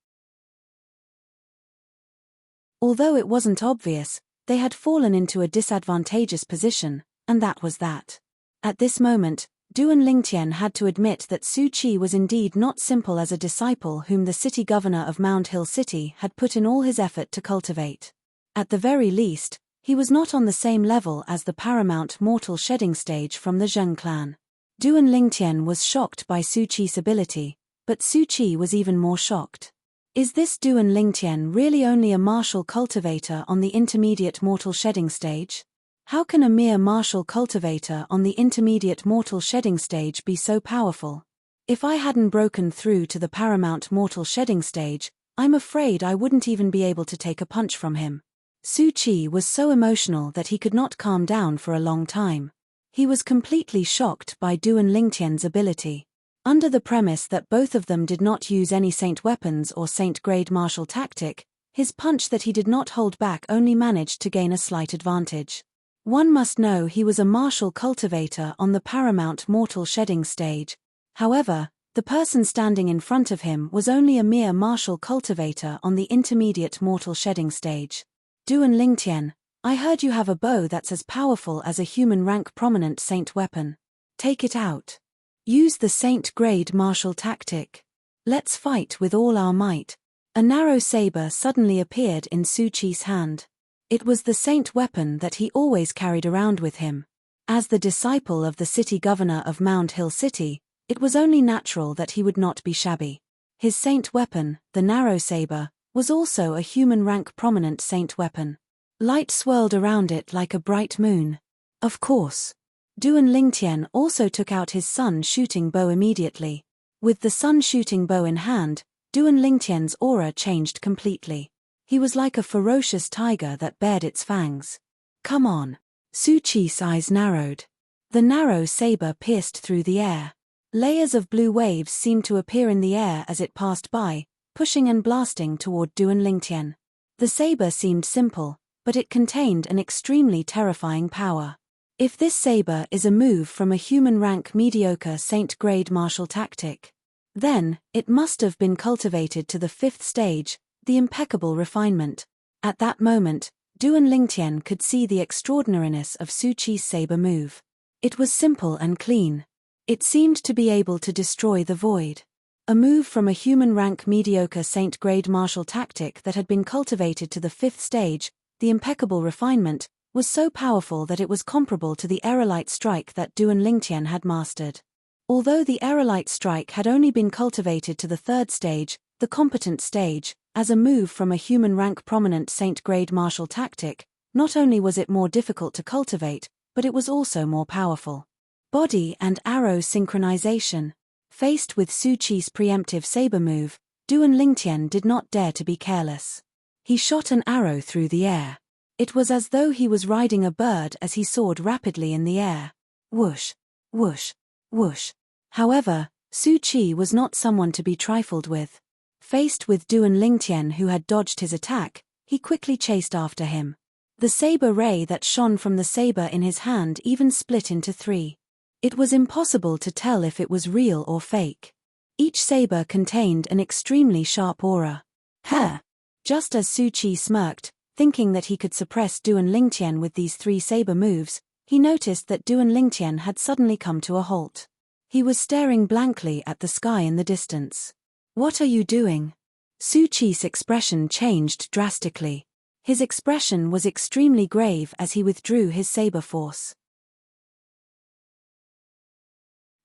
Although it wasn't obvious, they had fallen into a disadvantageous position, and that was that. At this moment, Duan Lingtian had to admit that Su Qi was indeed not simple as a disciple whom the city governor of Mound Hill City had put in all his effort to cultivate. At the very least, he was not on the same level as the paramount mortal shedding stage from the Zheng clan. Duan Lingtian was shocked by Su Qi's ability, but Su Qi was even more shocked. Is this Duan Lingtian really only a martial cultivator on the intermediate mortal shedding stage? How can a mere martial cultivator on the intermediate mortal shedding stage be so powerful? If I hadn't broken through to the paramount mortal shedding stage, I'm afraid I wouldn't even be able to take a punch from him. Su Qi was so emotional that he could not calm down for a long time. He was completely shocked by Duan Lingtian's ability. Under the premise that both of them did not use any saint weapons or saint-grade martial tactic, his punch that he did not hold back only managed to gain a slight advantage. One must know he was a martial cultivator on the paramount mortal shedding stage. However, the person standing in front of him was only a mere martial cultivator on the intermediate mortal shedding stage. Duan Lingtian, I heard you have a bow that's as powerful as a human rank prominent saint weapon. Take it out. Use the saint-grade martial tactic. Let's fight with all our might. A narrow saber suddenly appeared in Su Qi's hand. It was the saint weapon that he always carried around with him. As the disciple of the city governor of Mound Hill City, it was only natural that he would not be shabby. His saint weapon, the narrow saber, was also a human rank prominent saint weapon. Light swirled around it like a bright moon. Of course. Duan Lingtian also took out his sun shooting bow immediately. With the sun shooting bow in hand, Duan Lingtian's aura changed completely. He was like a ferocious tiger that bared its fangs. Come on. Su Qi's eyes narrowed. The narrow saber pierced through the air. Layers of blue waves seemed to appear in the air as it passed by, pushing and blasting toward Duan Lingtian. The saber seemed simple, but it contained an extremely terrifying power. If this saber is a move from a human-rank mediocre Saint-grade martial tactic, then it must have been cultivated to the 5th stage, the impeccable refinement. At that moment, Duan Lingtian could see the extraordinariness of Su Qi's saber move. It was simple and clean. It seemed to be able to destroy the void. A move from a human-rank mediocre Saint-grade martial tactic that had been cultivated to the 5th stage, the impeccable refinement, was so powerful that it was comparable to the aerolite strike that Duan Lingtian had mastered. Although the aerolite strike had only been cultivated to the 3rd stage, the competent stage, as a move from a human-rank prominent Saint-grade martial tactic, not only was it more difficult to cultivate, but it was also more powerful. Body and arrow synchronization. Faced with Su Qi's preemptive saber move, Duan Lingtian did not dare to be careless. He shot an arrow through the air. It was as though he was riding a bird as he soared rapidly in the air. Whoosh, whoosh, whoosh. However, Su Qi was not someone to be trifled with. Faced with Duan Lingtian who had dodged his attack, he quickly chased after him. The saber ray that shone from the saber in his hand even split into 3. It was impossible to tell if it was real or fake. Each saber contained an extremely sharp aura. Huh! Just as Su Qi smirked, thinking that he could suppress Duan Lingtian with these 3 saber moves, he noticed that Duan Lingtian had suddenly come to a halt. He was staring blankly at the sky in the distance. What are you doing? Su Qi's expression changed drastically. His expression was extremely grave as he withdrew his saber force.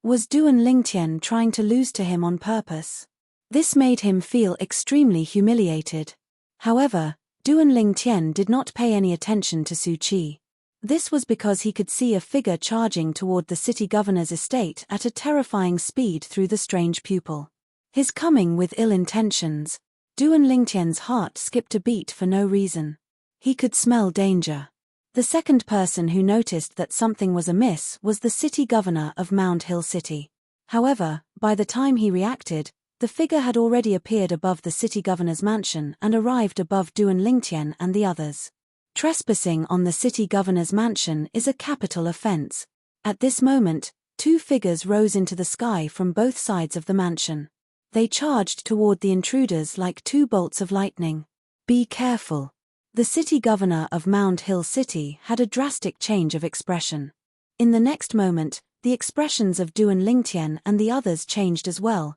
Was Duan Lingtian trying to lose to him on purpose? This made him feel extremely humiliated. However, Duan Lingtian did not pay any attention to Su Qi. This was because he could see a figure charging toward the city governor's estate at a terrifying speed through the strange pupil. His coming with ill intentions. Duan Lingtian's heart skipped a beat for no reason. He could smell danger. The second person who noticed that something was amiss was the city governor of Mound Hill City. However, by the time he reacted, the figure had already appeared above the city governor's mansion and arrived above Duan Lingtian and the others. Trespassing on the city governor's mansion is a capital offense. At this moment, 2 figures rose into the sky from both sides of the mansion. They charged toward the intruders like 2 bolts of lightning. Be careful. The city governor of Mound Hill City had a drastic change of expression. In the next moment, the expressions of Duan Lingtian and the others changed as well.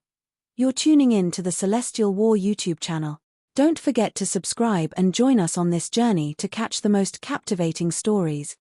You're tuning in to the Celestial War YouTube channel. Don't forget to subscribe and join us on this journey to catch the most captivating stories.